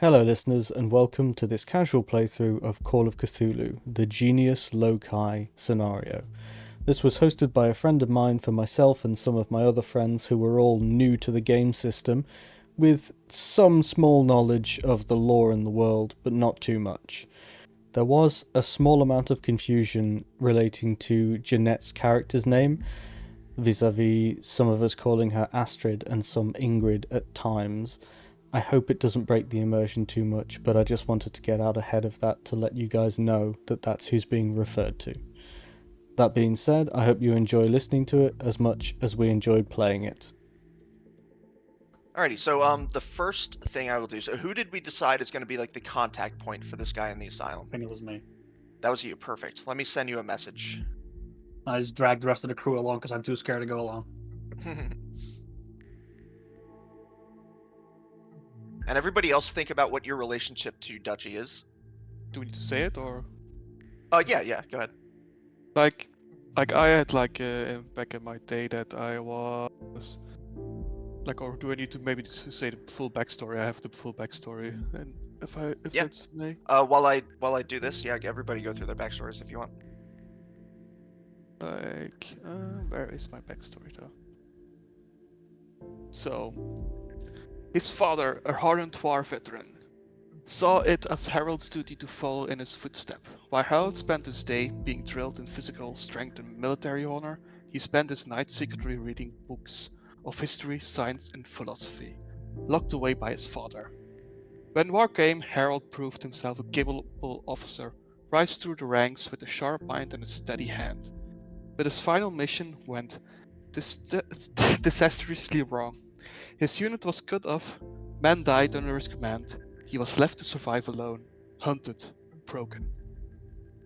Hello listeners and welcome to this casual playthrough of Call of Cthulhu, the Genius Loci scenario. This was hosted by a friend of mine for myself and some of my other friends who were all new to the game system, with some small knowledge of the lore in the world, but not too much. There was a small amount of confusion relating to Jeanette's character's name, vis-a-vis some of us calling her Astrid and some Ingrid at times. I hope it doesn't break the immersion too much, but I just wanted to get out ahead of that to let you guys know that that's who's being referred to. That being said, I hope you enjoy listening to it as much as we enjoyed playing it. Alrighty, so the first thing I will do, so who did we decide is going to be like the contact point for this guy in the asylum? I think it was me. That was you, perfect. Let me send you a message. I just dragged the rest of the crew along because I'm too scared to go alone. And everybody else think about what your relationship to Dutchy is. Do we need to say it or Yeah, go ahead. like I had back in my day that I was like, or do I need to maybe say the full backstory? I have the full backstory, and if Yeah. it's me. While I do this, yeah, everybody go through their backstories if you want. Where is my backstory though? So, his father, a hardened war veteran, saw it as Harold's duty to follow in his footsteps. While Harold spent his day being drilled in physical strength and military honor, he spent his night secretly reading books of history, science, and philosophy, locked away by his father. When war came, Harold proved himself a capable officer, rise through the ranks with a sharp mind and a steady hand. But his final mission went disastrously wrong. His unit was cut off, men died under his command. He was left to survive alone, hunted, broken.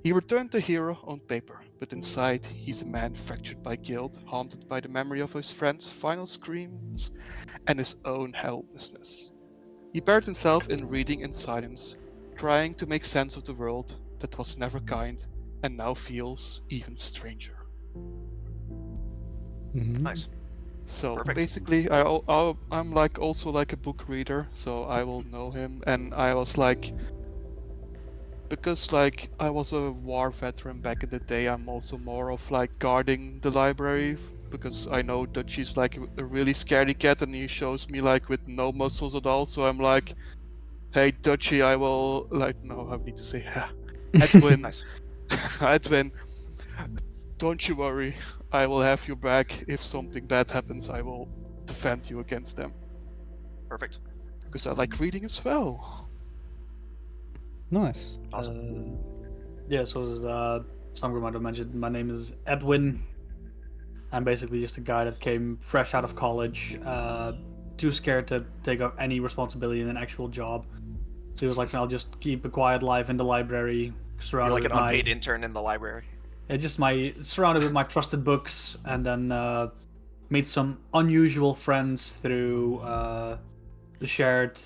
He returned a hero on paper, but inside he's a man fractured by guilt, haunted by the memory of his friend's final screams and his own helplessness. He buried himself in reading and silence, trying to make sense of the world that was never kind and now feels even stranger. Nice. So Perfect. basically, I'm like also like a book reader, so I will know him. And I was like, because like I was a war veteran back in the day, I'm also more of like guarding the library because I know that she's like a really scaredy cat, and he shows me like with no muscles at all. So I'm like, hey Dutchy, I will like no, I need to say Edwin, Nice. Edwin, don't you worry, I will have your back. If something bad happens, I will defend you against them. Perfect. Because I like reading as well. Nice. Awesome. So some might have mentioned, my name is Edwin. I'm basically just a guy that came fresh out of college, too scared to take up any responsibility in an actual job. So he was like, I'll just keep a quiet life in the library, surrounded You're like an with unpaid intern in the library. surrounded with my trusted books, and then made some unusual friends through the shared,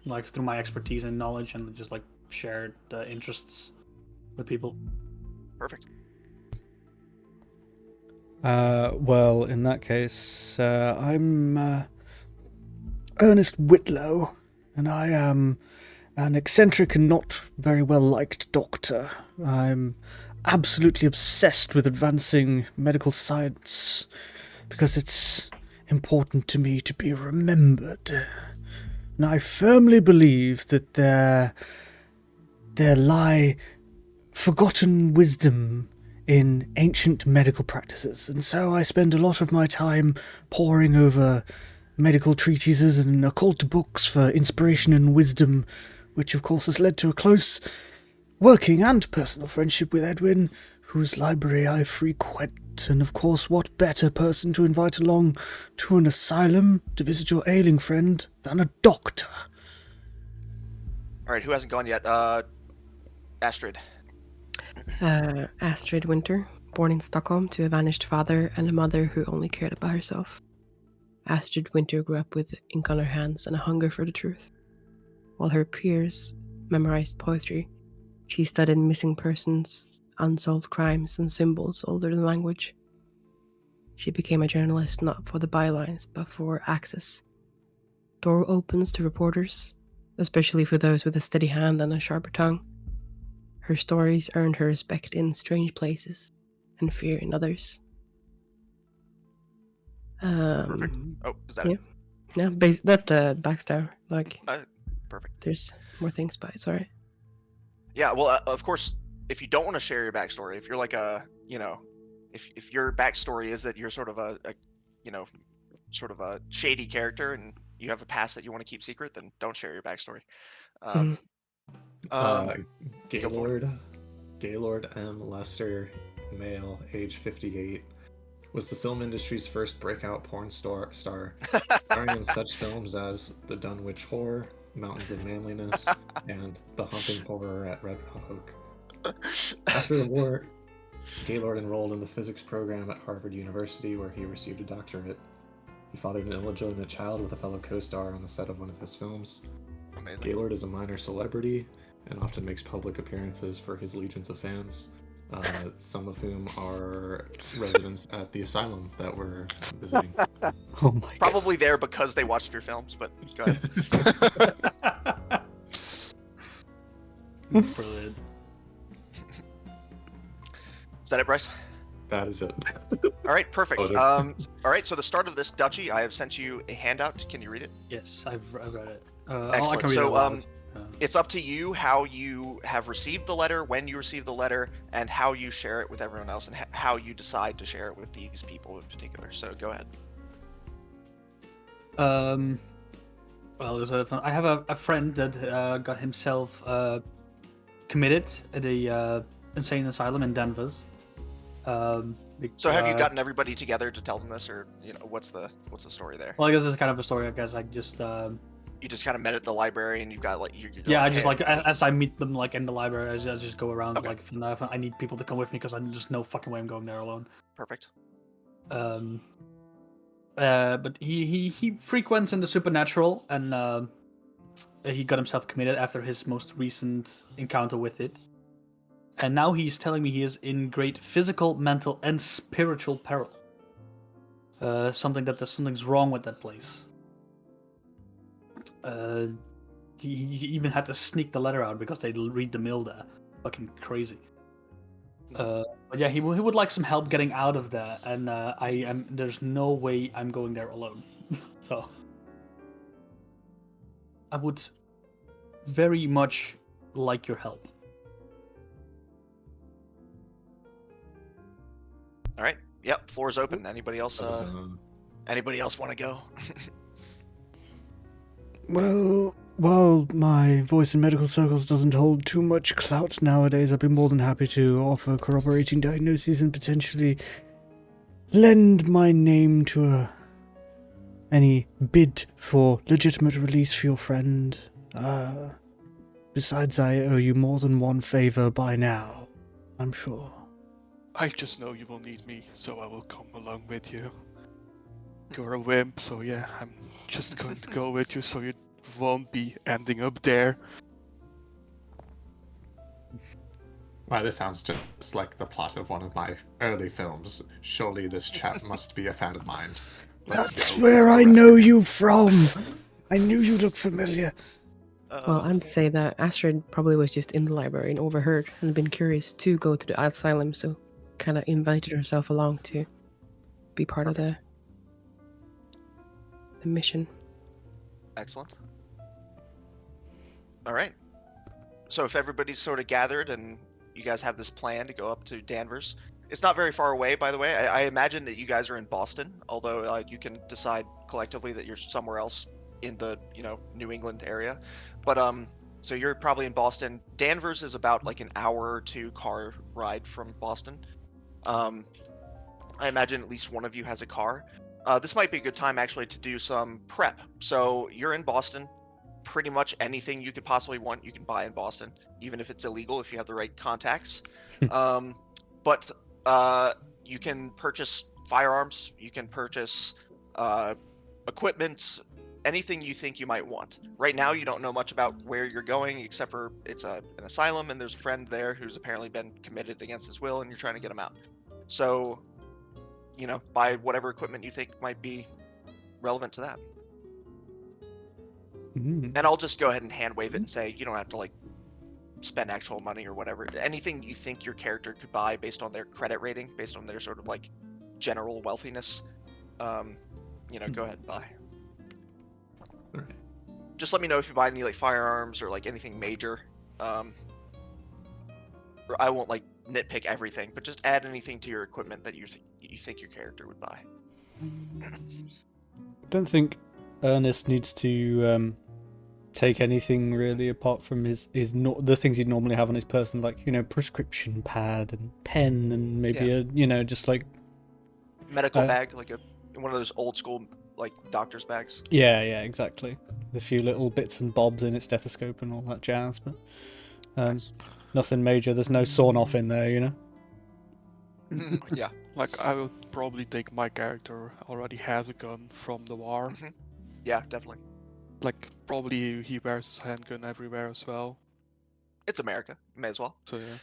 like through my expertise and knowledge, and just like shared interests with people. Perfect. Well, in that case, I'm Ernest Whitlow, and I am an eccentric and not very well liked doctor. I'm absolutely obsessed with advancing medical science because it's important to me to be remembered. And I firmly believe that there lie forgotten wisdom in ancient medical practices, and so I spend a lot of my time poring over medical treatises and occult books for inspiration and wisdom, which of course has led to a close working and personal friendship with Edwin, whose library I frequent. And of course, what better person to invite along to an asylum to visit your ailing friend than a doctor? All right, who hasn't gone yet? Astrid. Astrid Winter, born in Stockholm to a vanished father and a mother who only cared about herself. Astrid Winter grew up with ink on her hands and a hunger for the truth. While her peers memorized poetry, she studied missing persons, unsolved crimes, and symbols older than language. She became a journalist not for the bylines, but for access. Door opens to reporters, especially for those with a steady hand and a sharper tongue. Her stories earned her respect in strange places and fear in others. Perfect. Oh, is that Yeah. it? Yeah, that's the backstory. Like, Perfect. there's more things, but it's alright. Yeah, well, of course, if you don't want to share your backstory, if you're like a, if your backstory is that you're sort of a sort of a shady character and you have a past that you want to keep secret, then don't share your backstory. Mhm. Go for it. Gaylord M. Lester, male, age 58, was the film industry's first breakout porn star, starring in such films as The Dunwich Horror, Mountains of Manliness, and The Humping Horror at Red Hook. After the war, Gaylord enrolled in the physics program at Harvard University, where he received a doctorate. He fathered an illegitimate child with a fellow co-star on the set of one of his films. Amazing. Gaylord is a minor celebrity and often makes public appearances for his legions of fans, some of whom are residents at the Asylum that we're visiting. Oh my god. Probably there because they watched your films, but go ahead. Brilliant. Is that it, Bryce? That is it. All right, perfect. Oh, All right, so the start of this duchy, I have sent you a handout. Can you read it? Yes, I've read it. Excellent. I can read it So, aloud. it's up to you how you have received the letter, when you received the letter, and how you share it with everyone else, and how you decide to share it with these people in particular. So go ahead. Well, I have a friend that got himself committed at a insane asylum in Danvers. So have you gotten everybody together to tell them this, or what's the story there? Well, I guess it's kind of a story. I guess I just You just kind of met at the library, and you've got like you're yeah, like, I just "Hey, like as I meet them like in the library, I just go around Okay. like if I need people to come with me because I just no fucking way I'm going there alone. perfect." But he frequents in the supernatural, and he got himself committed after his most recent encounter with it. And now he's telling me he is in great physical, mental, and spiritual peril. Something's wrong with that place. He even had to sneak the letter out because they read the mail there. Fucking crazy. But yeah, he would like some help getting out of there, and there's no way I'm going there alone. So I would very much like your help. All right. Yep. Floor's open. Anybody else? Um, Anybody else want to go? Well, my voice in medical circles doesn't hold too much clout nowadays. I'd be more than happy to offer corroborating diagnoses and potentially lend my name to any bid for legitimate release for your friend. Besides, I owe you more than one favor by now, I'm sure. I just know you will need me, so I will come along with you. You're a wimp, so yeah, I'm just going to go with you so you won't be ending up there. Wow, this sounds just like the plot of one of my early films. Surely this chap must be a fan of mine. That's where I know you from! I knew you looked familiar. Well, I'd say that Astrid probably was just in the library and overheard and been curious to go to the asylum, so kind of invited herself along to be part of the mission. Excellent. All right. So if everybody's sort of gathered and you guys have this plan to go up to Danvers, it's not very far away, by the way. I imagine that you guys are in Boston, although you can decide collectively that you're somewhere else in the New England area. But so you're probably in Boston. Danvers is about like an hour or two car ride from Boston. I imagine at least one of you has a car. This might be a good time actually to do some prep. So you're in Boston. Pretty much anything you could possibly want, you can buy in Boston, even if it's illegal if you have the right contacts. But you can purchase firearms, you can purchase equipment, anything you think you might want. Right now, you don't know much about where you're going, except for it's an asylum, and there's a friend there who's apparently been committed against his will, and you're trying to get him out. So, buy whatever equipment you think might be relevant to that. Mm. And I'll just go ahead and hand wave it and say you don't have to like spend actual money or whatever. Anything you think your character could buy based on their credit rating, based on their sort of like general wealthiness, go ahead and buy. Alright. Just let me know if you buy any like firearms or like anything major. Or I won't like nitpick everything, but just add anything to your equipment that you think your character would buy. I don't think Ernest needs to take anything really apart from the things he'd normally have on his person, like prescription pad and pen and maybe just like medical bag, like one of those old school like doctor's bags. Yeah, exactly. A few little bits and bobs in its stethoscope and all that jazz, but Nice. nothing major. There's no sawn off in there, Yeah. Like, I would probably take my character already has a gun from the war. Yeah, definitely. Like, probably he wears his handgun everywhere as well. It's America. May as well. So yeah.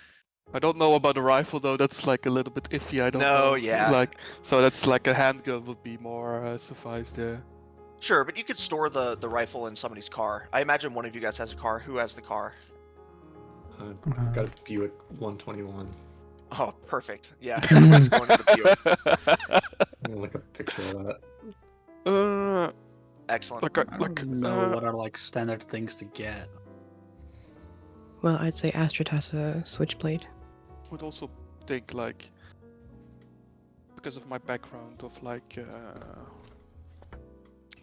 I don't know about the rifle though. That's like a little bit iffy. I don't know. Yeah. Like, so that's like a handgun would be more suffice there. Sure, but you could store the rifle in somebody's car. I imagine one of you guys has a car. Who has the car? I've got a Buick 121. Oh, perfect. Yeah, everyone's going to the Buick. I'm gonna look a picture of that. Excellent. I don't know what are like standard things to get. Well, I'd say Astrid has a switchblade. Would also think like, because of my background of like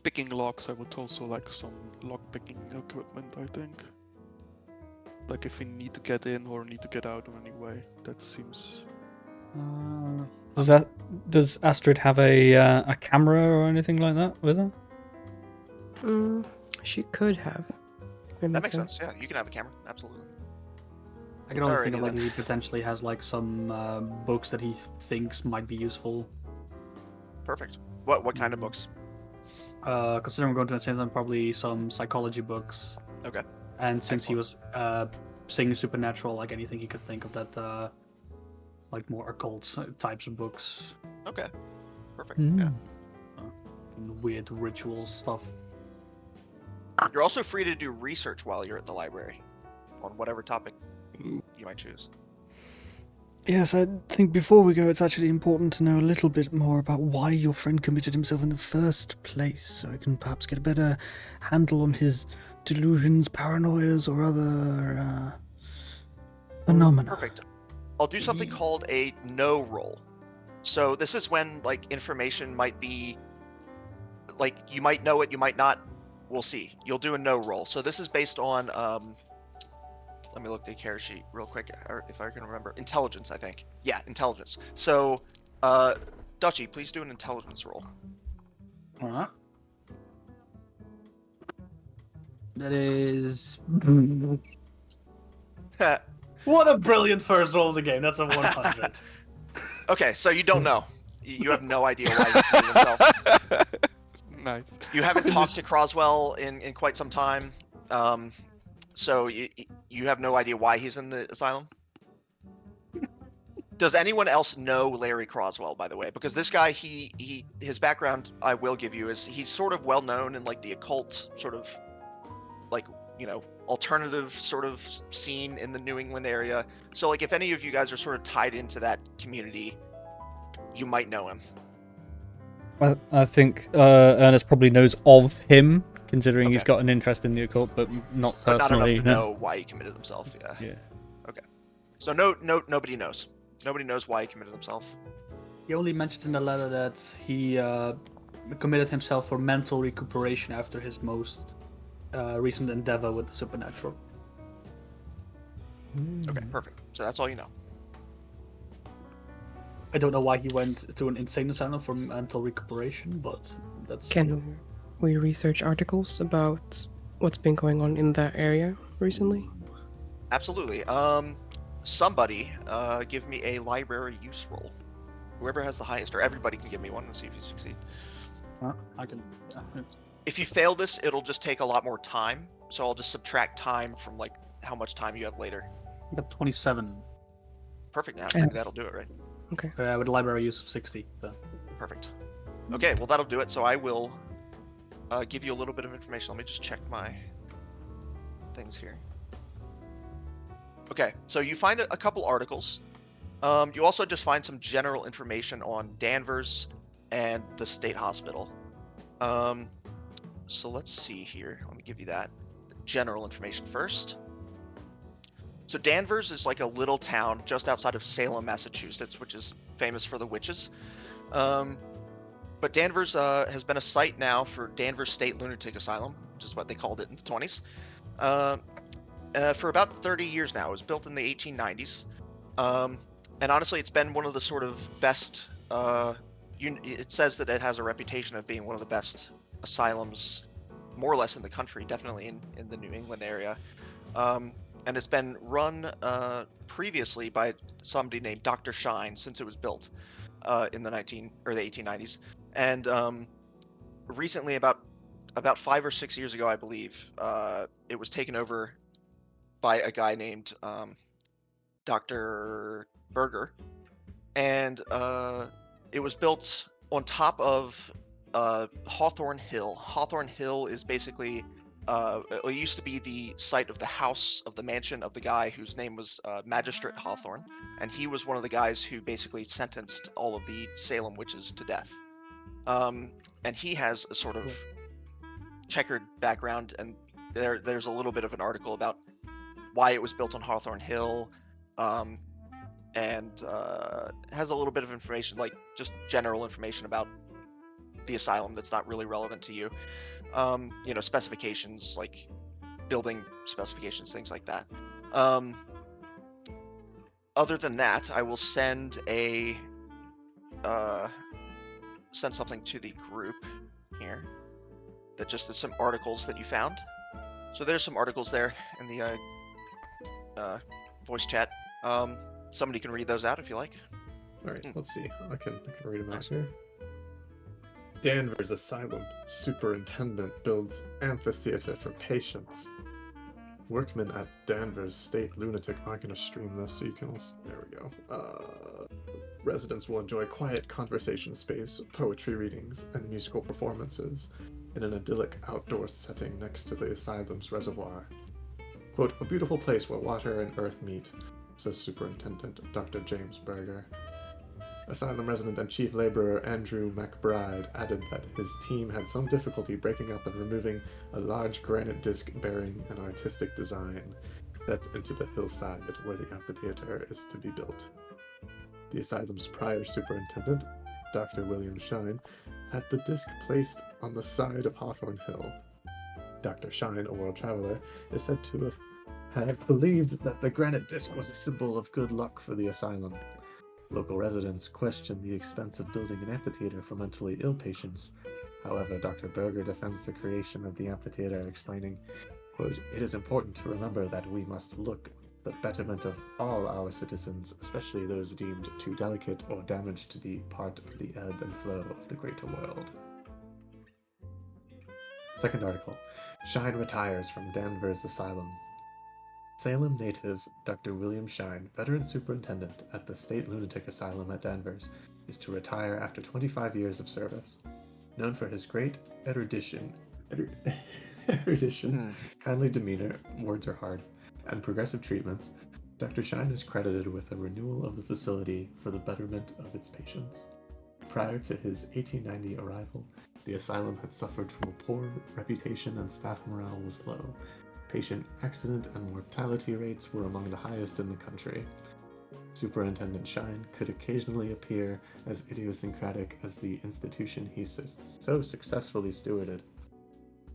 picking locks, I would also like some lock picking equipment. I think. Like if we need to get in or need to get out in any way, that seems. Does Astrid have a camera or anything like that with her? She could have. That makes sense. Yeah, you can have a camera. Absolutely. I can only think Alrighty of like then. he potentially has like some books that he thinks might be useful. Perfect. What kind of books? Considering we're going to the same time, probably some psychology books. Okay. And since he was saying supernatural, like anything he could think of that, like more occult types of books, Okay. Perfect. Yeah. and weird ritual stuff. You're also free to do research while you're at the library on whatever topic you might choose. Yes, I think before we go, it's actually important to know a little bit more about why your friend committed himself in the first place, so I can perhaps get a better handle on his delusions, paranoias, or other phenomena. Perfect. I'll do something called a no roll. So this is when like information might be like you might know it, you might not. We'll see. You'll do a no roll. So this is based on let me look at the character sheet real quick, or if I can remember. Intelligence, I think. Yeah, intelligence. So Dutchy, please do an intelligence roll. Alright. That is. What a brilliant first roll of the game. That's a 100. Okay, so you don't know. You have no idea why he committed himself. Nice. You haven't talked to Croswell in quite some time, so you have no idea why he's in the asylum? Does anyone else know Larry Croswell, by the way? Because this guy, his background, I will give you, is he's sort of well known in like the occult sort of, like, alternative sort of scene in the New England area. So like if any of you guys are sort of tied into that community, you might know him. I think Ernest probably knows of him, considering he's Okay. got an interest in the occult, but not But not personally. enough to know why he committed himself. Yeah. Yeah. Okay. So nobody knows. Nobody knows why he committed himself. He only mentioned in the letter that he committed himself for mental recuperation after his most recent endeavor with the supernatural. Okay, perfect. So that's all you know. I don't know why he went to an insane asylum for mental recuperation, but that's. Can we research articles about what's been going on in that area recently? Absolutely. Somebody give me a library use roll. Whoever has the highest, or everybody can give me one and see if you succeed. I can. If you fail this, it'll just take a lot more time. So I'll just subtract time from like how much time you have later. I got 27. Perfect. Now Yeah. maybe that'll do it, right? Okay. With a library use of 60. So. Perfect. Okay, well that'll do it. So I will give you a little bit of information. Let me just check my things here. Okay, so you find a couple articles. You also just find some general information on Danvers and the state hospital. So let's see here. Let me give you that general information first. So Danvers is like a little town just outside of Salem, Massachusetts, which is famous for the witches. But Danvers has been a site now for Danvers State Lunatic Asylum, which is what they called it in the 20s. For about 30 years now. It was built in the 1890s. And honestly, it's been one of the sort of best, it says that it has a reputation of being one of the best asylums, more or less in the country, definitely in the New England area. And it's been run previously by somebody named Dr. Shine since it was built in the 1890s. And recently, about 5 or 6 years ago, I believe, it was taken over by a guy named Dr. Berger, and it was built on top of Hawthorne Hill. Hawthorne Hill is basically it used to be the site of the house of the mansion of the guy whose name was Magistrate Hawthorne, and he was one of the guys who basically sentenced all of the Salem witches to death. And he has a sort of checkered background, and there's a little bit of an article about why it was built on Hawthorne Hill, and has a little bit of information, like just general information about the asylum that's not really relevant to you. Specifications like building specifications, things like that. Other than that, I will send something to the group here that just is some articles that you found. So there's some articles there in the voice chat. Somebody can read those out if you like. All right, let's see. I can read them out here. Danvers Asylum Superintendent builds amphitheater for patients. Workmen at Danvers State Lunatic. I'm going to stream this so you can also. There we go. Residents will enjoy quiet conversation space, poetry readings, and musical performances in an idyllic outdoor setting next to the asylum's reservoir. Quote, a beautiful place where water and earth meet, says Superintendent Dr. James Berger. Asylum resident and chief laborer Andrew McBride added that his team had some difficulty breaking up and removing a large granite disc bearing an artistic design set into the hillside where the amphitheater is to be built. The asylum's prior superintendent, Dr. William Shine, had the disc placed on the side of Hawthorne Hill. Dr. Shine, a world traveler, is said to have believed that the granite disc was a symbol of good luck for the asylum. Local residents questioned the expense of building an amphitheater for mentally ill patients. However, Dr. Berger defends the creation of the amphitheater, explaining, quote, it is important to remember that we must look the betterment of all our citizens, especially those deemed too delicate or damaged to be part of the ebb and flow of the greater world. Second article. Shine retires from Danvers Asylum. Salem native Dr. William Shine, veteran superintendent at the State Lunatic Asylum at Danvers, is to retire after 25 years of service. Known for his great erudition, kindly demeanor, words are hard, and progressive treatments, Dr. Shine is credited with a renewal of the facility for the betterment of its patients. Prior to his 1890 arrival, the asylum had suffered from a poor reputation and staff morale was low. Patient accident and mortality rates were among the highest in the country. Superintendent Shine could occasionally appear as idiosyncratic as the institution he so successfully stewarded.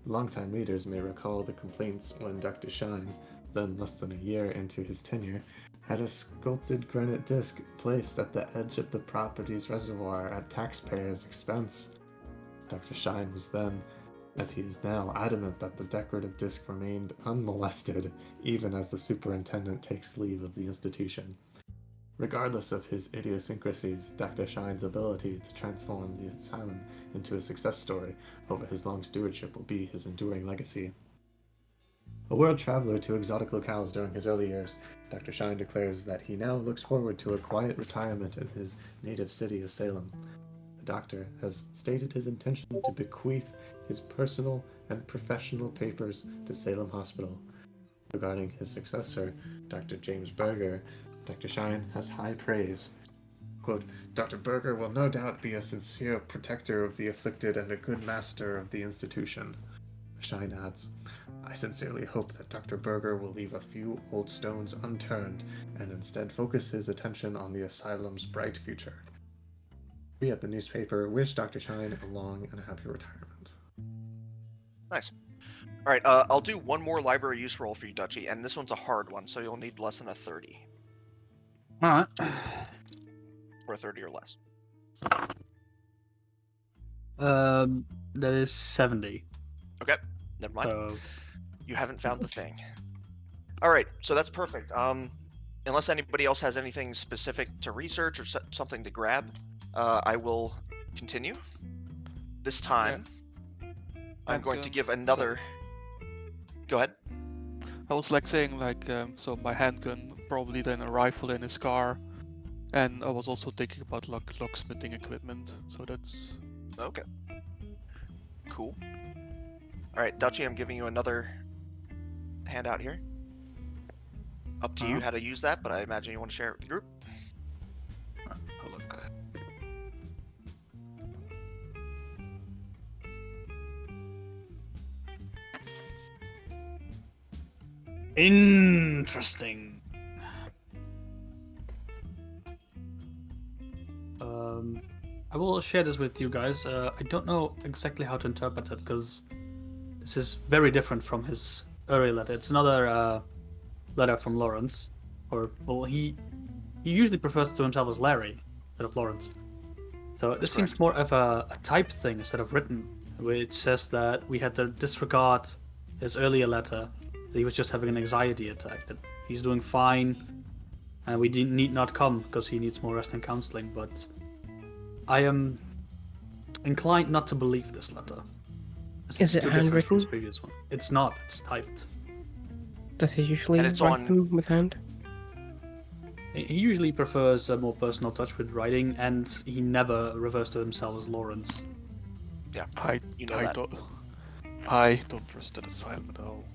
Longtime readers may recall the complaints when Dr. Shine, then less than a year into his tenure, had a sculpted granite disc placed at the edge of the property's reservoir at taxpayers' expense. Dr. Shine was then, as he is now, adamant that the decorative disc remained unmolested even as the superintendent takes leave of the institution. Regardless of his idiosyncrasies, Dr. Shine's ability to transform the asylum into a success story over his long stewardship will be his enduring legacy. A world traveler to exotic locales during his early years, Dr. Shine declares that he now looks forward to a quiet retirement in his native city of Salem. the doctor has stated his intention to bequeath his personal and professional papers to Salem Hospital. Regarding his successor, Dr. James Berger, Dr. Shine has high praise. Quote, Dr. Berger will no doubt be a sincere protector of the afflicted and a good master of the institution. Shine adds, I sincerely hope that Dr. Berger will leave a few old stones unturned and instead focus his attention on the asylum's bright future. We at the newspaper wish Dr. Shine a long and happy retirement. Nice. All right, I'll do one more library use roll for you, Dutchy, and this one's a hard one, so you'll need less than a 30. All right. Or 30 or less. That is 70. Okay, never mind. So You haven't found the thing. All right, so that's perfect. Unless anybody else has anything specific to research or something to grab, I will continue. This time, I'm going to give another... Go ahead. I was like saying like, so my handgun, probably then a rifle in his car, and I was also thinking about like locksmithing equipment. So that's Okay. Cool. All right, Dutchy, I'm giving you another handout here. Up to you how to use that, but I imagine you want to share it with the group. I'll look. Interesting. I will share this with you guys. I don't know exactly how to interpret it because this is very different from his earlier letter. It's another letter from Lawrence, or well, he usually refers to himself as Larry instead of Lawrence. So this seems more of a type thing instead of written, which says that we had to disregard his earlier letter. That he was just having an anxiety attack. That he's doing fine, and we need not come because he needs more rest and counseling. But I am inclined not to believe this letter. Is it too different from his handwritten? previous one. It's not. It's typed. Does he usually And it's write on- them with hand? He usually prefers a more personal touch with writing, and he never refers to himself as Lawrence. Yeah, I you know I that. don't trust that asylum at all.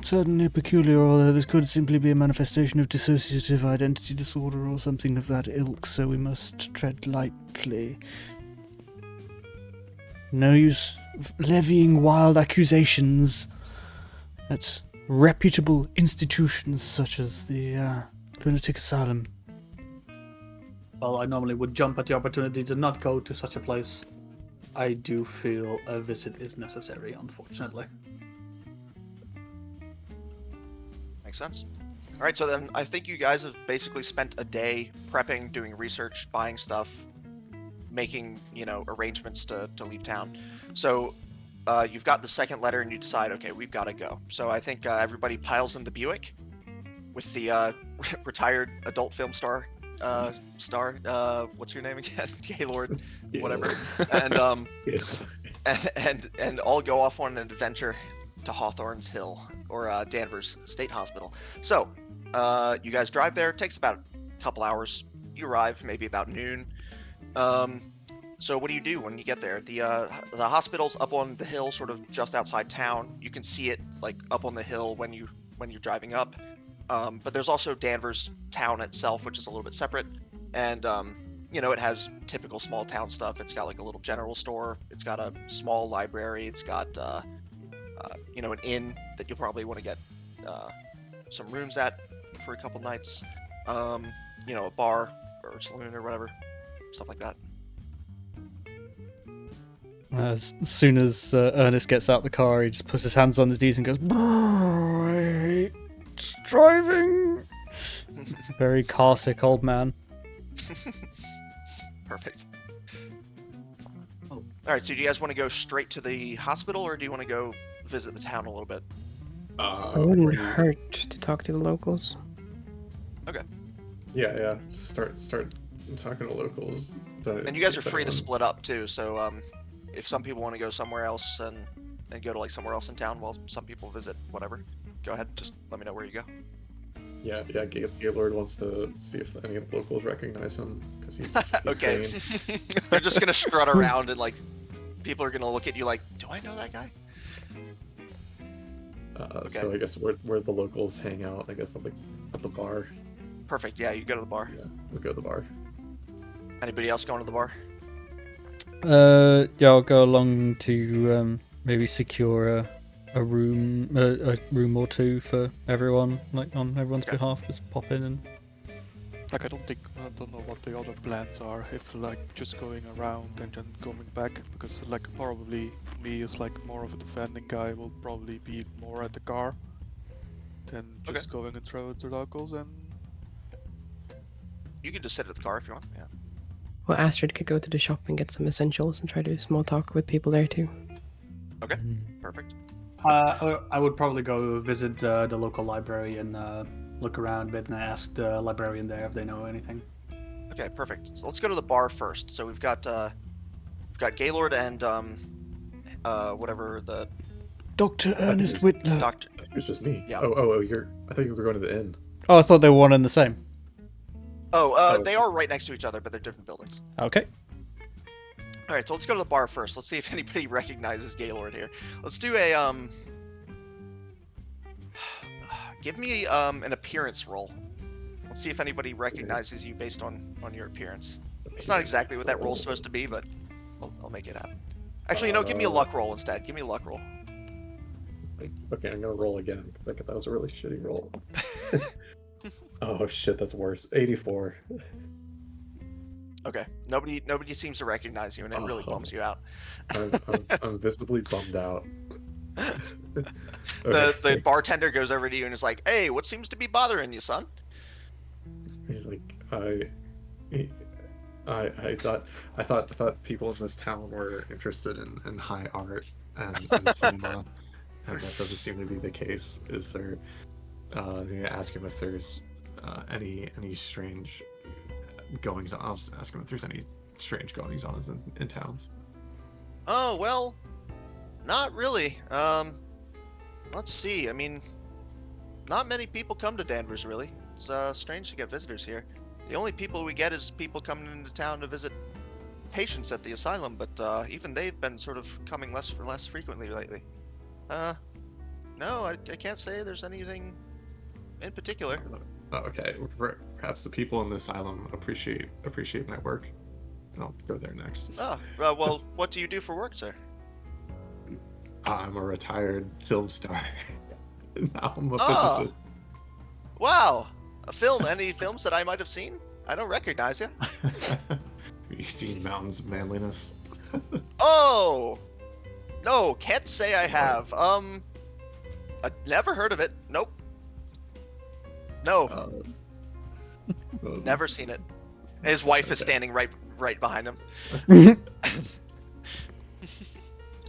Certainly peculiar, although this could simply be a manifestation of dissociative identity disorder or something of that ilk, so we must tread lightly. No use of levying wild accusations at reputable institutions such as the lunatic asylum. While I normally would jump at the opportunity to not go to such a place, I do feel a visit is necessary, unfortunately. Makes sense. All right, so then I think you guys have basically spent a day prepping, doing research, buying stuff, making, arrangements to leave town. So you've got the second letter and you decide, okay, we've got to go. So I think everybody piles in the Buick with the retired adult film star, what's your name again? Gaylord, whatever. And and all go off on an adventure to Hawthorne's Hill, or Danvers State Hospital. So you guys drive there. It takes about a couple hours. You arrive maybe about noon. So what do you do when you get there? The hospital's up on the hill, sort of just outside town. You can see it like up on the hill when you're driving up. But there's also Danvers town itself, which is a little bit separate. And it has typical small town stuff. It's got like a little general store. It's got a small library. It's got an inn that you'll probably want to get some rooms at for a couple nights. A bar or saloon or whatever, stuff like that. As soon as Ernest gets out the car, he just puts his hands on his knees and goes, "I hate driving." Very car-sick old man. Perfect. All right, so do you guys want to go straight to the hospital, or do you want to go visit the town a little bit? It wouldn't hurt to talk to the locals. Okay. Yeah. Start talking to locals. And you guys are free to split up too. So if some people want to go somewhere else and go to like somewhere else in town, while some people visit whatever, go ahead. Just let me know where you go. Yeah. Gaylord wants to see if any of the locals recognize him because he's Okay. green. You're just gonna strut around and like people are gonna look at you like, do I know that guy? So I guess where the locals hang out, I guess at the bar. Perfect. Yeah, you go to the bar. Yeah, we'll go to the bar. Anybody else going to the bar? Yeah, I'll go along to maybe secure a room or two for everyone, like on everyone's Okay. behalf. Just pop in and Like, I don't know what the other plans are. If like just going around and then coming back, because like probably me as like more of a defending guy will probably be more at the car than just going and throw it to locals. And You can just sit at the car if you want. Yeah. Well, Astrid could go to the shop and get some essentials and try to small talk with people there too. Okay. Perfect. I would probably go visit the local library and look around a bit and ask the librarian there if they know anything. Okay. Perfect. So let's go to the bar first. So we've got Gaylord and whatever the Dr. Ernest Whitlow. doctor. It's just me. Yeah. Oh, I thought you were going to the inn. Oh, I thought they were one and the same. They are right next to each other, but they're different buildings. Okay. All right, so let's go to the bar first. Let's see if anybody recognizes Gaylord here. Let's do a give me an appearance roll. Let's see if anybody recognizes you based on your appearance. It's not exactly what that roll's supposed to be, but I'll make it happen. Actually, give me a luck roll instead. Give me a luck roll. Okay, I'm gonna roll again because I thought that was a really shitty roll. Oh shit, that's worse. 84. Okay. Nobody seems to recognize you, and it really bums you out. I'm visibly bummed out. The bartender goes over to you and is like, "Hey, what seems to be bothering you, son?" He's like, I thought people in this town were interested in high art and cinema, and that doesn't seem to be the case. Is there? I'm gonna ask him if there's any strange goings on. I'll just ask him if there's any strange goings on in towns. Oh, well, not really. Let's see. I mean, not many people come to Danvers, really. It's strange to get visitors here. The only people we get is people coming into town to visit patients at the asylum, but even they've been sort of coming less frequently lately. No, I can't say there's anything in particular. Okay, perhaps the people in the asylum appreciate my work. I'll go there next. Oh, well, what do you do for work, sir? I'm a retired film star. Now I'm a Oh. physicist. Wow, a film. Any films that I might have seen? I don't recognize you. You've seen Mountains of Manliness? Oh, no, can't say I have. I never heard of it. Nope. No, never seen it. His wife is standing right behind him.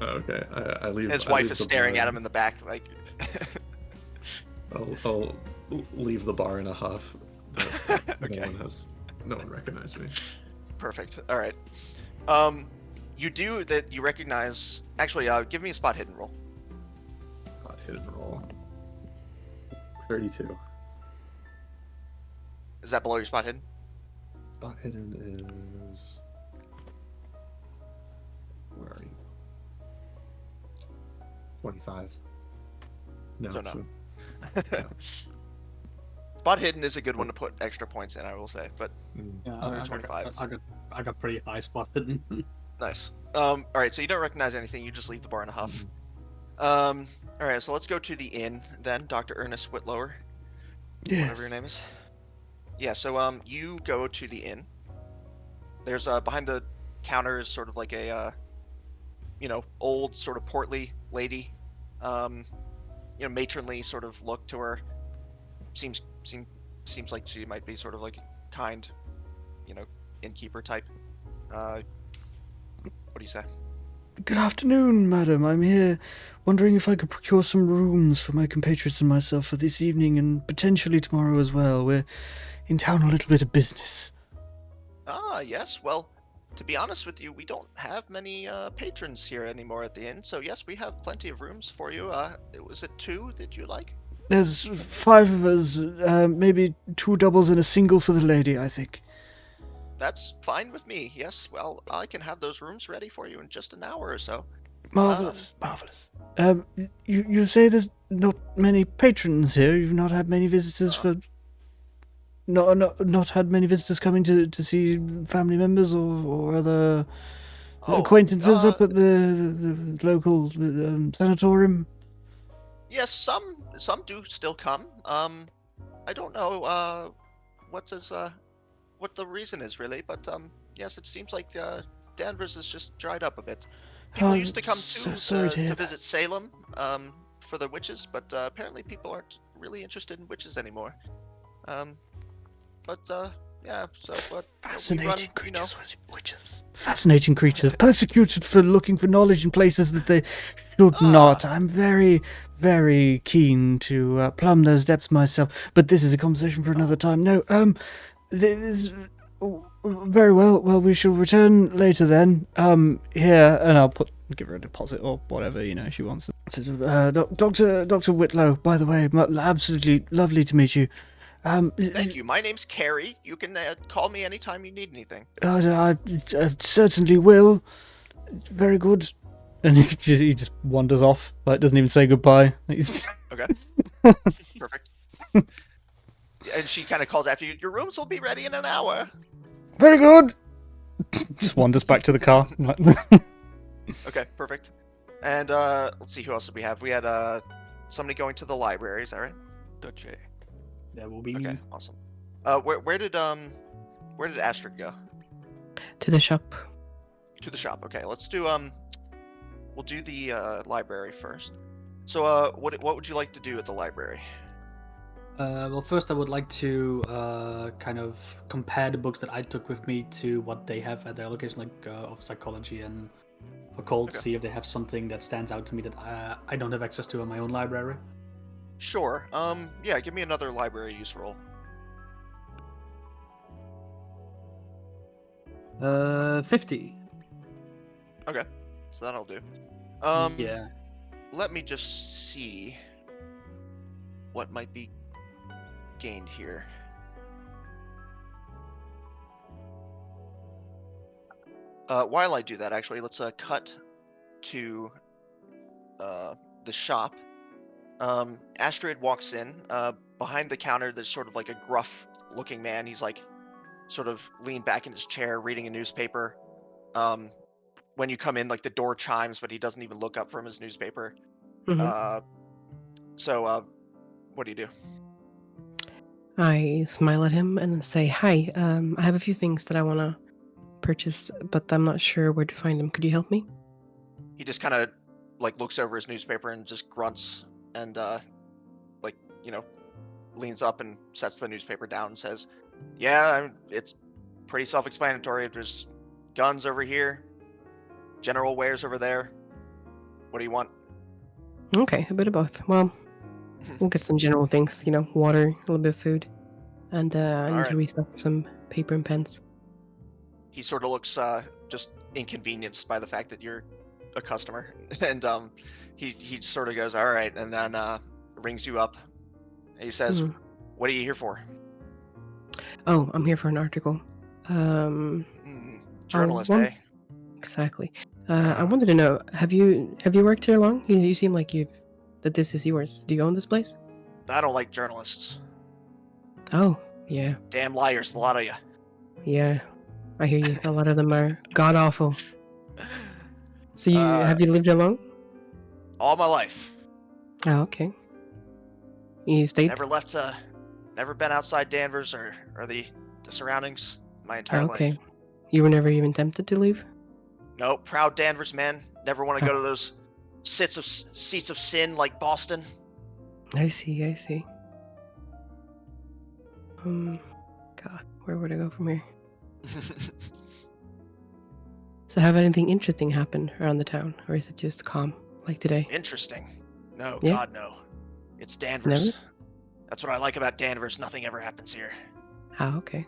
Okay, I leave. His I wife leave is the staring bar. at him in the back, like. I'll leave the bar in a huff. But Okay. No one recognized me. Perfect. All right. You recognize. Actually, give me a spot hidden roll. Hidden roll. 32. Is that below your spot hidden? Spot hidden is. Where are you? 25. No, So no. so- Spot hidden is a good one to put extra points in, I will say. But Yeah, Under I 25. I got pretty high spotted. nice. All right. So you don't recognize anything. You just leave the bar in a huff. All right. So let's go to the inn then, Dr. Ernest Whitlower. Whatever your name is. Yeah, so you go to the inn. There's behind the counter is sort of like a old sort of portly lady. Matronly sort of look to her. Seems like she might be sort of like a kind, innkeeper type. What do you say? Good afternoon, madam. I'm here wondering if I could procure some rooms for my compatriots and myself for this evening and potentially tomorrow as well. We're in town on a little bit of business. Ah, yes. Well, to be honest with you, we don't have many patrons here anymore at the inn. So yes, we have plenty of rooms for you. Was it 2 that you like? There's 5 of us, maybe 2 doubles and a single for the lady, I think. That's fine with me. Yes, well, I can have those rooms ready for you in just an hour or so. Marvelous, marvelous. You say there's not many patrons here. You've not had many visitors for. Not had many visitors coming to see family members or other acquaintances up at the local sanatorium. Yes, some do still come. I don't know what the reason is really, but yes, it seems like Danvers has just dried up a bit. People used to come to visit Salem for the witches, but apparently people aren't really interested in witches anymore. Yeah, so but fascinating creatures, witches. Fascinating creatures, persecuted for looking for knowledge in places that they should not. I'm very, very keen to plumb those depths myself, but this is a conversation for another time. No, this, very well. Well, we shall return later then. Here, and I'll give her a deposit or whatever she wants. Dr. Whitlow, by the way, absolutely lovely to meet you. Thank you. My name's Carrie. You can call me anytime you need anything. I certainly will. Very good. And he just wanders off. Doesn't even say goodbye. Okay. Perfect. And she kind of calls after you. Your rooms will be ready in an hour. Very good. Just wanders back to the car. Okay, perfect. And let's see, who else did we have? We had somebody going to the library. Is that right? Dutch. That will be Okay, me. awesome. Where did Astrid go? To the shop. To the shop. Okay, let's do we'll do the library first. So what would you like to do at the library? Well, first I would like to kind of compare the books that I took with me to what they have at their location, like of psychology and occult. Okay. See if they have something that stands out to me that I don't have access to in my own library. Sure. Yeah, give me another library use roll. 50. Okay, so that'll do. Yeah. Let me just see what might be gained here. While I do that, actually, let's cut to the shop. Astrid walks in. Behind the counter, there's sort of like a gruff-looking man. He's like sort of leaned back in his chair, reading a newspaper. When you come in, like the door chimes, but he doesn't even look up from his newspaper. Mhm. So what do you do? I smile at him and say, "Hi, I have a few things that I want to purchase, but I'm not sure where to find them. Could you help me?" He just kind of like looks over his newspaper and just grunts and leans up and sets the newspaper down and says, "Yeah, it's pretty self-explanatory. There's guns over here, general wares over there. What do you want?" Okay, a bit of both. Well, we'll get some general things, water, a little bit of food, and I need Alright. to restock some paper and pens. He sort of looks just inconvenienced by the fact that you're a customer, and he sort of goes, "All right," and then rings you up. And he says, Mhm. "What are you here for?" Oh, I'm here for an article. Journalist, one- eh? Exactly. I wanted to know, have you worked here long? You seem like that this is yours. Do you own this place? I don't like journalists. Oh, yeah. Damn liars, a lot of you. Yeah. I hear you. A lot of them are god awful. So have you lived here long? All my life. Oh, okay. You stayed? Never been outside Danvers or the surroundings my entire Okay. life. You were never even tempted to leave? Nope, proud Danvers man. Never want to Oh. go to those seats of sin like Boston. I see. God, where would I go from here? So have anything interesting happened around the town, or is it just calm, like today? Interesting. No, Yeah? God, no. It's Danvers. Never? That's what I like about Danvers. Nothing ever happens here. Oh, okay.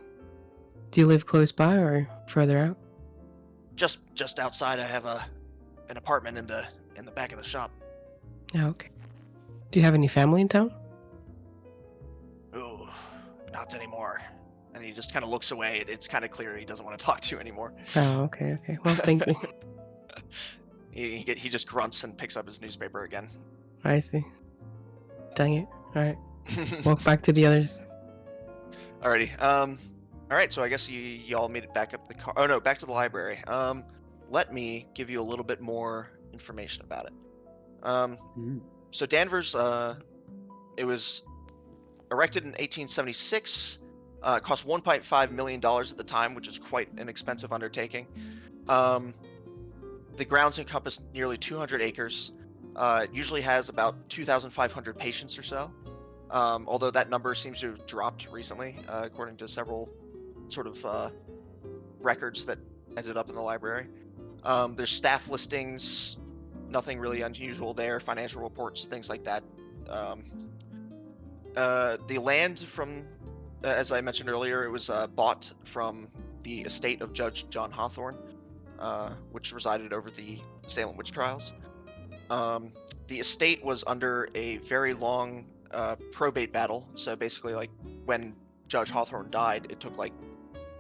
Do you live close by or further out? Just outside, I have an apartment in the back of the shop. Oh, okay. Do you have any family in town? want anymore. And he just kind of looks away. It's kind of clear he doesn't want to talk to you anymore. Oh, okay. Well, thank you. He just grunts and picks up his newspaper again. I see. Dang it. All right. Walk back to the others. Alrighty. All right. So I guess y'all made it back up the car. Oh no, back to the library. Let me give you a little bit more information about it. So Danvers, it was erected in 1876. Cost $1.5 million at the time, which is quite an expensive undertaking. The grounds encompass nearly 200 acres. It usually has about 2,500 patients or so. Although that number seems to have dropped recently, according to several sort of records that ended up in the library. There's staff listings, nothing really unusual there, financial reports, things like that. The land from, as I mentioned earlier, it was bought from the estate of Judge John Hawthorne, which resided over the Salem witch trials. The estate was under a very long probate battle. So basically, like, when Judge Hawthorne died, it took like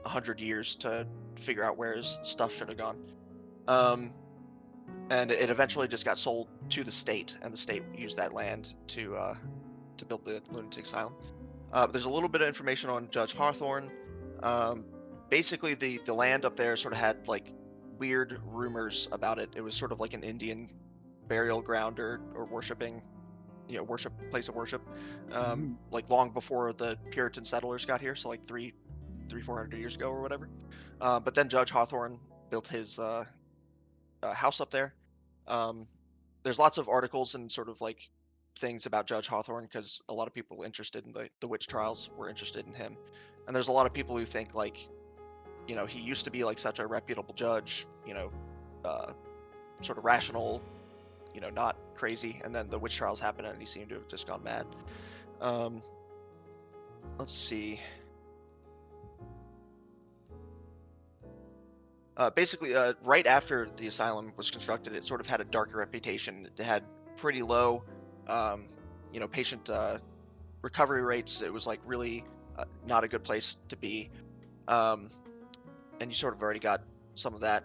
100 years to figure out where his stuff should have gone. And it eventually just got sold to the state, and the state used that land to build the lunatic asylum. There's a little bit of information on Judge Hawthorne. Basically, the land up there sort of had like weird rumors about it. It was sort of like an Indian burial ground or worshiping, place of worship. Like long before the Puritan settlers got here, so like 400 years ago or whatever. But then Judge Hawthorne built his house up there. There's lots of articles and sort of like things about Judge Hawthorne because a lot of people interested in the witch trials were interested in him. And there's a lot of people who think like, he used to be like such a reputable judge, sort of rational, not crazy. And then the witch trials happened and he seemed to have just gone mad. Let's see. Basically, right after the asylum was constructed, it sort of had a darker reputation. It had pretty low, patient recovery rates. It was like really not a good place to be. And you sort of already got some of that.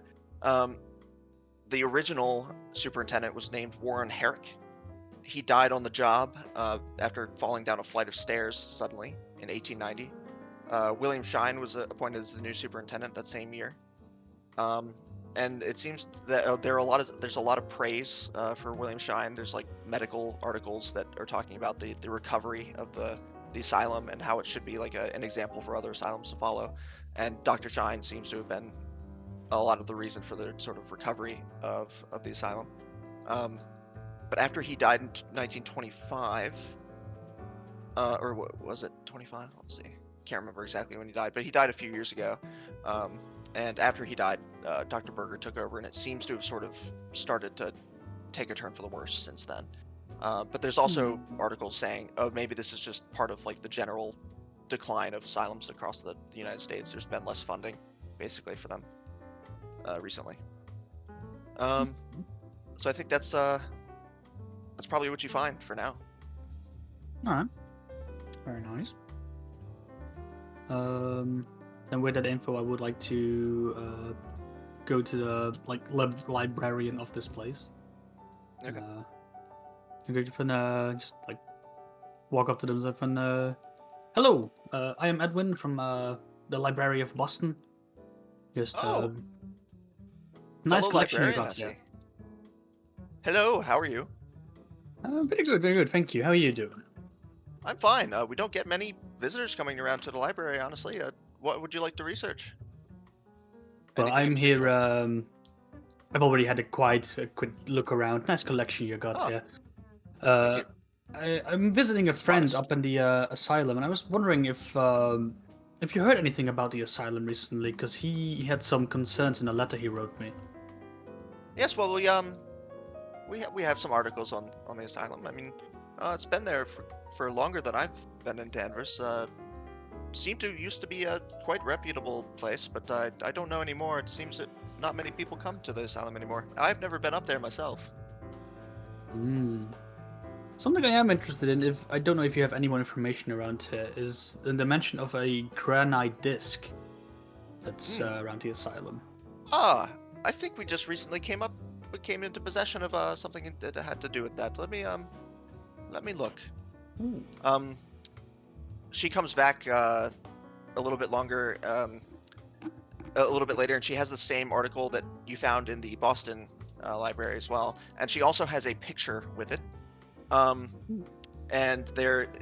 The original superintendent was named Warren Herrick. He died on the job after falling down a flight of stairs suddenly in 1890. William Shine was appointed as the new superintendent that same year. And it seems that there's a lot of praise for William Shine. There's like medical articles that are talking about the recovery of the asylum and how it should be like an example for other asylums to follow. And Dr. Shine seems to have been a lot of the reason for the sort of recovery of the asylum. But after he died in 1925, or what was it, 25? Let's see. Can't remember exactly when he died, but he died a few years ago. And after he died, Dr. Berger took over, and it seems to have sort of started to take a turn for the worse since then. But there's also articles saying, oh, maybe this is just part of like the general decline of asylums across the United States. There's been less funding, basically, for them recently. So I think that's probably what you find for now. All right. Very nice. And with that info, I would like to go to the librarian of this place. Okay. Just like walk up to them and hello, I am Edwin from the Library of Boston. Just nice Fellow collection you librarian, got I here. see. Hello, how are you? Very good, thank you. How are you doing? I'm fine. We don't get many visitors coming around to the library, honestly. What would you like to research? Well, Anything in I'm here. particular? I've already had a quick look around. Nice collection you got Oh, here. thank I'm visiting a That's friend modest. up in the asylum, and I was wondering if you heard anything about the asylum recently, because he had some concerns in a letter he wrote me. Yes, well, we have some articles on the asylum. I mean, it's been there for longer than I've been in Danvers. Used to be a quite reputable place, but I don't know anymore. It seems that not many people come to the asylum anymore. I've never been up there myself. Something I am interested in, if I don't know if you have any more information around here, is in the mention of a granite disc that's around the asylum. I think we just recently came into possession of something that had to do with that. Let me look. She comes back a little bit longer, a little bit later, and she has the same article that you found in the Boston library as well, and she also has a picture with it. And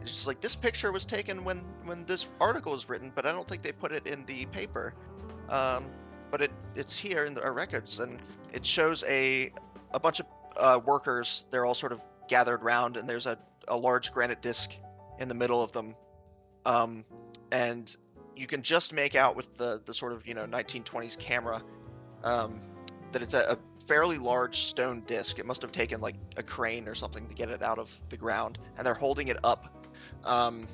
she's like, this picture was taken when this article was written, but I don't think they put it in the paper. But it's here in our records, and it shows a bunch of workers. They're all sort of gathered round, and there's a large granite disc in the middle of them. And you can just make out with the sort of 1920s camera that it's a fairly large stone disc. It must have taken like a crane or something to get it out of the ground, and they're holding it up. And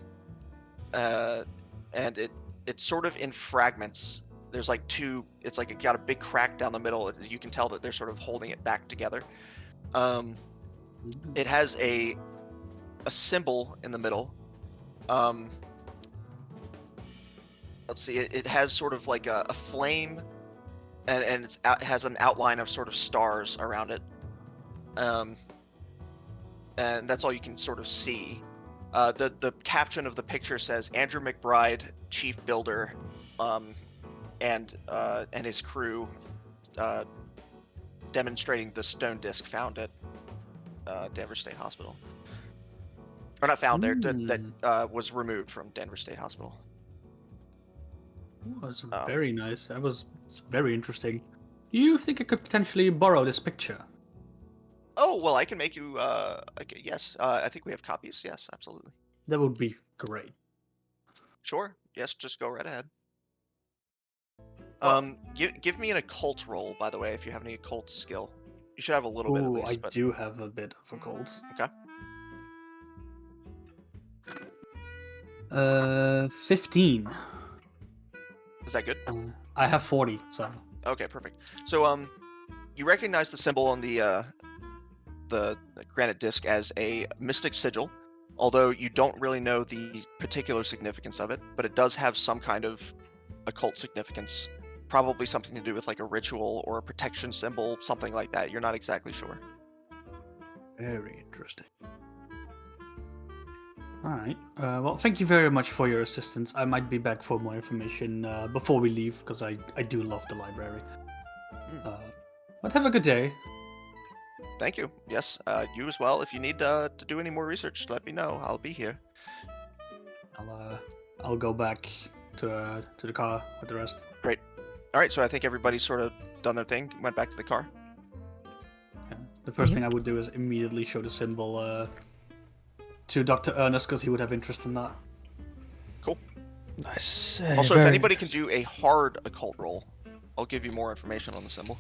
it's sort of in fragments. There's like two. It's like it got a big crack down the middle. You can tell that they're sort of holding it back together. It has a symbol in the middle. Let's see. It has sort of like a flame, and it has an outline of sort of stars around it. And that's all you can sort of see. The caption of the picture says Andrew McBride, Chief Builder, and his crew demonstrating the stone disc found at Danvers State Hospital. Or not found there, that was removed from Danvers State Hospital. Oh, that's very nice. It's very interesting. Do you think I could potentially borrow this picture? Oh, well, I can make you, yes, I think we have copies. Yes, absolutely. That would be great. Sure. Yes, just go right ahead. Give me an occult roll, by the way, if you have any occult skill. You should have a little bit at least. I do have a bit of occult. Okay. 15. Is that good? I have 40, so. Okay, perfect. So, you recognize the symbol on the granite disc as a mystic sigil, although you don't really know the particular significance of it, but it does have some kind of occult significance, probably something to do with like a ritual or a protection symbol, something like that. You're not exactly sure. Very interesting. All right. Well, thank you very much for your assistance. I might be back for more information before we leave, because I do love the library. But have a good day. Thank you. Yes, you as well. If you need to do any more research, let me know. I'll be here. I'll go back to the car with the rest. Great. All right. So I think everybody's sort of done their thing. Went back to the car. Yeah. The first thing I would do is immediately show the symbol to Dr. Ernest, because he would have interest in that. Cool. Nice. Also, if anybody can do a hard occult roll, I'll give you more information on the symbol.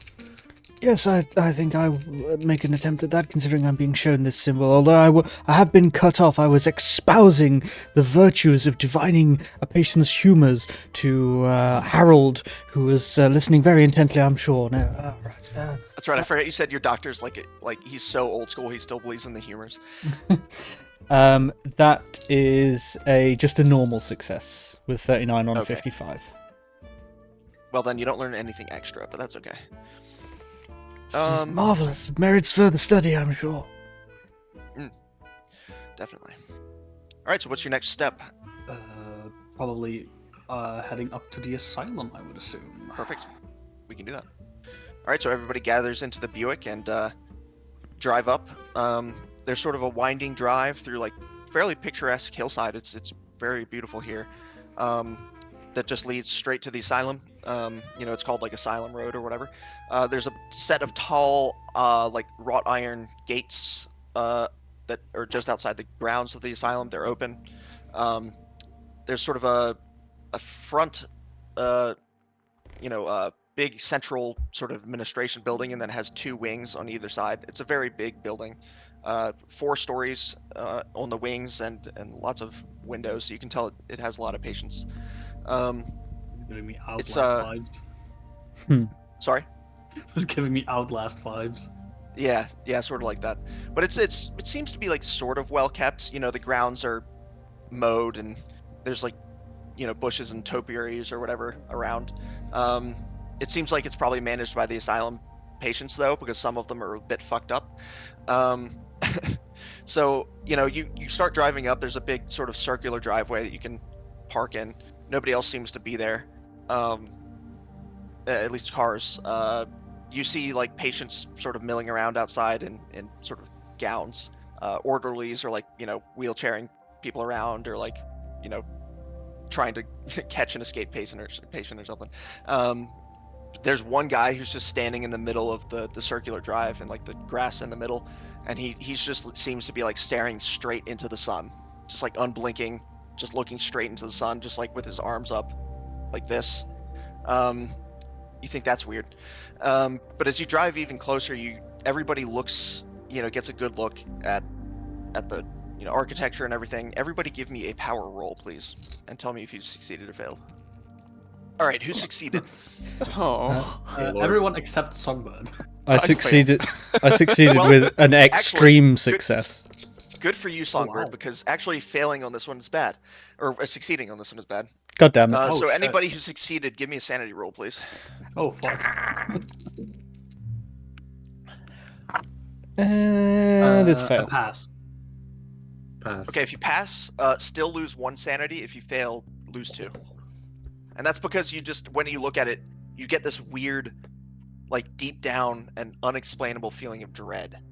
Yes, I think I will make an attempt at that, considering I'm being shown this symbol. Although I have been cut off, I was espousing the virtues of divining a patient's humours to Harold, who was listening very intently, I'm sure. No, right. That's right. I forgot you said your doctor's like he's so old school. He still believes in the humors. That is just a normal success with 39 on 55. Well, then you don't learn anything extra, but that's okay. This is marvelous. Merits further study, I'm sure. Definitely. All right, so what's your next step? Probably heading up to the asylum, I would assume. Perfect. We can do that. All right, so everybody gathers into the Buick and drive up. There's sort of a winding drive through like fairly picturesque hillside. It's very beautiful here. That just leads straight to the asylum. It's called like Asylum Road or whatever. There's a set of tall, like wrought iron gates that are just outside the grounds of the asylum. They're open. There's sort of a front, big central sort of administration building, and then it has two wings on either side. It's a very big building. 4 stories on the wings and lots of windows, so you can tell it has a lot of patients. Giving me Outlast vibes. Sorry? It's giving me Outlast vibes. Yeah, sort of like that. But it seems to be like sort of well kept. You know, the grounds are mowed and there's like, you know, bushes and topiaries or whatever around. It seems like it's probably managed by the asylum patients though, because some of them are a bit fucked up. Um, so you know, you start driving up. There's a big sort of circular driveway that you can park in. Nobody else seems to be there. At least cars. You see like patients sort of milling around outside in sort of gowns. Orderlies are like, you know, wheelchairing people around or like, you know, trying to catch an escaped patient or something. There's one guy who's just standing in the middle of the circular drive and like the grass in the middle, and he's just seems to be like staring straight into the sun, just like unblinking, just looking straight into the sun, just like with his arms up like this. You think that's weird. But as you drive even closer, everybody looks, you know, gets a good look at the, you know, architecture and everything. Everybody give me a power roll, please, and tell me if you succeeded or failed. All right, who succeeded? Oh. Hey, Lord. Everyone except Songbird. I failed. succeeded. I succeeded Well, with an extreme good- success. Good for you, Songbird, wow. because actually failing on this one is bad, or succeeding on this one is bad. God damn it! Oh, So shit. anybody who succeeded, give me a sanity roll, please. Oh fuck. And it's A fail. pass. Pass. Okay, if you pass, still lose 1 sanity. If you fail, lose 2. And that's because you just, when you look at it, you get this weird, like deep down and unexplainable feeling of dread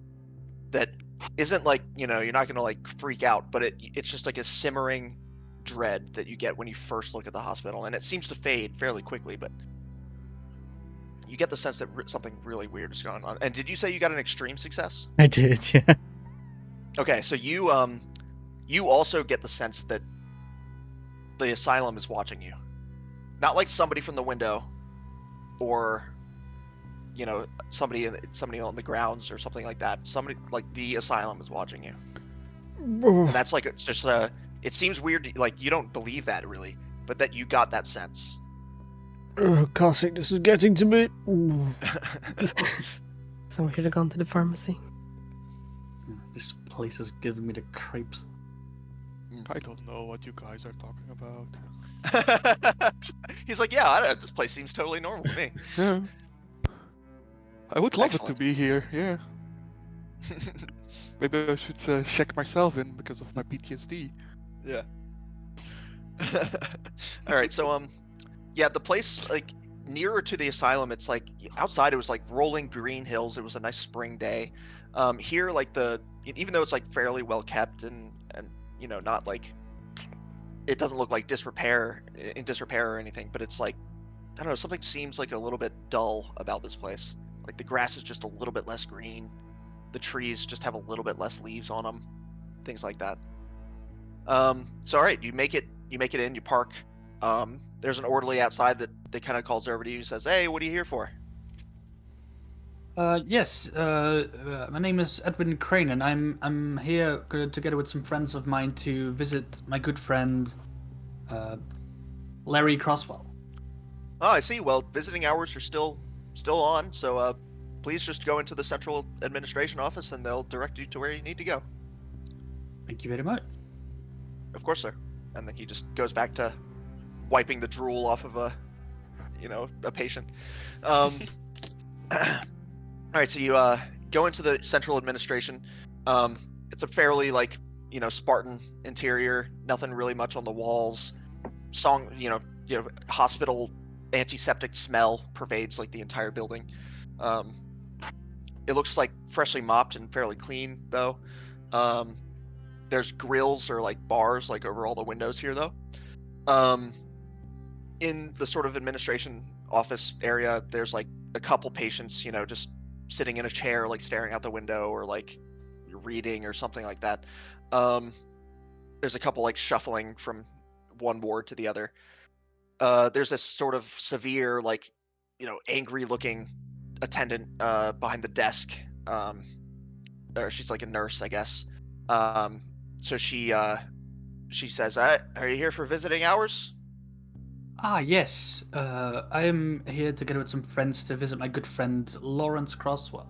that isn't like, you know, you're not gonna like freak out, but it's just like a simmering dread that you get when you first look at the hospital, and it seems to fade fairly quickly, but you get the sense that something really weird is going on. And did you say you got an extreme success? I did, yeah. Okay, so you also get the sense that the asylum is watching you. Not like somebody from the window or, you know, somebody on the grounds or something like that. Somebody like the asylum is watching you. And that's like, it's just it seems weird, like you don't believe that really, but that you got that sense. Car sickness is getting to me. Someone should have gone to the pharmacy. This place is giving me the creeps. I don't know what you guys are talking about. He's like, yeah, this place seems totally normal to me. Yeah. I would love it Excellent. to be here, yeah. Maybe I should check myself in because of my PTSD. Yeah. All right, so yeah, the place like nearer to the asylum, it's like outside it was like rolling green hills. It was a nice spring day. Here, like even though it's like fairly well kept and you know, not like, it doesn't look like in disrepair or anything, but it's like, I don't know, something seems like a little bit dull about this place. Like the grass is just a little bit less green. The trees just have a little bit less leaves on them. Things like that. So all right, you make it in, you park. There's an orderly outside that kind of calls over to you and says, "Hey, what are you here for?" Yes. My name is Edwin Crane, and I'm here together with some friends of mine to visit my good friend, Larry Crosswell. Oh, I see. Well, visiting hours are still on, so please just go into the central administration office and they'll direct you to where you need to go. Thank you very much. Of course, sir. And then he just goes back to wiping the drool off of a patient. All right, so you go into the central administration. It's a fairly like, you know, Spartan interior. Nothing really much on the walls. Hospital antiseptic smell pervades like the entire building. It looks like freshly mopped and fairly clean though. There's grills or like bars like over all the windows here though. In the sort of administration office area, there's like a couple patients, you know, just sitting in a chair, like staring out the window or like reading or something like that. There's a couple like shuffling from one ward to the other. There's this sort of severe, like, you know, angry looking attendant behind the desk. Or she's like a nurse, I guess. So she says, "Are you here for visiting hours?" Ah, yes. I am here together with some friends to visit my good friend Lawrence Crosswell.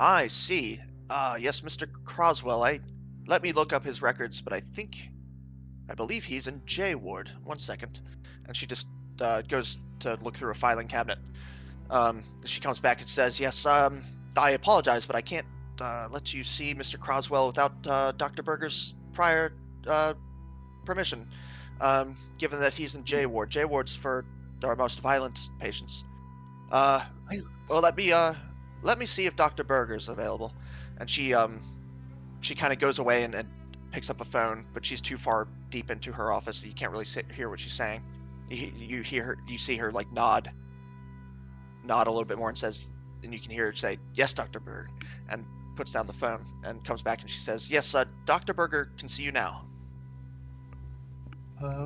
I see. Yes, Mr. Croswell. Let me look up his records, but I believe he's in J Ward. 1 second. And she just goes to look through a filing cabinet. She comes back and says, yes, I apologize, but I can't let you see Mr. Croswell without Dr. Berger's prior permission, given that he's in J Ward. J Ward's for our most violent patients. Well, let me see if Dr. Berger's available. And she kind of goes away and picks up a phone, but she's too far deep into her office, so you can't really hear what she's saying. You see her like nod a little bit more, and you can hear her say, "Yes, Dr. Berger," and puts down the phone and comes back and she says, "Yes, Dr. Berger can see you now."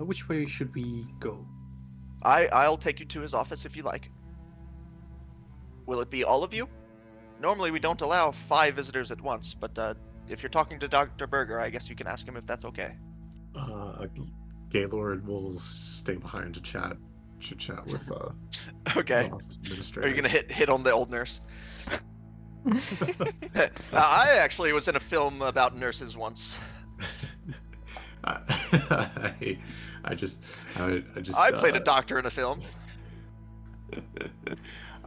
Which way should we go? I'll take you to his office if you like. Will it be all of you? Normally we don't allow 5 visitors at once, but if you're talking to Dr. Berger, I guess you can ask him if that's okay. Gaylord will stay behind to chat with Okay. the office Are administrator. you gonna hit on the old nurse? I actually was in a film about nurses once. I played a doctor in a film.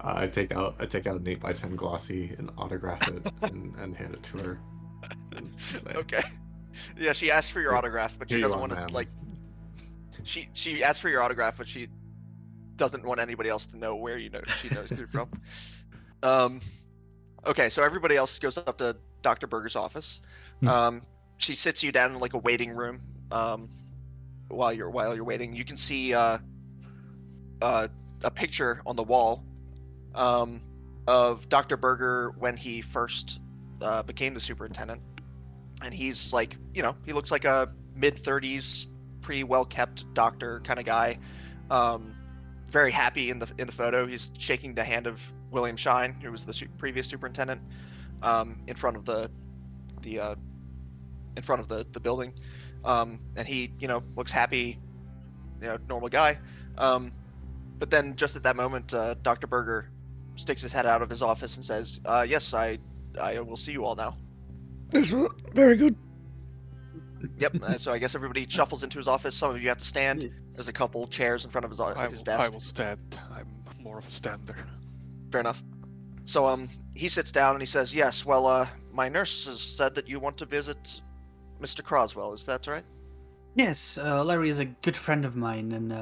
I take out an 8x10 glossy and autograph it and hand it to her. Say, Okay. Yeah, she asked for your autograph, but she here you doesn't are, want to ma'am. like. She asked for your autograph, but she doesn't want anybody else to know where she knows you're from. Okay, so everybody else goes up to Dr. Berger's office. She sits you down in like a waiting room. While you're waiting, you can see a picture on the wall of Dr. Berger when he first became the superintendent, and he's like, he looks like a mid-30s, pretty well-kept doctor kind of guy. Very happy in the photo. He's shaking the hand of William Shine, who was the previous superintendent, in front of the building, and he looks happy, normal guy. But then just at that moment, Dr. Berger sticks his head out of his office and says, "Yes, I will see you all now." Yes, very good. Yep. So I guess everybody shuffles into his office. Some of you have to stand. There's a couple chairs in front of his desk. I will stand. I'm more of a stander. Fair enough. So he sits down and he says, "Yes, well, my nurse has said that you want to visit Mr. Croswell. Is that right?" Yes, Larry is a good friend of mine, and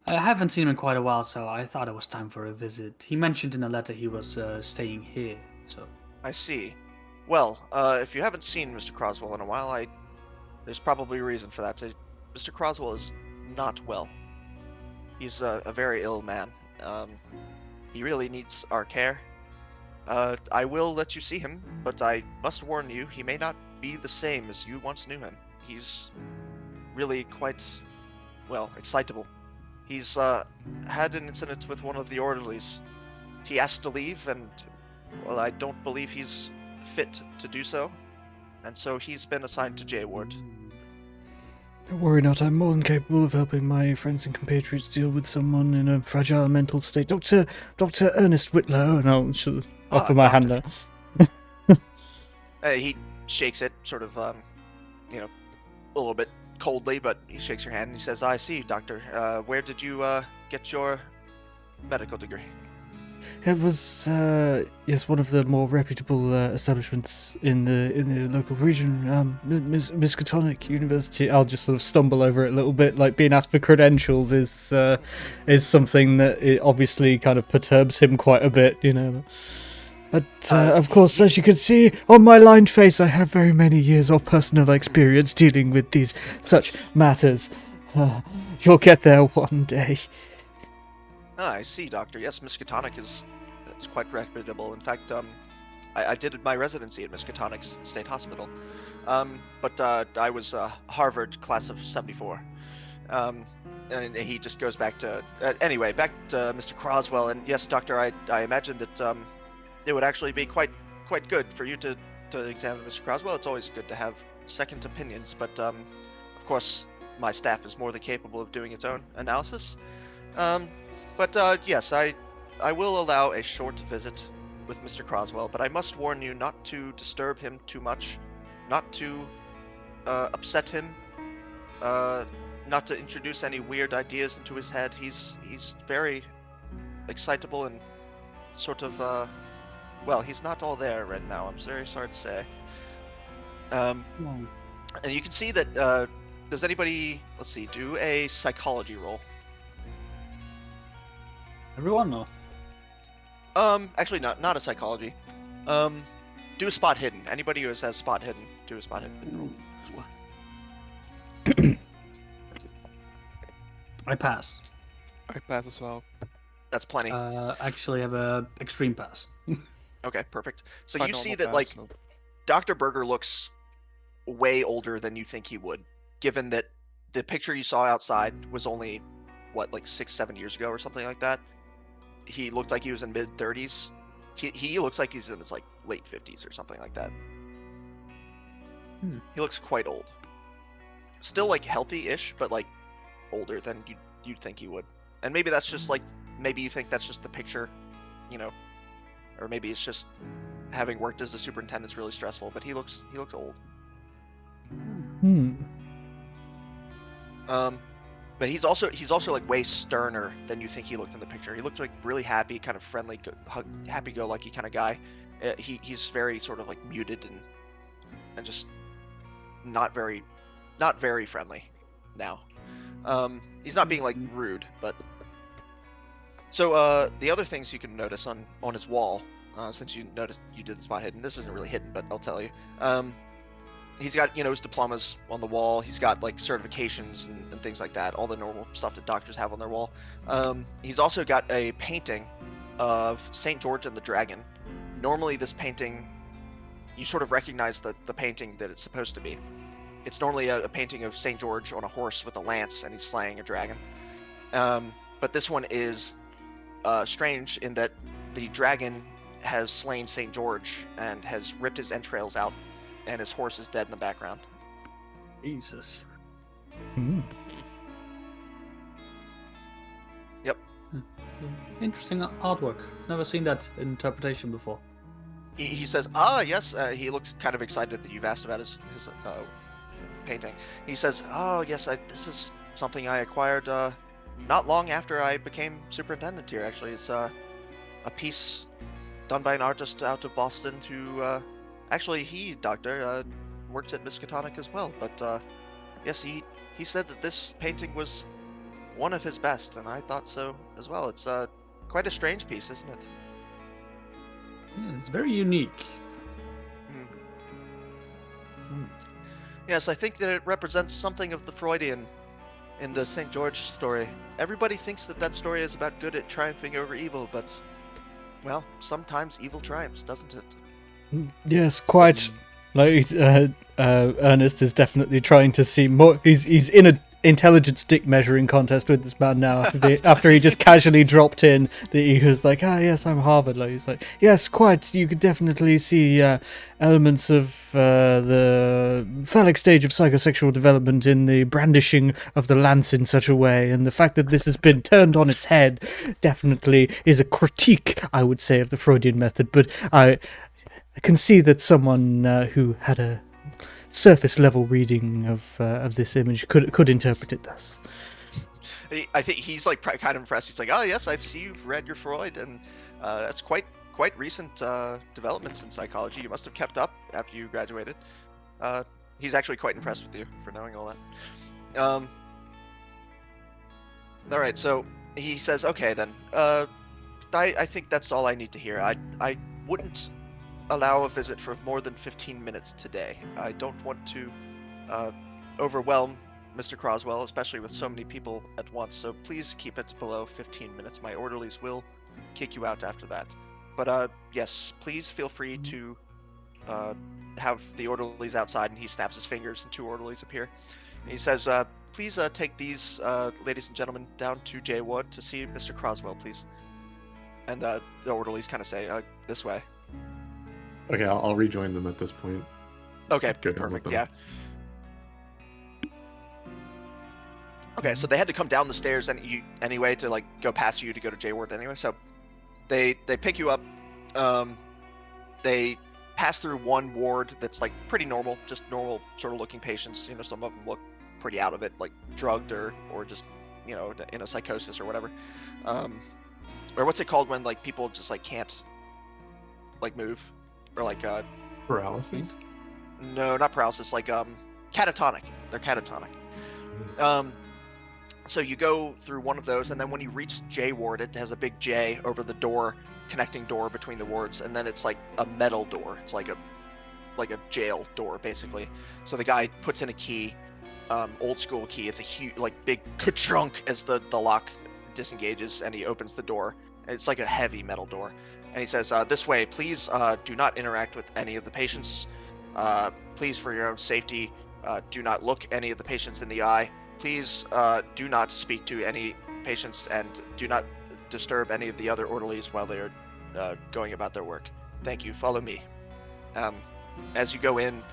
I haven't seen him in quite a while, so I thought it was time for a visit. He mentioned in a letter he was staying here, so... I see. Well, if you haven't seen Mr. Croswell in a while, there's probably a reason for that. Mr. Croswell is not well. He's a very ill man. He really needs our care. I will let you see him, but I must warn you, he may not be the same as you once knew him. He's really quite, excitable. He's had an incident with one of the orderlies. He asked to leave, and, I don't believe he's fit to do so. And so he's been assigned to J Ward. Don't worry not, I'm more than capable of helping my friends and compatriots deal with someone in a fragile mental state. Dr. Ernest Whitlow, and I'll offer my hand out. He shakes it, sort of, a little bit coldly, but he shakes your hand and he says, "I see, doctor. Where did you get your medical degree?" It was one of the more reputable establishments in the local region, Miskatonic University. I'll just sort of stumble over it a little bit. Like being asked for credentials is something that it obviously kind of perturbs him quite a bit, But of course, as you can see on my lined face, I have very many years of personal experience dealing with such matters. You'll get there one day. I see, doctor. Yes, Miskatonic is quite reputable. In fact, I did my residency at Miskatonic State Hospital. But I was Harvard class of 74. And he just goes back to... anyway, back to Mr. Croswell. And yes, doctor, I imagine that it would actually be quite good for you to examine Mr. Croswell. It's always good to have second opinions. But, of course, my staff is more than capable of doing its own analysis. But yes, I will allow a short visit with Mr. Croswell, but I must warn you not to disturb him too much, not to upset him, not to introduce any weird ideas into his head. He's very excitable and sort of well, he's not all there right now. I'm very sorry to say. And you can see that. Does anybody? Let's see. Do a psychology roll. Everyone, no. Actually, not a psychology. Do a spot hidden. Anybody who has spot hidden, do a spot hidden roll. I pass. I pass as well. That's plenty. Actually, I have a extreme pass. Okay, perfect. So My you see normal that, pass, like, so- Dr. Berger looks way older than you think he would, given that the picture you saw outside was only, what, like 6-7 years ago or something like that. He looked like he was in mid-30s. He looks like he's in his, like, late 50s or something like that. He looks quite old. Still, like, healthy-ish, but, like, older than you'd think he would. And maybe that's just, like, maybe you think that's just the picture, you know, or maybe it's just having worked as a superintendent's really stressful, but he looks old. But he's also like way sterner than you think he looked in the picture. He looked like really happy, kind of friendly, happy-go-lucky kind of guy. He's very sort of like muted and just not very friendly now. He's not being like rude, but so the other things you can notice on his wall, since you noticed you did the spot hidden. This isn't really hidden, but I'll tell you. He's got, his diplomas on the wall. He's got like certifications and things like that, all the normal stuff that doctors have on their wall. He's also got a painting of St. George and the Dragon. Normally this painting, you sort of recognize the painting that it's supposed to be. It's normally a painting of St. George on a horse with a lance and he's slaying a dragon. But this one is strange in that the dragon has slain St. George and has ripped his entrails out, and his horse is dead in the background. Jesus. Yep. Interesting artwork. Never seen that interpretation before. He says, yes. He looks kind of excited that you've asked about his painting. He says, yes, this is something I acquired not long after I became superintendent here, actually. It's a piece done by an artist out of Boston who, actually, Doctor, works at Miskatonic as well. But, yes, he said that this painting was one of his best, and I thought so as well. It's quite a strange piece, isn't it? Yeah, it's very unique. Yes, I think that it represents something of the Freudian in the St. George story. Everybody thinks that story is about good at triumphing over evil, but, well, sometimes evil triumphs, doesn't it? Yes, quite. Like Ernest is definitely trying to see more. He's in an intelligence dick measuring contest with this man now. After he just casually dropped in that he was like, yes, I'm Harvard. Like he's like, yes, quite. You could definitely see elements of the phallic stage of psychosexual development in the brandishing of the lance in such a way, and the fact that this has been turned on its head definitely is a critique, I would say, of the Freudian method. But I can see that someone who had a surface level reading of this image could interpret it thus. I think he's like kind of impressed. He's like, yes, I see you've read your Freud, and that's quite recent developments in psychology. You must have kept up after you graduated. He's actually quite impressed with you for knowing all that. All right, so he says, okay then. I think that's all I need to hear. I wouldn't allow a visit for more than 15 minutes today. I don't want to overwhelm Mr. Croswell, especially with so many people at once, so please keep it below 15 minutes. My orderlies will kick you out after that. But yes, please feel free to have the orderlies outside, and he snaps his fingers and 2 orderlies appear. And he says, please take these ladies and gentlemen down to J Ward to see Mr. Croswell, please. And the orderlies kind of say, this way. Okay, I'll rejoin them at this point. Okay, Go down with perfect, them. yeah. Okay, so they had to come down the stairs anyway to like go past you to go to J Ward anyway. So they pick you up, They pass through one ward that's like pretty normal, just normal sort of looking patients. You know, some of them look pretty out of it, like drugged or just in a psychosis or whatever. Or what's it called when like people just like can't like move, or like Paralysis? no, not paralysis, like catatonic. They're catatonic. So you go through one of those, and then when you reach J ward, it has a big J over the door, connecting door between the wards, and then it's like a metal door. It's like a jail door basically. So the guy puts in a key, old school key. It's a huge, like big ka-chunk as the lock disengages, and he opens the door. And it's like a heavy metal door, and he says, "This way, please. Do not interact with any of the patients. Please, for your own safety, do not look any of the patients in the eye. Please do not speak to any patients, and do not disturb any of the other orderlies while they are going about their work. Thank you. Follow me." As you go in,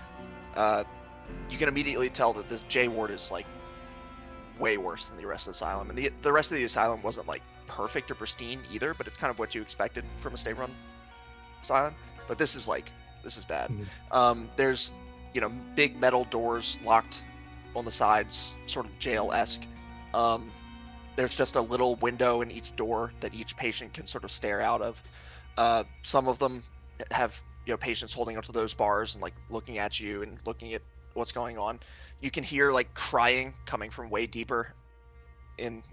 you can immediately tell that this J ward is like way worse than the rest of the asylum, and the rest of the asylum wasn't like perfect or pristine either, but it's kind of what you expected from a state-run asylum. But this is bad. There's big metal doors locked on the sides, sort of jail-esque. There's just a little window in each door that each patient can sort of stare out of. Some of them have patients holding onto those bars and like looking at you and looking at what's going on. You can hear like crying coming from way deeper in,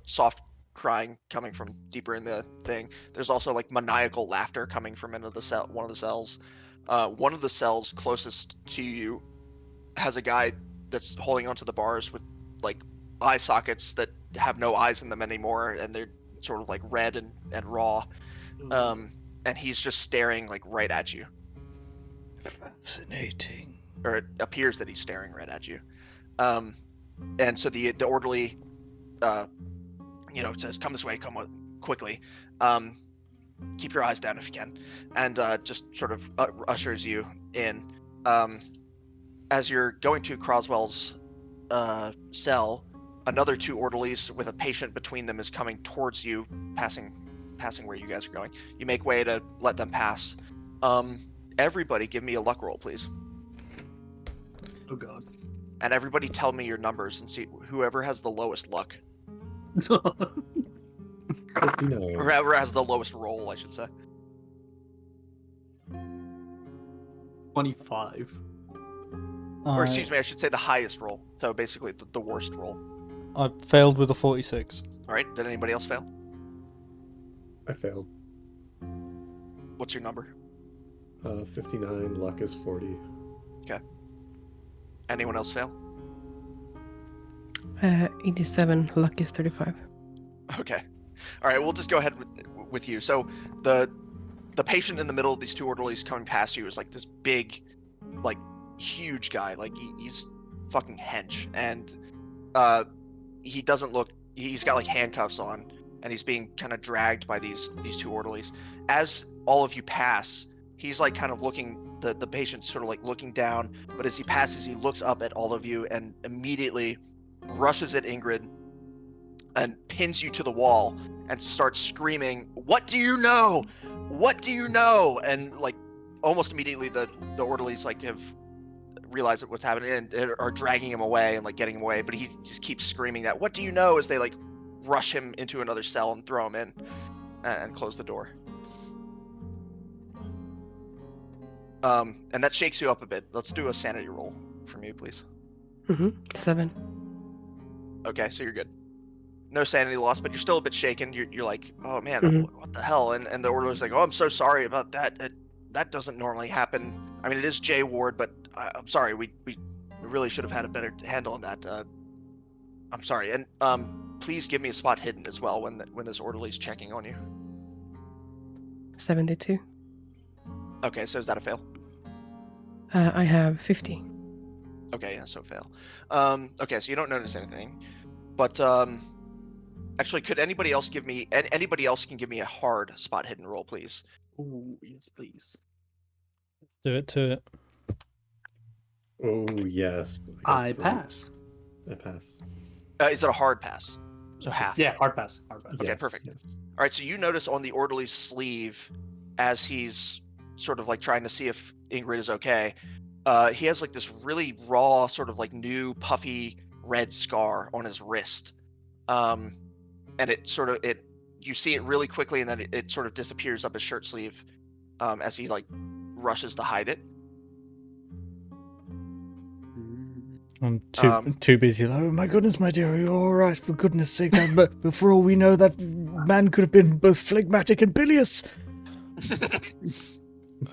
soft crying coming from deeper in the thing. There's also like maniacal laughter coming from one of the cells. One of the cells closest to you has a guy that's holding onto the bars with like eye sockets that have no eyes in them anymore, and they're sort of like red and raw. And he's just staring like right at you. Fascinating. Or it appears that he's staring right at you. And so the orderly says, "Come this way, come quickly. Keep your eyes down if you can," and just sort of ushers you in. As you're going to Croswell's cell, another two orderlies with a patient between them is coming towards you, passing where you guys are going. You make way to let them pass. Everybody give me a luck roll, please. Oh god. And everybody tell me your numbers and see whoever has the lowest luck. 59. Or whoever has the lowest roll, I should say. 25. Or excuse me, I should say the highest roll. So basically the worst roll. I failed with a 46. All right, did anybody else fail? I failed. What's your number? 59, luck is 40. Anyone else fail? 87, luck is 35. Okay. All right, we'll just go ahead with you. So the patient in the middle of these two orderlies coming past you is like this big, like huge guy. Like he's fucking hench, and he doesn't look. He's got like handcuffs on, and he's being kind of dragged by these two orderlies. As all of you pass, he's like kind of looking. The patient's sort of like looking down, but as he passes, he looks up at all of you and immediately rushes at Ingrid and pins you to the wall and starts screaming, "What do you know? What do you know?" And like almost immediately the orderlies like have realized what's happening and are dragging him away and like getting him away, but he just keeps screaming that, "What do you know?" as they like rush him into another cell and throw him in and close the door. And that shakes you up a bit. Let's do a sanity roll for me, please. 7. Okay, so you're good. No sanity loss, but you're still a bit shaken. You're like, "Oh man, what the hell?" And the orderly's like, "Oh, I'm so sorry about that. That doesn't normally happen. I mean, it is J ward, but I'm sorry. We really should have had a better handle on that. I'm sorry." And please give me a spot hidden as well when this orderly's checking on you. 72. Okay, so is that a fail? I have 50. Okay, yeah, so fail. Okay, so you don't notice anything, but actually, could anybody else give me? Anybody else can give me a hard spot hidden roll, please? Ooh, yes, please. Let's do it to it. Oh, yes. I got 3. pass. I pass. Is it a hard pass? So half. Yeah, hard pass. Hard pass. Okay, Yes, perfect. yes. All right, so you notice on the orderly's sleeve as he's sort of like trying to see if Ingrid is okay, he has like this really raw, sort of like new puffy red scar on his wrist. And you see it really quickly, and then it sort of disappears up his shirt sleeve as he like rushes to hide it. I'm Um, too busy. Oh my goodness, my dear, are you all right? For goodness sake, but for all we know, that man could have been both phlegmatic and bilious.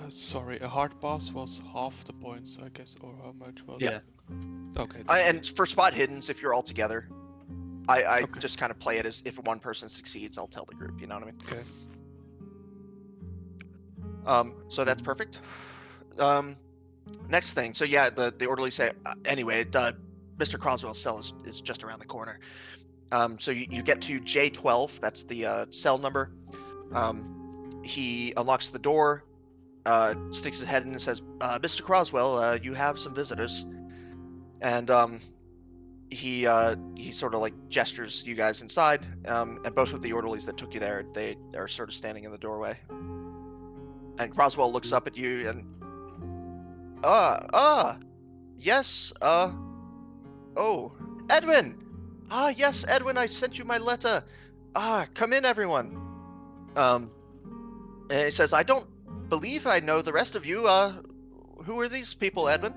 Sorry, a hard pass was half the points, I guess, or how much was Yeah. it? Okay. and for spot hiddens, if you're all together, I Okay. just kind of play it as if one person succeeds, I'll tell the group. You know what I mean? Okay. So that's perfect. Next thing. So yeah, the orderlies say, anyway, Mr. Croswell's cell is just around the corner. So you get to J12. That's the cell number. He unlocks the door, sticks his head in and says, Mr. Croswell, you have some visitors. And he sort of like gestures you guys inside, and both of the orderlies that took you there, they are sort of standing in the doorway. And Croswell looks up at you and, yes, oh, Edwin! Yes, Edwin, I sent you my letter. Come in, everyone. And he says, I don't believe I know the rest of you. Who are these people, Edwin?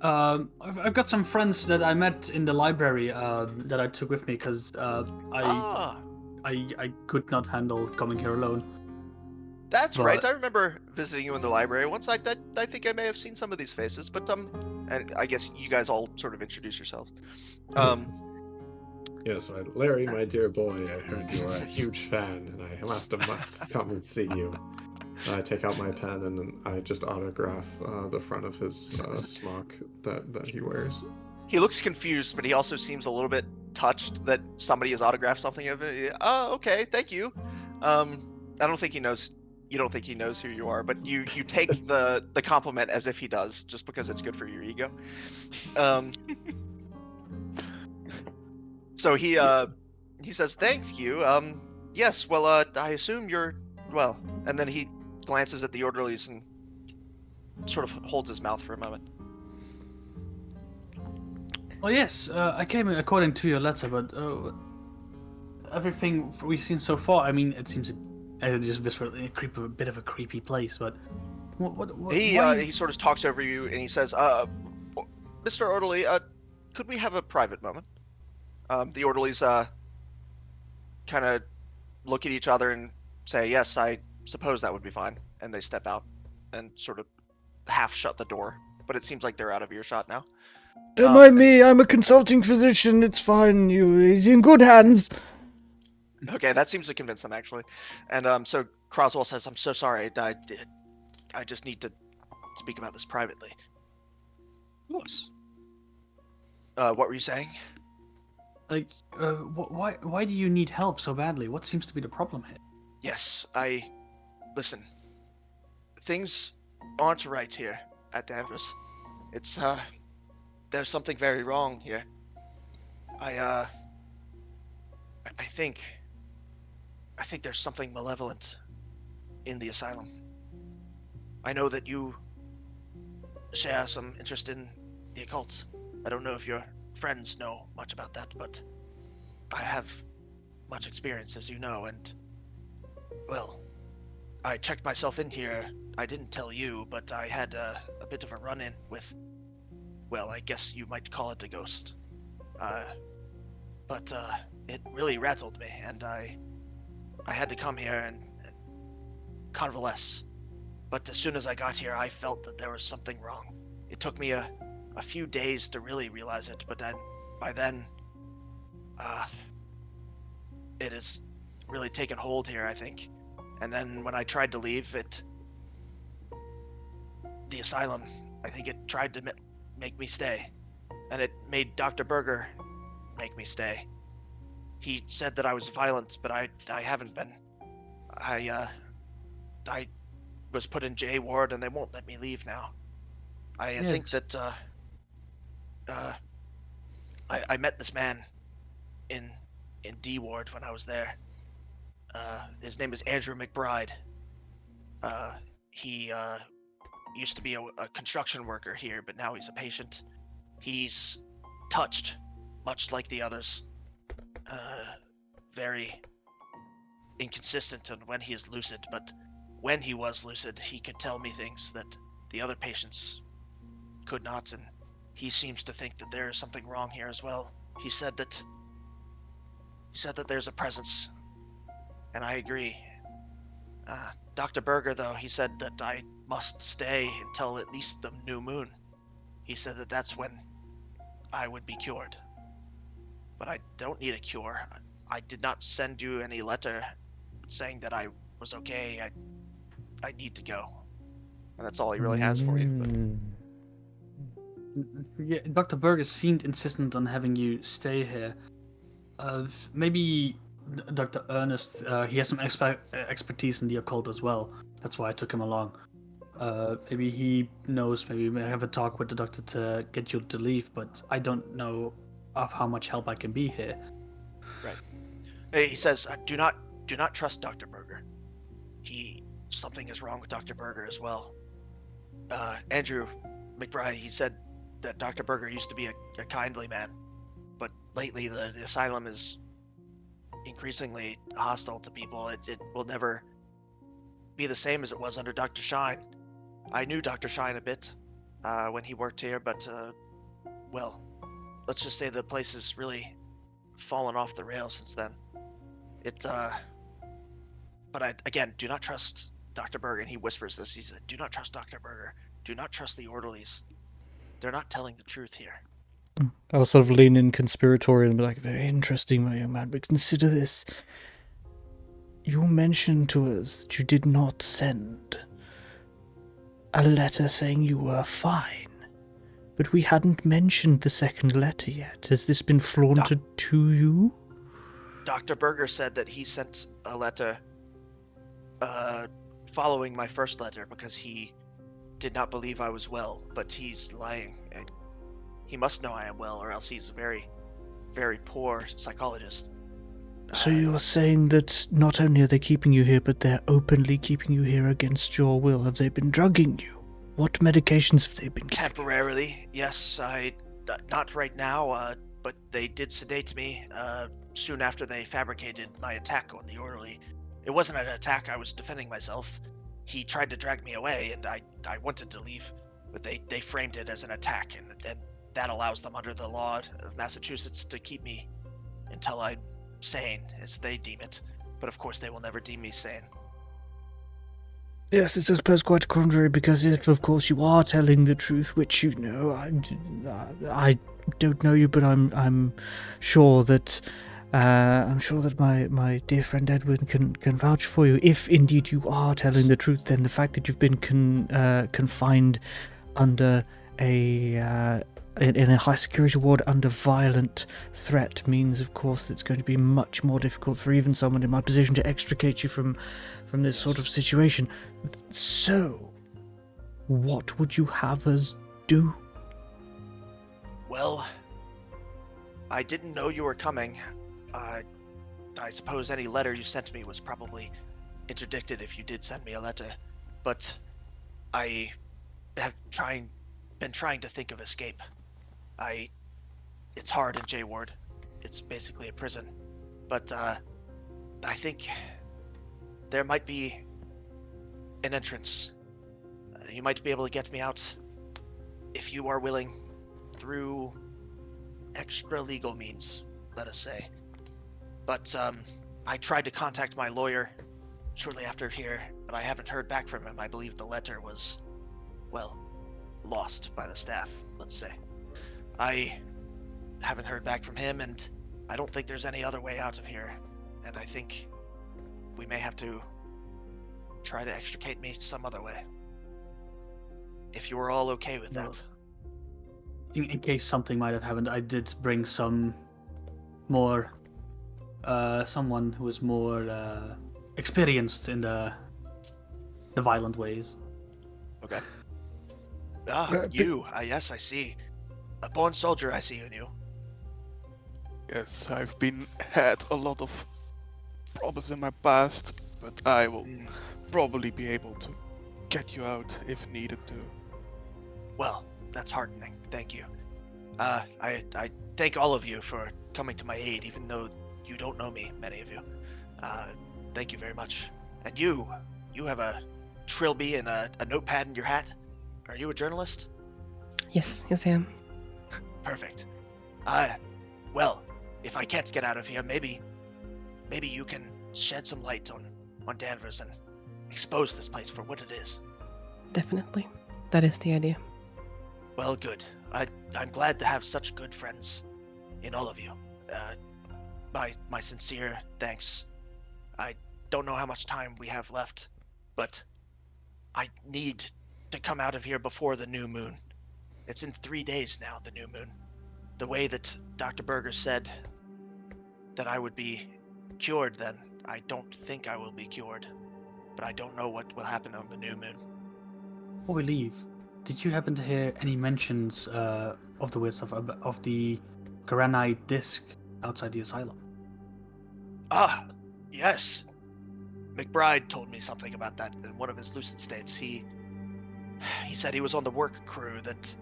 I've got some friends that I met in the library that I took with me because I could not handle coming here alone. That's But- right. I remember visiting you in the library once. I think I may have seen some of these faces, but and I guess you guys all sort of introduce yourselves. Yes, Larry, my dear boy, I heard you are a huge fan, and I must come and see you. I take out my pen and I just autograph the front of his smock that he wears. He looks confused, but he also seems a little bit touched that somebody has autographed something of it. Oh, okay, thank you. I don't think he knows. You don't think he knows who you are, but you take the compliment as if he does, just because it's good for your ego. So he says, "Thank you. Yes. Well, I assume you're well." And then he glances at the orderlies and sort of holds his mouth for a moment. Well, yes, I came according to your letter, but everything we've seen so far, I mean, it seems just viscerally a bit of a creepy place, but what why? He sort of talks over you and he says, Mr. Orderly, could we have a private moment?" The orderlies kind of look at each other and say, "Yes, I suppose that would be fine." And they step out and sort of half shut the door. But it seems like they're out of earshot now. Don't mind me, I'm a consulting physician, it's fine, he's in good hands. Okay, that seems to convince them, actually. And so Croswell says, "I'm so sorry. I just need to speak about this privately." Of course. What were you saying? Like, why do you need help so badly? What seems to be the problem here? Yes, listen. Things aren't right here at Danvers. It's, there's something very wrong here. I think there's something malevolent in the asylum. I know that you share some interest in the occult. I don't know if your friends know much about that, but I have much experience, as you know, and, well, I checked myself in here. I didn't tell you, but I had a bit of a run-in with, well, I guess you might call it a ghost. But it really rattled me, and I had to come here and convalesce. But as soon as I got here, I felt that there was something wrong. It took me a few days to really realize it, but then, by then, it has really taken hold here, I think. And then when I tried to leave the asylum, I think it tried to make me stay. And it made Dr. Berger make me stay. He said that I was violent, but I haven't been. I was put in J ward and they won't let me leave now. I think that I met this man in D ward when I was there. His name is Andrew McBride. He used to be a construction worker here, but now he's a patient. He's touched, much like the others. Very inconsistent on when he is lucid, but when he was lucid, he could tell me things that the other patients could not, and he seems to think that there is something wrong here as well. He said that there's a presence, and I agree. Dr. Berger, though, he said that I must stay until at least the new moon. He said that that's when I would be cured. But I don't need a cure. I did not send you any letter saying that I was okay. I need to go. And that's all he really has for you. But... Yeah, Dr. Berger seemed insistent on having you stay here. Maybe Dr. Ernest, he has some expertise in the occult as well. That's why I took him along. Maybe he knows, maybe we may have a talk with the doctor to get you to leave, but I don't know of how much help I can be here. Right. He says, do not trust Dr. Berger. Something is wrong with Dr. Berger as well. Andrew McBride, he said that Dr. Berger used to be a kindly man, but lately the asylum is increasingly hostile to people. It will never be the same as it was under Dr. Shine. I knew Dr. Shine a bit when he worked here, but, well, let's just say the place has really fallen off the rails since then. But I, again, do not trust Dr. Berger, and he whispers this. He said, do not trust Dr. Berger. Do not trust the orderlies. They're not telling the truth here. I'll sort of lean in conspiratorial and be like, very interesting, my young man, but consider this. You mentioned to us that you did not send a letter saying you were fine, but we hadn't mentioned the second letter yet. Has this been flaunted to you? Dr. Berger said that he sent a letter following my first letter because he did not believe I was well, but he's lying. He must know I am well, or else he's a very, very poor psychologist. So you're saying that not only are they keeping you here, but they're openly keeping you here against your will. Have they been drugging you? What medications have they been giving? Temporarily, yes. Not right now, but they did sedate me soon after they fabricated my attack on the orderly. It wasn't an attack, I was defending myself. He tried to drag me away, and I wanted to leave, but they framed it as an attack, and that allows them under the law of Massachusetts to keep me until I'm sane, as they deem it. But of course they will never deem me sane. Yes, it's I suppose quite contrary, because if of course you are telling the truth, which you know, I don't know you, but I'm sure that my dear friend Edwin can vouch for you. If indeed you are telling the truth, then the fact that you've been confined under in a high security ward under violent threat means, of course, it's going to be much more difficult for even someone in my position to extricate you from this sort of situation. So, what would you have us do? Well, I didn't know you were coming. I suppose any letter you sent me was probably interdicted if you did send me a letter, but I have been trying to think of escape. It's hard in J Ward. It's basically a prison, but I think there might be an entrance. You might be able to get me out if you are willing, through extra legal means, let us say. But I tried to contact my lawyer shortly after here, but I haven't heard back from him. I believe the letter was, well, lost by the staff, let's say. I haven't heard back from him, and I don't think there's any other way out of here. And I think we may have to try to extricate me some other way. If you were all okay with that. In case something might have happened, I did bring some more, someone who is more experienced in the violent ways. Okay. Yes, I see. A born soldier, I see in you. Yes, had a lot of problems in my past, but I will probably be able to get you out if needed to. Well, that's heartening. Thank you. I thank all of you for coming to my aid, even though you don't know me, many of you. Thank you very much. And you have a trilby and a notepad in your hat? Are you a journalist? Yes, I am. Perfect. Well, if I can't get out of here, maybe you can shed some light on Danvers and expose this place for what it is. Definitely. That is the idea. Well, good. I'm glad to have such good friends in all of you. My sincere thanks. I don't know how much time we have left, but I need to come out of here before the new moon. It's in 3 days now, the new moon. The way that Dr. Berger said that I would be cured then, I don't think I will be cured. But I don't know what will happen on the new moon. Before we leave, did you happen to hear any mentions of the weird of the granite disc outside the asylum? Ah, yes. McBride told me something about that in one of his lucid states. He said he was on the work crew that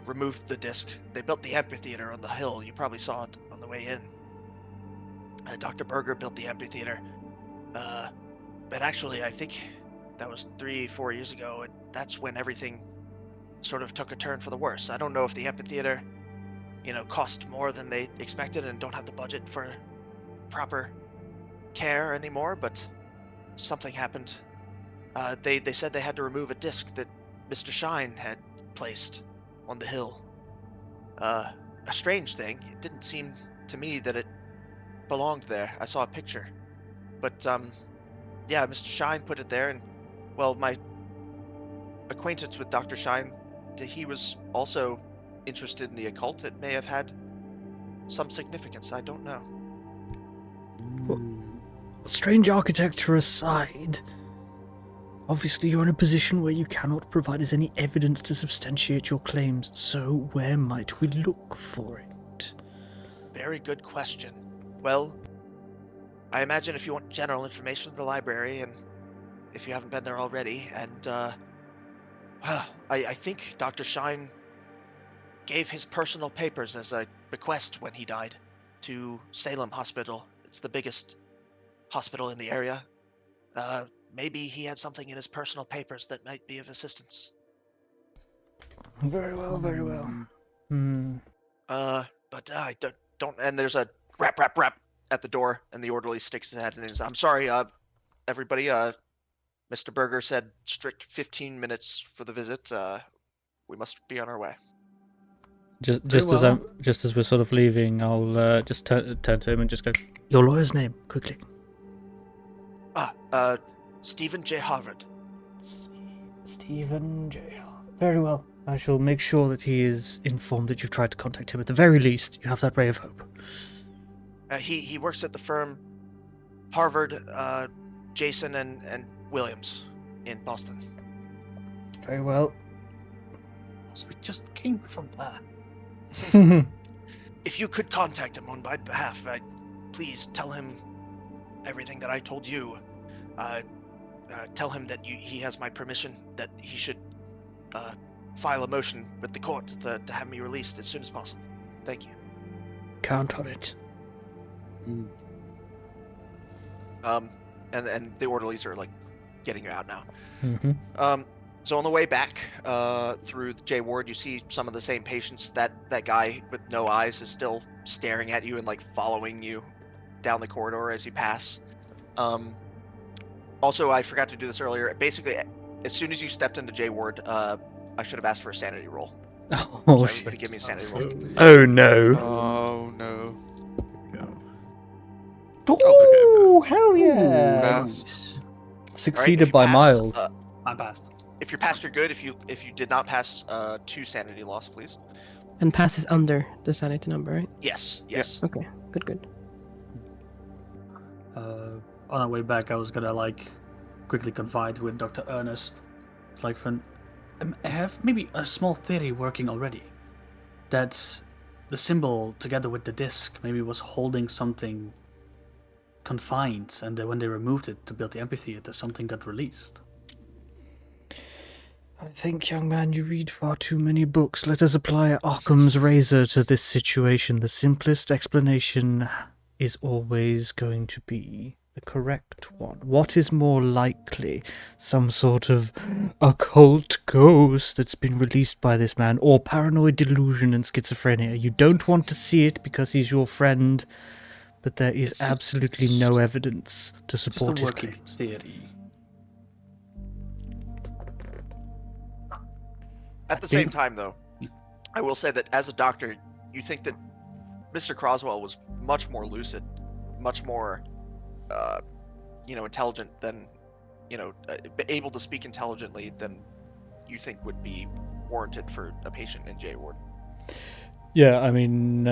removed the disc. They built the amphitheater on the hill. You probably saw it on the way in. Dr. Berger built the amphitheater. But actually, I think that was 3-4 years ago, and that's when everything sort of took a turn for the worse. I don't know if the amphitheater, cost more than they expected and don't have the budget for proper care anymore, but something happened. They said they had to remove a disc that Mr. Shine had placed on the hill. A strange thing. It didn't seem to me that it belonged there. I saw a picture. But, yeah, Mr. Shine put it there, and, well, my acquaintance with Dr. Shine, he was also interested in the occult. It may have had some significance. I don't know. Strange architecture aside, obviously you're in a position where you cannot provide us any evidence to substantiate your claims, so where might we look for it? Very good question. Well, I imagine if you want general information, the library, and if you haven't been there already, and, I think Dr. Shine gave his personal papers as a bequest when he died to Salem Hospital. It's the biggest hospital in the area. Maybe he had something in his personal papers that might be of assistance. Very well, very well. But I don't. And there's a rap at the door, and the orderly sticks his head in. I'm sorry, everybody. Mr. Berger said strict 15 minutes for the visit. We must be on our way. Just as we're sort of leaving, I'll just turn to him and just go, your lawyer's name, quickly. Stephen J. Harvard. Stephen J. Harvard. Very well. I shall make sure that he is informed that you've tried to contact him. At the very least, you have that ray of hope. He works at the firm Harvard, Jason, and Williams in Boston. Very well. So we just came from there. If you could contact him on my behalf, please tell him everything that I told you. Tell him that he has my permission, that he should file a motion with the court to have me released as soon as possible. Thank you. Count on it. And the orderlies are like getting you out now. Mm-hmm. So on the way back through J Ward, you see some of the same patients. That guy with no eyes is still staring at you and like following you down the corridor as you pass. Also, I forgot to do this earlier. Basically, as soon as you stepped into J Ward, I should have asked for a sanity roll. Oh, So shit. everybody give me a sanity roll. Oh, no. Oh no. Oh, hell yeah. Pass. Succeeded All by right, if you mild. passed, I passed. if you're passed, you're good. If you did not pass, 2 sanity loss, please. And pass is under the sanity number, right? Yes. Okay, good. On our way back, I was gonna quickly confide with Dr. Ernest. It's like, I have maybe a small theory working already. That the symbol, together with the disc, maybe was holding something confined, and when they removed it to build the amphitheater, something got released. I think, young man, you read far too many books. Let us apply Occam's razor to this situation. The simplest explanation is always going to be the correct one. What is more likely? Some sort of occult ghost that's been released by this man, or paranoid delusion and schizophrenia. You don't want to see it because he's your friend, but there is absolutely no evidence to support his Just a working claims. theory. At the same time, though, I will say that as a doctor, you think that Mr. Croswell was much more lucid, much more, intelligent than, able to speak intelligently than you think would be warranted for a patient in J ward. Yeah, I mean,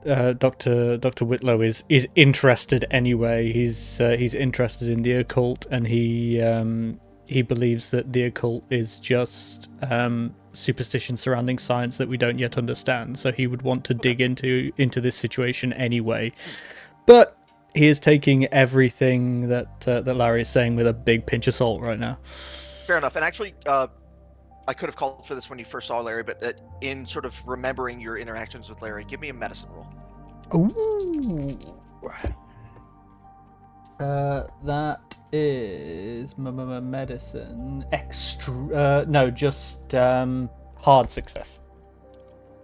Dr. Whitlow is interested anyway. He's interested in the occult, and he believes that the occult is just superstition surrounding science that we don't yet understand. So he would want to dig into this situation anyway. But he is taking everything that Larry is saying with a big pinch of salt right now. Fair enough. And actually, I could have called for this when you first saw Larry, but in sort of remembering your interactions with Larry, give me a medicine roll. Ooh. That is medicine extra. No, just hard success.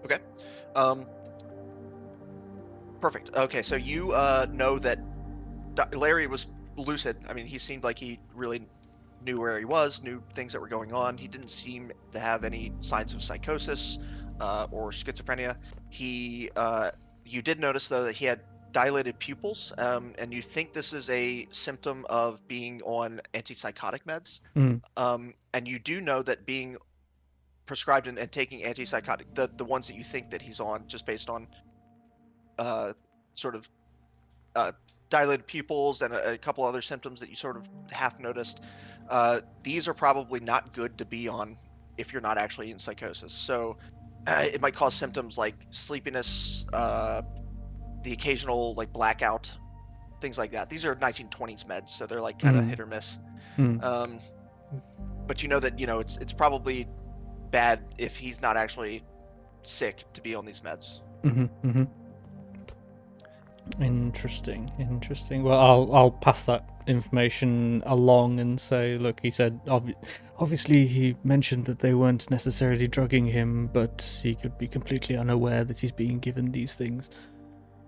Okay. Perfect. Okay, so you know that Larry was lucid. I mean, he seemed like he really knew where he was, knew things that were going on. He didn't seem to have any signs of psychosis or schizophrenia. You did notice, though, that he had dilated pupils, and you think this is a symptom of being on antipsychotic meds. And you do know that being prescribed and taking antipsychotic, the ones that you think that he's on, just based on sort of dilated pupils and a couple other symptoms that you sort of half noticed, these are probably not good to be on if you're not actually in psychosis. So it might cause symptoms like sleepiness, the occasional like blackout, things like that. These are 1920s meds, so they're like kind of hit or miss. But you know that it's probably bad if he's not actually sick to be on these meds. Interesting. Well, I'll pass that information along and say, look, he said obviously he mentioned that they weren't necessarily drugging him, but he could be completely unaware that he's being given these things.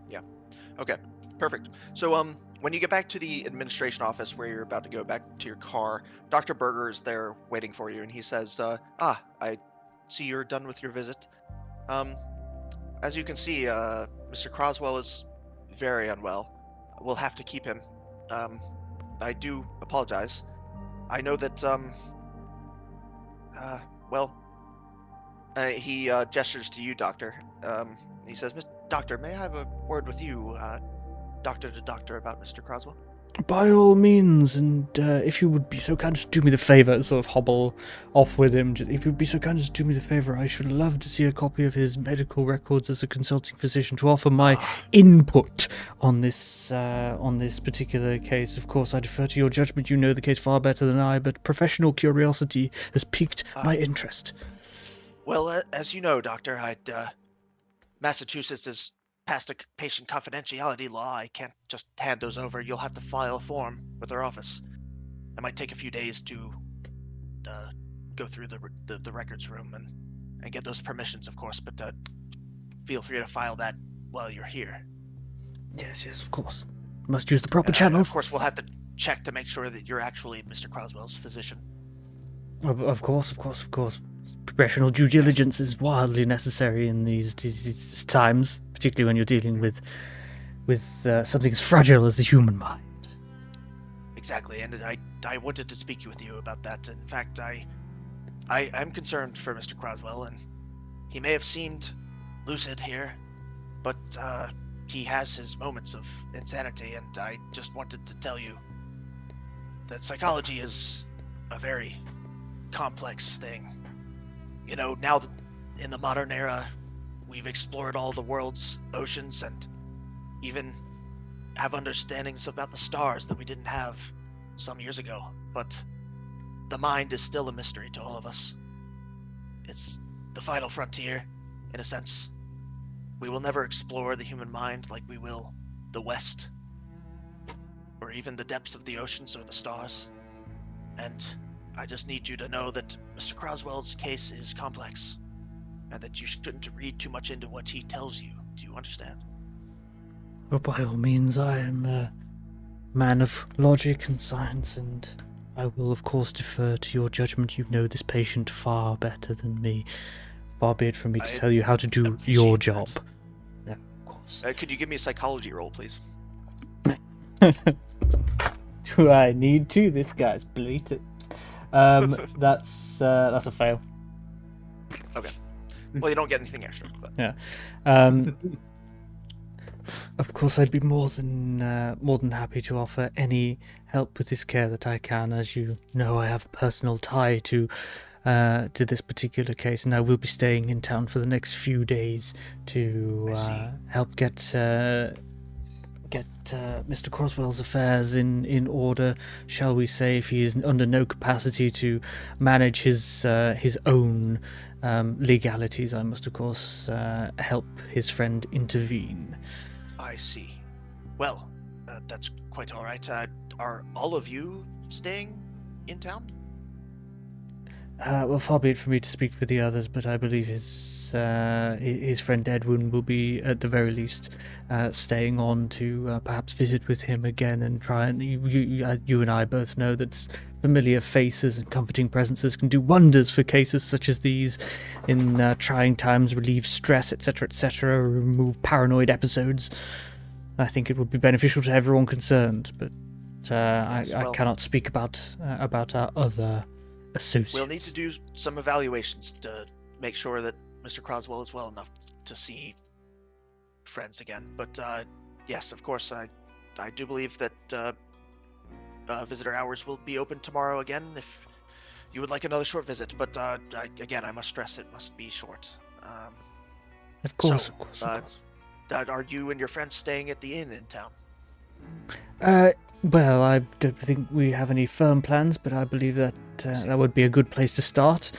Yeah. Okay. Perfect. So when you get back to the administration office where you're about to go back to your car, Dr. Berger is there waiting for you, and he says, I see you're done with your visit. As you can see, Mr. Croswell is very unwell. We'll have to keep him. I do apologize. I know that, he gestures to you, Doctor. He says, Doctor, may I have a word with you, doctor to doctor, about Mr. Croswell? By all means, and if you would be so kind as to do me the favour, and sort of hobble off with him, if you'd be so kind as to do me the favour, I should love to see a copy of his medical records as a consulting physician to offer my input on this particular case. Of course, I defer to your judgment. You know the case far better than I, but professional curiosity has piqued my interest. Well, as you know, Doctor, Massachusetts has passed a patient confidentiality law. I can't just hand those over. You'll have to file a form with our office. It might take a few days to go through the records room and get those permissions, of course, but feel free to file that while you're here. Yes, of course. Must use the proper channels. Of course, we'll have to check to make sure that you're actually Mr. Croswell's physician. Of course. Professional due diligence is wildly necessary in these times, particularly when you're dealing with something as fragile as the human mind. Exactly, and I wanted to speak with you about that. In fact, I'm concerned for Mr. Croswell, and he may have seemed lucid here, but he has his moments of insanity, and I just wanted to tell you that psychology is a very complex thing. Now in the modern era, we've explored all the world's oceans and even have understandings about the stars that we didn't have some years ago, but the mind is still a mystery to all of us. It's the final frontier, in a sense. We will never explore the human mind like we will the West, or even the depths of the oceans or the stars. And I just need you to know that Mr. Croswell's case is complex, and that you shouldn't read too much into what he tells you. Do you understand? Well, by all means, I am a man of logic and science, and I will, of course, defer to your judgment. You know this patient far better than me. Far be it from me to tell you how to do your job. No, of course. Could you give me a psychology roll, please? Do I need to? This guy's blatant. That's a fail. Okay. Well, you don't get anything extra. But... Yeah. Of course, I'd be more than happy to offer any help with this care that I can. As you know, I have a personal tie to this particular case, and I will be staying in town for the next few days to help get Mr. Croswell's affairs in order, shall we say, if he is under no capacity to manage his own legalities. I must, of course, help his friend intervene. I see. Well, that's quite all right. Are all of you staying in town? Well, far be it from me to speak for the others, but I believe his friend Edwin will be, at the very least, staying on to perhaps visit with him again and try and... You and I both know that familiar faces and comforting presences can do wonders for cases such as these in trying times, relieve stress, etc., remove paranoid episodes. I think it would be beneficial to everyone concerned, but I cannot speak about our other associates. We'll need to do some evaluations to make sure that Mr. Croswell is well enough to see friends again. But yes, of course, I do believe that visitor hours will be open tomorrow again if you would like another short visit. But again, I must stress it must be short. Of course. Are you and your friends staying at the inn in town? Well, I don't think we have any firm plans, but I believe that that would be a good place to start.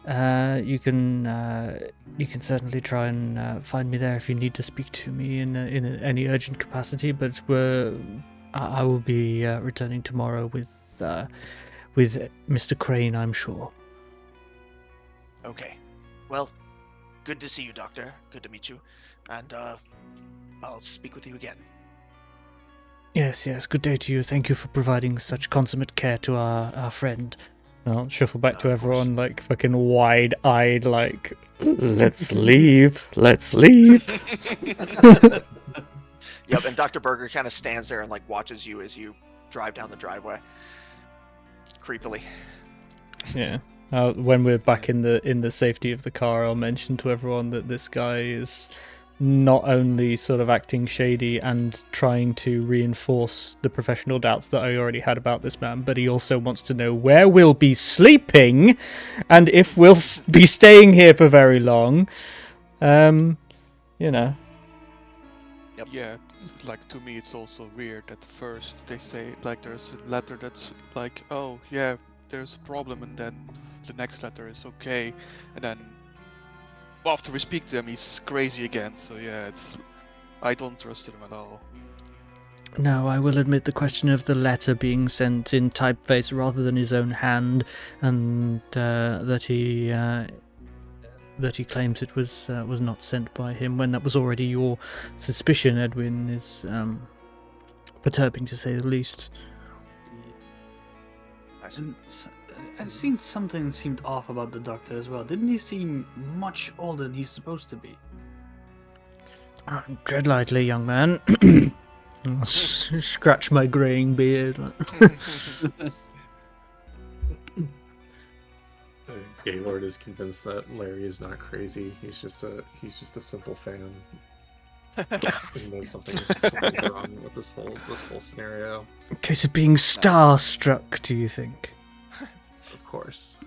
You can certainly try and find me there if you need to speak to me in any urgent capacity. But I will be returning tomorrow with Mr. Crane, I'm sure. Okay. Well, good to see you, Doctor. Good to meet you, and I'll speak with you again. Yes, good day to you. Thank you for providing such consummate care to our friend. I'll shuffle back to everyone, like, fucking wide-eyed, like, let's leave. Yep, and Dr. Berger kind of stands there and, like, watches you as you drive down the driveway. Creepily. Yeah. When we're back in the safety of the car, I'll mention to everyone that this guy is not only sort of acting shady and trying to reinforce the professional doubts that I already had about this man, but he also wants to know where we'll be sleeping and if we'll be staying here for very long. You know. Yep. Yeah, like, to me it's also weird that first they say, like, there's a letter that's like, oh yeah, there's a problem, and then the next letter is okay, and then after we speak to him, he's crazy again. So yeah, I don't trust him at all. No, I will admit the question of the letter being sent in typeface rather than his own hand, and that he claims it was not sent by him when that was already your suspicion, Edwin, is perturbing to say the least. I've seen something seemed off about the doctor as well. Didn't he seem much older than he's supposed to be? Tread lightly, young man. I'll scratch my greying beard. Gaylord is convinced that Larry is not crazy. He's just a simple fan. He knows something's wrong with this whole scenario. In case of being starstruck, do you think? Of course.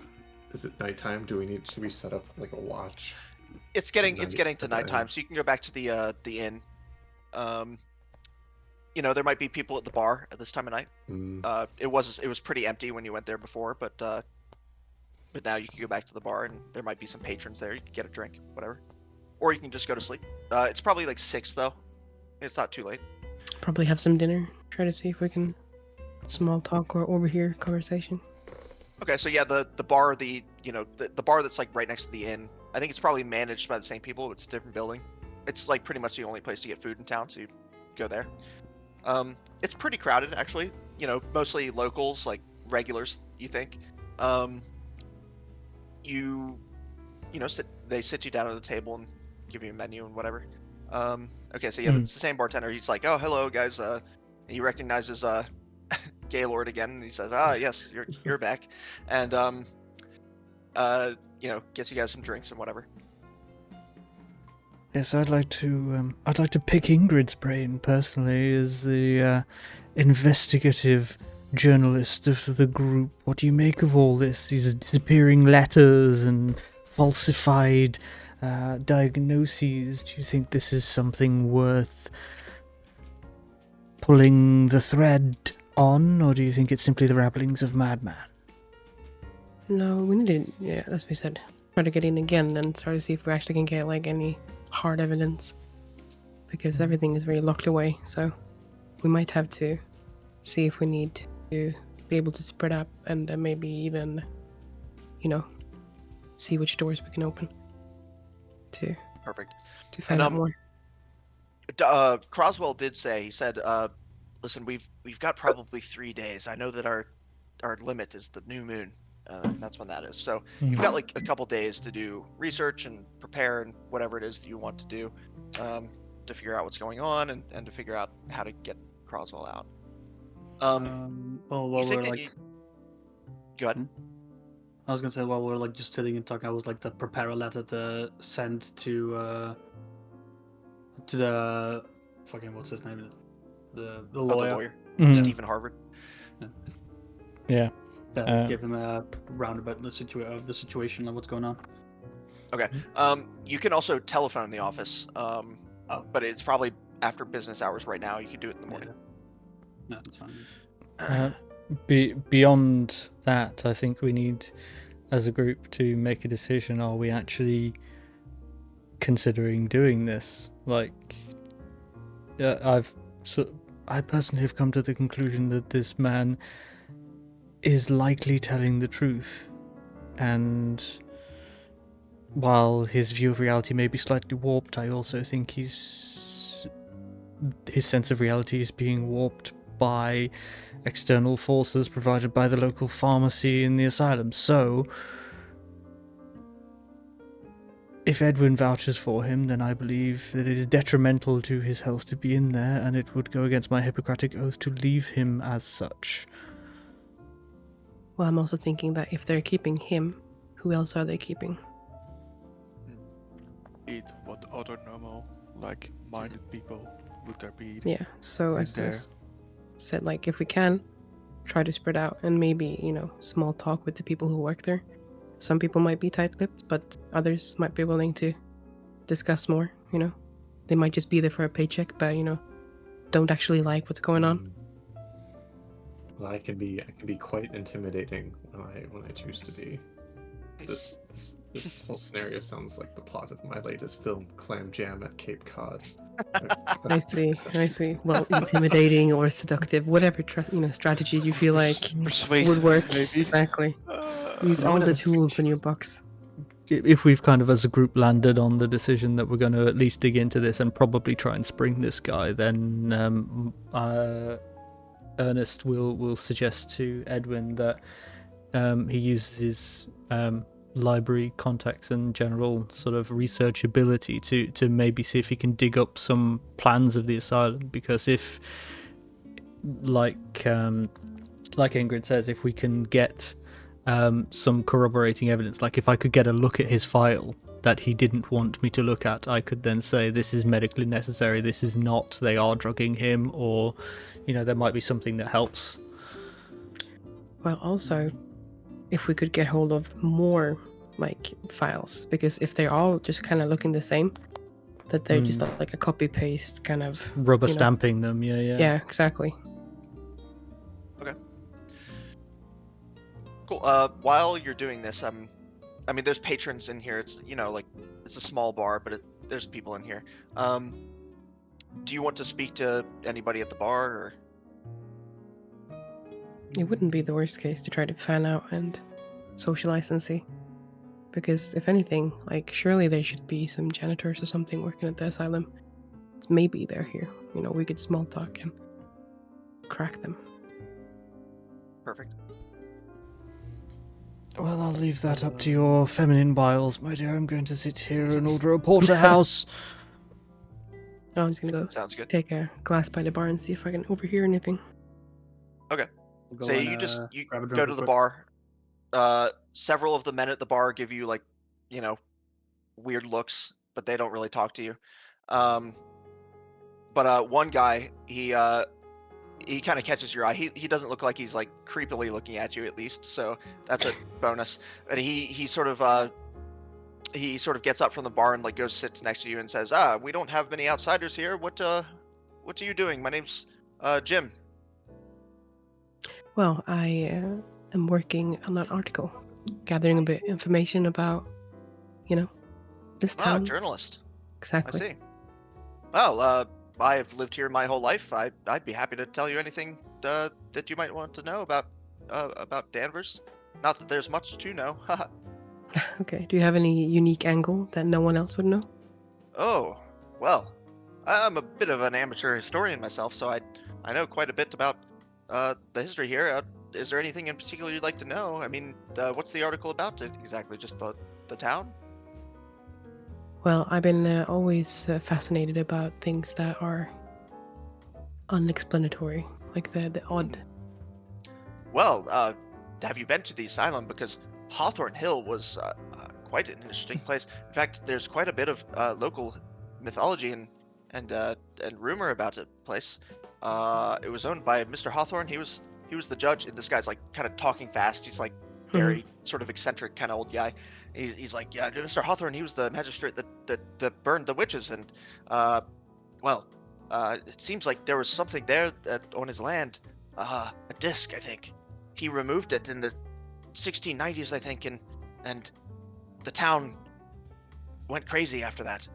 Is it nighttime? Should we set up like a watch? It's getting to nighttime, so you can go back to the inn. there might be people at the bar at this time of night. Mm. It was pretty empty when you went there before, but now you can go back to the bar and there might be some patrons there. You can get a drink, whatever, or you can just go to sleep. It's probably like 6 though. It's not too late. Probably have some dinner. Try to see if we can small talk or overhear conversation. Okay, so yeah, the bar, the bar that's like right next to the inn. I think it's probably managed by the same people. But it's a different building. It's like pretty much the only place to get food in town, so you go there. It's pretty crowded actually. Mostly locals, like regulars. You think? They sit you down at a table and give you a menu and whatever. Okay, so yeah, it's the same bartender. He's like, "Oh, hello, guys." And he recognizes Gaylord again, and he says, "Ah, yes, you're back," and gets you guys some drinks and whatever. Yes, I'd like to pick Ingrid's brain personally as the investigative journalist of the group. What do you make of all this? These disappearing letters and falsified diagnoses. Do you think this is something worth pulling the thread on, or do you think it's simply the rabblings of madman? No, we need to, as we said, try to get in again and try to see if we actually can get like any hard evidence, because everything is very locked away. So we might have to see if we need to be able to spread up and maybe even, see which doors we can open to Perfect. to find out more. Croswell did say, he said, listen, we've got probably 3 days. I know that our limit is the new moon. That's when that is. So you've got like a couple days to do research and prepare and whatever it is that you want to do, to figure out what's going on and to figure out how to get Croswell out. Well, while we're like, go ahead. I was gonna say while we're like just sitting and talking, I was like to prepare a letter to send to the fucking what's his name, the lawyer, Stephen Harvard. Yeah. Give him a roundabout the situation of what's going on. Okay. You can also telephone the office. But it's probably after business hours right now. You could do it in the morning. No, that's fine. Beyond that, I think we need, as a group, to make a decision. Are we actually considering doing this? Like, I personally have come to the conclusion that this man is likely telling the truth, and while his view of reality may be slightly warped, I also think his sense of reality is being warped by external forces provided by the local pharmacy in the asylum. So if Edwin vouches for him, then I believe that it is detrimental to his health to be in there, and it would go against my Hippocratic oath to leave him as such. Well, I'm also thinking that if they're keeping him, who else are they keeping? What other normal, like-minded people would there be? Yeah, so right as there? I said, like, if we can, try to spread out and maybe, small talk with the people who work there. Some people might be tight-lipped, but others might be willing to discuss more, They might just be there for a paycheck, but, don't actually like what's going on. Well, I can be quite intimidating when I choose to be. This whole scenario sounds like the plot of my latest film, Clam Jam at Cape Cod. I see. Well, intimidating or seductive, whatever strategy you feel like Persuasive, would work. maybe. Exactly. Use all the tools in your box. If we've kind of as a group landed on the decision that we're going to at least dig into this and probably try and spring this guy, then Ernest will suggest to Edwin that he uses his library contacts and general sort of research ability to maybe see if he can dig up some plans of the asylum, because if like Ingrid says, if we can get some corroborating evidence, like if I could get a look at his file that he didn't want me to look at, I could then say this is medically necessary, this is not, they are drugging him, or there might be something that helps. Well, also, if we could get hold of more files, because if they're all just kind of looking the same, that they're just like a copy paste kind of Rubber you know. stamping them, yeah. Yeah, exactly. Cool. While you're doing this, I mean, there's patrons in here. It's like it's a small bar, but there's people in here. Do you want to speak to anybody at the bar, or? It wouldn't be the worst case to try to fan out and socialize and see. Because if anything, like surely there should be some janitors or something working at the asylum. Maybe they're here. We could small talk and crack them. Perfect. Well, I'll leave that up to your feminine biles, my dear. I'm going to sit here and order a porterhouse. Oh, I'm just gonna go Sounds good. take a glass by the bar and see if I can overhear anything. Okay. We'll So and, you grab a drink go to real the quick. bar. Several of the men at the bar give you like, weird looks, but they don't really talk to you. But one guy, he kind of catches your eye. He doesn't look like he's like creepily looking at you, at least, so that's a bonus. And he sort of gets up from the bar and like goes sits next to you and says, we don't have many outsiders here. What are you doing? My name's Jim. Well, I am working on an article, gathering a bit of information about, this town. Journalist. Exactly. I see. Well, I've lived here my whole life. I'd be happy to tell you anything that you might want to know about Danvers. Not that there's much to know. Okay. Do you have any unique angle that no one else would know? Oh, well, I'm a bit of an amateur historian myself, so I know quite a bit about the history here. Is there anything in particular you'd like to know? I mean, what's the article about exactly? Just the town? Well, I've been always fascinated about things that are unexplanatory, like the odd. Well, have you been to the Asylum? Because Hawthorne Hill was quite an interesting place. In fact, there's quite a bit of local mythology and rumor about the place. It was owned by Mr. Hawthorne. He was the judge. And this guy's like kind of talking fast. He's like very sort of eccentric kind of old guy. He's like, yeah, Mr. Hawthorne. He was the magistrate that burned the witches. And it seems like there was something there on his land, a disc, I think. He removed it in the 1690s, I think, and the town went crazy after that.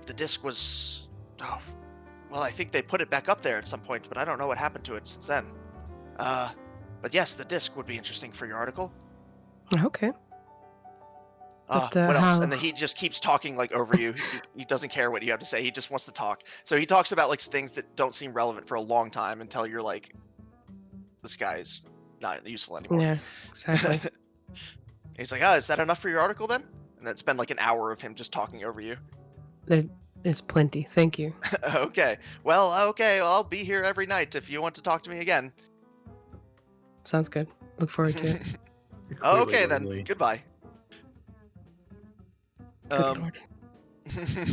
The disc was, I think they put it back up there at some point, but I don't know what happened to it since then. But yes, the disc would be interesting for your article. Okay. What else? And then he just keeps talking like over you. He doesn't care what you have to say. He just wants to talk. So he talks about like things that don't seem relevant for a long time until you're like, this guy's not useful anymore. Yeah, exactly. He's like, is that enough for your article then? And it's been like an hour of him just talking over you. There's plenty. Thank you. Okay. Well, I'll be here every night if you want to talk to me again. Sounds good. Look forward to it. Okay then. Clearly. Goodbye. Good lord.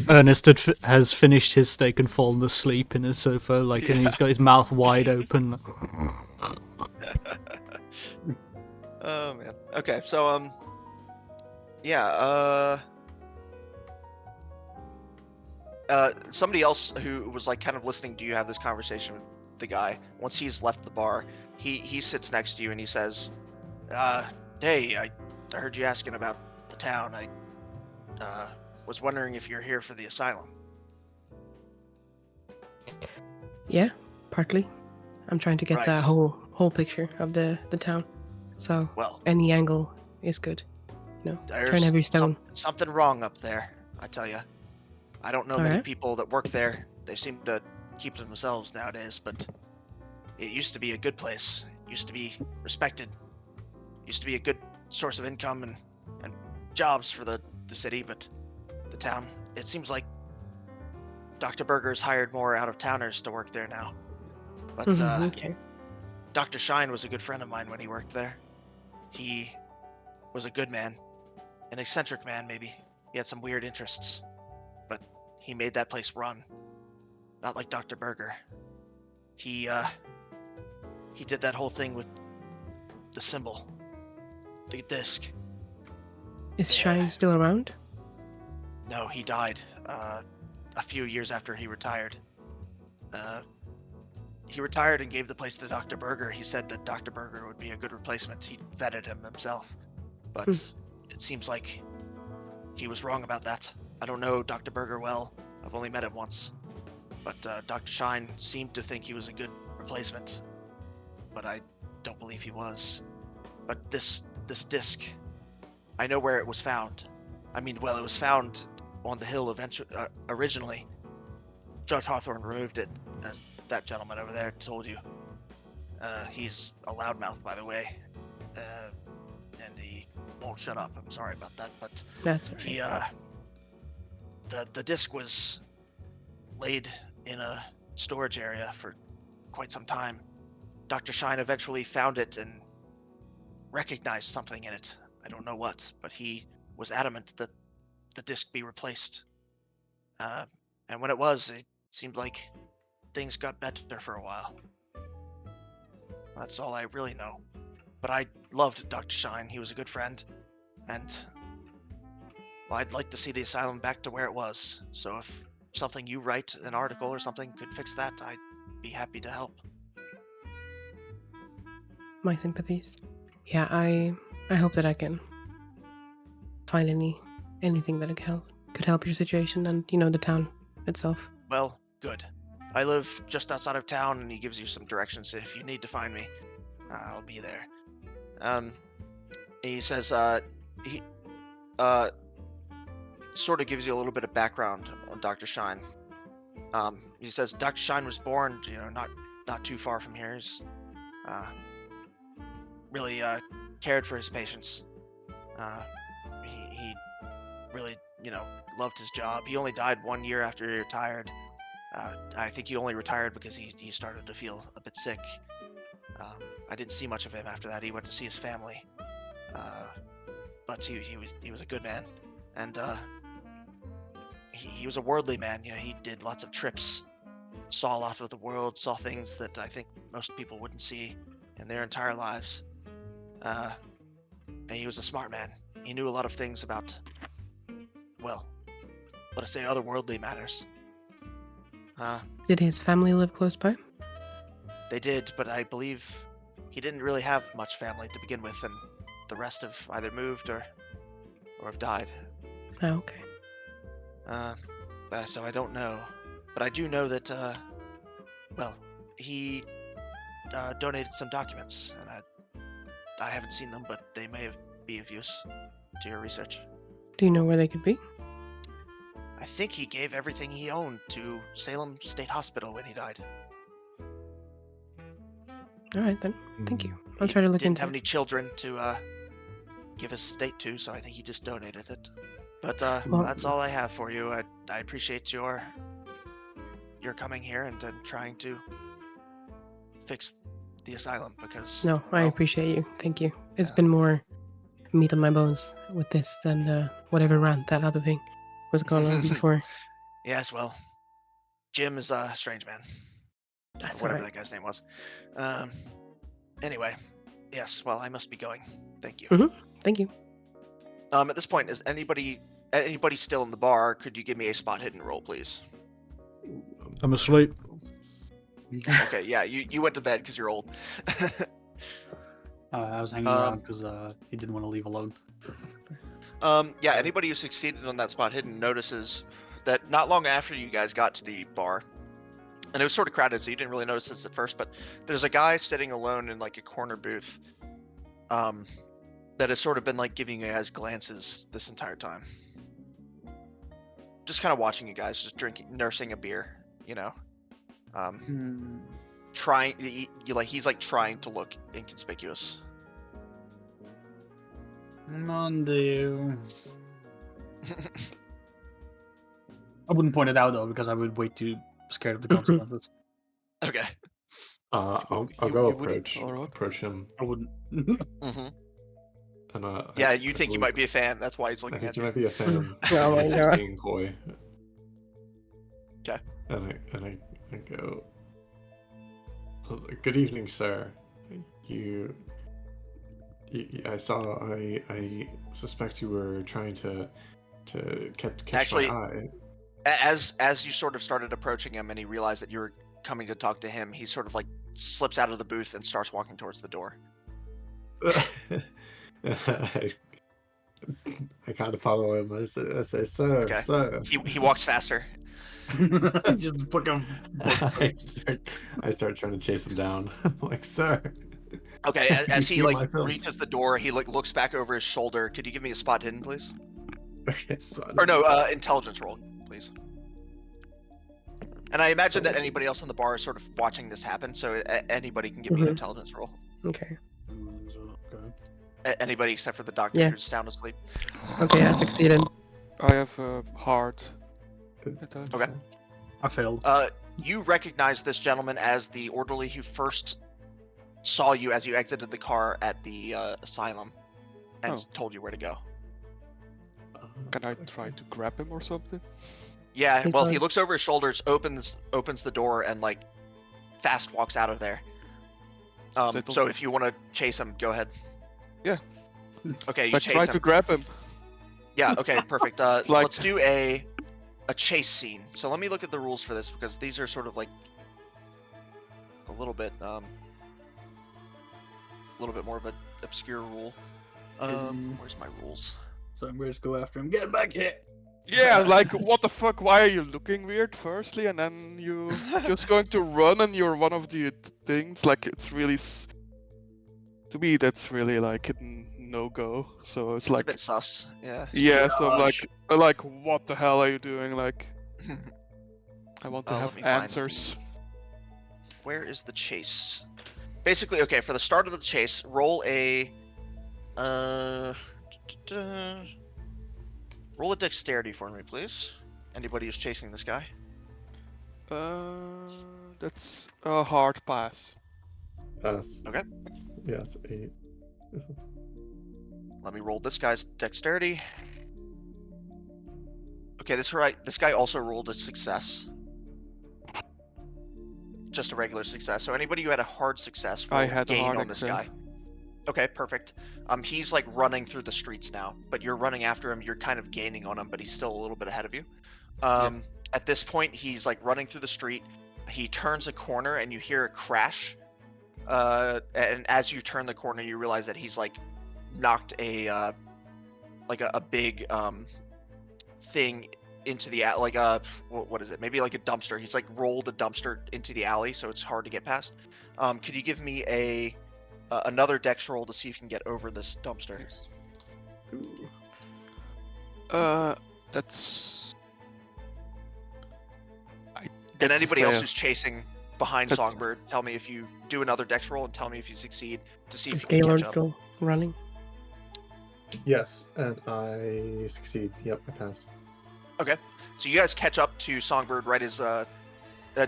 Ernest has finished his steak and fallen asleep in his sofa, and he's got his mouth wide open. Oh man. Okay, so somebody else who was like kind of listening to you have this conversation with the guy. Once he's left the bar, he sits next to you and he says, "Hey, I heard you asking about the town. I was wondering if you're here for the asylum." Yeah, partly. I'm trying to get Right. that whole picture of the town. So Well, any angle is good. there's Turn every stone. something wrong up there, I tell you. I don't know many Alright. people that work there. They seem to keep to themselves nowadays, but it used to be a good place. It used to be respected. It used to be a good source of income and jobs for the city, but the town, it seems like Dr. Berger's hired more out-of-towners to work there now. But Okay. Dr. Shine was a good friend of mine when he worked there. He was a good man. An eccentric man, maybe. He had some weird interests. But he made that place run. Not like Dr. Berger. He did that whole thing with the symbol. The disc. Is Yeah. Shine still around? No, he died. a few years after he retired. He retired and gave the place to Dr. Berger. He said that Dr. Berger would be a good replacement. He vetted him himself. But it seems like he was wrong about that. I don't know Dr. Berger well. I've only met him once. But Dr. Shine seemed to think he was a good replacement. But I don't believe he was. But this disc, I know where it was found. I mean, well, it was found on the hill originally. Judge Hawthorne removed it, as that gentleman over there told you. He's a loudmouth, by the way, and he won't shut up. I'm sorry about that, but That's right. he, the disc was laid in a storage area for quite some time. Dr. Shine eventually found it and recognized something in it. I don't know what, but he was adamant that the disc be replaced. And when it was, it seemed like things got better for a while. That's all I really know. But I loved Dr. Shine. He was a good friend. And well, I'd like to see the asylum back to where it was. So if something you write, an article or something, could fix that, I'd be happy to help. My sympathies. Yeah, I hope that I can find anything that could help your situation and, the town itself. Well, good. I live just outside of town, and he gives you some directions. If you need to find me, I'll be there. He says, he sort of gives you a little bit of background on Dr. Shine. He says Dr. Shine was born, not too far from here. He's really cared for his patients. He really, loved his job. He only died 1 year after he retired. I think he only retired because he started to feel a bit sick. I didn't see much of him after that. He went to see his family. But he was a good man. And he was a worldly man. He did lots of trips, saw a lot of the world, saw things that I think most people wouldn't see in their entire lives. And he was a smart man. He knew a lot of things about, well, let us say otherworldly matters. Did his family live close by? They did, but I believe he didn't really have much family to begin with, and the rest have either moved or have died. Oh, okay. So I don't know, but I do know that, he donated some documents, and I haven't seen them, but they may be of use to your research. Do you know where they could be? I think he gave everything he owned to Salem State Hospital when he died. All right, then. Thank you. I'll He try to look didn't into have it. any children to give his estate to, so I think he just donated it. But Well- that's all I have for you. I appreciate your coming here and trying to fix the asylum, because No, I well, appreciate you. Thank you. It's Yeah. been more meat on my bones with this than whatever rant that other thing was going on before. yes, well, Jim is a strange man. That's Whatever alright. that guy's name was. Anyway, yes, well, I must be going. Thank you. Thank you. At this point, is anybody still in the bar? Could you give me a spot hidden roll, please? I'm asleep. Okay, yeah, you went to bed because you're old. I was hanging around because he didn't want to leave alone. Yeah, anybody who succeeded on that spot hidden notices that not long after you guys got to the bar, and it was sort of crowded, so you didn't really notice this at first, but there's a guy sitting alone in like a corner booth, that has sort of been like giving you guys glances this entire time. Just kind of watching you guys, just nursing a beer, trying, he's like trying to look inconspicuous. Monday. I wouldn't point it out though because I would way too scared of the consequences. Okay. I'll You- go you wouldn't, or what? approach him, I wouldn't. Mm-hmm. and Yeah, you think you might be a fan. That's why he's I looking think at you you. might be a fan. Oh my He's God. being coy. Okay. And I go, good evening, sir. I suspect you were trying to catch Actually, my eye. As you sort of started approaching him and he realized that you were coming to talk to him, he sort of like slips out of the booth and starts walking towards the door. I kind of follow him. I say, sir, Okay. sir. He walks faster. Just fucking. I start trying to chase him down. I'm like, sir. Okay, You as he see like my films. reaches the door, he like looks back over his shoulder. Could you give me a spot hidden, please? Okay, so Or no, intelligence roll, please. And I imagine that anybody else in the bar is sort of watching this happen, so anybody can give me an Mhm. intelligence roll. Okay. Anybody except for the doctor Yeah. who's sound asleep. Okay, I succeeded. I have a hard. Okay. I failed. You recognize this gentleman as the orderly who first saw you as you exited the car at the asylum and Oh. told you where to go. Can I try to grab him or something? Yeah, He's well, he fine. looks over his shoulders, opens the door, and like fast walks out of there. Settle. So if you want to chase him, go ahead. Yeah. Okay, you I chase try him. to grab him. Yeah. Okay. Perfect. Like- Let's do a chase scene. So let me look at the rules for this because these are sort of like a little bit more of an obscure rule. Where's my rules? So I'm going to go after him. Get back here. Yeah, like what the fuck? Why are you looking weird? Firstly, and then you just going to run, and you're one of the things. Like it's really, to me, that's really like a no go. So it's It's a like, bit sus. Yeah. yeah. So I'm Gosh. like, what the hell are you doing? Like, I want to Let have me find answers. Where is the chase? Basically, okay, for the start of the chase, roll a roll a dexterity for me, please. Anybody who's chasing this guy. That's a hard pass. Pass. Okay. Yes, 8. Let me roll this guy's dexterity. Okay, this guy also rolled a success. Just a regular success. So anybody who had a hard success I will had a gain hard on this guy. success. Okay, perfect. He's like running through the streets now, but you're running after him. You're kind of gaining on him, but he's still a little bit ahead of you. At this point, he's like running through the street. He turns a corner, and you hear a crash. And as you turn the corner, you realize that he's like knocked a big thing into the like what is it? Maybe like a dumpster. He's like rolled a dumpster into the alley, so it's hard to get past. Could you give me another dex roll to see if you can get over this dumpster? Yes. That's. And That's anybody else fair. who's chasing behind That's- Songbird, tell me if you do another dex roll and tell me if you succeed to see Is if you can Gaylord catch up. still running? Yes, and I succeed. Yep, I passed. So you guys catch up to Songbird right as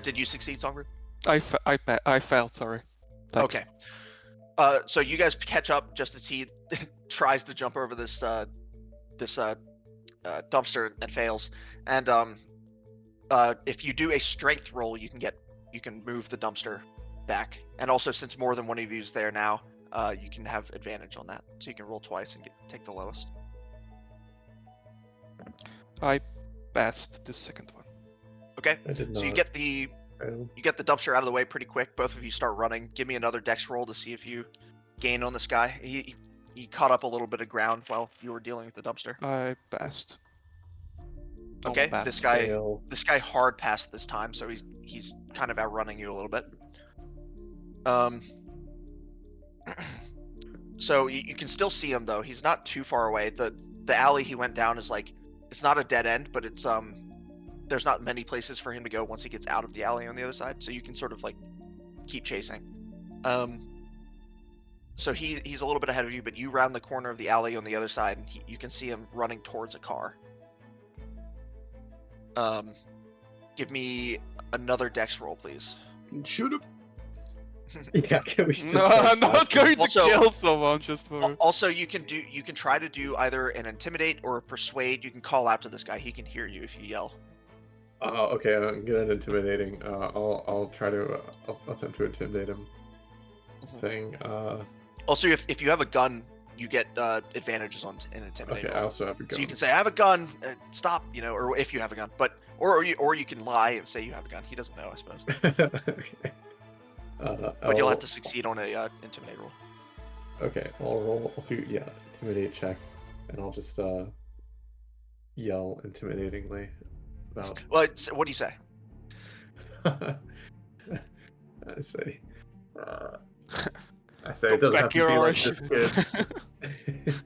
did you succeed, Songbird? I failed. Sorry. Thanks. Okay. So you guys catch up just as he tries to jump over this dumpster and fails. And if you do a strength roll, you can move the dumpster back. And also, since more than one of you is there now, you can have advantage on that. So you can roll twice and take the lowest. I passed the second one. Okay. I did not. So you get the dumpster out of the way pretty quick. Both of you start running. Give me another dex roll to see if you gain on this guy. He caught up a little bit of ground while you were dealing with the dumpster. I passed. Okay, Almost this passed. guy Fail. hard passed this time, so he's kind of outrunning you a little bit. So you can still see him though. He's not too far away. The alley he went down is like, it's not a dead end, but it's there's not many places for him to go once he gets out of the alley on the other side. So you can sort of like keep chasing. So he's a little bit ahead of you, but you round the corner of the alley on the other side, and you can see him running towards a car. Give me another dex roll, please. Shoot him. Yeah, can we just No, start I'm not passing? going to Also- kill someone just for. Also, you can try to do either an intimidate or a persuade. You can call out to this guy. He can hear you if you yell. Okay, I'm good at intimidating. I'll try to I'll attempt to intimidate him, saying, Also, if you have a gun, you get advantages on an intimidate. okay, I roll. also have a gun. So you can say, "I have a gun. Stop!" Or if you have a gun. But Or you can lie and say you have a gun. He doesn't know, I suppose. Okay. But you'll have to succeed on a intimidate roll. Okay, I'll do intimidate check, and I'll just yell intimidatingly about. Well, what do you say? I say, it Go doesn't have back to your be like Irish. this, kid.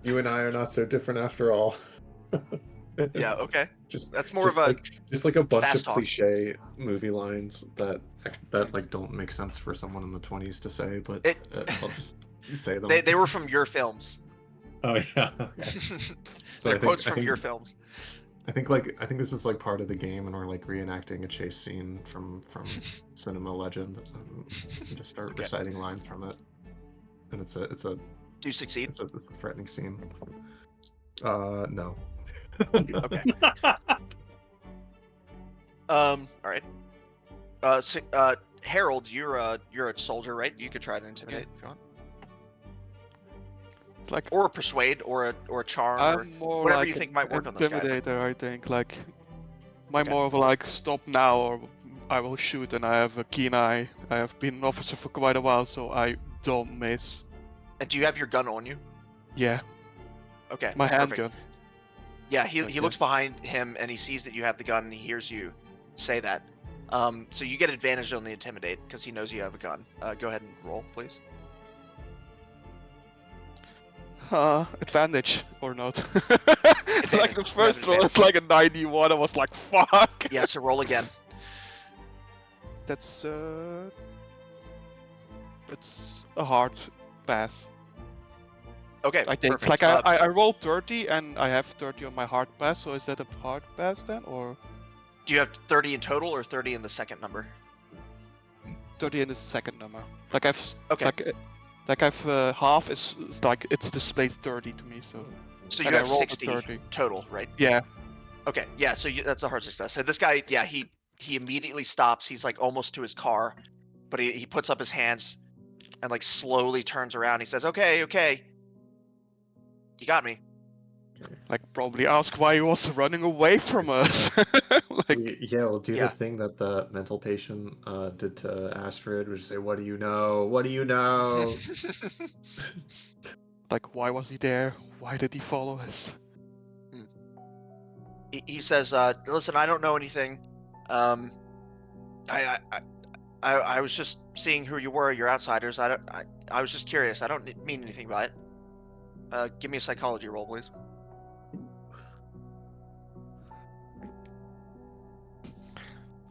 You and I are not so different after all. Yeah, okay. That's more just of a just like a bunch fast of talk. cliche movie lines that like don't make sense for someone in the 20s to say, but I'll just say them. They were from your films. Oh yeah. Okay. They're quotes from your films. I think this is like part of the game, and we're like reenacting a chase scene from cinema legend. And just start reciting lines from it, and it's a. Do you succeed? It's a threatening scene. No. Okay. All right. Harold, you're a soldier, right? You could try to intimidate if you want, It's like or persuade, or a charm, or I'm more whatever like you think might work on this guy. intimidator. I think like my Okay. more of a like stop now or I will shoot, and I have a keen eye. I have been an officer for quite a while, so I don't miss. And do you have your gun on you? Yeah, Okay. my perfect. handgun. Yeah, he Okay. looks behind him and he sees that you have the gun and he hears you say that. So you get advantage on the intimidate because he knows you have a gun. Go ahead and roll, please. Advantage or not? Like the Advantage, first you have roll, it's like a 91. I was like, fuck. Yeah, so roll again. That's a hard pass. Okay, I think. perfect. Like I rolled 30 and I have 30 on my hard pass. So is that a hard pass then, or Do you have 30 in total or 30 in the second number? 30 in the second number? Like Okay. Like I've half is like it's displayed 30 to me. So So you and I have rolled a 60 30. total, right? Yeah. Okay, yeah, so that's a hard success. So this guy, yeah, he immediately stops. He's like almost to his car, but he puts up his hands and like slowly turns around. He says, okay, you got me. Like probably ask why he was running away from us. Like We'll do Yeah. the thing that the mental patient did to Astrid, which is say, "What do you know? What do you know?" like why was he there? Why did he follow us? He says, listen, I don't know anything. I was just seeing who you were. You're outsiders. I was just curious. I don't mean anything by it. Give me a psychology roll, please.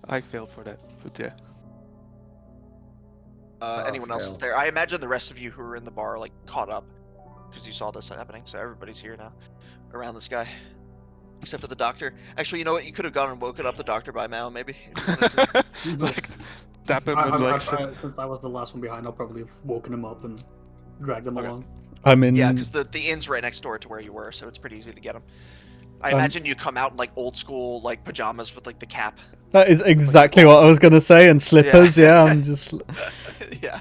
I failed for that, but yeah. Anyone else is fail. there? I imagine the rest of you who are in the bar like caught up because you saw this happening. So everybody's here now around this guy, except for the doctor. Actually, you know what? You could have gone and woken up the doctor by now, maybe. If you wanted to. Like tap him and like say, Since I was the last one behind, I'll probably have woken him up and dragged him Okay. along. I'm in. Yeah, because the inn's right next door to where you were, so it's pretty easy to get him. I imagine you come out in like old school like pajamas with like the cap. That is exactly what I was gonna say, and slippers. Yeah, I'm just. Yeah.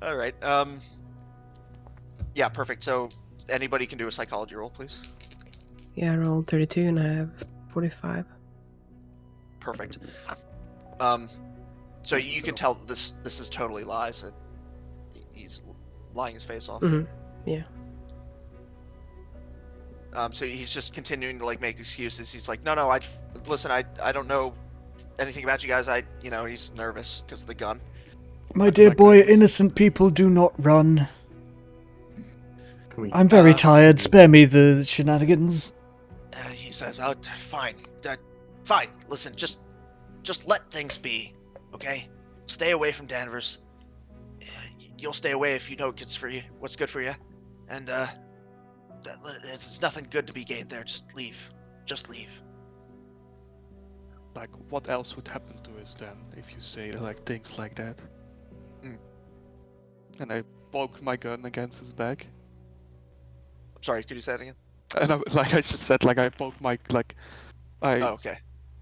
All right. Yeah, perfect. So anybody can do a psychology roll, please. Yeah, I rolled 32 and I have 45. Perfect. So you can tell this is totally lies. He's lying his face off. Mm-hmm. Yeah. So he's just continuing to like make excuses. He's like, no, I don't know anything about you guys. He's nervous because of the gun. My dear boy, innocent people do not run. Can we- I'm very tired. Spare me the shenanigans. He says, "Oh, fine, fine. Listen, just let things be, okay? Stay away from Danvers. You'll stay away if you know what's good for you, and it's nothing good to be gained there. Just leave. like what else would happen to us then if you say like things like that? And I poked my gun against his back. Sorry, could you say that again? And I just said like I poked my Oh, okay.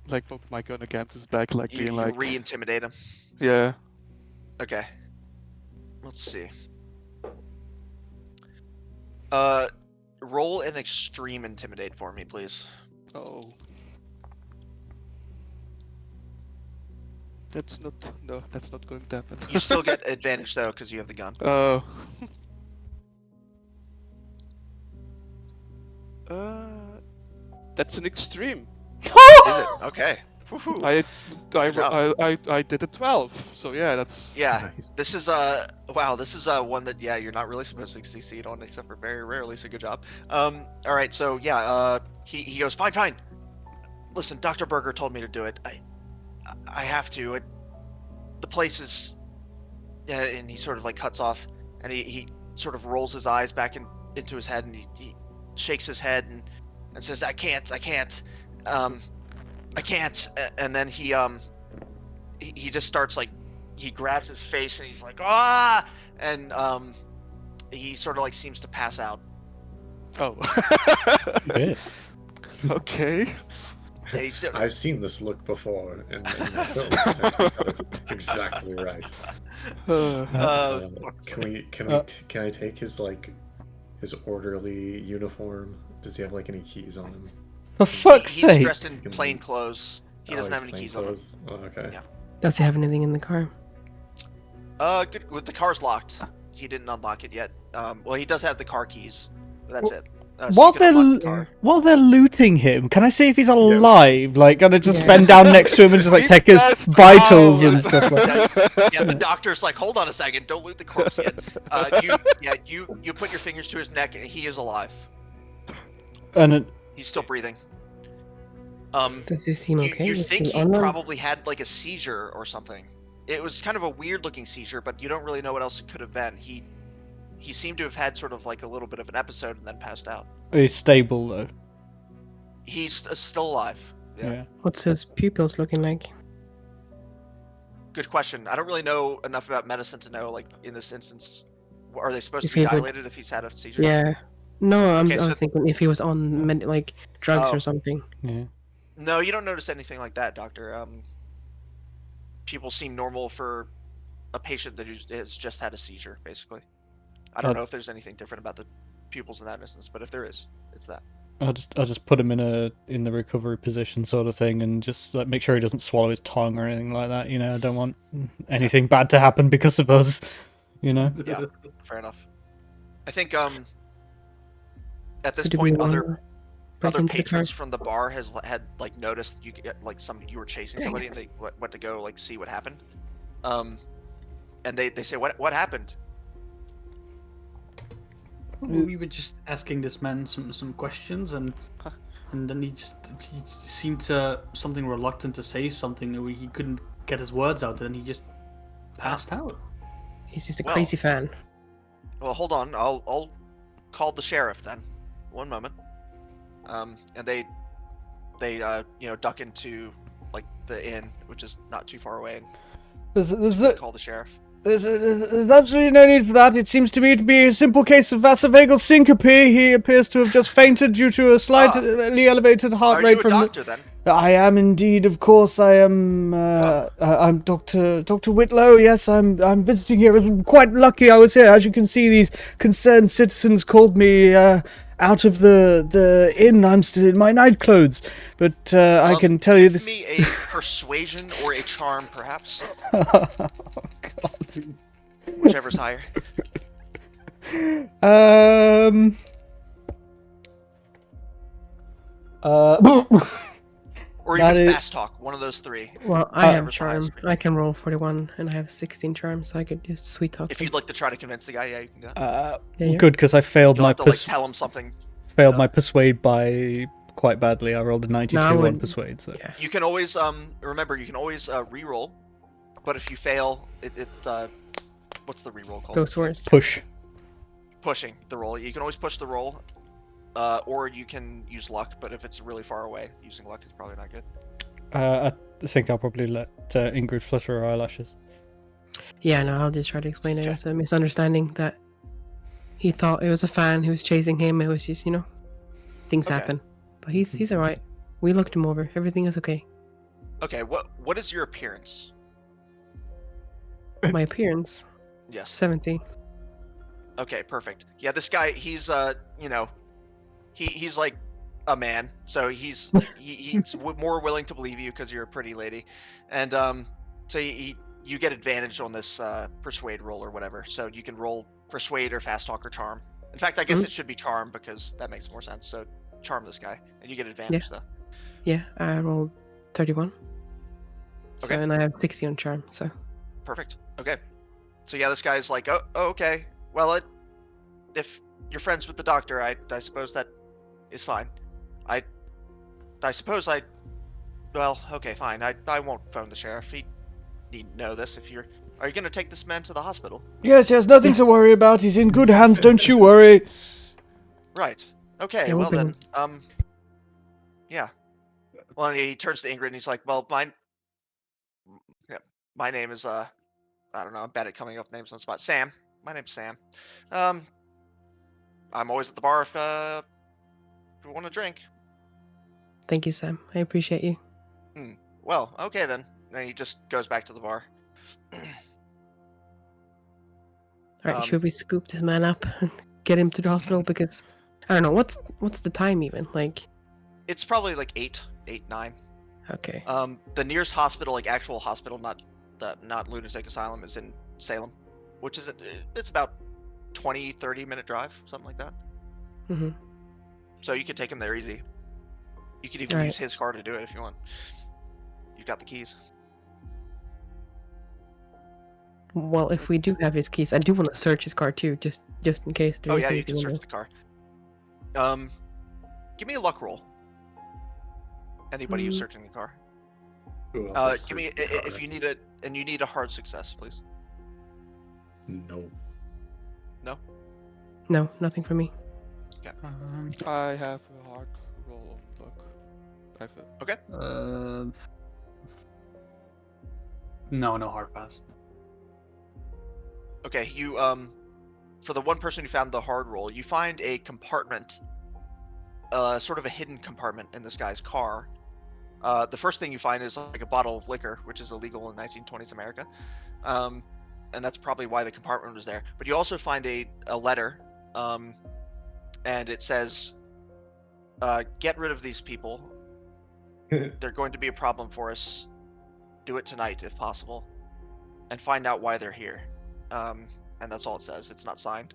like poked my gun against his back, like You being like re-intimidate him. yeah. Okay. Let's see. Roll an extreme intimidate for me, please. Oh. That's not going to happen. You still get advantage though because you have the gun. Oh. That's an extreme. Is it? Okay. Woohoo. I did a 12. So yeah, that's Yeah. Nice. This is this is one that you're not really supposed to succeed on except for very rarely. So good job. All right. So yeah. He goes fine. Listen, Dr. Berger told me to do it. I have to. The place is. And he sort of like cuts off, and he sort of rolls his eyes back into his head, and he shakes his head and says, I can't. I can't. And then he just starts like, he grabs his face and he's like, ah, and he sort of like seems to pass out. Oh. Yeah. Okay. Yeah, he's, I've seen this look before in the film. I think that's exactly right. Can I take his his orderly uniform? Does he have like any keys on him? For fuck's he's sake! dressed in plain clothes. He doesn't have any keys on him. Oh, okay. Yeah. Does he have anything in the car? Good. With the car's locked. He didn't unlock it yet. Well, he does have the car keys. But that's it. So While you can unlock the they're car. while they're looting him, can I see if he's alive? Like, gonna just bend down next to him and just like He take his does vitals call. and stuff like that. Yeah, the doctor's like, hold on a second, don't loot the corpse yet. You put your fingers to his neck, and he is alive. And He's still breathing. Does he seem okay? You Is think he he on one? probably had like a seizure or something. It was kind of a weird looking seizure, but you don't really know what else it could have been. He seemed to have had sort of like a little bit of an episode and then passed out. he's stable though. He's still alive. Yeah. What's his pupils looking like? Good question. I don't really know enough about medicine to know, like, in this instance, are they supposed If to be he would- dilated if he's had a seizure? Yeah. No, I'm Okay, so- thinking if he was on drugs Oh. or something. Yeah. No, you don't notice anything like that, Doctor. People seem normal for a patient that has just had a seizure, basically. I don't know if there's anything different about the pupils in that instance, but if there is, it's that. I'll just put him in the recovery position sort of thing, and just like make sure he doesn't swallow his tongue or anything like that. You know, I don't want anything bad to happen because of us. You know. Yeah, fair enough. I think at this So do we point, wanna break other into the car? patrons from the bar had like noticed you get like you were chasing Dang somebody, and they went to go like see what happened. And they say, what happened? We were just asking this man some questions, and then he seemed something reluctant to say something. He couldn't get his words out, and he just passed out. He's just a Well- crazy fan. Well, hold on. I'll call the sheriff then. One moment. And they duck into like the inn, which is not too far away, and call the sheriff. There's absolutely no need for that. It seems to me to be a simple case of vasovagal syncope. He appears to have just fainted due to a slightly elevated heart Are rate you a from doctor then? I am indeed, of course. I am. I'm Dr. Whitlow. Yes, I'm visiting here. I'm quite lucky I was here. As you can see, these concerned citizens called me out of the inn. I'm still in my night clothes, but I can tell you Give this. me a persuasion or a charm, perhaps, Oh, God. whichever's higher. Or That even is- fast talk. One of those three. Well, I have Whatever's charm. highest. I can roll 41, and I have 16 charm, so I could just sweet talk. If him. you'd like to try to convince the guy, yeah, you can do that. Yeah, yeah. Good, because I failed You'll my have to like tell him something. my persuade by quite badly. I rolled a 92 No, I on wouldn't. persuade. So. Yeah. You can always remember you can always re-roll, but if you fail, it what's the re-roll called? Goes worse. Push. Pushing the roll. You can always push the roll, or you can use luck. But if it's really far away, using luck is probably not good. I think I'll probably let Ingrid flutter her eyelashes. Yeah, no, I'll just try to explain it. Okay. It's a misunderstanding that he thought it was a fan who was chasing him. It was just, things Okay. happen. But he's alright. We looked him over. Everything is okay. Okay, what is your appearance? My appearance, Yes. 70. Okay, perfect. Yeah, this guy, he's he's like a man, so he's more willing to believe you because you're a pretty lady, and So you get advantage on this persuade roll or whatever. So you can roll persuade or fast talk or charm. In fact, I guess it should be charm because that makes more sense. So charm this guy, and you get advantage though. Yeah, I rolled 31. So, Okay. and I have 60 on charm, so. Perfect. Okay. So yeah, this guy's like, oh okay. Well, if you're friends with the doctor, I suppose that is fine. I suppose well, okay, fine. I won't phone the sheriff. He needn't know this. Are you gonna take this man to the hospital? Yes, he has nothing to worry about. He's in good hands, don't you worry. Right. Okay, Yeah, we'll well bring then, yeah. Well, he turns to Ingrid and he's like, well, my name is, I don't know, I'm bad at coming up with names on the spot. Sam. My name's Sam. I'm always at the bar if you want a drink. Thank you, Sam. I appreciate you. Well, okay then. Then he just goes back to the bar. Alright, should we scoop this man up and get him to the hospital? Because, I don't know, what's the time even? Like, It's probably like 8, 9. okay. The nearest hospital, like actual hospital, not lunatic asylum, is in Salem, which is it's about 20-30 minute drive, something like that. Mm-hmm. So you could take him there easy. You could even use his car to do it if you want. You've got the keys. Well, if we do have his keys, I do want to search his car too, just in case there Oh is yeah, you anything can in search the car. Give me a luck roll. Anybody who's searching the car. Ooh, I'll Give me search the car. if you need a hard success, please. No. No. No, nothing for me. I have a hard roll on luck. I have a... Okay. No hard pass. Okay, you for the one person who found the hard roll, you find a compartment, sort of a hidden compartment in this guy's car. The first thing you find is like a bottle of liquor, which is illegal in 1920s America, and that's probably why the compartment was there. But you also find a letter, and it says, "Get rid of these people. They're going to be a problem for us. Do it tonight if possible, and find out why they're here." And that's all it says. It's not signed.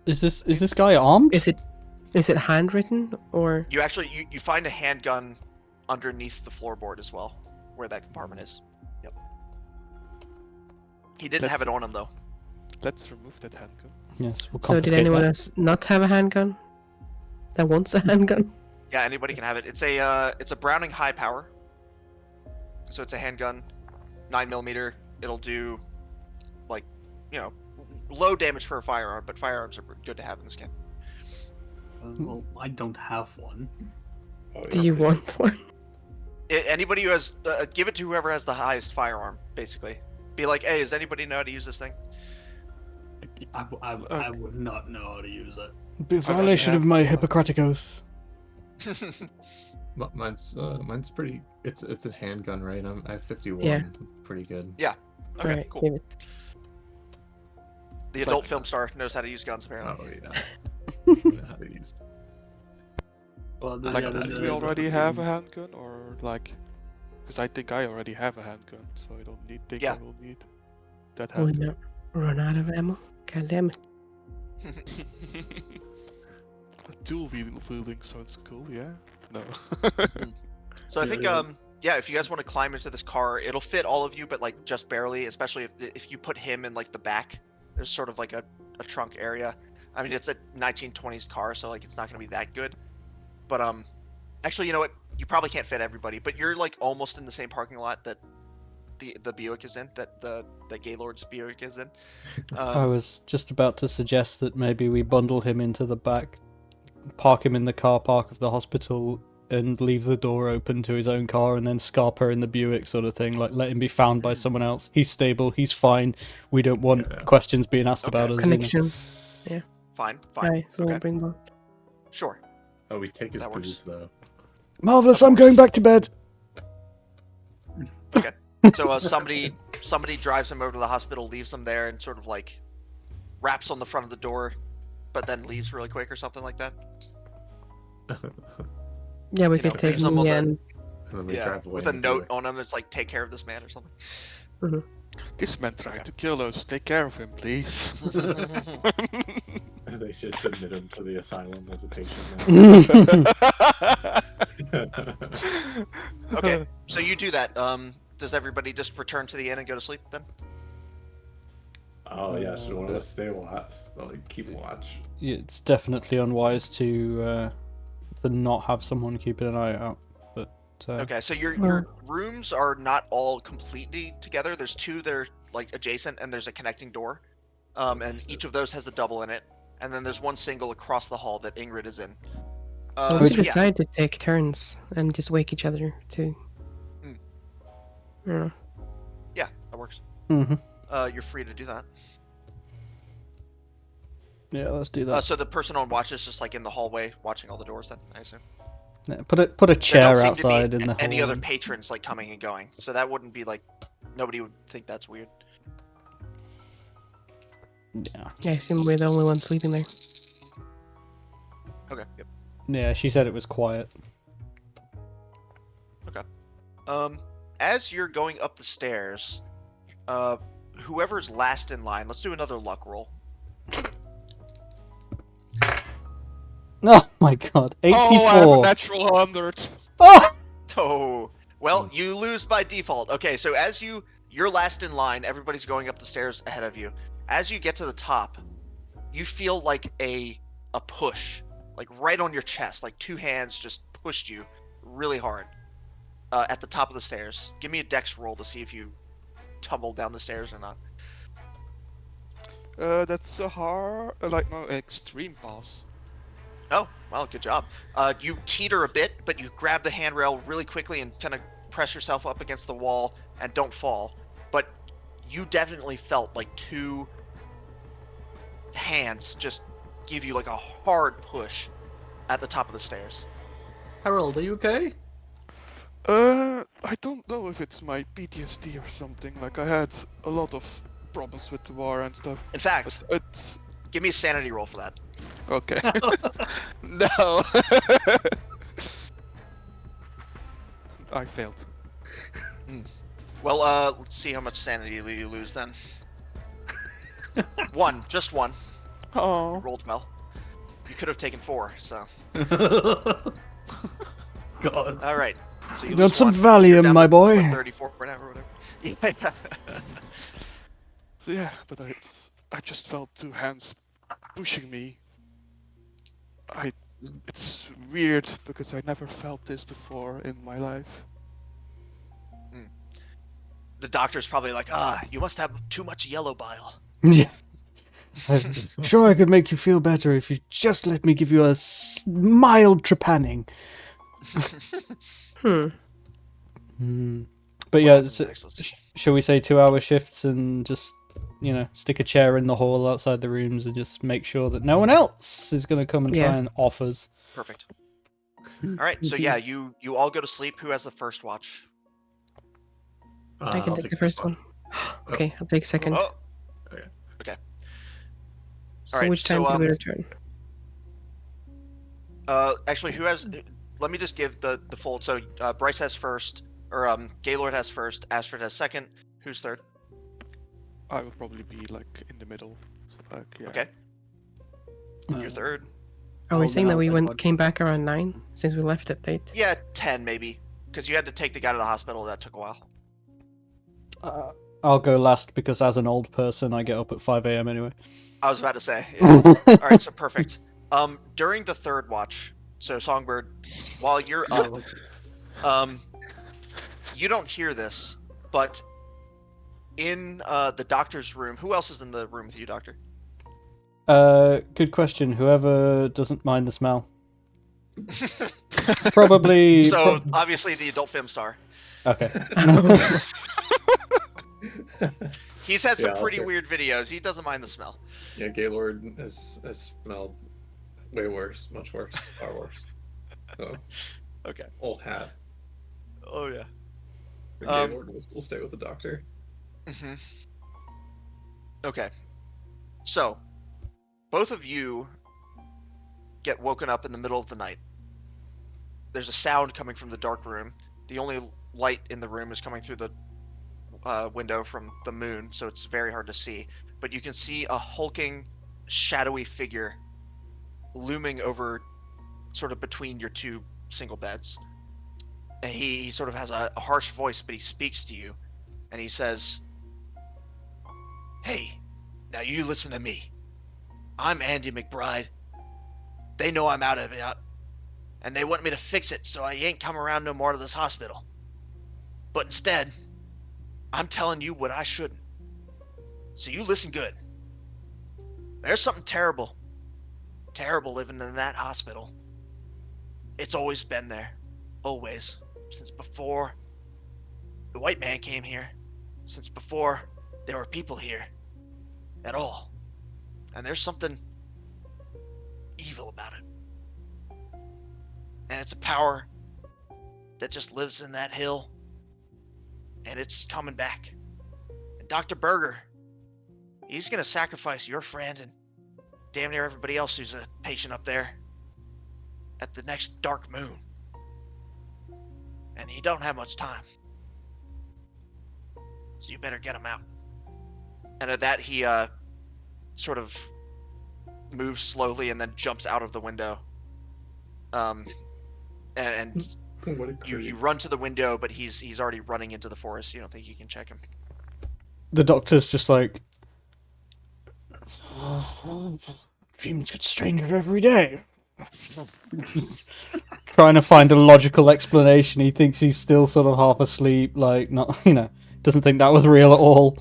Is this guy armed? Is it handwritten or? You actually you find a handgun underneath the floorboard as well, where that compartment is. Yep. He didn't have it on him though. Let's remove that handgun. Yes. We'll So did confiscate anyone that. else not have a handgun? That wants a handgun? Yeah, anybody can have it. It's a Browning high power. So it's a handgun, 9mm. It'll do, like, low damage for a firearm, but firearms are good to have in this game. Well, I don't have one. Oh, Do you want one? Anybody who has, give it to whoever has the highest firearm, basically. Be like, hey, does anybody know how to use this thing? I would not know how to use it. Be a violation of my Hippocratic oath. Mine's pretty. It's a handgun, right? I have 51. Yeah. It's pretty good. Yeah. Okay, Alright, cool. give it. The adult film star knows how to use guns, apparently. Oh yeah. I know how to use. Well, Do we already have a handgun, or like? Because I think I already have a handgun, so I don't think I will need that Will handgun. not run out of ammo? God damn it. Dual wielding sounds cool, yeah? No. So I think, yeah, if you guys want to climb into this car, it'll fit all of you, but like just barely, especially if you put him in like the back. There's sort of like a trunk area. I mean, it's a 1920s car, so like it's not going to be that good. But actually, you know what? You probably can't fit everybody, but you're like almost in the same parking lot that the Buick is in, that the Gaylord's Buick is in. I was just about to suggest that maybe we bundle him into the back, park him in the car park of the hospital, and leave the door open to his own car, and then Scarper in the Buick sort of thing. Like, let him be found by someone else. He's stable. He's fine. We don't want questions being asked about us. Connections. Yeah. Fine. Alright, so Okay. we'll bring both. Sure. Oh, we take his That works. booze though. Marvelous. I'm going back to bed. So somebody drives him over to the hospital, leaves him there, and sort of like raps on the front of the door, but then leaves really quick or something like that. Yeah, we You know, could take leaves them on me the- and and then they drive away with a and do note it. on them that's like, take care of this man or something. This man tried to kill us. Take care of him, please. They just admit him to the asylum as a patient now. Okay, so you do that. Does everybody just return to the inn and go to sleep then? Oh yeah, should one of us stay watch? Like keep watch. It's definitely unwise to not have someone keeping an eye out. But Okay, so your rooms are not all completely together. There's two that are like adjacent, and there's a connecting door. And each of those has a double in it. And then there's one single across the hall that Ingrid is in. We could decide to take turns and just wake each other too. Yeah. Yeah, that works. Mm-hmm. You're free to do that. Yeah, let's do that. So the person on watch is just like in the hallway watching all the doors then, I assume. Yeah, put a There chair don't seem to be outside in the hall. any other patrons like coming and going. So that wouldn't be like, nobody would think that's weird. Yeah. I assume we're the only ones sleeping there. Okay, yep. Yeah, she said it was quiet. Okay. As you're going up the stairs, whoever's last in line, let's do another luck roll. Oh my god, 84. Oh, I have a natural 100. Oh! Oh, well, you lose by default. Okay, so as you're last in line, everybody's going up the stairs ahead of you. As you get to the top, you feel like a push, like right on your chest, like two hands just pushed you really hard at the top of the stairs. Give me a dex roll to see if you tumble down the stairs or not. That's a hard, like no extreme pass. Oh, well, good job. You teeter a bit, but you grab the handrail really quickly and kind of press yourself up against the wall and don't fall. But you definitely felt like two hands just give you like a hard push at the top of the stairs. Harold, are you okay? I don't know if it's my PTSD or something. Like I had a lot of problems with the war and stuff. In fact, It's give me a sanity roll for that. okay. No. I failed. Well, let's see how much sanity you lose then. One, just one. You Oh. rolled well. You could have taken 4, so. God. All right. So you You lose got some one. You're Valium, down my to, boy. what, 34 or whatever. Yeah. So yeah, but I just felt two hands pushing me. It's weird because I never felt this before in my life. The doctor's probably like, you must have too much yellow bile. Yeah. I'm sure I could make you feel better if you just let me give you a mild trepanning. But yeah, Next, let's see. shall we say 2-hour shifts and just, stick a chair in the hall outside the rooms and just make sure that no one else is going to come and try and off us? Perfect. All right, so yeah, you all go to sleep. Who has the first watch? I can take the first one. Okay, I'll take second. Oh. Okay. Okay. So Alright, which time so, do we return? Actually, who has? Let me just give the full. So Bryce has first, or Gaylord has first. Astrid has second. Who's third? I would probably be like in the middle. So like yeah. Okay. You're third. Are we Oh, saying no, that we that's came back around 9 since we left at 8? Yeah, 10 maybe, because you had to take the guy to the hospital. That took a while. I'll go last because as an old person, I get up at 5 a.m. anyway. I was about to say. Yeah. All right, so perfect. During the third watch, so Songbird, while you're up, you don't hear this, but in the doctor's room, who else is in the room with you, doctor? Good question. Whoever doesn't mind the smell. Probably. So obviously the adult film star. Okay. He's had some Yeah, pretty okay. weird videos. He doesn't mind the smell. Yeah, Gaylord has smelled way worse, much worse, far worse. So, Okay. old hat. Oh yeah. Gaylord will stay with the doctor. Mm-hmm. Okay. So, both of you get woken up in the middle of the night. There's a sound coming from the dark room, The only light in the room is coming through the window from the moon, so it's very hard to see. But you can see a hulking, shadowy figure looming over, sort of between your two single beds. And he sort of has a harsh voice, but he speaks to you, and he says, "Hey, now you listen to me. I'm Andy McBride. They know I'm out of it, and they want me to fix it, so I ain't come around no more to this hospital. But instead, I'm telling you what I shouldn't. So you listen good. There's something terrible living in that hospital. It's always been there. Always. Since before the white man came here. Since before there were people here. At all. And there's something evil about it. And it's a power that just lives in that hill. And it's coming back. And Dr. Berger, he's going to sacrifice your friend and damn near everybody else who's a patient up there at the next dark moon. And he don't have much time. So you better get him out." And at that, he sort of moves slowly and then jumps out of the window. And What a you run to the window, but he's already running into the forest. You don't think you can check him. The doctor's just like, dreams get stranger every day. Trying to find a logical explanation. He thinks he's still sort of half asleep, like, not, doesn't think that was real at all.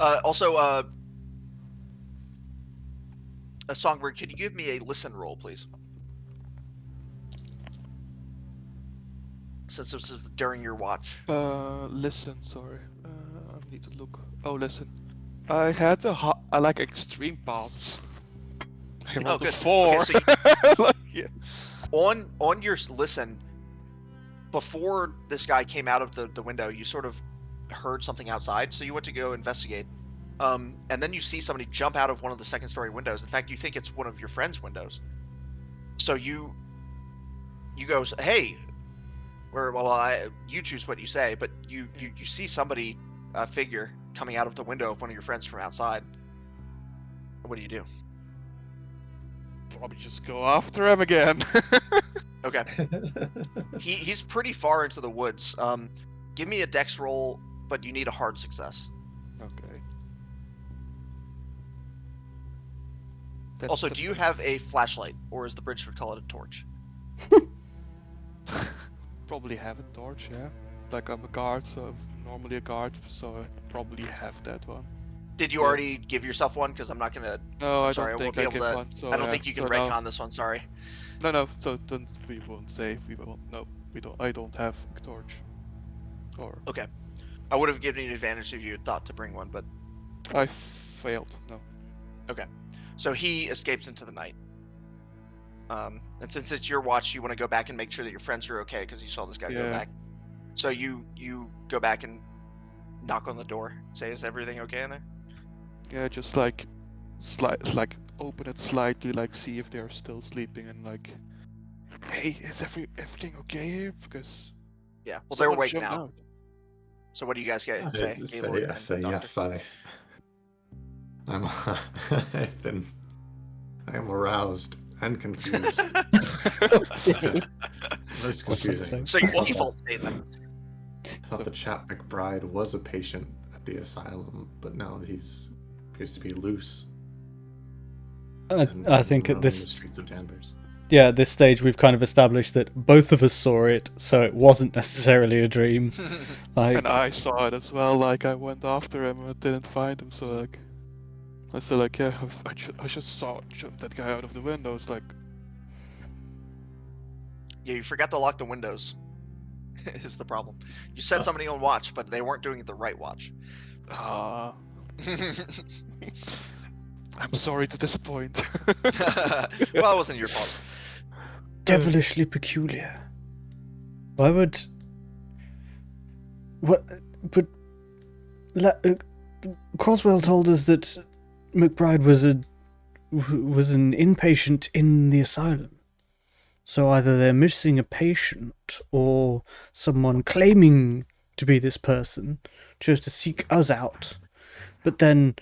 Also, a Songbird, could you give me a listen roll, please? Since this is during your watch. Listen, sorry. I need to look. Oh, listen. I had I like extreme pauses. I rolled a 4. Okay, so Like, yeah. on your listen, before this guy came out of the window, you sort of heard something outside, so you went to go investigate. And then you see somebody jump out of one of the second-story windows. In fact, you think it's one of your friend's windows. So you go, "Hey," or you choose what you say, but you see somebody, a figure, coming out of the window of one of your friends from outside. What do you do? Probably just go after him again. Okay. He's pretty far into the woods. Give me a dex roll, but you need a hard success. Okay. Also, do you have a flashlight, or as the Bridgeford call it, a torch? Probably have a torch, yeah. Like I'm a guard, so I'm normally a guard, so I probably have that one. Did you already give yourself one? Because I'm not gonna. No, I Sorry, I don't won't think be I able give to. one. So I don't yeah, think you can so retcon this one. Sorry. No. So then we won't say we won't. No, we don't. I don't have a torch. Or Okay. I would have given you an advantage if you had thought to bring one, but I failed. No. okay. So he escapes into the night. And since it's your watch, you want to go back and make sure that your friends are okay because you saw this guy go Yeah. back. So you go back and knock on the door. Say, "Is everything okay in there?" Yeah, just like open it slightly, like see if they're still sleeping, and like, hey, is everything okay here? Because Yeah. Well, they're someone awake jumped now. out. So what do you guys say? I Gaylord say and Doctor? yes. I am aroused and confused. Most confusing. So your default state then. I thought the chap McBride was a patient at the asylum, but now he's appears to be loose. I think at roaming the this, streets of Danvers. yeah, at this stage we've kind of established that both of us saw it, so it wasn't necessarily a dream. Like, And I saw it as well. Like I went after him and didn't find him. So like, I said like, yeah, I just saw jump that guy out of the window. It's like, Yeah, you forgot to lock the windows. Is the problem. You set somebody on watch, but they weren't doing the right watch. ah, I'm sorry to disappoint. Well, it wasn't your fault. devilishly peculiar. Why would... What... But... Croswell told us that McBride was an inpatient in the asylum. So either they're missing a patient, or someone claiming to be this person chose to seek us out. But then,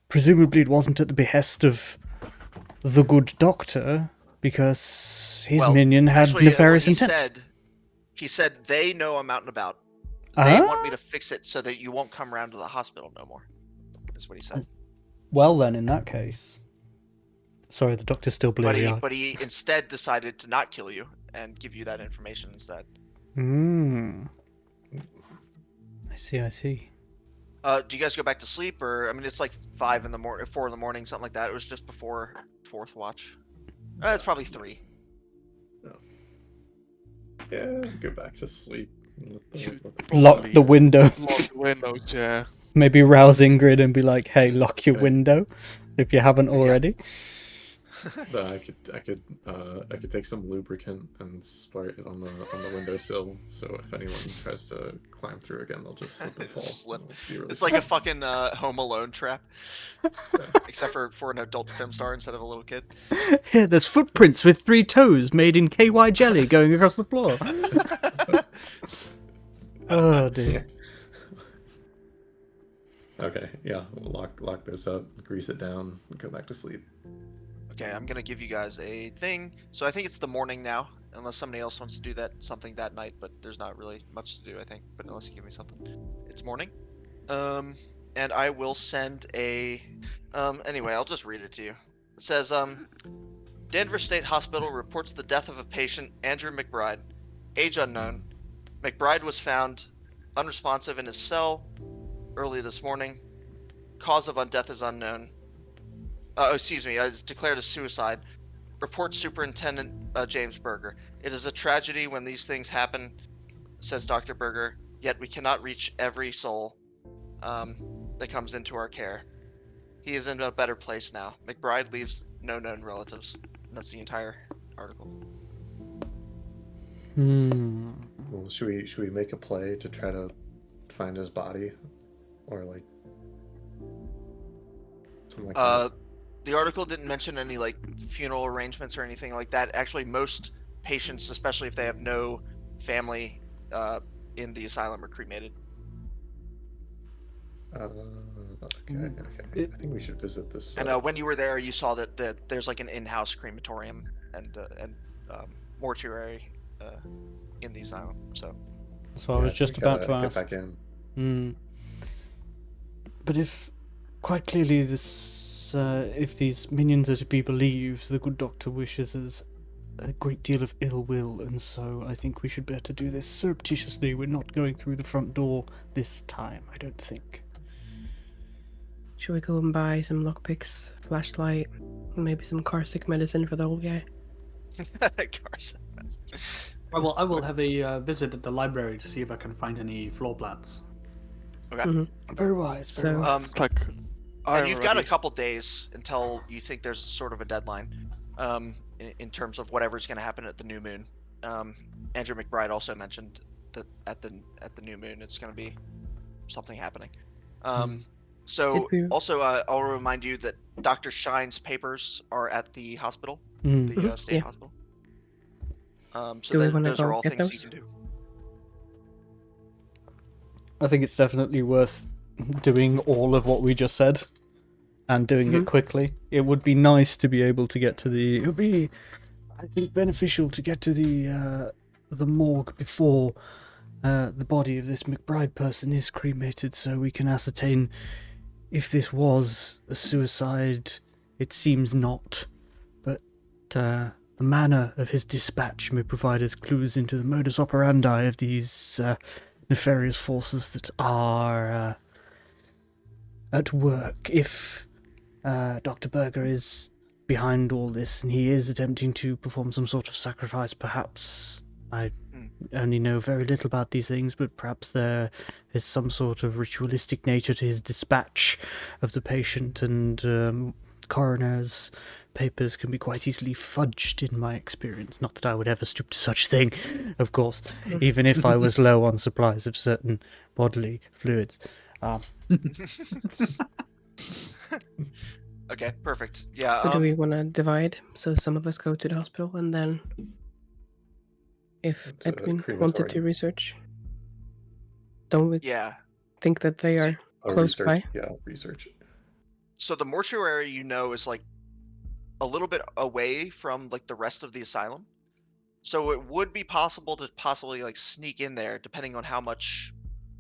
presumably it wasn't at the behest of the good doctor, because his minion had actually, nefarious what intent. He said they know I'm out and about. They want me Ah? to fix it so that you won't come around to the hospital no more. That's what he said. Well then, in that case... Sorry, the doctor's still bleary-eyed. But he instead decided to not kill you and give you that information instead. I see. Do you guys go back to sleep, or I mean, it's like 4 in the morning, something like that. It was just before 4th watch. It's probably 3. Yeah, go back to sleep. Lock the windows. Lock the windows, yeah. Maybe rouse Ingrid and be like, "Hey, lock your window," if you haven't already. But I could take some lubricant and spray it on the windowsill, so if anyone tries to climb through again, they'll just slip and fall. It's like a fucking Home Alone trap, except for an adult film star instead of a little kid. Here, there's footprints with 3 toes made in KY jelly going across the floor. Oh dear. Okay, yeah, we'll lock this up, grease it down, and go back to sleep. Okay, I'm gonna give you guys a thing. So I think it's the morning now, unless somebody else wants to do something that night, but there's not really much to do, I think. But unless you give me something, it's morning. And I will send a. Anyway, I'll just read it to you. It says, Danvers State Hospital reports the death of a patient, Andrew McBride, age unknown. McBride was found unresponsive in his cell early this morning. Cause of death is unknown. Is declared a suicide. Reports Superintendent James Berger. It is a tragedy when these things happen, says Dr. Berger, yet we cannot reach every soul that comes into our care. He is in a better place now. McBride leaves no known relatives. And that's the entire article. Well, should we make a play to try to find his body? Or like something like that? The article didn't mention any like funeral arrangements or anything like that. Actually, most patients, especially if they have no family in the asylum, are cremated. Okay. I think we should visit this. And when you were there, you saw that there's like an in-house crematorium and mortuary in the asylum. So I was just about to ask. Get back in. But if quite clearly this. If these minions are to be believed, the good doctor wishes us a great deal of ill will, and so I think we should better do this surreptitiously. We're not going through the front door this time, I don't think. Should we go and buy some lockpicks, flashlight, and maybe some Carsick medicine for the old guy? I will have a visit at the library to see if I can find any floor plans. Okay. Mm-hmm. Very wise. And you've got a couple days until you think there's sort of a deadline in terms of whatever's going to happen at the new moon. Andrew McBride also mentioned that at the new moon it's going to be something happening. Also, I'll remind you that Dr. Shine's papers are at the hospital, the state hospital. Those are all things you can do. I think it's definitely worth doing all of what we just said and doing it quickly. It would be nice to be able to get to the... It would be, I think, beneficial to get to the morgue before the body of this McBride person is cremated, so we can ascertain if this was a suicide. It seems not, but the manner of his dispatch may provide us clues into the modus operandi of these nefarious forces that are at work. If Dr. Berger is behind all this and he is attempting to perform some sort of sacrifice, perhaps, I only know very little about these things, but perhaps there is some sort of ritualistic nature to his dispatch of the patient, and coroner's papers can be quite easily fudged in my experience. Not that I would ever stoop to such thing, of course, even if I was low on supplies of certain bodily fluids. Okay, perfect. Yeah. So do we want to divide? So some of us go to the hospital and then if It's a Edwin wanted to crematorium. research? Don't we Yeah. think that they are close by? Research. So the mortuary, is like a little bit away from like the rest of the asylum. So it would be possible to possibly like sneak in there, depending on how much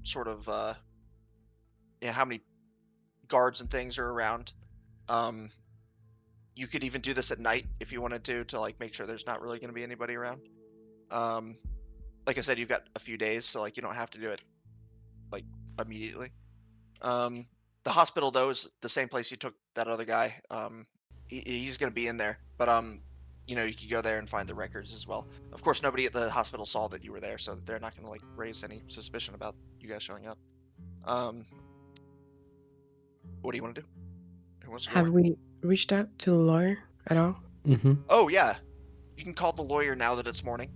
sort of how many guards and things are around. You could even do this at night if you wanted to like make sure there's not really going to be anybody around. Like I said, you've got a few days, so like you don't have to do it like immediately. The hospital though is the same place you took that other guy. He's going to be in there, but you could go there and find the records as well. Of course, nobody at the hospital saw that you were there, so they're not going to like raise any suspicion about you guys showing up. What do you want to do? Who wants to go Have in? we reached out to the lawyer at all? Mm-hmm. Oh yeah, you can call the lawyer now that it's morning.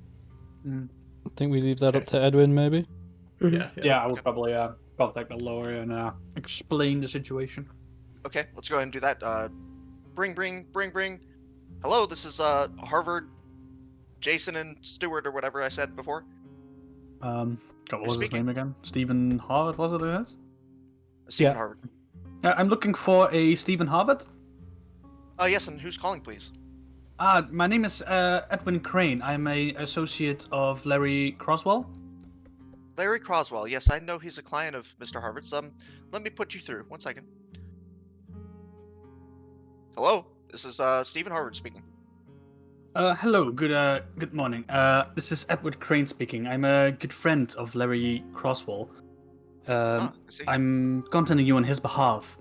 I think we leave that up to Edwin, maybe. Mhm. Yeah, I would probably contact the lawyer and explain the situation. Okay, let's go ahead and do that. Bring. Hello, this is Harvard, Jason and Stewart or whatever I said before. God, what was his speaking. name again? Stephen Harvard, was it? It is? Stephen Yeah. Harvard. I'm looking for a Stephen Harvard. Yes, and who's calling, please? My name is Edwin Crane. I'm a associate of Larry Croswell. Larry Croswell. Yes, I know he's a client of Mr. Harvard's. Let me put you through. 1 second. Hello, this is Stephen Harvard speaking. Hello, good morning. This is Edward Crane speaking. I'm a good friend of Larry Croswell. I see. I'm contacting you on his behalf,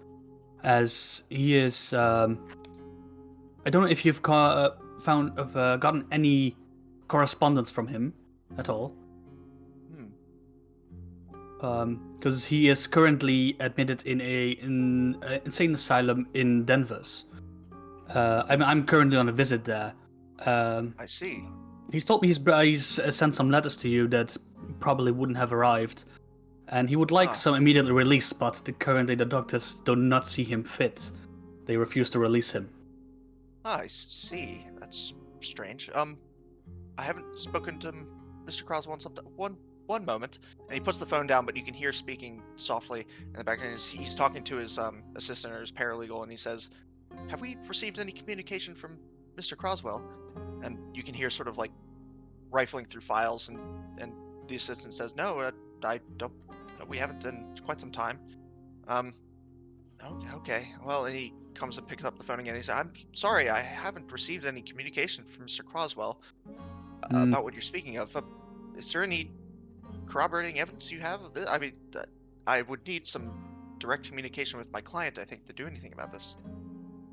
as he is. I don't know if you've gotten any correspondence from him at all. Because he is currently admitted in an insane asylum in Danvers. I'm currently on a visit there. I see. He's told me he's sent some letters to you that probably wouldn't have arrived, and he would like some immediate release, but currently the doctors do not see him fit. They refuse to release him. I see. That's strange. I haven't spoken to Mr. Croswell in some one moment, and he puts the phone down, but you can hear speaking softly in the background. He's talking to his assistant or his paralegal, and he says, "Have we received any communication from Mr. Croswell?" And you can hear sort of like rifling through files, and the assistant says, "No, I don't. We haven't in quite some time." Okay. Well, and he comes and picks up the phone again. He says, "I'm sorry, I haven't received any communication from Mr. Croswell about what you're speaking of. Is there any corroborating evidence you have of this? I mean, I would need some direct communication with my client, I think, to do anything about this."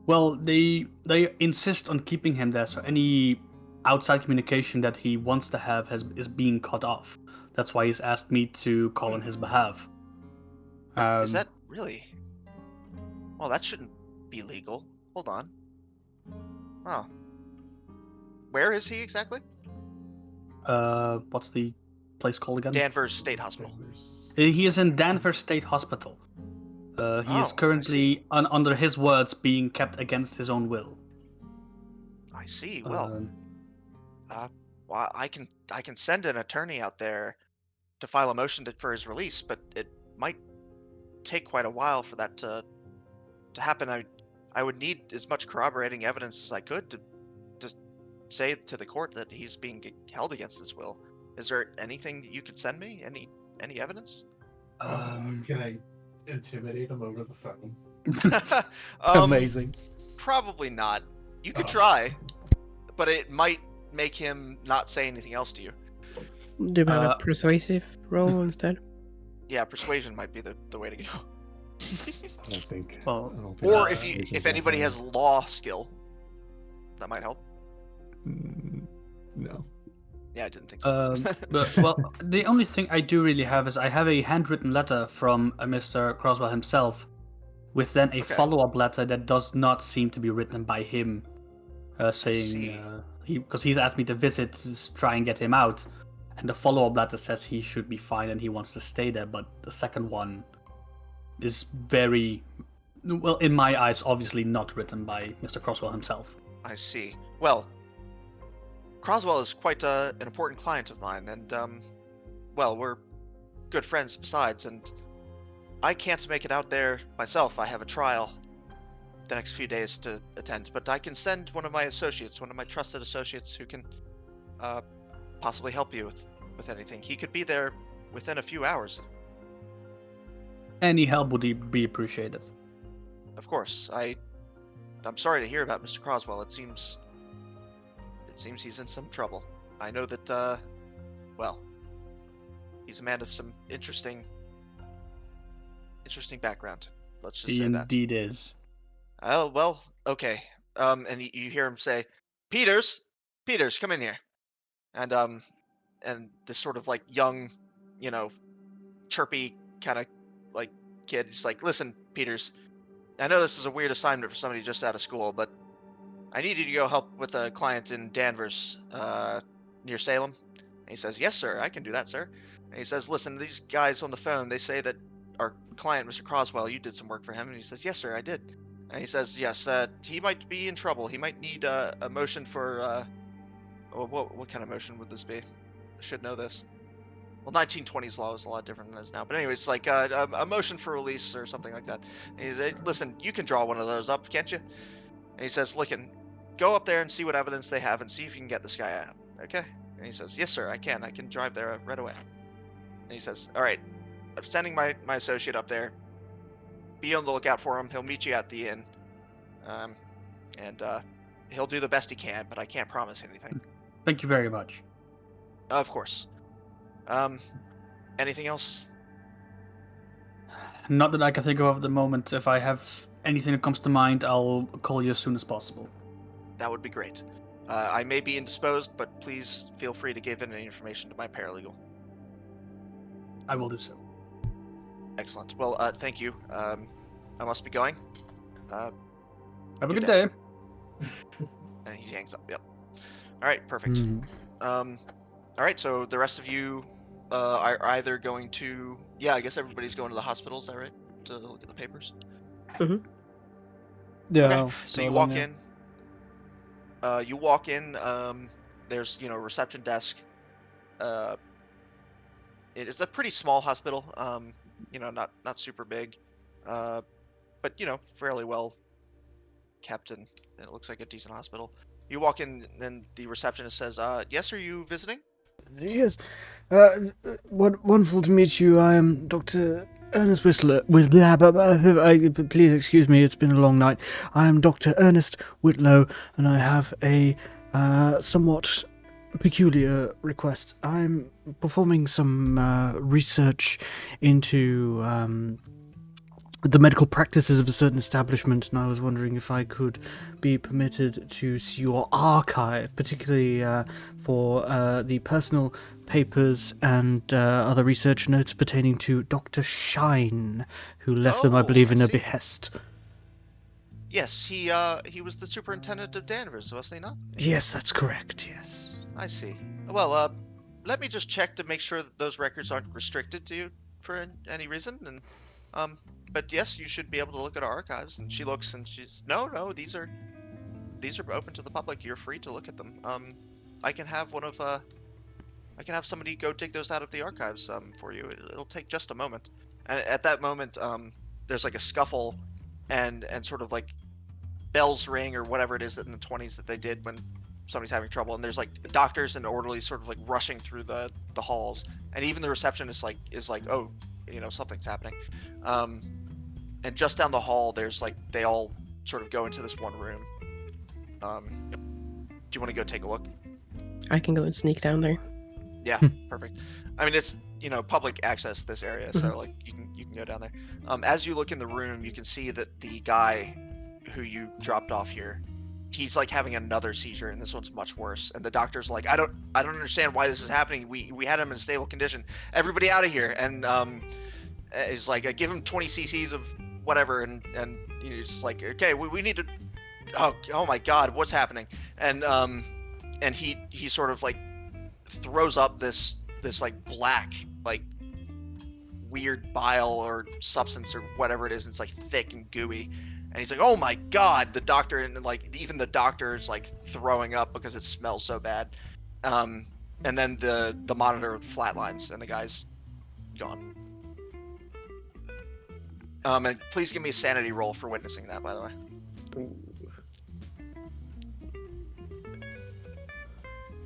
Well, they insist on keeping him there, so any outside communication that he wants to have is being cut off. That's why he's asked me to call on his behalf. Is that really? Well, that shouldn't be legal. Hold on. Oh. Where is he exactly? What's the place called again? Danvers State Hospital. He is in Danvers State Hospital. He is currently, under his words, being kept against his own will. I see. Well, well, I can send an attorney out there to file a motion for his release, but it might take quite a while for that to happen. I would need as much corroborating evidence as I could to say to the court that he's being held against his will. Is there anything that you could send me? Any evidence? Can I intimidate him over the phone? Amazing. Probably not. You could try, but it might make him not say anything else to you. Do we have a persuasive role instead? Yeah, persuasion might be the way to go. I don't think. Well, I don't think Or persuasion's if that anybody hard. has law skill, that might help. No. Yeah, I didn't think so. Well, the only thing I do really have is I have a handwritten letter from Mr. Croswell himself, with then a follow-up letter that does not seem to be written by him, saying because he's asked me to visit to try and get him out, and the follow-up letter says he should be fine and he wants to stay there, but the second one is very, well, in my eyes, obviously not written by Mr. Croswell himself. I see. Well, Croswell is quite an important client of mine, and well, we're good friends besides, and I can't make it out there myself. I have a trial the next few days to attend, but I can send one of my associates, one of my trusted associates, who can possibly help you with anything. He could be there within a few hours. Any help would be appreciated. Of course. I'm sorry to hear about Mr. Croswell. It seems he's in some trouble. I know that well, he's a man of some interesting background. Let's just He say that. indeed is. Oh, well, okay. And you hear him say, Peters, come in here. And this sort of like young, chirpy kind of like kid, he's like, listen, Peters, I know this is a weird assignment for somebody just out of school, but I need you to go help with a client in Danvers, near Salem. And he says, yes, sir, I can do that, sir. And he says, listen, these guys on the phone, they say that our client, Mr. Croswell, you did some work for him. And he says, yes, sir, I did. And he says, yes, he might be in trouble. He might need a motion for, what kind of motion would this be? I should know this. Well, 1920s law is a lot different than it is now. But anyways, it's like a motion for release or something like that. And he says, listen, you can draw one of those up, can't you? And he says, look, go up there and see what evidence they have and see if you can get this guy out, okay? And he says, yes, sir, I can. I can drive there right away. And he says, all right, I'm sending my associate up there. Be on the lookout for him. He'll meet you at the inn. And he'll do the best he can, but I can't promise anything. Thank you very much. Of course. Anything else? Not that I can think of at the moment. If I have anything that comes to mind, I'll call you as soon as possible. That would be great. I may be indisposed, but please feel free to give any information to my paralegal. I will do so. Excellent. Well, thank you. I must be going. Have a good day. And he hangs up. Yep. All right. Perfect. All right. So the rest of you are either going to. Yeah, I guess everybody's going to the hospital. Is that right? To look at the papers. Yeah. Okay. So you walk in. You walk in. There's a reception desk. It is a pretty small hospital. Not super big, but fairly well kept, and it looks like a decent hospital. You walk in, and the receptionist says, "Yes, are you visiting?" Yes. Wonderful to meet you. I am Dr. Ernest Whistler. Please excuse me, it's been a long night. I am Dr. Ernest Whitlow, and I have a somewhat peculiar request. I'm performing some research into the medical practices of a certain establishment, and I was wondering if I could be permitted to see your archive, particularly for the personal papers and other research notes pertaining to Dr. Shine, who left them, I believe, in a behest. Yes, he was the superintendent of Danvers, wasn't he not? Yes, that's correct, yes. I see. Well, let me just check to make sure that those records aren't restricted to you for any reason. And but yes, you should be able to look at our archives. And she looks, and she's no, these are open to the public. You're free to look at them. I can have somebody go dig those out of the archives for you. It'll take just a moment. And at that moment, there's like a scuffle, and sort of like bells ring or whatever it is in the 20s that they did when somebody's having trouble, and there's like doctors and orderlies sort of like rushing through the halls, and even the receptionist is like, oh, something's happening. And just down the hall, there's like, they all sort of go into this one room. Do you want to go take a look? I can go and sneak down there. Yeah, perfect. I mean, it's public access, this area, so like you can go down there. As you look in the room, you can see that the guy who you dropped off here, he's like having another seizure, and this one's much worse. And the doctor's like, I don't understand why this is happening. We had him in stable condition. Everybody out of here. And he's like, give him 20 cc's of whatever, and it's like, okay, we need to. Oh my God, what's happening? And he sort of like throws up this like black, like weird bile or substance or whatever it is. And it's like thick and gooey. And he's like, oh my God, the doctor, and like even the doctor is like throwing up because it smells so bad. And then the monitor flatlines, and the guy's gone. And please give me a sanity roll for witnessing that, by the way.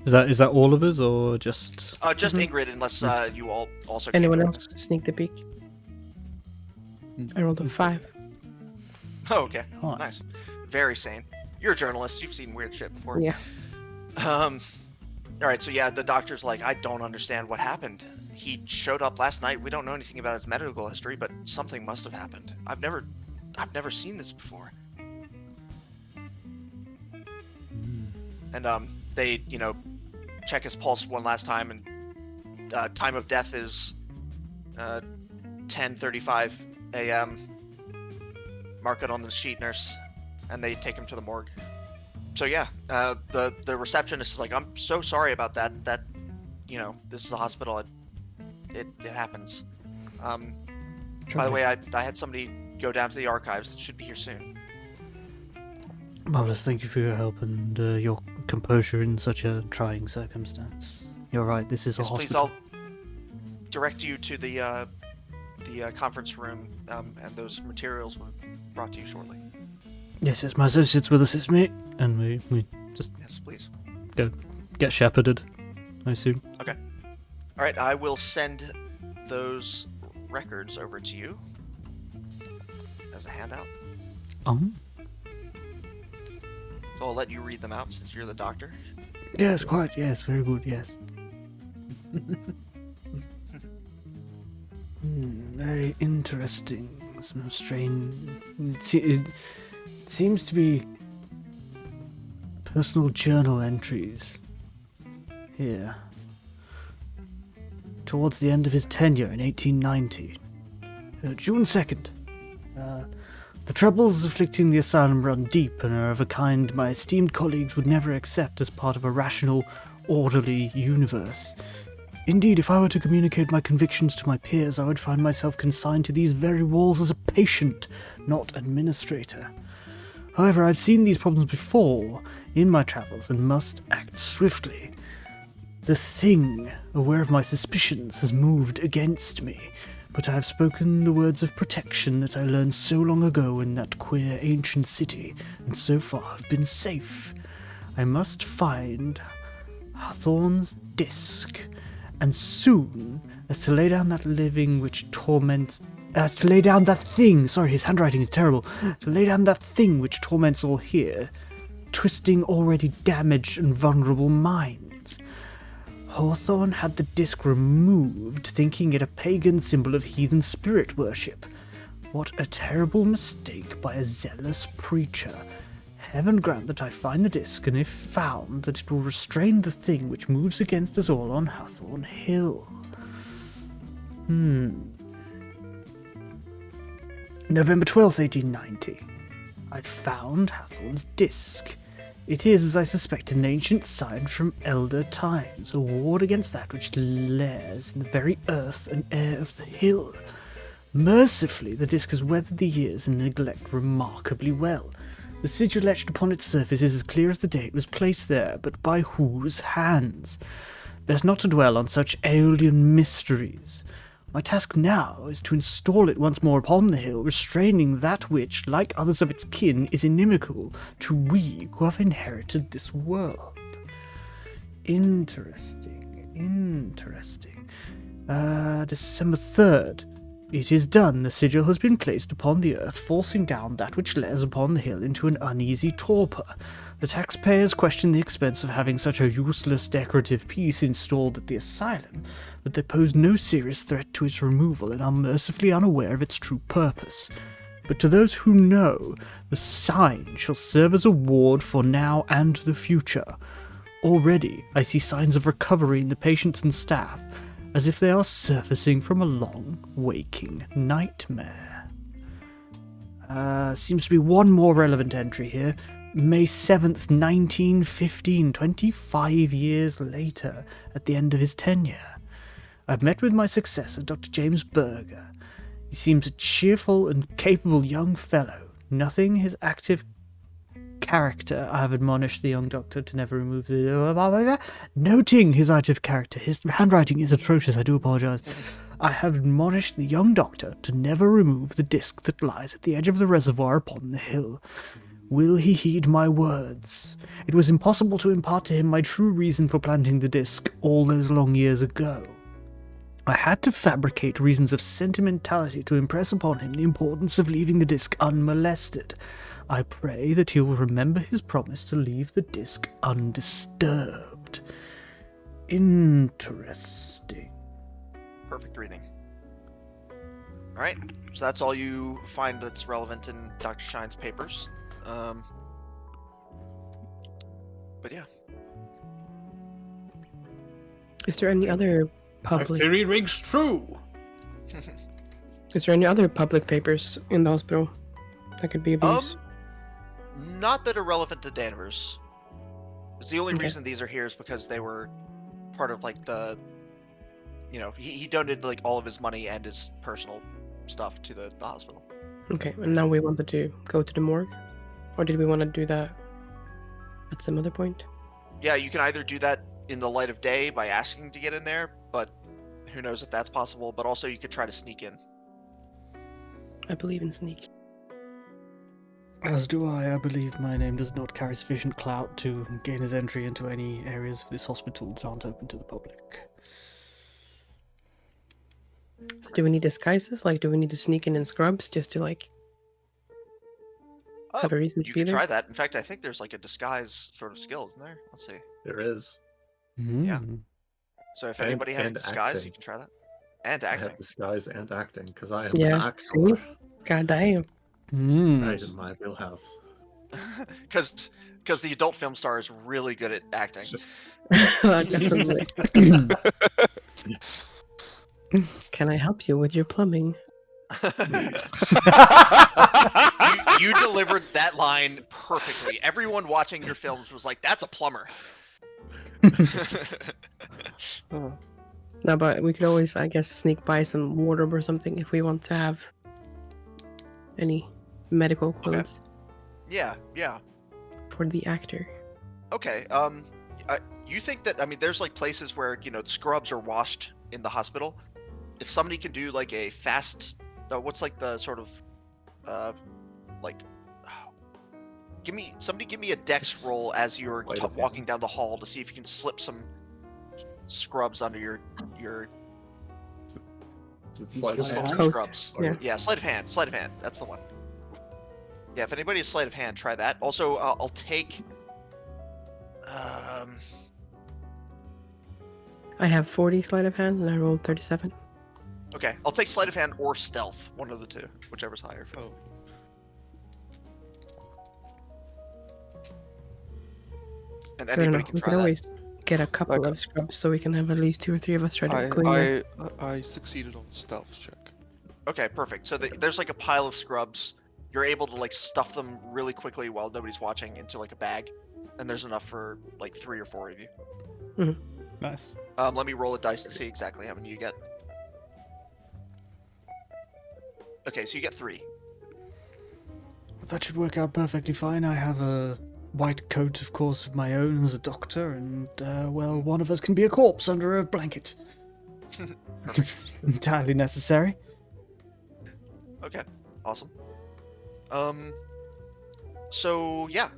Is that all of us or just? Just Ingrid, unless you all also. Anyone came to else witness. sneak the peek? I rolled a 5. Oh, okay. Nice. Nice. Very sane. You're a journalist. You've seen weird shit before. Yeah. All right. So yeah, the doctor's like, I don't understand what happened. He showed up last night. We don't know anything about his medical history, but something must have happened. I've never seen this before. And they, check his pulse one last time, and time of death is 10:35 a.m. Mark it on the sheet, nurse, and they take him to the morgue. So yeah, the receptionist is like, I'm so sorry about that. That, this is a hospital. It happens. By the way, I had somebody go down to the archives. It should be here soon. Marvelous, thank you for your help and your composure in such a trying circumstance. You're right, this is a Yes, please. hospital. I'll direct you to the conference room, and those materials will be brought to you shortly. Yes, my associates will assist me, and we just Yes, please. get shepherded, I assume. Okay. All right, I will send those records over to you as a handout. So I'll let you read them out since you're the doctor. Yes, quite, yes, very good, yes. Very interesting. Some strange. It seems to be personal journal entries here. Towards the end of his tenure in 1890. June 2nd. The troubles afflicting the asylum run deep and are of a kind my esteemed colleagues would never accept as part of a rational, orderly universe. Indeed, if I were to communicate my convictions to my peers, I would find myself consigned to these very walls as a patient, not administrator. However, I've seen these problems before in my travels and must act swiftly. The Thing, aware of my suspicions, has moved against me, but I have spoken the words of protection that I learned so long ago in that queer ancient city, and so far have been safe. I must find Hathorn's disc, and soon, as to lay down that living which torments... As to lay down that thing... Sorry, his handwriting is terrible. To lay down that thing which torments all here, twisting already damaged and vulnerable minds. Hawthorne had the disc removed, thinking it a pagan symbol of heathen spirit worship. What a terrible mistake by a zealous preacher. Heaven grant that I find the disc, and if found, that it will restrain the thing which moves against us all on Hathorne Hill. November 12th, 1890. I found Hathorne's disc. It is, as I suspect, an ancient sign from elder times, a ward against that which lairs in the very earth and air of the hill. Mercifully, the disc has weathered the years and neglect remarkably well. The sigil etched upon its surface is as clear as the day it was placed there, but by whose hands? Best not to dwell on such Aeolian mysteries. My task now is to install it once more upon the hill, restraining that which, like others of its kin, is inimical to we who have inherited this world. Interesting. December 3rd. It is done. The sigil has been placed upon the earth, forcing down that which lays upon the hill into an uneasy torpor. The taxpayers question the expense of having such a useless decorative piece installed at the asylum, but they pose no serious threat to its removal and are mercifully unaware of its true purpose. But to those who know, the sign shall serve as a ward for now and the future. Already, I see signs of recovery in the patients and staff, as if they are surfacing from a long, waking nightmare. Seems to be one more relevant entry here. May 7th, 1915, 25 years later, at the end of his tenure. I've met with my successor, Dr. James Berger. He seems a cheerful and capable young fellow. Nothing his active character, I have admonished the young doctor to never remove the... Noting his out of character, his handwriting is atrocious, I do apologise. I have admonished the young doctor to never remove the disc that lies at the edge of the reservoir upon the hill. Will he heed my words? It was impossible to impart to him my true reason for planting the disc all those long years ago. I had to fabricate reasons of sentimentality to impress upon him the importance of leaving the disc unmolested. I pray that he will remember his promise to leave the disc undisturbed. Interesting. Perfect reading. Alright, so that's all you find that's relevant in Dr. Shine's papers. But yeah. Is there any other My public? theory rings true. Is there any other public papers in the hospital that could be of use? Not that are relevant to Danvers. 'Cause the only Okay. reason these are here is because they were part of like the, he donated like all of his money and his personal stuff to the hospital. Okay, and now we wanted to go to the morgue, or did we want to do that at some other point? Yeah, you can either do that in the light of day by asking to get in there, but who knows if that's possible. But also you could try to sneak in. I believe in sneak. As do I. I believe my name does not carry sufficient clout to gain us entry into any areas of this hospital that aren't open to the public. So do we need disguises? Like, do we need to sneak in scrubs just to like have a reason to You be could there? try that. In fact, I think there's like a disguise sort of skill, isn't there? Let's see. There is. Yeah. So if And- anybody has a and disguise, acting. you can try that. And I acting. have disguise and acting because I am Yeah, an actor. see? God damn. Right in my wheelhouse. Because the adult film star is really good at acting. It's just Definitely. Can I help you with your plumbing? you delivered that line perfectly. Everyone watching your films was like, "That's a plumber." No, but we could always, I guess, sneak by some wardrobe or something if we want to have any medical clothes Yeah. for the actor. Okay. You think that there's like places where the scrubs are washed in the hospital. If somebody can do like a fast, what's like the sort of, like, give me a dex roll as you're Sleight of walking hand. down the hall to see if you can slip some scrubs under your it's sleight of slip hand. some Coat. scrubs. Yeah. Yeah, sleight of hand. Sleight of hand. That's the one. Yeah, if anybody has sleight of hand, try that. Also, I'll take. I have 40 sleight of hand and I rolled 37. Okay, I'll take sleight of hand or stealth, one of the two, whichever's higher. For Oh, And Fair anybody enough. can We try can that. always get a couple Like- of scrubs so we can have at least 2 or 3 of us try to go in there. I succeeded on stealth check. Okay, perfect. So there's like a pile of scrubs. You're able to like stuff them really quickly while nobody's watching into like a bag, and there's enough for like 3 or 4 of you. Nice. Let me roll a dice to see exactly how many you get. Okay, so you get 3. That should work out perfectly fine. I have a white coat, of course, of my own as a doctor, and, well, one of us can be a corpse under a blanket. Entirely necessary. Okay, awesome. So yeah,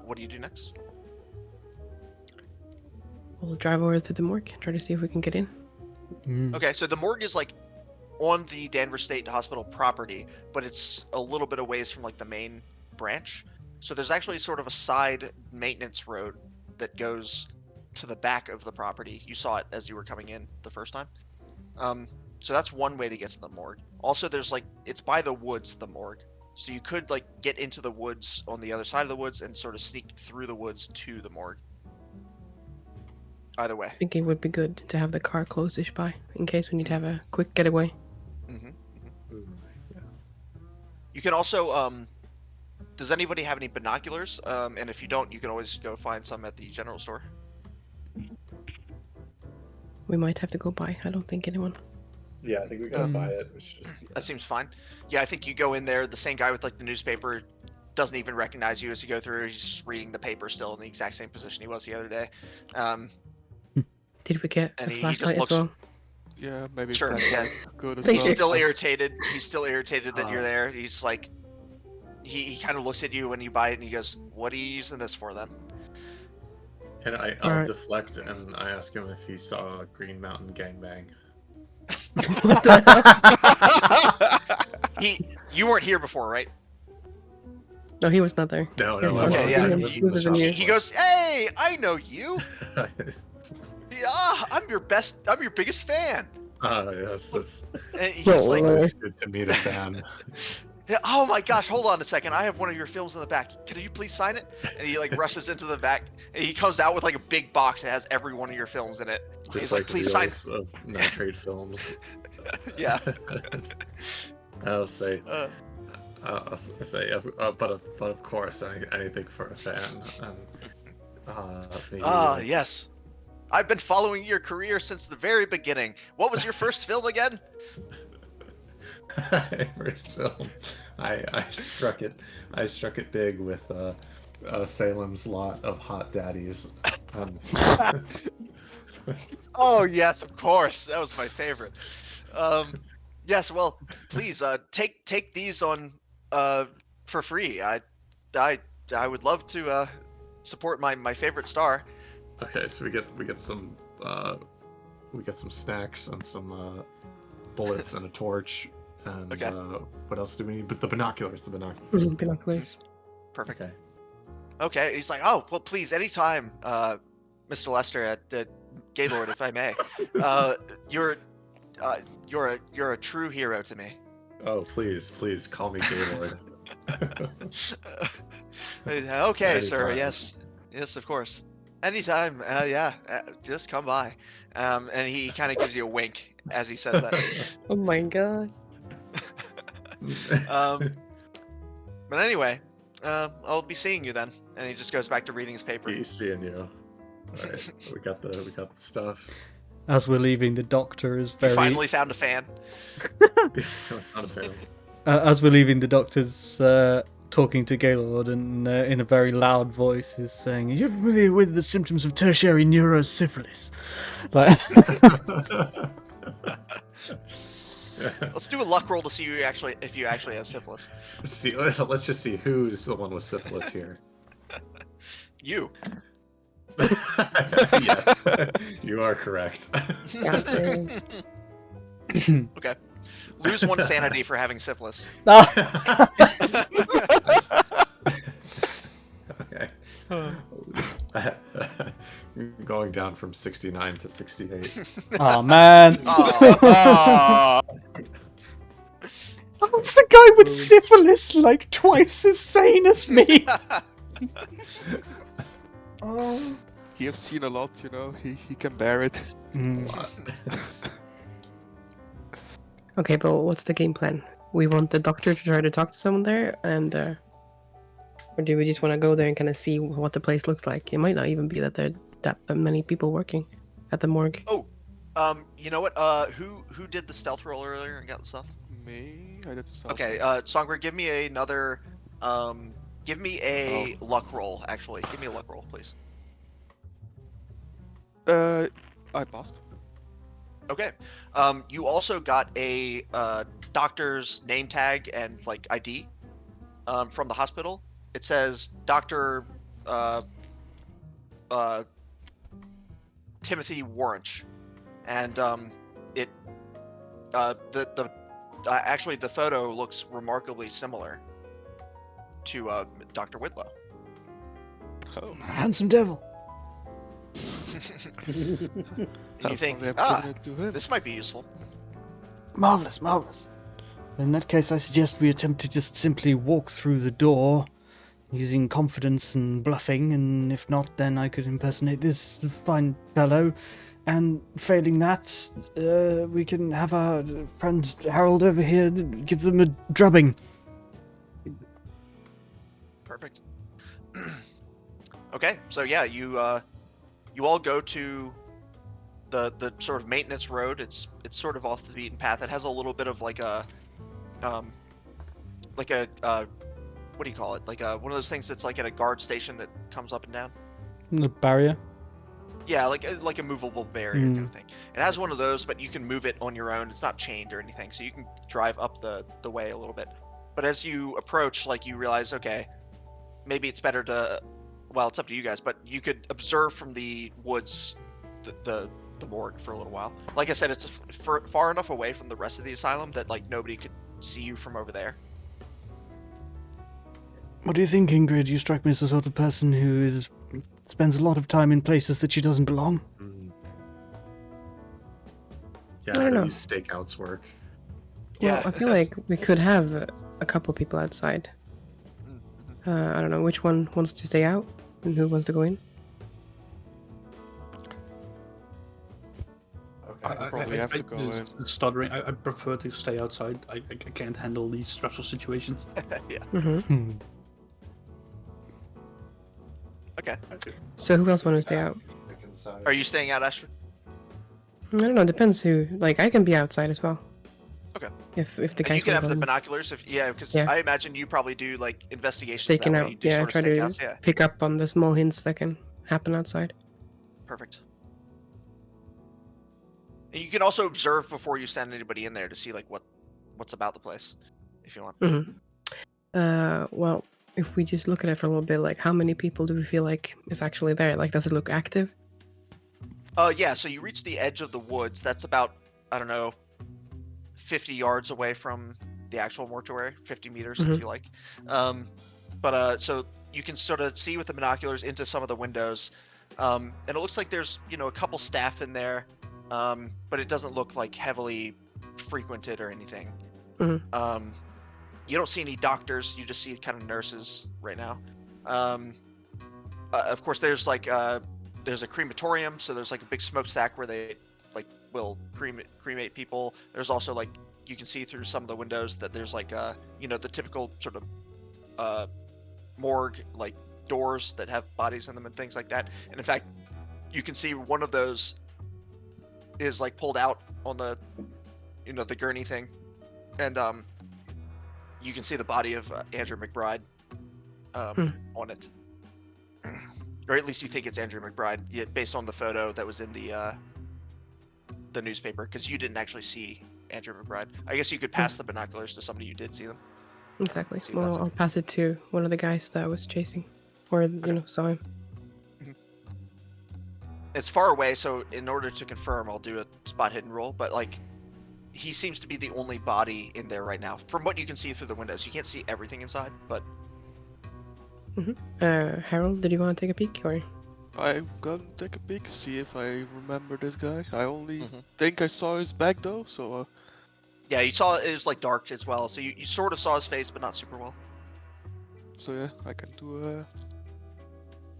what do you do next? We'll drive over to the morgue and try to see if we can get in. Okay, so the morgue is like on the Danvers State Hospital property, but it's a little bit away from like the main branch. So there's actually sort of a side maintenance road that goes to the back of the property. You saw it as you were coming in the first time. So that's one way to get to the morgue. Also, there's like, it's by the woods, the morgue. So you could like get into the woods on the other side of the woods and sort of sneak through the woods to the morgue. Either way. I think it would be good to have the car close-ish by in case we need to have a quick getaway. You can also, does anybody have any binoculars? And if you don't, you can always go find some at the general store. We might have to go by. I don't think anyone. Yeah, I think we gotta buy it. Which just, That seems fine. Yeah, I think you go in there, the same guy with like the newspaper doesn't even recognize you as you go through. He's just reading the paper still in the exact same position he was the other day. Did we get And a he just flashlight as looks- well? Yeah, maybe Sure, flashlight yeah. good as Thank He's well. you. still irritated. He's still irritated that you're Ah. there. He's like, he kind of looks at you when you buy it, and he goes, "What are you using this for, then?" And I'll Alright. deflect and I ask him if he saw Green Mountain Gangbang. You weren't here before, right? No, he was not there. No, Yes, no, okay, I yeah. wasn't in the shop. He goes, "Hey, I know you. Yeah, I'm your biggest fan." Yes, that's And he's just like, it's good to meet a fan. "Yeah, oh my gosh, hold on a second. I have one of your films in the back. Can you please sign it?" And he like rushes into the back, and he comes out with like a big box that has every one of your films in it. Just He's like "Please sign." reels of nitrate films. Yeah. I'll say, Uh, but of course, anything for a fan. Maybe, yes. I've been following your career since the very beginning. What was your first film again? First film, I struck it big with Salem's Lot of Hot Daddies. Oh yes, of course. That was my favorite. Yes, well, please take these on for free. I would love to support my favorite star. Okay, so we get some snacks and some bullets and a torch and Okay. What else do we need? But the binoculars. Binoculars. Perfect. Okay. Okay, he's like, "Oh, well, please, anytime, Mr. Lester at Gaylord, if I may. You're a true hero to me." Oh, please call me Gaylord. Okay, sir. Anytime. Yes, of course. Anytime. Yeah, just come by. And he kind of gives you a wink as he says that. Oh my god. But anyway, I'll be seeing you then. And he just goes back to reading his paper. He's seeing you. All right, we got the stuff. As we're leaving, the doctor is You very. finally found a fan. Not a fan. As we're leaving, the doctor's talking to Gaylord and in a very loud voice is saying, "Are you familiar with the symptoms of tertiary neurosyphilis?" Like, Let's do a luck roll to see if you actually have syphilis. Let's just see who's the one with syphilis here. You. Yes, you are correct. Goddamn. Okay. Lose 1 sanity for having syphilis. Okay. Going down from 69 to 68. oh man. Aw. What's the guy with syphilis like twice as sane as me? Oh. He has seen a lot, you know. He can bear it. Okay, but what's the game plan? We want the doctor to try to talk to someone there, and or do we just want to go there and kind of see what the place looks like? It might not even be that there are that many people working at the morgue. Oh, you know what? Who did the stealth roll earlier and got the stuff? Me? I did the stuff. Okay, Songwer, give me another. Give me a luck roll. Actually, give me a luck roll, please. I passed. Okay. You also got a doctor's name tag and like ID from the hospital. It says Dr. Timothy Warrench, and actually the photo looks remarkably similar to Dr. Whitlow. Oh. Handsome devil. And you That's think, why they have given it to him. this might be useful. Marvelous, marvelous. In that case, I suggest we attempt to just simply walk through the door using confidence and bluffing, and if not, then I could impersonate this fine fellow, and failing that, we can have our friend Harold over here give them a drubbing. Perfect. Okay, so yeah, you all go to the sort of maintenance road. It's sort of off the beaten path. It has a little bit of like a what do you call it? Like one of those things that's like at a guard station that comes up and down. The barrier. Yeah, like a movable barrier kind of thing. It has one of those, but you can move it on your own. It's not chained or anything, so you can drive up the way a little bit. But as you approach, like you realize, okay, maybe it's better to. Well, it's up to you guys, but you could observe from the woods the morgue for a little while. Like I said, it's far enough away from the rest of the asylum that like nobody could see you from over there. What do you think, Ingrid? You strike me as the sort of person who spends a lot of time in places that she doesn't belong. Yeah, I don't how do know. these stakeouts work? Well, Yeah, I feel like we could have a couple people outside. I don't know which one wants to stay out and who wants to go in. Okay. I probably have to go in. Stuttering. I prefer to stay outside. I can't handle these stressful situations. yeah. Mm-hmm. Okay. So who else wants to stay out? Are you staying out, Astrid? I don't know. Depends who. Like, I can be outside as well. Okay. If the And guys you can have wanna the go in. binoculars because Yeah. I imagine you probably do like investigations Staking that way. out. You do Yeah, I sort of try to stakeouts. Yeah. pick up on the small hints that can happen outside. Perfect. And you can also observe before you send anybody in there to see like what's about the place, if you want. Mm-hmm. Well, if we just look at it for a little bit, like how many people do we feel like is actually there? Like, does it look active? Yeah. So you reach the edge of the woods. That's about, I don't know, 50 yards away from the actual mortuary, 50 meters if you like. So you can sort of see with the binoculars into some of the windows, and it looks like there's a couple staff in there, but it doesn't look like heavily frequented or anything. You don't see any doctors. You just see kind of nurses right now. Of course, there's a crematorium, so there's like a big smokestack where they like will cremate people. There's also like you can see through some of the windows that there's like the typical sort of morgue like doors that have bodies in them and things like that. And in fact, you can see one of those is like pulled out on the the gurney thing, and you can see the body of Andrew McBride on it. Or at least you think it's Andrew McBride, based on the photo that was in the newspaper, because you didn't actually see Andrew McBride. I guess you could pass the binoculars to somebody who did see them. Exactly. See what Well, that's I'll pass it to one of the guys that I was chasing, or saw him. It's far away, so in order to confirm, I'll do a spot hidden roll. But like, he seems to be the only body in there right now, from what you can see through the windows. You can't see everything inside, but Harold, did you want to take a peek, or? I'm gonna take a peek, see if I remember this guy. I only think I saw his back though, so yeah, you saw it was like dark as well, so you sort of saw his face, but not super well. so yeah, I can do a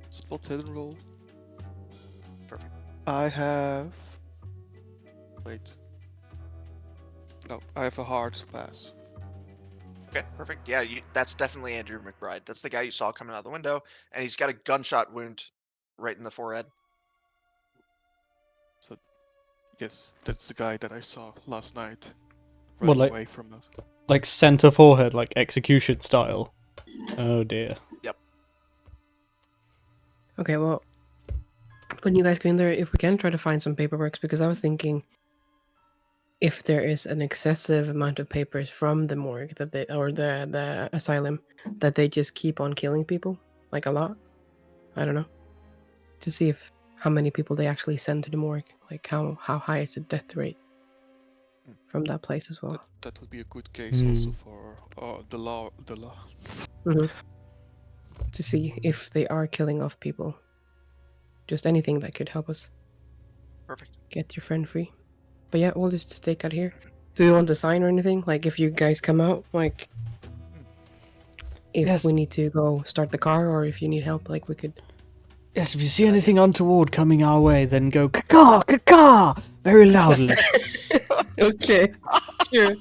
spot hidden roll. Perfect. I have. Wait. No, I have a hard pass. Okay, perfect. Yeah, that's definitely Andrew McBride. That's the guy you saw coming out the window, and he's got a gunshot wound right in the forehead. So, yes, that's the guy that I saw last night. What, Running like- away from us. Like center forehead, like execution style. Oh dear. Okay, well, when you guys go in there, if we can try to find some paperwork, because I was thinking if there is an excessive amount of papers from the morgue that they, or the asylum, that they just keep on killing people, like a lot. I don't know. To see how many people they actually send to the morgue, like how high is the death rate from that place as well. That would be a good case also for the law. To see if they are killing off people. Just anything that could help us. Perfect. Get your friend free. But yeah, we'll just stake out here. Do you want to sign or anything? Like if you guys come out, like if Yes. we need to go start the car, or if you need help, like we could. Yes, if you see anything untoward coming our way, then go caw caw very loudly. Okay. Sure.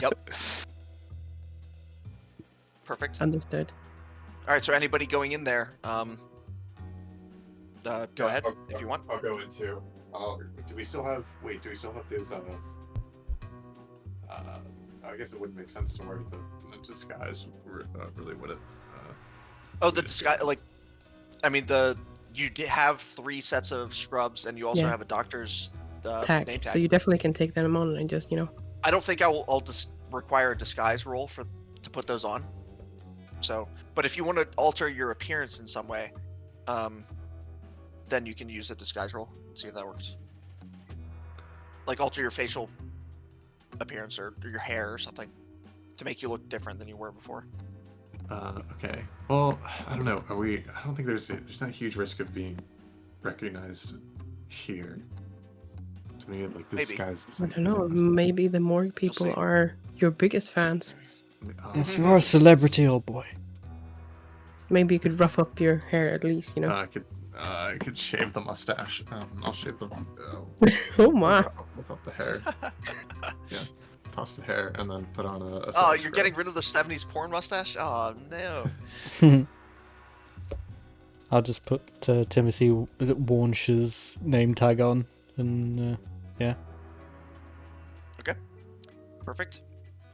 Yep. Perfect. Understood. All right. So anybody going in there, go ahead if you want. I'll go in too. Do we still have those I guess it wouldn't make sense to wear the disguise, really, would it? Oh, the disguise, like, I mean, you have 3 sets of scrubs, and you also Yeah. have a doctor's Tag. name tag. So you definitely can take them on and just, I don't think I'll just require a disguise roll to put those on. So, but if you want to alter your appearance in some way, then you can use a disguise roll and see if that works. Like alter your facial appearance or your hair or something to make you look different than you were before. Okay. Well, I don't know. I don't think there's not a huge risk of being recognized here. To me, like this Maybe. guy's. I don't know. Maybe the more people see. are your biggest fans. Yes, you are a celebrity, old boy. Maybe you could rough up your hair at least, I could shave the mustache. I'll shave the. Oh my. Whip up the hair. Yeah. Toss the hair and then put on a. Oh, you're getting rid of the 70s porn mustache? Oh no. I'll just put Timothy Warnsh's name tag on, and yeah. Okay. Perfect.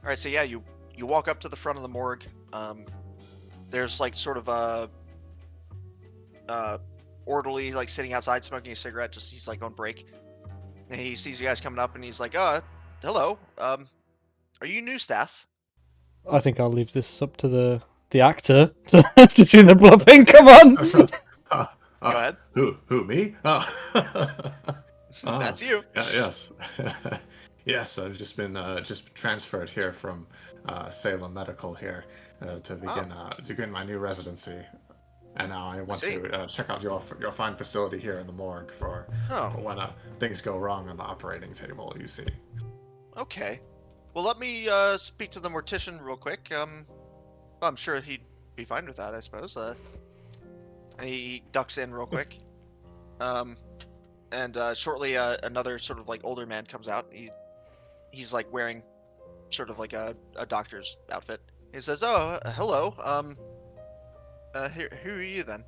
All right, so yeah, you walk up to the front of the morgue. There's like sort of a orderly like sitting outside smoking a cigarette. Just he's like on break, and he sees you guys coming up, and he's like, hello. Are you new staff?" I think I'll leave this up to the actor to do the bluffing. Come on. Go ahead. Who me? Oh. That's you. Yes. Yes, I've just been transferred here from Salem Medical here to begin my new residency, and now I want to check out your fine facility here in the morgue for when things go wrong on the operating table. You see. Okay. Well, let me speak to the mortician real quick. I'm sure he'd be fine with that, I suppose. And he ducks in real quick. And shortly, another sort of like older man comes out. He's like wearing sort of like a doctor's outfit. He says, "Oh, hello. Who are you then?"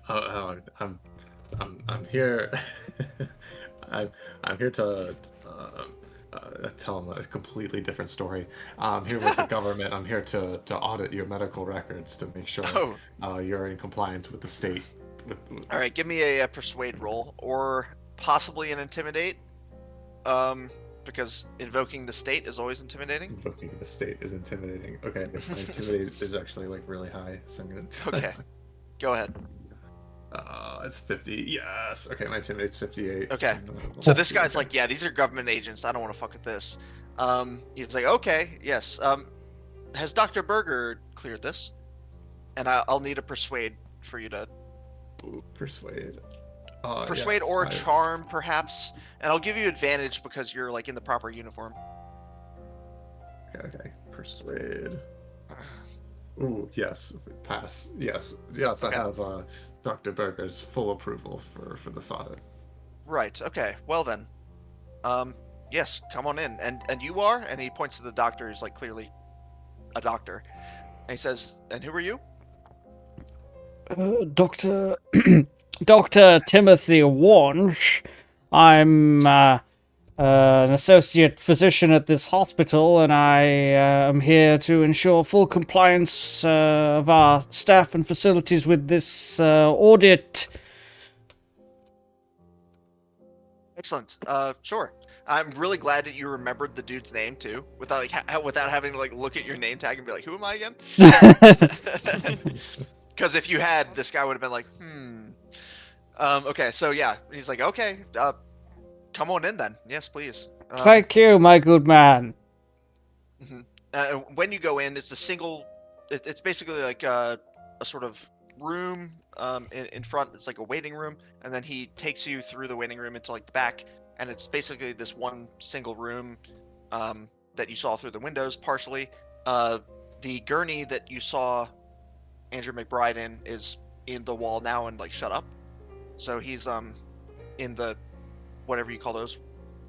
I'm here. I'm here to tell him a completely different story. I'm here with the government. I'm here to audit your medical records to make sure you're in compliance with the state. All right, give me a persuade roll or possibly an intimidate. Because invoking the state is always intimidating. Invoking the state is intimidating. Okay, my intimidate is actually like really high, so I'm gonna. Okay, go ahead. It's 50. Yes. Okay, my intimidate's 58. Okay. So this guy's like, yeah, these are government agents. I don't want to fuck with this. He's like, okay, yes. Has Dr. Berger cleared this? And I'll need a persuade for you to. Ooh, persuade. Persuade yes, or charm, perhaps, and I'll give you advantage because you're like in the proper uniform. Okay. Persuade. Ooh, yes. Pass. Yes. Okay. I have Dr. Berger's full approval for this audit. Right. Okay. Well then, yes, come on in. And you are? And he points to the doctor, who's like clearly a doctor. And he says, "And who are you?" Doctor Timothy Warnsh. I'm an associate physician at this hospital, and I am here to ensure full compliance of our staff and facilities with this audit. Excellent. Sure. I'm really glad that you remembered the dude's name too, without without having to like look at your name tag and be like, "Who am I again?" Because if you had, this guy would have been like, okay, so yeah, he's like, okay, come on in then. Yes, please. Thank you, my good man. When you go in, it's a single. It's basically like a sort of room in front. It's like a waiting room, and then he takes you through the waiting room into like the back, and it's basically this one single room that you saw through the windows partially. The gurney that you saw Andrew McBride in is in the wall now and like shut up. So he's in the whatever you call those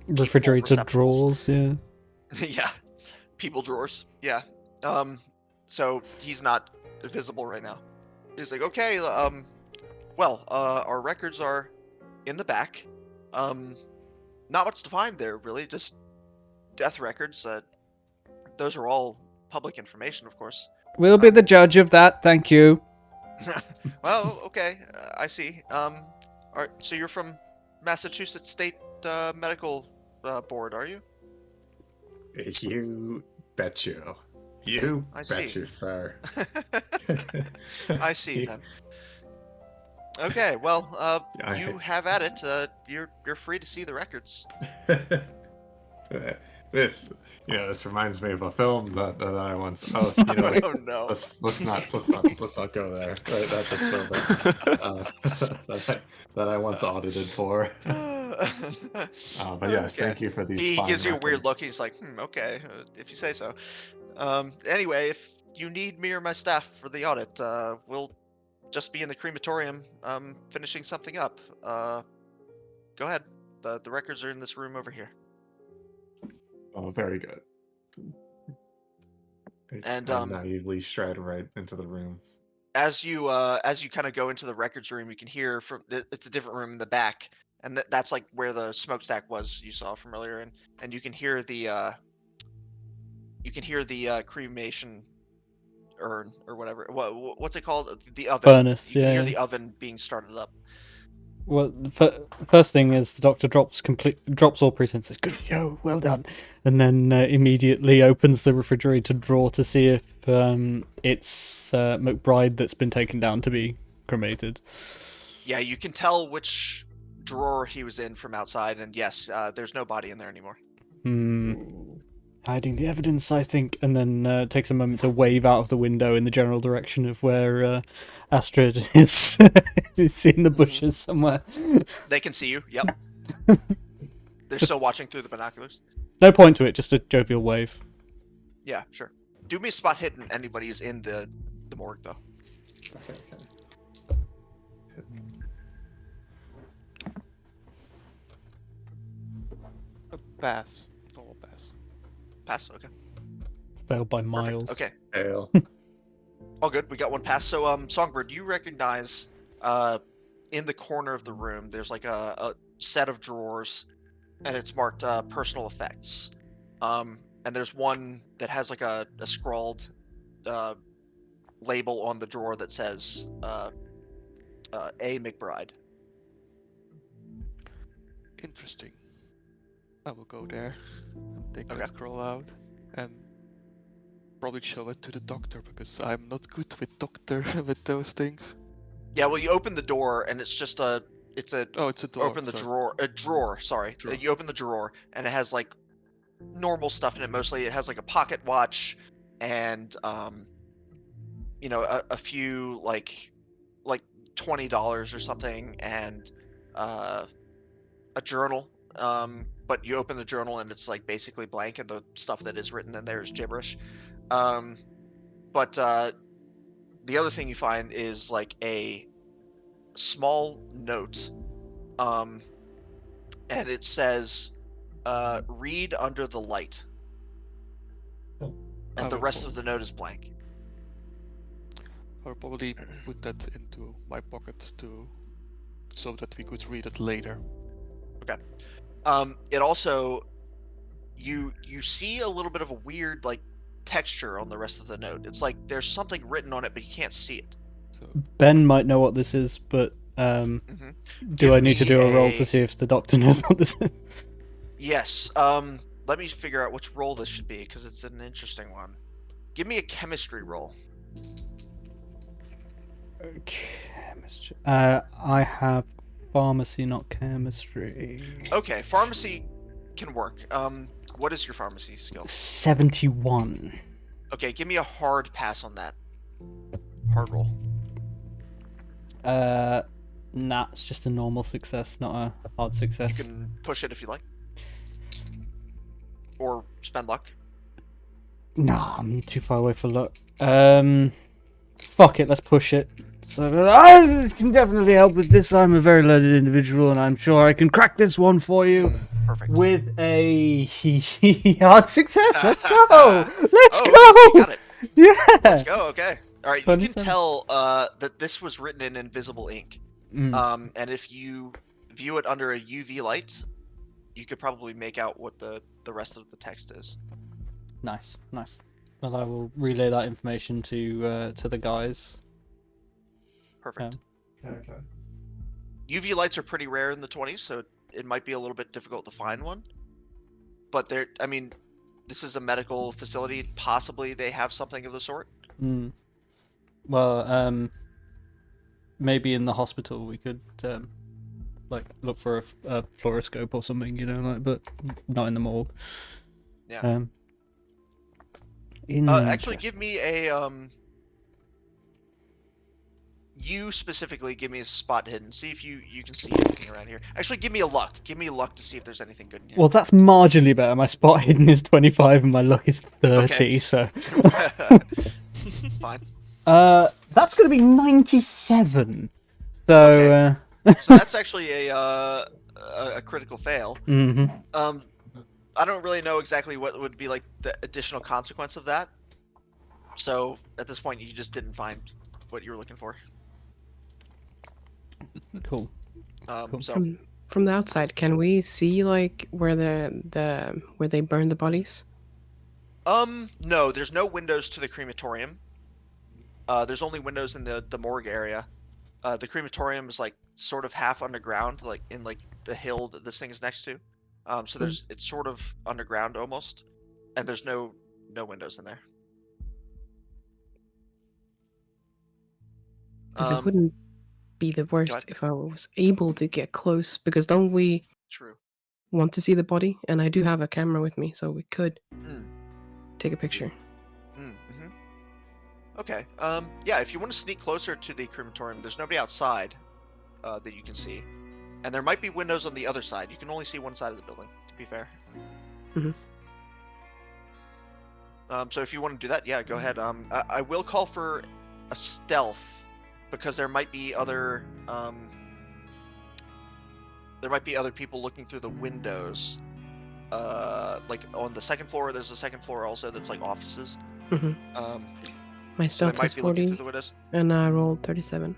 refrigerator drawers, yeah. Yeah, people drawers, yeah. So he's not visible right now. He's like, okay, well, our records are in the back. Not much to find there, really. Just death records. Those are all public information, of course. We'll be the judge of that, thank you. Well, okay, I see. All right, so you're from Massachusetts State Medical Board, are you? You bet you. You I bet see. you, sir. I see then. Okay, well, I- you have at it. You're free to see the records. This reminds me of a film that I once. Oh, you know, Oh no. let's not go there. That's a film that I once audited for. But yes, Okay. thank you for these. He fine gives you a weird records. look. He's like, okay, if you say so. Anyway, if you need me or my staff for the audit, we'll just be in the crematorium, finishing something up. Go ahead. The records are in this room over here. Oh, very good. And I naively stride right into the room. as you kind of go into the records room, you can hear it's a different room in the back, and that's like where the smokestack was you saw from earlier, and you can hear the cremation urn or whatever. What's it called? The oven. Furnace, You can hear yeah. the oven being started up. Well, the first thing is the doctor drops all pretenses. Good show, well done, and then immediately opens the refrigerator drawer to see if it's McBride that's been taken down to be cremated. Yeah, you can tell which drawer he was in from outside, and yes, there's no body in there anymore. Hiding the evidence, I think, and then takes a moment to wave out of the window in the general direction of where Astrid is. Is in the bushes somewhere. They can see you. Yep. They're still watching through the binoculars. No point to it, just a jovial wave. Yeah, sure. Do me a spot hit and anybody is in the morgue though. Okay. A pass. Normal pass. Pass. Okay. Failed by Perfect. miles. Okay. Fail. All good. We got one pass. So, Songbird, you recognize, in the corner of the room, there's like a set of drawers, and it's marked personal effects. And there's one that has like a scrawled label on the drawer that says A. McBride. Interesting. I will go there and take Okay. that scroll out and probably show it to the doctor because I'm not good with those things. Yeah. Well, you open the door, and it's just Oh, it's a door. open the sorry. drawer. Sorry. Drawer. You open the drawer, and it has like normal stuff in it. Mostly, it has like a pocket watch and a few like $20 or something, and a journal. But you open the journal and it's like basically blank, and the stuff that is written in there is gibberish. But the other thing you find is like a small note, and it says, "Read under the light," and the rest of the note is blank. I'll probably put that into my pocket so that we could read it later. It also you see a little bit of a weird like texture on the rest of the note. It's like there's something written on it, but you can't see it. So Ben might know what this is, but do Give I need to me do a roll a- to see if the doctor knows what this is? Yes. Let me figure out which roll this should be because it's an interesting one. Give me a chemistry roll. Chemistry. I have pharmacy, not chemistry. Okay, pharmacy can work. What is your pharmacy skill? 71. Okay, give me a hard pass on that. Hard roll. Nah, it's just a normal success, not a hard success. You can push it if you like. Or spend luck. Nah, I'm too far away for luck. Fuck it, let's push it. So I can definitely help with this. I'm a very learned individual, and I'm sure I can crack this one for you Perfect. with a hard success. Let's go! Let's Oh, go! you got it. Yeah. Let's go. Okay. All right. You can 27. tell that this was written in invisible ink. Mm. And if you view it under a UV light, you could probably make out what the rest of the text is. Nice. Well, I will relay that information to the guys. Perfect. Okay. UV lights are pretty rare in the 20s, so it might be a little bit difficult to find one. But I mean, this is a medical facility. Possibly they have something of the sort. Well, maybe in the hospital we could like look for a fluoroscope or something, but not in the morgue. Yeah. Actually, give me a you specifically give me a spot hidden. See if you can see anything around here. Actually, give me a luck. Give me a luck to see if there's anything good in here. Well, that's marginally better. My spot hidden is 25 and my luck is 30, so... Fine. That's going to be 97. So, So that's actually a critical fail. Mm-hmm. I don't really know exactly what would be like the additional consequence of that. So at this point, you just didn't find what you were looking for. Cool. Cool. So From the outside, can we see like where where they burned the bodies? no, there's no windows to the crematorium. There's only windows in the morgue area. The crematorium is like sort of half underground, like in like the hill that this thing is next to. So it's sort of underground almost, and there's no windows in there. Because it wouldn't be the worst if I was able to get close, because don't we True. want to see the body? And I do have a camera with me, so we could take a picture. Mm-hmm. Okay. Yeah, if you want to sneak closer to the crematorium, there's nobody outside that you can see. And there might be windows on the other side. You can only see one side of the building, to be fair. So if you want to do that, yeah, go ahead. I will call for a stealth, because there might be other people looking through the windows. Like on the second floor, there's a second floor also that's like offices. My So they stealth might is be looking 40, through the windows. and I rolled 37.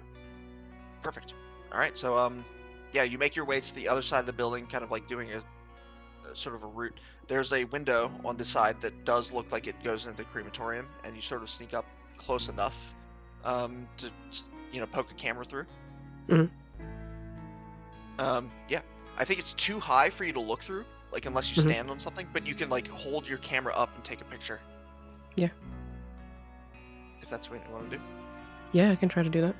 Perfect. All right, so yeah, you make your way to the other side of the building, kind of like doing a sort of a route. There's a window on this side that does look like it goes into the crematorium, and you sort of sneak up close enough to poke a camera through. Yeah, I think it's too high for you to look through, like unless you stand on something, but you can like hold your camera up and take a picture. Yeah. If that's what you want to do. Yeah, I can try to do that.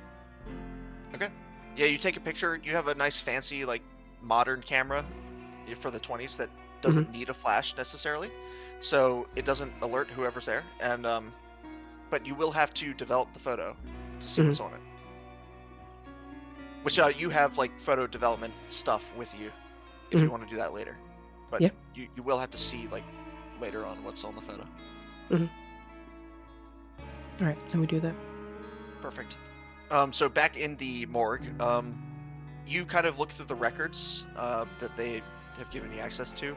Okay. Yeah, you take a picture. You have a nice fancy like modern camera for the 20s that doesn't need a flash necessarily, so it doesn't alert whoever's there. And but you will have to develop the photo to see what's on it. Which you have like photo development stuff with you if you want to do that later. But you will have to see like later on what's on the photo. All right, then we do that. Perfect. So back in the morgue, you kind of look through the records that they have given you access to.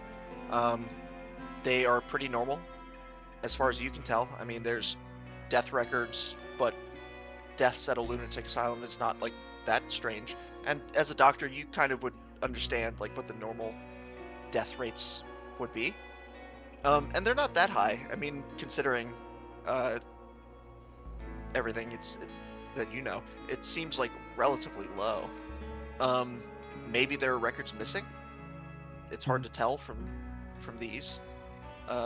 They are pretty normal, as far as you can tell. I mean, there's death records, but deaths at a lunatic asylum is not like that strange. And as a doctor, you kind of would understand like what the normal death rates would be. And they're not that high. I mean, considering everything that you know, it seems like relatively low. Maybe there are records missing. It's hard to tell from these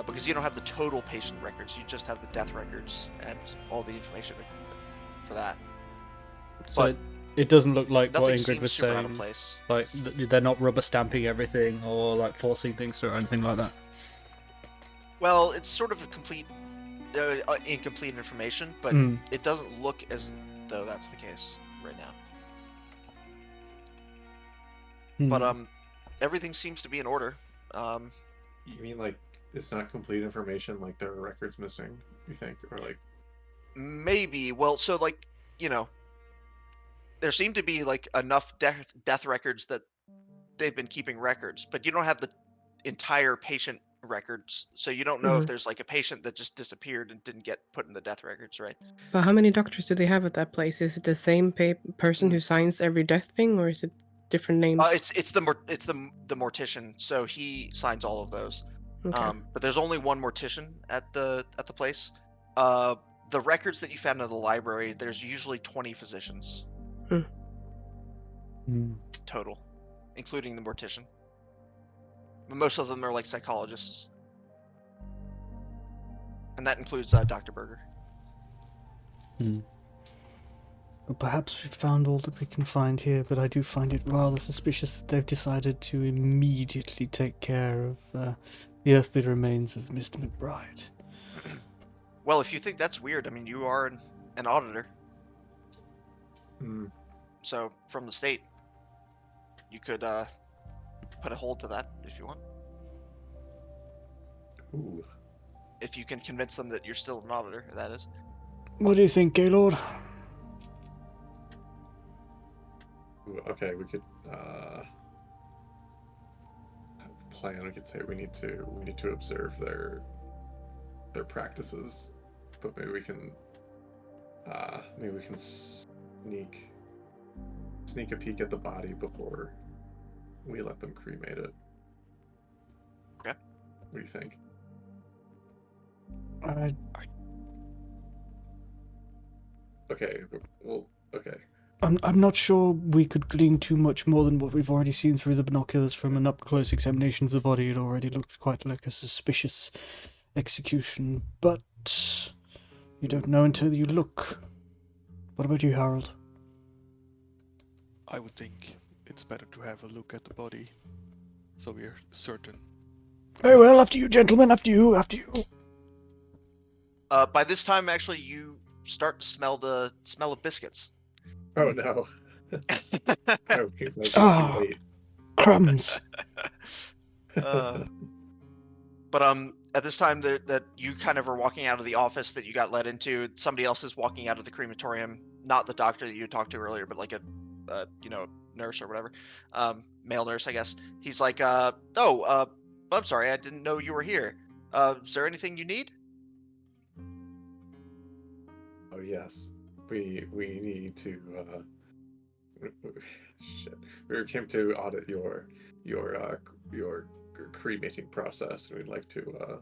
because you don't have the total patient records. You just have the death records and all the information for that. So it doesn't look like what nothing Ingrid seems was super out of saying. place. Like they're not rubber stamping everything or like forcing things through or anything like that. Well, it's sort of a complete incomplete information, but it doesn't look as though that's the case right now. But everything seems to be in order. You mean like it's not complete information, like there are records missing, you think? Or like maybe. Well, so like, there seem to be like enough death records that they've been keeping records, but you don't have the entire patient records, so you don't know if there's like a patient that just disappeared and didn't get put in the death records, right? But how many doctors do they have at that place? Is it the same person who signs every death thing, or is it different names? It's the mortician, so he signs all of those. Okay. But there's only one mortician at the place. The records that you found in the library, there's usually 20 physicians total, including the mortician. But most of them are like psychologists, and that includes Dr. Berger. Well, perhaps we've found all that we can find here, but I do find it rather suspicious that they've decided to immediately take care of the earthly remains of Mr. McBride. Well, if you think that's weird, I mean, you are an auditor. So, from the state, you could put a hold to that if you want. Ooh. If you can convince them that you're still an auditor, that is. What do you think, Gaylord? Ooh, okay, we could plan. We could say we need to observe their practices, but maybe we can sneak a peek at the body before we let them cremate it. Okay. What do you think? Okay. Well. Okay. I'm not sure we could glean too much more than what we've already seen through the binoculars. From an up-close examination of the body, it already looked quite like a suspicious execution, but you don't know until you look. What about you, Harold? I would think it's better to have a look at the body, so we're certain. Very well, after you, gentlemen, after you. By this time, actually, you start to smell the smell of biscuits. Oh no. No, it's Ah. too late. Crumbs. But at this time that you kind of are walking out of the office that you got let into, somebody else is walking out of the crematorium. Not the doctor that you had talked to earlier, but like a nurse or whatever, male nurse, I guess. He's like, I'm sorry, I didn't know you were here. Is there anything you need? Oh yes, we need to. Shit, we came to audit your cremating process, and we'd like to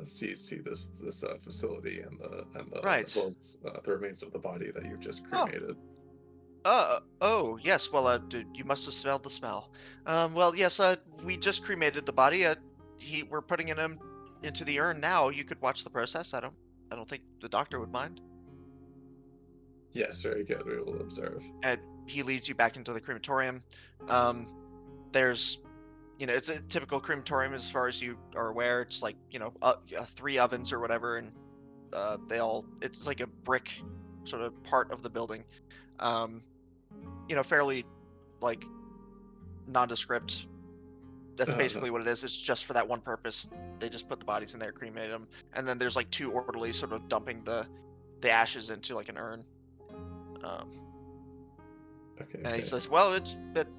see this facility and the right. as well as the remains of the body that you just cremated. Oh yes. Well, you must have smelled the smell. Well, yes. We just cremated the body. We're putting him into the urn now. You could watch the process. I don't think the doctor would mind. Yes, very good. We will observe. And he leads you back into the crematorium. There's, it's a typical crematorium as far as you are aware. It's like, 3 ovens or whatever, and it's like a brick sort of part of the building. Fairly like nondescript. That's basically what it is. It's just for that one purpose. They just put the bodies in there, cremate them, and then there's like 2 orderlies sort of dumping the ashes into like an urn. Okay. And he says, "Well, it's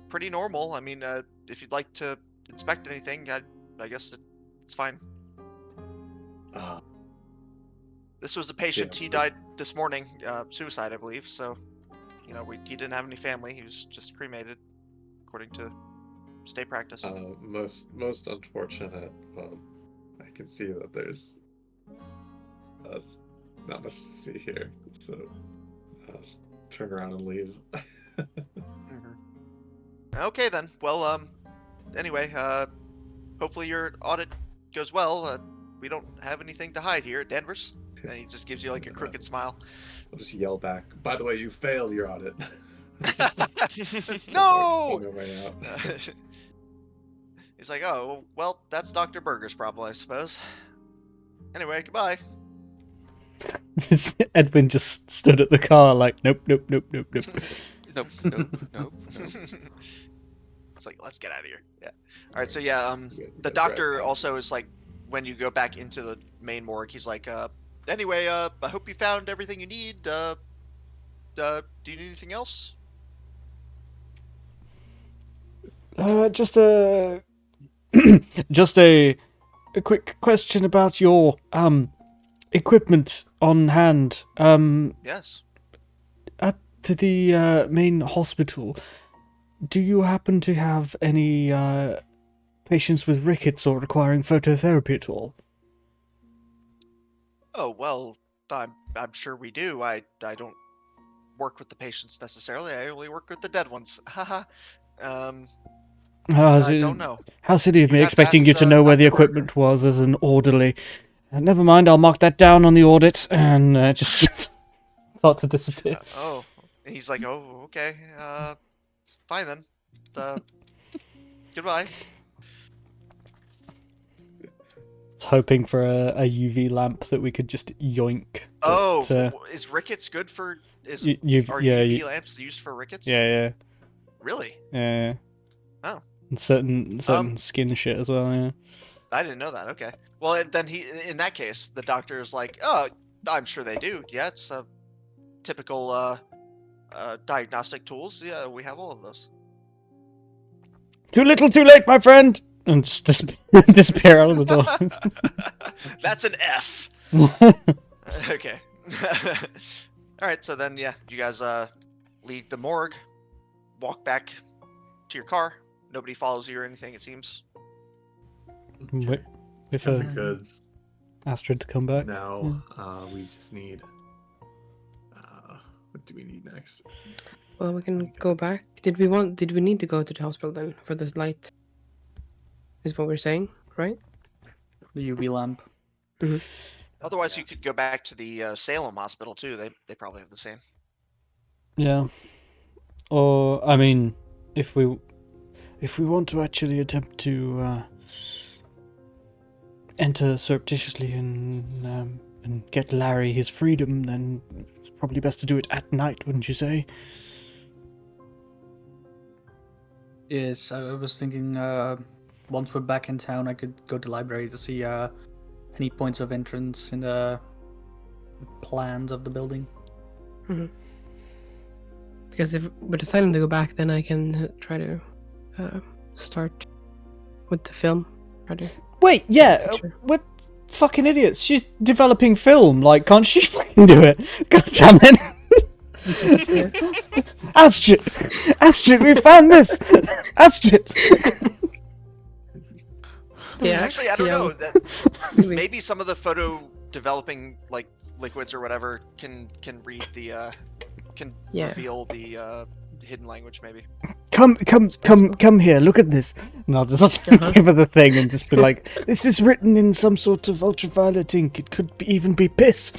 pretty normal. I mean, if you'd like to inspect anything, I guess it's fine." This was a patient. Yeah, he died this morning, suicide, I believe. So, he didn't have any family. He was just cremated, according to state practice. Most unfortunate. I can see that there's not much to see here, so I'll just turn around and leave. Okay then. Well, anyway, hopefully your audit goes well. We don't have anything to hide here at Danvers. And he just gives you like a crooked smile. I'll just yell back. By the way, you failed your audit. No! On my way out. He's like, "Oh, well, that's Dr. Berger's problem, I suppose. Anyway, goodbye." Edwin just stood at the car like, nope. Nope. It's like, let's get out of here. Yeah. All right. So yeah, the doctor also is like, when you go back into the main morgue, he's like, anyway, I hope you found everything you need. Do you need anything else? Just a quick question about your equipment on hand. Yes. Are to the main hospital, do you happen to have any patients with rickets or requiring phototherapy at all? Oh well, I'm sure we do. I don't work with the patients necessarily. I only work with the dead ones. Haha. I don't know. How silly of You'd me have to expecting ask, you to know where the Dr. Berger. equipment was as an orderly. Never mind, I'll mark that down on the audit and just start to disappear. Oh, and he's like, oh, okay. Fine then. Goodbye. I was hoping for a UV lamp that we could just yoink. Oh, But, is rickets good for? Are UV lamps used for rickets? yeah. Really? Yeah. Oh. And certain skin shit as well, yeah. I didn't know that. Okay. Well, then in that case, the doctor is like, oh, I'm sure they do. Yeah, it's a typical diagnostic tools. Yeah, we have all of those. Too little, too late, my friend! And just disappear out of the door. That's an F. Okay. All right. So then, yeah, you guys leave the morgue, walk back to your car. Nobody follows you or anything, it seems. Wait for Because Astrid to come back. now we just need. What do we need next? Well, we can go back. Did we need to go to the hospital then for this light? Is what we're saying, right? The UV lamp. Otherwise, you could go back to the Salem hospital too. They probably have the same. Yeah. Or, I mean, if we want to actually attempt to enter surreptitiously and get Larry his freedom, then it's probably best to do it at night, wouldn't you say? Yes, I was thinking once we're back in town, I could go to the library to see any points of entrance in the plans of the building. Because if we're deciding to go back, then I can try to start with the film. Try to Wait, yeah, we're fucking idiots. She's developing film, like, can't she fucking do it? God damn it. Astrid, we found this. Astrid. Yeah, Actually, I don't yeah. know. Maybe some of the photo developing like liquids or whatever can read the Yeah. reveal the hidden language. Maybe. Come here, look at this. And I'll just give her the thing and just be like, this is written in some sort of ultraviolet ink. It could even be piss.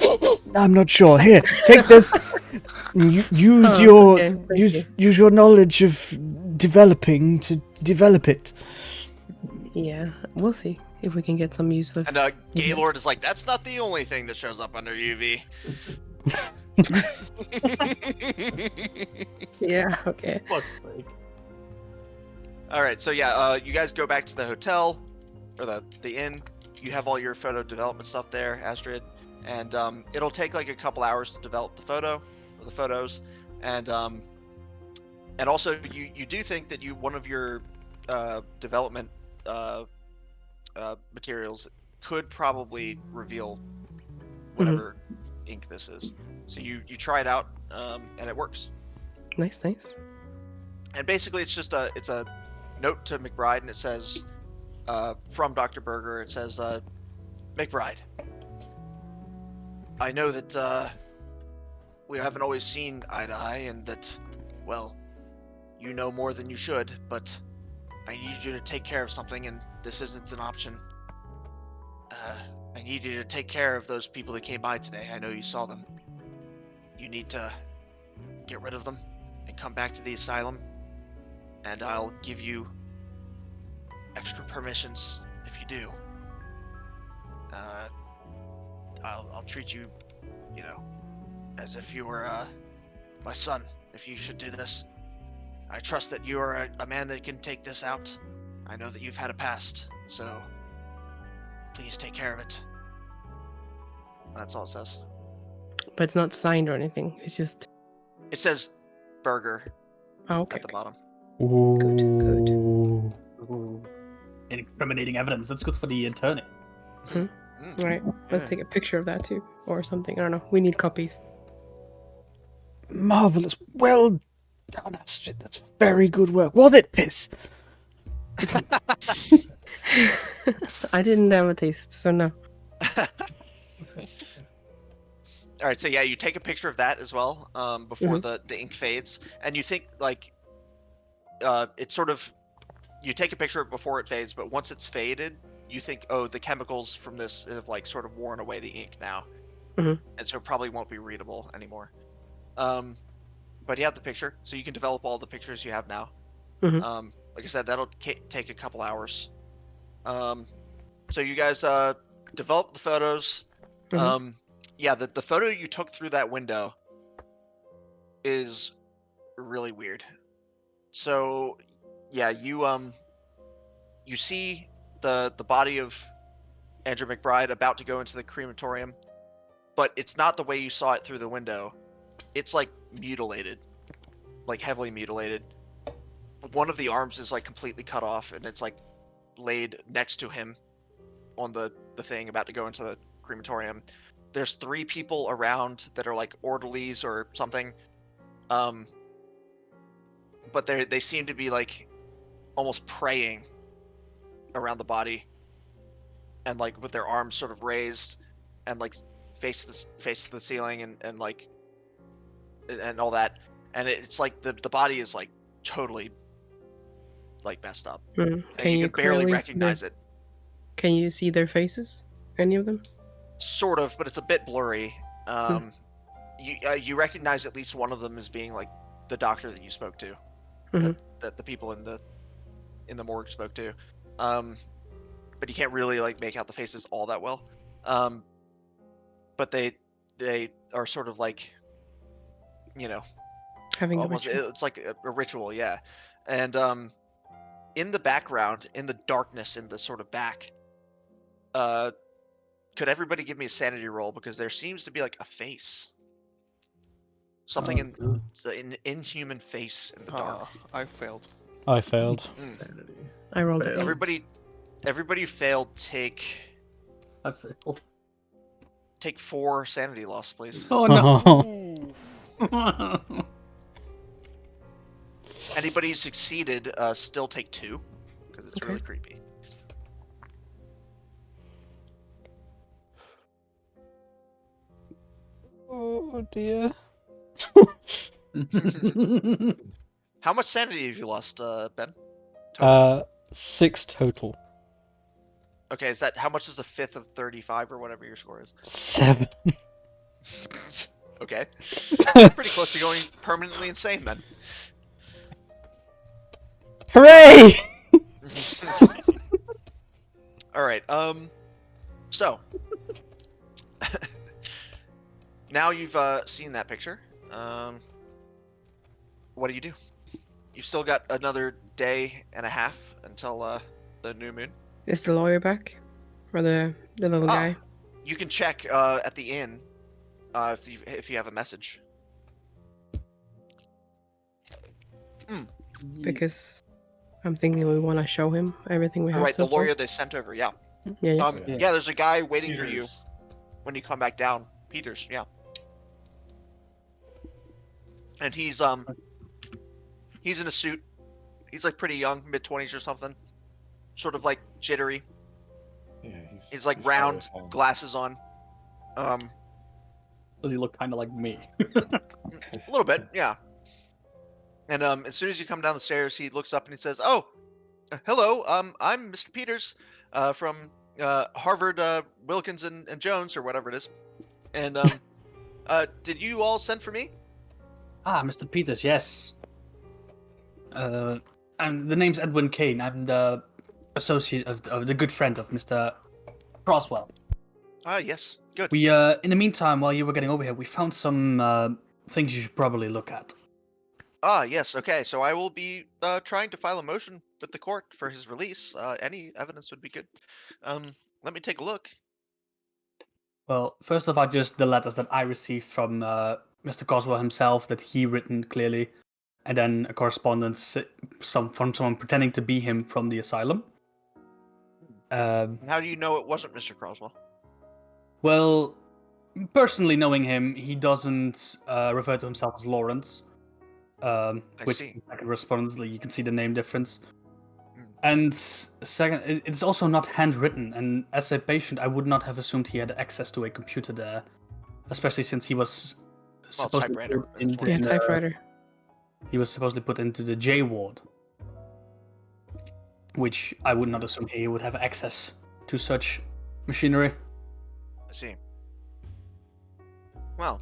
I'm not sure. Here, take this. Use use your knowledge of developing to develop it. Yeah, we'll see if we can get some use of. And Gaylord is like, that's not the only thing that shows up under UV. Yeah. Okay. Fuck's sake. All right, so yeah, you guys go back to the hotel or the inn. You have all your photo development stuff there, Astrid, and it'll take like a couple hours to develop the photos, and also you do think that one of your development materials could probably reveal whatever ink this is. So you try it out, and it works. Nice. And basically, it's just a note to McBride, and it says from Dr. Berger. It says, McBride, I know that we haven't always seen eye to eye, and that, well, you know more than you should, but I need you to take care of something, and this isn't an option. I need you to take care of those people that came by today. I know you saw them. You need to get rid of them and come back to the asylum, and I'll give you extra permissions if you do. I'll treat you, as if you were my son, if you should do this. I trust that you are a man that can take this out. I know that you've had a past, so please take care of it. That's all it says. But it's not signed or anything. It's just. It says Berger Oh, okay. at the bottom. Good. Ooh. Incriminating evidence. That's good for the attorney. Right. Let's take a picture of that too, or something. I don't know. We need copies. marvelous. Well done, Astrid. That's very good work. Was it piss? I didn't have a taste, so no. All right, so yeah, you take a picture of that as well before the ink fades, and you think like it's sort of you take a picture before it fades, but once it's faded, you think, oh, the chemicals from this have like sort of worn away the ink now, and so it probably won't be readable anymore. But you have the picture, so you can develop all the pictures you have now. Like I said, that'll take a couple hours. So you guys develop the photos. Yeah, the photo you took through that window is really weird. So yeah, you see the body of Andrew McBride about to go into the crematorium, but it's not the way you saw it through the window. It's like mutilated, like heavily mutilated. One of the arms is like completely cut off, and it's like laid next to him on the thing about to go into the crematorium. There's 3 people around that are like orderlies or something, but they seem to be like almost praying around the body, and like with their arms sort of raised and like face to the ceiling and like and all that, and it's like the body is like totally like messed up, and you can barely recognize it. Can you see their faces? Any of them? Sort of, but it's a bit blurry. You recognize at least one of them as being like the doctor that you spoke to, that the people in the morgue spoke to, but you can't really like make out the faces all that well. But they are sort of like, you know, Having almost, it's like a ritual, yeah. And in the background, in the darkness, in the sort of back, could everybody give me a sanity roll, because there seems to be like a face, something an inhuman face in the dark. I failed. I failed. Sanity. I rolled an Failed. 8. Everybody failed. I failed. Take 4 sanity loss, please. Oh no! Anybody who succeeded, still take 2, because it's really creepy. Oh dear. How much sanity have you lost, Ben? 6 total. Okay, is that how much is a fifth of 35 or whatever your score is? 7. Okay, you're pretty close to going permanently insane then. Hooray! All right. So now you've seen that picture. What do you do? You've still got another day and a half until the new moon. Is the lawyer back? Or the little guy? You can check at the inn if you have a message. Because I'm thinking we want to show him everything we have. Right, so the lawyer far. they sent over. Yeah. Yeah. Yeah. There's a guy waiting for you Peters. when you come back down. Peters. Yeah. And he's in a suit. He's like pretty young, mid-20s or something. Sort of like jittery. Yeah, He's like round, powerful. glasses on. Does he look kind of like me? A little bit, yeah. And as soon as you come down the stairs, he looks up and he says, "Oh, hello. I'm Mr. Peters, from Harvard, Wilkins and Jones, or whatever it is. And did you all send for me?" Ah, Mr. Peters, yes. The name's Edwin Kane. I'm the associate of the good friend of Mr. Croswell. Ah, yes. Good. We, in the meantime, while you were getting over here, we found some things you should probably look at. Ah, yes. Okay. So I will be trying to file a motion with the court for his release. Any evidence would be good. Let me take a look. Well, first of all, just the letters that I received from Mr. Croswell himself that he written clearly, and then a correspondence from someone pretending to be him from the asylum. How do you know it wasn't Mr. Croswell? Well, personally knowing him, he doesn't refer to himself as Lawrence. Which see. correspondingly, you can see the name difference. Hmm. And second, it's also not handwritten. And as a patient, I would not have assumed he had access to a computer there, especially since he was supposedly typewriter, put into Yeah, unfortunately. typewriter. he was supposedly put into the J ward, which I would not assume he would have access to such machinery. I see. Well,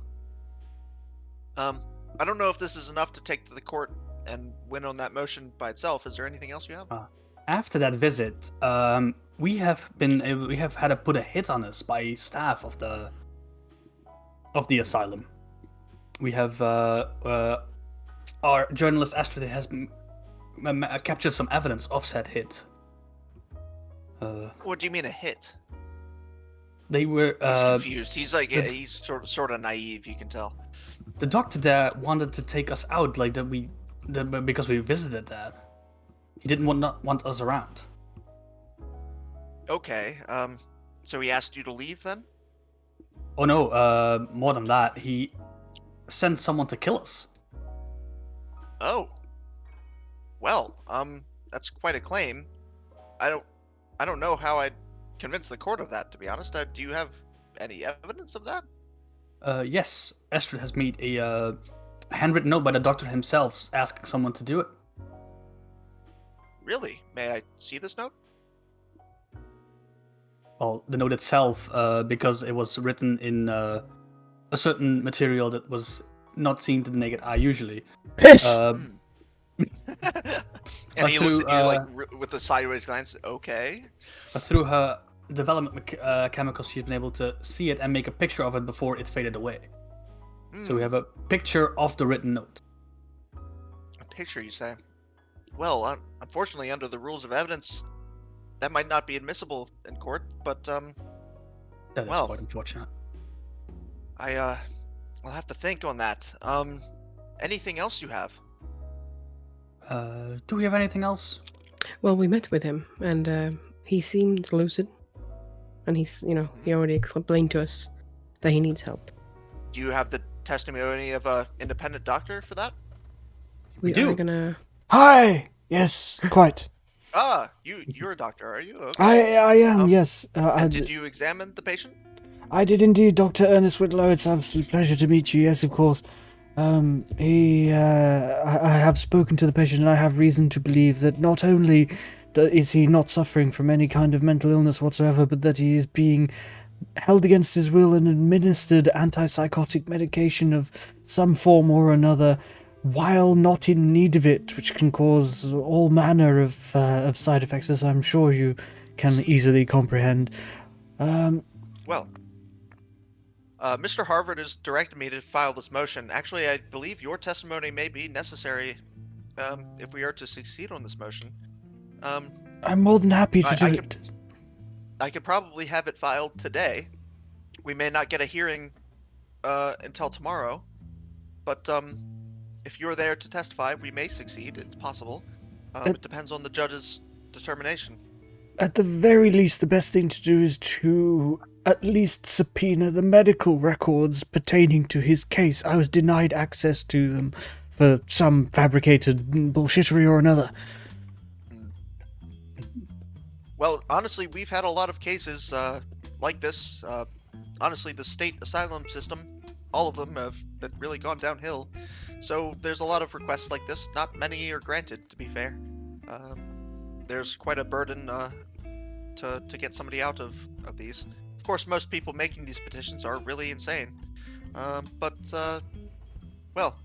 I don't know if this is enough to take to the court and win on that motion by itself. Is there anything else you have? After that visit, we have had to put a hit on us by staff of the asylum. We have our journalist Astrid has captured some evidence of said hit. What do you mean a hit? They were He's confused. He's like he's sort of naive. You can tell. the doctor there wanted to take us out, like because we visited there. He didn't want us around. Okay. So he asked you to leave then? Oh no, more than that, he sent someone to kill us. Oh. Well, that's quite a claim. I don't know how I'd convince the court of that, to be honest. Do you have any evidence of that? Yes, Astrid has made a handwritten note by the doctor himself asking someone to do it. Really? May I see this note? Well, the note itself, because it was written in a certain material that was not seen to the naked eye usually. Piss! And he through, looks at you like with a sideways glance. Okay. Through her development chemicals, she's been able to see it and make a picture of it before it faded away. So we have a picture of the written note. A picture, you say? Well, unfortunately, under the rules of evidence, that might not be admissible in court. But That is well. quite unfortunate. I'll have to think on that. Anything else you have? Do we have anything else? Well, we met with him, and he seemed lucid. And he already explained to us that he needs help. Do you have the testimony of a independent doctor for that? We do. are gonna. Hi! Yes, quite. Ah, you're a doctor, are you? Okay. I am, yes. And did you examine the patient? I did indeed, Dr. Ernest Whitlow. It's an absolute pleasure to meet you, yes, of course. I have spoken to the patient, and I have reason to believe that not only is he not suffering from any kind of mental illness whatsoever, but that he is being held against his will and administered antipsychotic medication of some form or another while not in need of it, which can cause all manner of side effects, as I'm sure you can easily comprehend. Well, Mr. Harvard has directed me to file this motion. Actually, I believe your testimony may be necessary if we are to succeed on this motion. I'm more than happy to do it. I could probably have it filed today. We may not get a hearing until tomorrow, but if you're there to testify, we may succeed. It's possible. It depends on the judge's determination. At the very least, the best thing to do is to at least subpoena the medical records pertaining to his case. I was denied access to them for some fabricated bullshittery or another. Well, honestly, we've had a lot of cases like this. Honestly, the state asylum system, all of them have been really gone downhill. So there's a lot of requests like this. Not many are granted, to be fair. There's quite a burden to get somebody out of these. Of course, most people making these petitions are really insane. Well,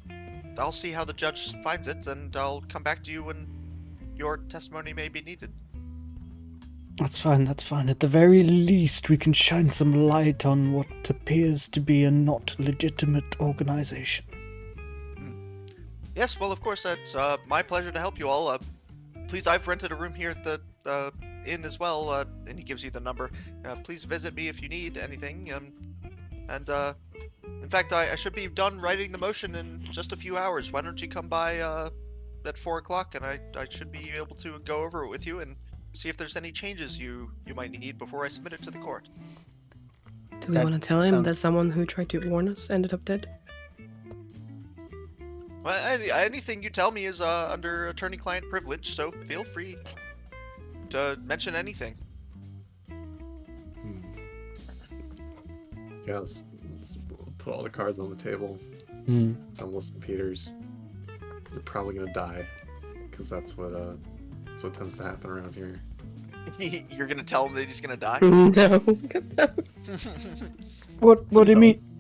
I'll see how the judge finds it, and I'll come back to you when your testimony may be needed. That's fine, that's fine. At the very least, we can shine some light on what appears to be a not legitimate organization. Yes, well, of course, it's my pleasure to help you all. Please, I've rented a room here at the inn as well, and he gives you the number. Please visit me if you need anything. In fact, I should be done writing the motion in just a few hours. Why don't you come by at 4 o'clock, and I should be able to go over it with you and see if there's any changes you might need before I submit it to the court. Do we That want to tell him sounds- that someone who tried to warn us ended up dead? Well, anything you tell me is under attorney-client privilege, so feel free to mention anything. Yeah, let's put all the cards on the table. Hmm. Tell Wilson Peters, you're probably gonna die, because that's what tends to happen around here. You're gonna tell him that he's gonna die? No.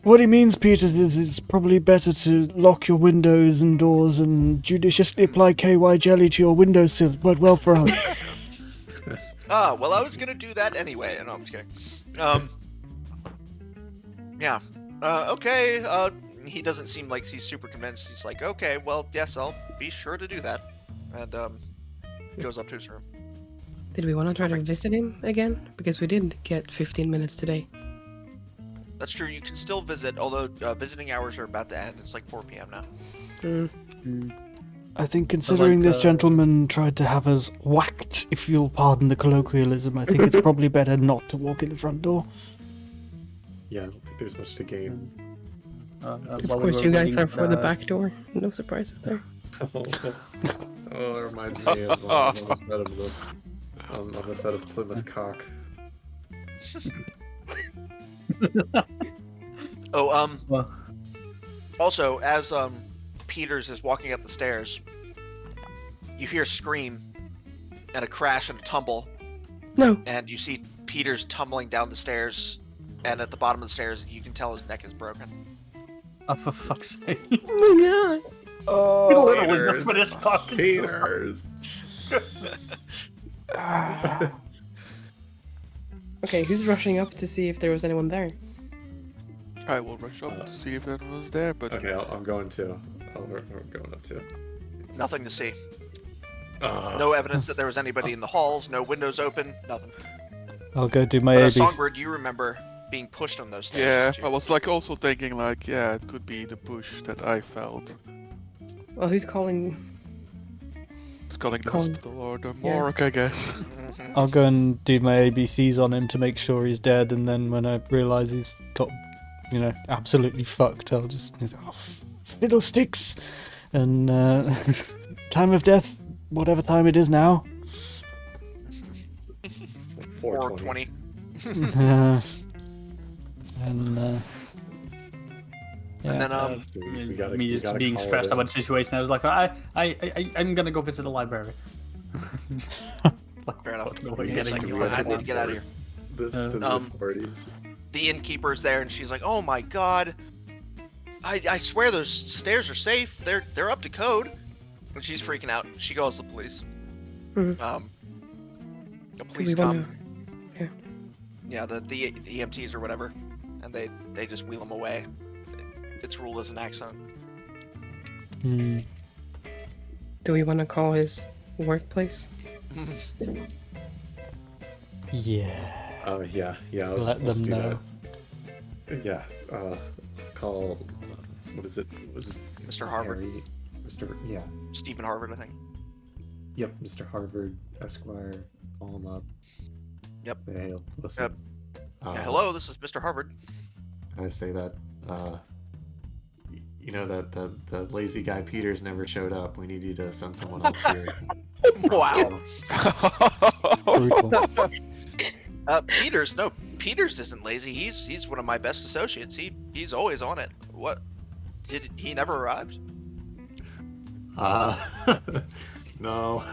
What he means, Peters, is it's probably better to lock your windows and doors and judiciously apply KY jelly to your windowsill. Worked well for us. Well, I was gonna do that anyway. No, I'm just kidding. Yeah. Okay. He doesn't seem like he's super convinced. He's like, okay, well, yes, I'll be sure to do that. And goes up to his room. Did we want to try to visit him again? Because we did get 15 minutes today. That's true. You can still visit, although visiting hours are about to end. It's like 4 p.m. now. I think considering this gentleman tried to have us whacked, if you'll pardon the colloquialism, I think it's probably better not to walk in the front door. Yeah, I don't think there's much to gain. Of course, you guys are for the back door. No surprises there. Oh, it reminds me of on the set of Plymouth Cock. Well. Also, as Peters is walking up the stairs, you hear a scream and a crash and a tumble, No. and you see Peters tumbling down the stairs, and at the bottom of the stairs, you can tell his neck is broken. Oh, for fuck's sake. Oh my god. Oh, Literally just finished talking to him. Peters. Okay, who's rushing up to see if there was anyone there? I will rush up to see if anyone was there, but Okay, I'm going to. I'm going up too. Nothing to see. No evidence that there was anybody in the halls, no windows open, nothing. I'll go do my But ABC. Songbird, you remember being pushed on those stairs. yeah, didn't you? I was like also thinking like, yeah, it could be the push that I felt. Well, who's calling? It's calling the Calling. hospital or the morgue, I guess. I'll go and do my ABCs on him to make sure he's dead, and then when I realise he's got, absolutely fucked, I'll just, fiddlesticks, and time of death, whatever time it is now. 420. And And then Me just being stressed about the situation, I was like, I'm gonna go visit the library. Fair enough. No way Yeah, getting it's like, you I need to get out of here. This to the 40s. The innkeeper's there, and she's like, "Oh my god, I swear those stairs are safe. They're up to code." And she's freaking out. She calls the police. Mhm. The Do police we come. wanna- Yeah, the EMTs or whatever, and they just wheel him away. It's ruled as an accident. Do we want to call his workplace? yeah. Yeah. Let them do know. that. Yeah. Call. What is it? Mr. Harvard. Harry, Yeah. Stephen Harvard, I think. Yep. Mr. Harvard, Esquire. Call him up. Yep. Hey, listen. Yeah, hello, this is Mr. Harvard. I say that. That the lazy guy Peters never showed up. We need you to send someone else here. Wow. Brutal. Peters, no, Peters isn't lazy. He's one of my best associates. He's always on it. What? Did he never arrived? No.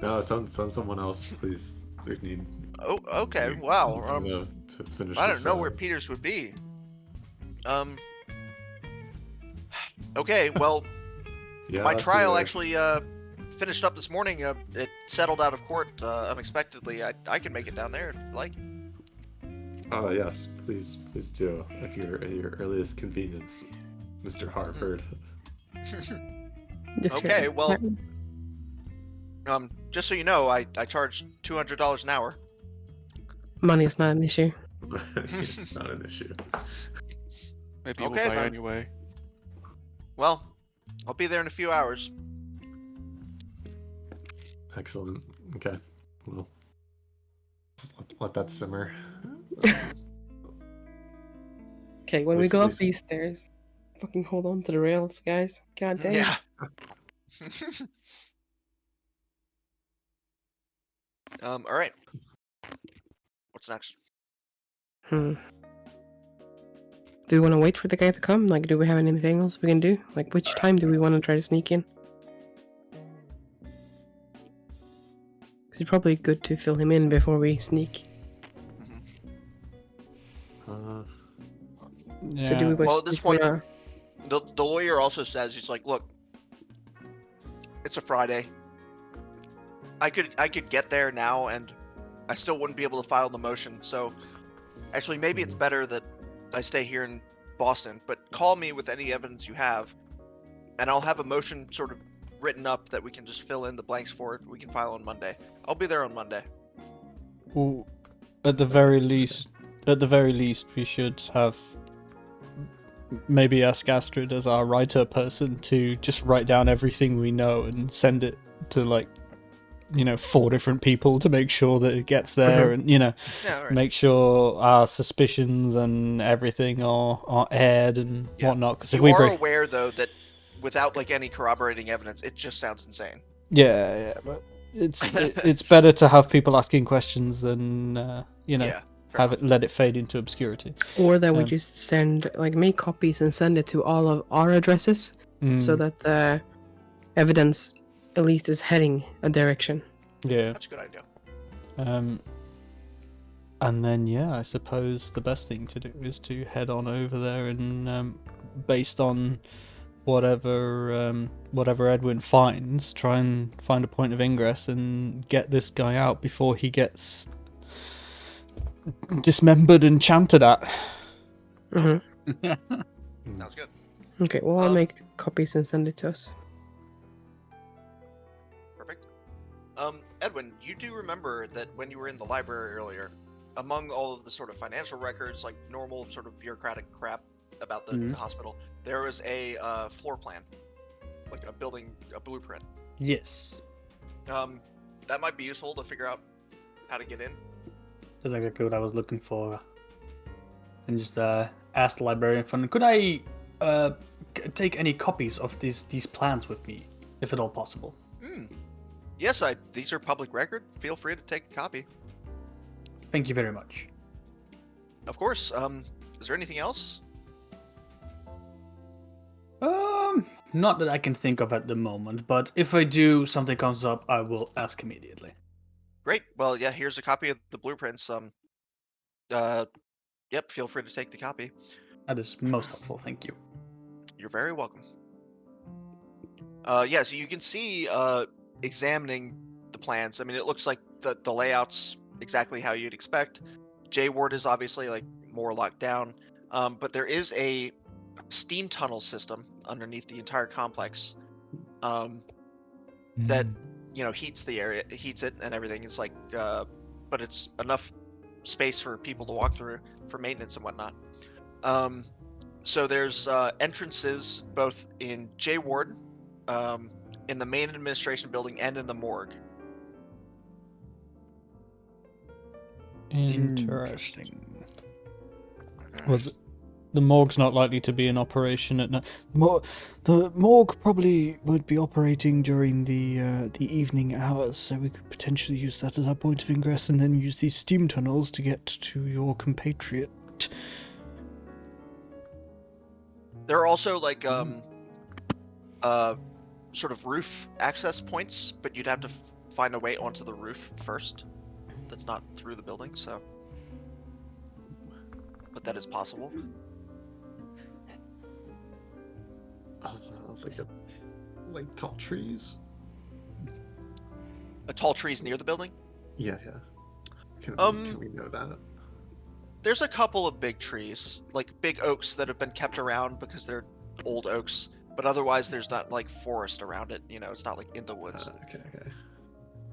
No, send someone else, please. We need. Oh, okay. Wow. To finish. I don't this, know where Peters would be. Okay, well, Yeah, my that's trial it. actually finished up this morning. It settled out of court unexpectedly. I can make it down there if you'd like. Oh yes, please do at your earliest convenience, Mr. Harvard. Okay, well, just so you know, I charge $200 an hour. Money is not an issue. It's not an issue. Maybe Okay, we'll buy then. anyway. Well, I'll be there in a few hours. Excellent. Okay. Well, let that simmer. Okay, when we go up Listen. these stairs, fucking hold on to the rails, guys. God damn. Yeah. All right. What's next? Do we want to wait for the guy to come? Like, do we have anything else we can do? Like, which time do we want to try to sneak in? Because it's probably good to fill him in before we sneak. Yeah. So do we Well, at this point, wanna... the lawyer also says, he's like, look, it's a Friday. I could get there now, and I still wouldn't be able to file the motion. So, actually, maybe it's better that I stay here in Boston. But call me with any evidence you have, and I'll have a motion sort of written up that we can just fill in the blanks for it. We can file on Monday. I'll be there on Monday. Well, at the very least, we should have maybe ask Astrid as our writer person to just write down everything we know and send it to 4 different people to make sure that it gets there, and Yeah, right. make sure our suspicions and everything are aired and whatnot. Because if we are aware though that without any corroborating evidence, it just sounds insane. yeah, but it's better to have people asking questions than have it let it fade into obscurity. Or that we just send, make copies and send it to all of our addresses, so that the evidence at least is heading a direction. Yeah, that's a good idea. And then I suppose the best thing to do is to head on over there and based on whatever Edwin finds, try and find a point of ingress and get this guy out before he gets dismembered and chanted at. Sounds good. Okay, well, I'll make copies and send it to us. Perfect. Edwin, you do remember that when you were in the library earlier, among all of the sort of financial records, normal sort of bureaucratic crap about the hospital, there was a floor plan, a blueprint. Yes. That might be useful to figure out how to get in. That's exactly what I was looking for. And just ask the librarian friend, could I take any copies of these plans with me, if at all possible? Yes, these are public record. Feel free to take a copy. Thank you very much. Of course. Is there anything else? Not that I can think of at the moment, but if I do, something comes up, I will ask immediately. Great. Well, yeah, here's a copy of the blueprints. Yep, feel free to take the copy. That is most helpful, thank you. You're very welcome. So you can see, examining the plans. I mean, it looks like the layout's exactly how you'd expect. J Ward is obviously more locked down, but there is a steam tunnel system underneath the entire complex that heats the area, heats it, and everything. It's but it's enough space for people to walk through for maintenance and whatnot. So there's entrances both in J Ward, in the main administration building, and in the morgue. Interesting. Well, the morgue's not likely to be in operation at night. The morgue probably won't be operating during the evening hours, so we could potentially use that as our point of ingress, and then use these steam tunnels to get to your compatriot. There are also sort of roof access points, but you'd have to find a way onto the roof first. That's not through the building, so. But that is possible. Tall trees. A tall trees near the building? Yeah. Can we know that? There's a couple of big trees, big oaks that have been kept around because they're old oaks, but otherwise there's not forest around it. It's not in the woods. Okay.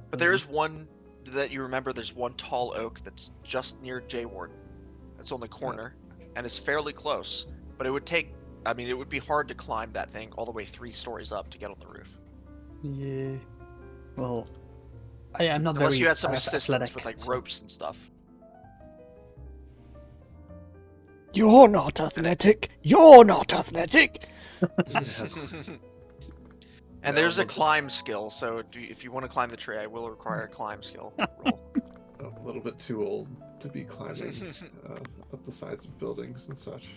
But there is one that you remember. There's one tall oak that's just near J Ward. It's on the corner, and it's fairly close. But it would it would be hard to climb that thing all the way 3 stories up to get on the roof. Yeah. Well, I'm not Unless very you had some assistance athletic, with so- ropes and stuff. You're not athletic. You're not athletic. And there's a climb skill, so if you want to climb the tree, I will require a climb skill roll. A little bit too old to be climbing up the sides of buildings and such.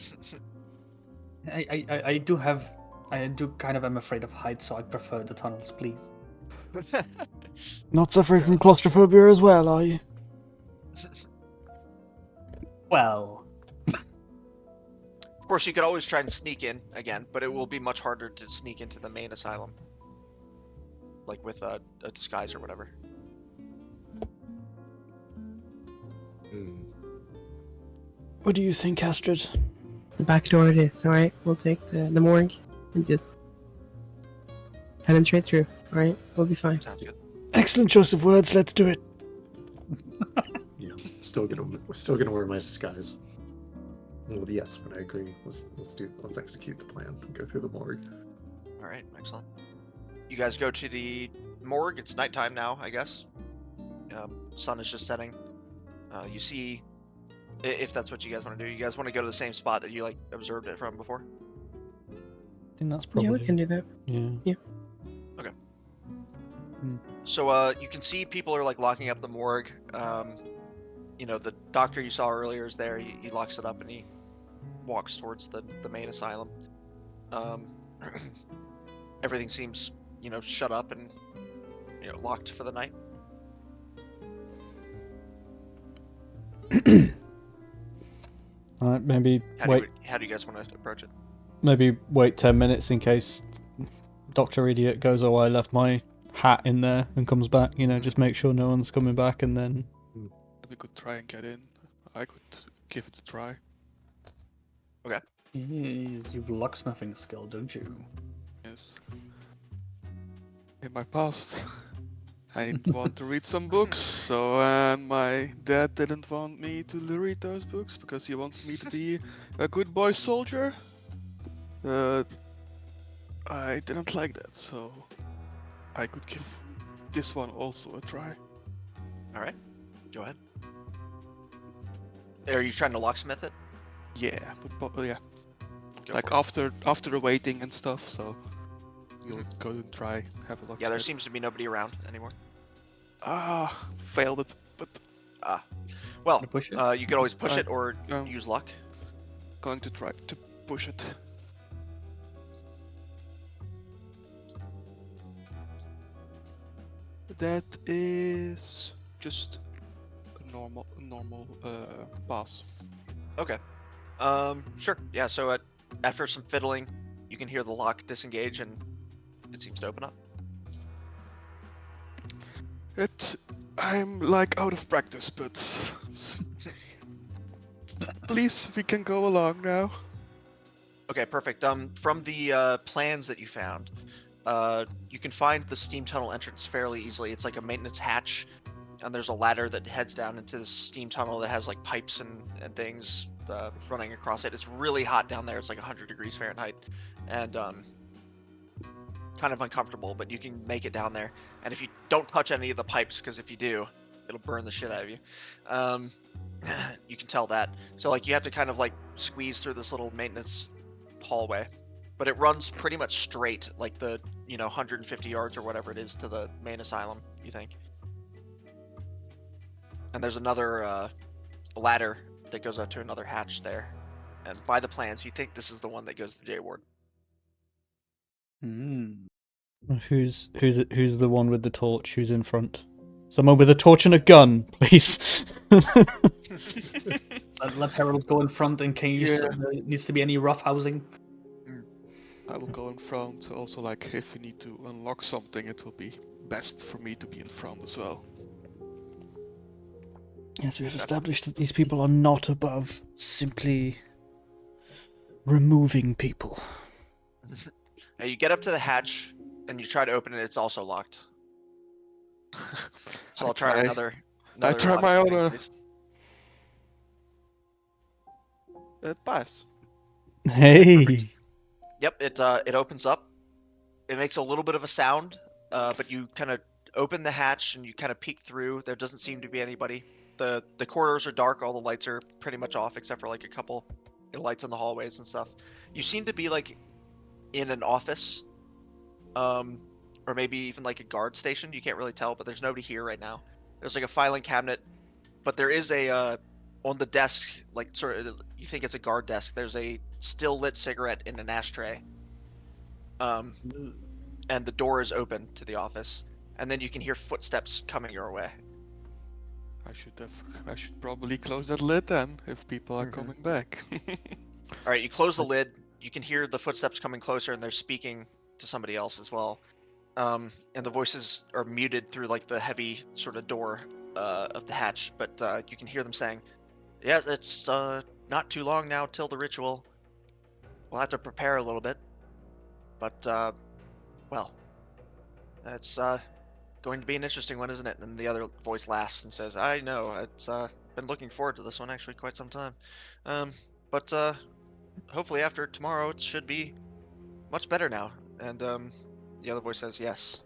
I do kind of am afraid of heights, so I prefer the tunnels, please. Not suffering from claustrophobia as well, are you? Well, Of course, you could always try and sneak in again, but it will be much harder to sneak into the main asylum. Like with a disguise or whatever. What do you think, Astrid? The back door it is, alright? We'll take the morgue and just penetrate through, alright? We'll be fine. Sounds good. Excellent choice of words. Let's do it. Yeah, we're still gonna wear my disguise. Well, yes, but I agree. Let's execute the plan and go through the morgue. All right, excellent. You guys go to the morgue. It's nighttime now, I guess. Sun is just setting. You see, if that's what you guys want to do, you guys want to go to the same spot that you like observed it from before. I think that's probably. Yeah, we can do that. Yeah. Okay. So you can see people are like locking up the morgue. You know, the doctor you saw earlier is there. He locks it up and he walks towards the main asylum. Everything seems, you know, shut up and, you know, locked for the night. Alright, maybe wait. How do you guys want to approach it? Maybe wait 10 minutes in case Dr. Idiot goes, oh, I left my hat in there and comes back. You know, just make sure no one's coming back and then... We could try and get in. I could give it a try. Okay. Yes, you've locksmithing skill, don't you? Yes. In my past, I want to read some books, so my dad didn't want me to read those books because he wants me to be a good boy soldier. But I didn't like that, so I could give this one also a try. All right, go ahead. Are you trying to locksmith it? Yeah, but yeah, Go like for it. after the waiting and stuff. So we'll go and try have a look. Yeah, there seems to be nobody around anymore. Failed it, but Well, To push it? you could always push I- it or use luck. going to try to push it. That is just a normal pass. Okay. Sure. Yeah. So after some fiddling, you can hear the lock disengage, and it seems to open up. I'm like out of practice, but please, we can go along now. Okay. Perfect. From the plans that you found, you can find the steam tunnel entrance fairly easily. It's like a maintenance hatch, and there's a ladder that heads down into this steam tunnel that has like pipes and things running across it. It's really hot down there. It's like 100 degrees Fahrenheit, and kind of uncomfortable, but you can make it down there. And if you don't touch any of the pipes, because if you do, it'll burn the shit out of you. You can tell that. So like you have to kind of like squeeze through this little maintenance hallway, but it runs pretty much straight, like the 150 yards or whatever it is to the main asylum, you think. And there's another ladder that goes up to another hatch there. And by the plans, you think this is the one that goes to the J Ward. Who's the one with the torch? Who's in front? Someone with a torch and a gun, please. Let Harold go in front in case there needs to be any rough housing. I will go in front. Also, like if we need to unlock something, it will be best for me to be in front as well. Yes, we've established that these people are not above simply removing people. Now you get up to the hatch and you try to open it. It's also locked. So I'll try another I try my locksmithing, own. please. It pass. Hey. Yep, it opens up. It makes a little bit of a sound, but you kind of open the hatch and you kind of peek through. There doesn't seem to be anybody. The corridors are dark. All the lights are pretty much off except for like a couple lights in the hallways and stuff. You seem to be like in an office, or maybe even like a guard station. You can't really tell, but there's nobody here right now. There's like a filing cabinet, but there is a on the desk, like sort of you think it's a guard desk. There's a still lit cigarette in an ashtray. And the door is open to the office, and then you can hear footsteps coming your way. I should probably close that lid then, if people are coming back. All right, you close the lid. You can hear the footsteps coming closer, and they're speaking to somebody else as well. And the voices are muted through like the heavy sort of door of the hatch, but you can hear them saying, "Yeah, it's not too long now till the ritual. We'll have to prepare a little bit, but well, it's going to be an interesting one, isn't it?" And the other voice laughs and says, "I know. It's been looking forward to this one actually quite some time. But hopefully after tomorrow it should be much better now." And the other voice says, "Yes,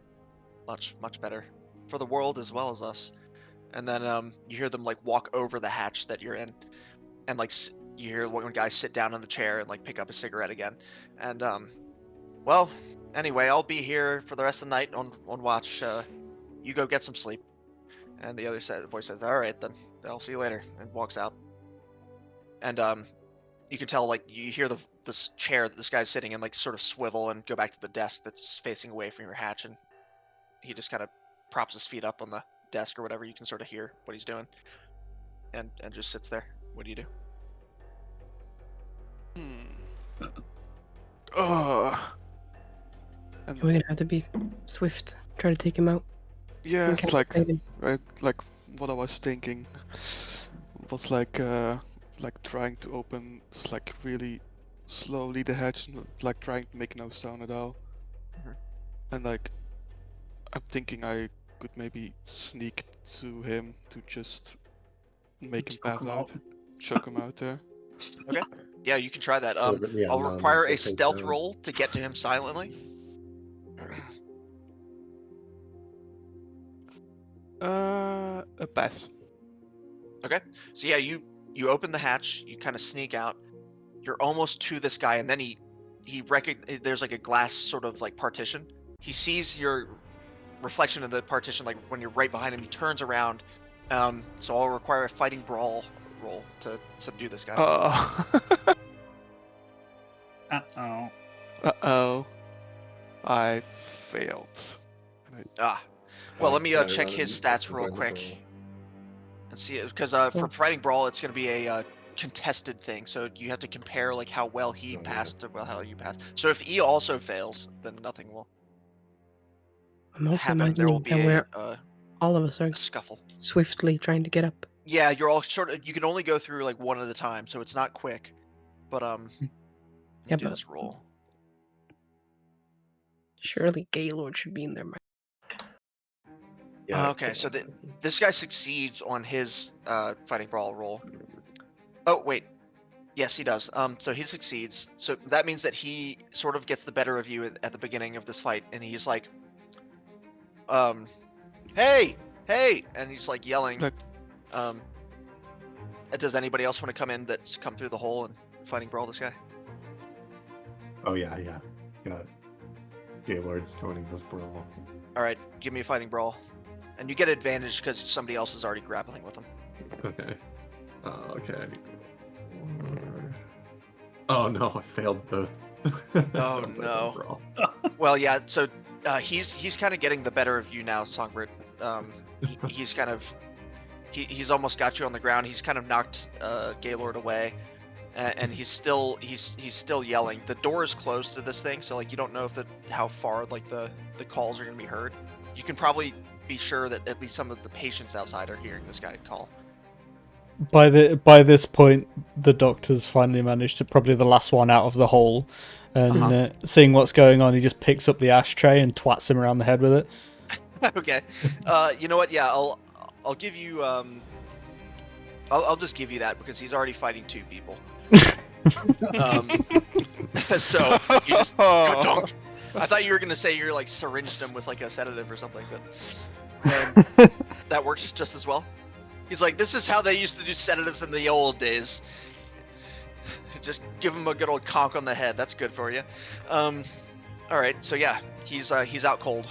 much better for the world as well as us." And then you hear them like walk over the hatch that you're in, and like you hear one guy sit down in the chair and like pick up a cigarette again. And well, anyway, I'll be here for the rest of the night on watch. You go get some sleep. And the other voice says, "All right, then. I'll see you later," and walks out. And you can tell, like, you hear this chair that this guy's sitting in, like, sort of swivel and go back to the desk that's facing away from your hatch, and he just kind of props his feet up on the desk or whatever. You can sort of hear what he's doing, and just sits there. What do you do? Oh. We're gonna have to be swift. Try to take him out. Yeah, it's like Fight him. like what I was thinking was like trying to open like really slowly the hatch, like trying to make no sound at all. And like I'm thinking I could maybe sneak to him to just make him pass out, choke him out there. Okay. Yeah, you can try that. Yeah, I'll none require will a take stealth down. roll to get to him silently. A pass. Okay. So yeah, you open the hatch, you kind of sneak out. You're almost to this guy, and then there's like a glass sort of like partition. He sees your reflection of the partition, like when you're right behind him. He turns around. So I'll require a fighting brawl roll to subdue this guy. Uh-oh. Uh-oh. I failed. Well, let me Can I check run his and stats join real the quick brawl? and see it, because for fighting brawl, it's going to be a contested thing. So you have to compare like how well he passed to how you passed. So if he also fails, then nothing will I'm also happen. There will imagining be that a all of us are scuffle. swiftly trying to get up. Yeah, you're all sort of. You can only go through like one at a time, so it's not quick. But Yeah, do but this roll. surely Gaylord should be in there. Yeah. Okay, so this guy succeeds on his fighting brawl roll. Oh wait, yes he does. So he succeeds. So that means that he sort of gets the better of you at the beginning of this fight, and he's like, hey, and he's like yelling. Like- Does anybody else want to come in that's come through the hole and fighting brawl this guy? Oh yeah. Gaylord's joining this brawl. All right, give me a fighting brawl, and you get advantage because somebody else is already grappling with him. Okay. Okay. Oh no, I failed both. Oh, no. Well, yeah. So he's kind of getting the better of you now, Songbird. He's kind of he's almost got you on the ground. He's kind of knocked Gaylord away, and he's still yelling. The door is closed to this thing, so like you don't know if how far like the calls are gonna be heard. You can probably be sure that at least some of the patients outside are hearing this guy call. By this point, the doctor's finally managed to, probably the last one out of the hole, and seeing what's going on, he just picks up the ashtray and twats him around the head with it. Okay. You know what? Yeah, I'll give you I'll just give you that because he's already fighting two people. So you just ka-dunk. I thought you were gonna say you're like syringed him with like a sedative or something, but that works just as well. He's like, this is how they used to do sedatives in the old days. just give him a good old conk on the head. That's good for you. All right, so yeah, he's out cold.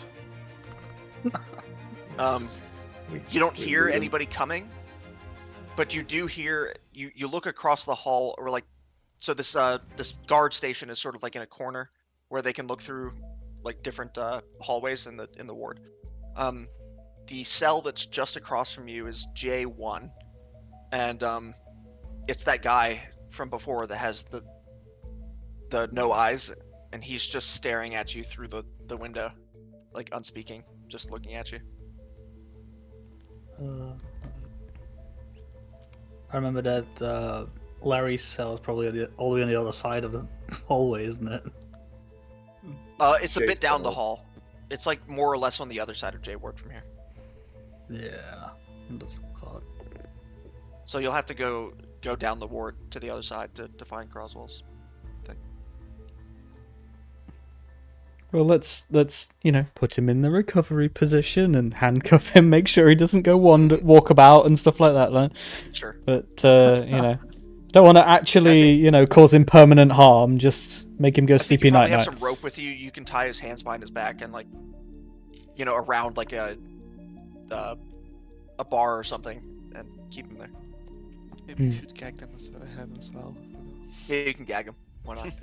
You don't hear anybody coming, but you do hear. You look across the hall, or like, so this guard station is sort of like in a corner where they can look through like different hallways in the ward. The cell that's just across from you is J1, and it's that guy from before that has the no eyes, and he's just staring at you through the window, like unspeaking, just looking at you. I remember that Larry's cell is probably all the way on the other side of the hallway, isn't it? It's a bit down the hall. It's like more or less on the other side of J Ward from here. Yeah, that's what I thought. So you'll have to go down the ward to the other side to find Croswell's thing. Well, let's put him in the recovery position and handcuff him. Make sure he doesn't go walk about and stuff like that. Like. Sure. But don't want to actually cause him permanent harm. Just make him go sleepy night. You have some rope with you. You can tie his hands behind his back and around like a bar or something and keep him there. Maybe you should gag them as well. Yeah, you can gag him. Why not?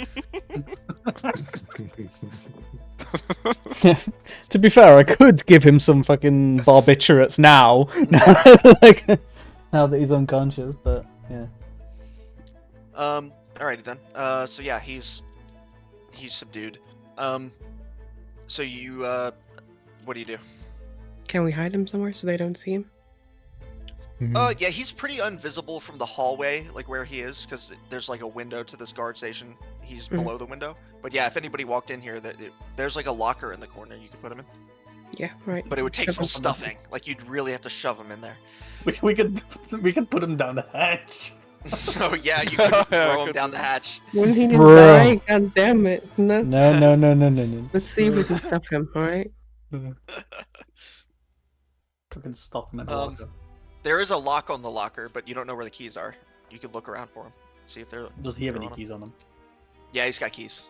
To be fair, I could give him some fucking barbiturates now. Now that he's unconscious, but yeah. Alrighty then. So yeah, he's subdued. So you what do you do? Can we hide him somewhere so they don't see him? Yeah, he's pretty invisible from the hallway, like where he is, because there's like a window to this guard station. He's below the window. But yeah, if anybody walked in here, there's like a locker in the corner you could put him in. Yeah, right. But it would take some stuffing. Like you'd really have to shove him in there. We could put him down the hatch. Oh yeah, you could just throw him down the hatch. When he didn't die, god damn it. No. No. Let's see if we can stop him, alright? We can stop him in the locker. There is a lock on the locker, but you don't know where the keys are. You could look around for him, see if they're. Does he have any keys on him? Yeah, he's got keys.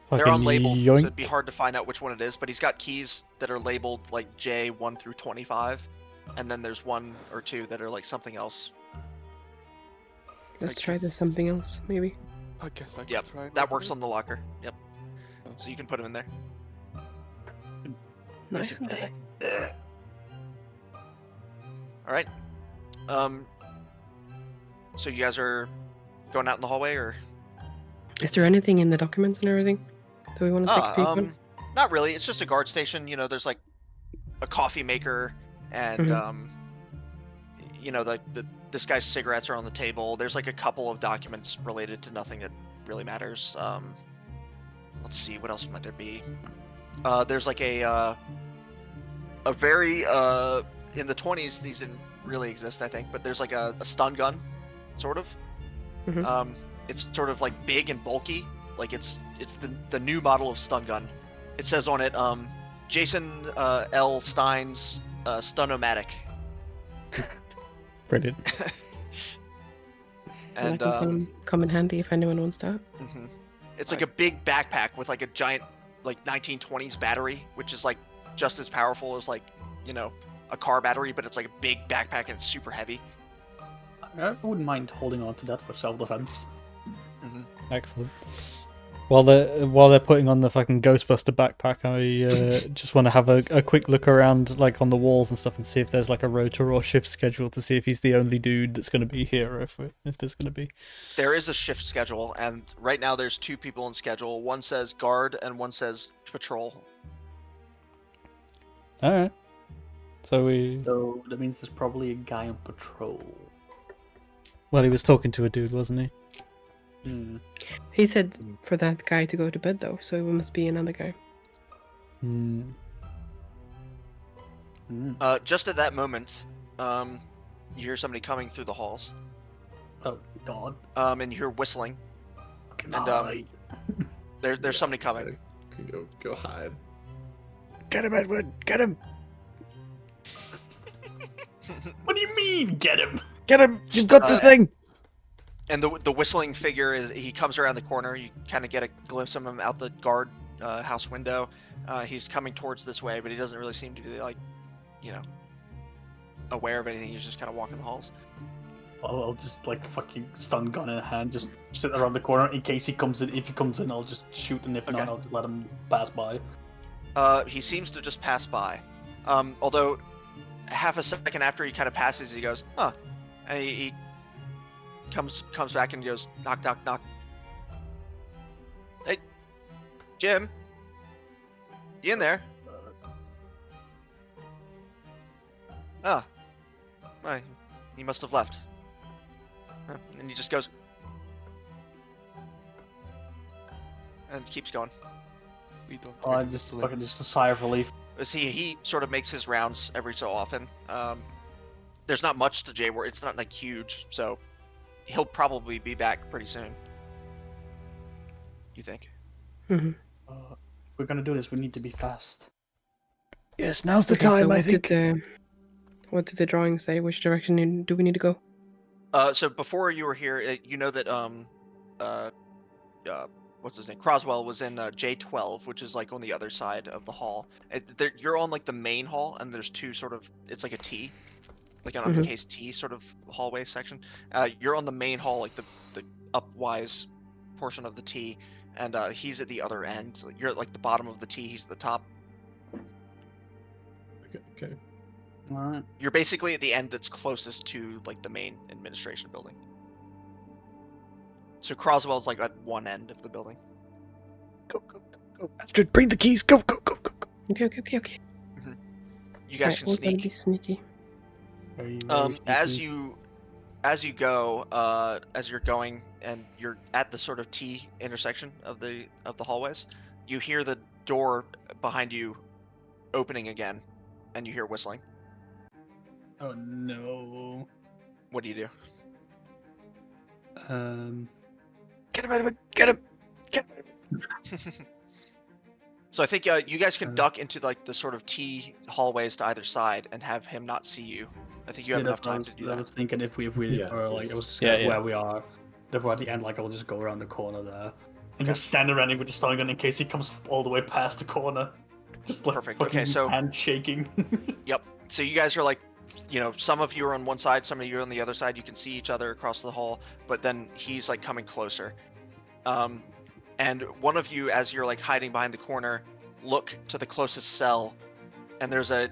Fucking They're unlabeled, yoink. so it'd be hard to find out which one it is. But he's got keys that are labeled like J1 through 25, and then there's 1 or 2 that are like something else. Let's try this something else, maybe. I guess I can Yep, try that works on the locker. Yep. So you can put him in there. Nice. All right. So you guys are going out in the hallway, or? Is there anything in the documents and everything that we want to take a peek on? Not really. It's just a guard station. There's like a coffee maker, and this guy's cigarettes are on the table. There's like a couple of documents related to nothing that really matters. Let's see, what else might there be? There's like a very in the 20s, these didn't really exist, I think, but there's like a stun gun, sort of. It's sort of like big and bulky, like it's the new model of stun gun. It says on it, Jason L. Stein's Stun-O-Matic. Brilliant. And come in handy if anyone wants that. It's like a big backpack with like a giant like 1920s battery, which is like just as powerful as like a car battery, but it's like a big backpack and it's super heavy. I wouldn't mind holding on to that for self-defense. Excellent. While they're putting on the fucking Ghostbuster backpack, I just want to have a quick look around, like on the walls and stuff, and see if there's like a rota or shift schedule to see if he's the only dude that's going to be here, or if there's going to be. There is a shift schedule, and right now there's 2 people in schedule. One says guard and one says patrol. All right. So that means there's probably a guy on patrol. Well, he was talking to a dude, wasn't he? He said for that guy to go to bed, though, so it must be another guy. Just at that moment, you hear somebody coming through the halls. Oh God! And you hear whistling. And there's somebody coming. Go hide. Get him, Edward! Get him! What do you mean, get him? Get him! You've got the thing! And the whistling figure he comes around the corner. You kind of get a glimpse of him out the guard house window. He's coming towards this way, but he doesn't really seem to be like, aware of anything. He's just kind of walking the halls. I'll just like fucking stun gun in hand, just sit around the corner in case he comes in. If he comes in, I'll just shoot, and if not, I'll just let him pass by. He seems to just pass by. Although half a second after he kind of passes, he goes, huh, and he comes back and goes, knock, knock, knock. Hey, Jim, you in there? Ah, he must have left. And he just goes and keeps going. We don't. I just fucking just a sigh of relief. He sort of makes his rounds every so often. There's not much to Jay where it's not like huge, so he'll probably be back pretty soon. You think? Mm-hmm. If we're gonna do this, we need to be fast. Yes, now's the Okay, so time, I think. What did the drawing say? Which direction do we need to go? So before you were here, you know that what's his name? Croswell was in J12, which is like on the other side of the hall. You're on like the main hall, and there's two sort of, it's like a T, like an uppercase T sort of hallway section. You're on the main hall, like the upwise portion of the T, and he's at the other end. You're at like the bottom of the T, he's at the top. Okay. All right. You're basically at the end that's closest to like the main administration building. So Croswell's like at one end of the building. Go, go, go, go. Astrid, bring the keys. Go, go, go, go, go. Okay. You guys Right, can we're gonna sneak. be sneaky. Very As sneaky. you go, as you're going and you're at the sort of T intersection of the hallways, you hear the door behind you opening again, and you hear whistling. Oh no. What do you do? Get him, Edwin. Get him. Get him. So I think you guys can duck into like the sort of T hallways to either side and have him not see you. I think you have enough time to do I that. was thinking if we Yeah, or like yes. I was just Yeah, yeah. where we are. Therefore, at the end, like I'll just go around the corner there and just stand around him with the stun gun in case he comes all the way past the corner. Just like Perfect. fucking Okay, so- hand shaking. Yep. So you guys are like, some of you are on one side, some of you are on the other side. You can see each other across the hall, but then he's like coming closer. And one of you, as you're like hiding behind the corner, look to the closest cell, and there's a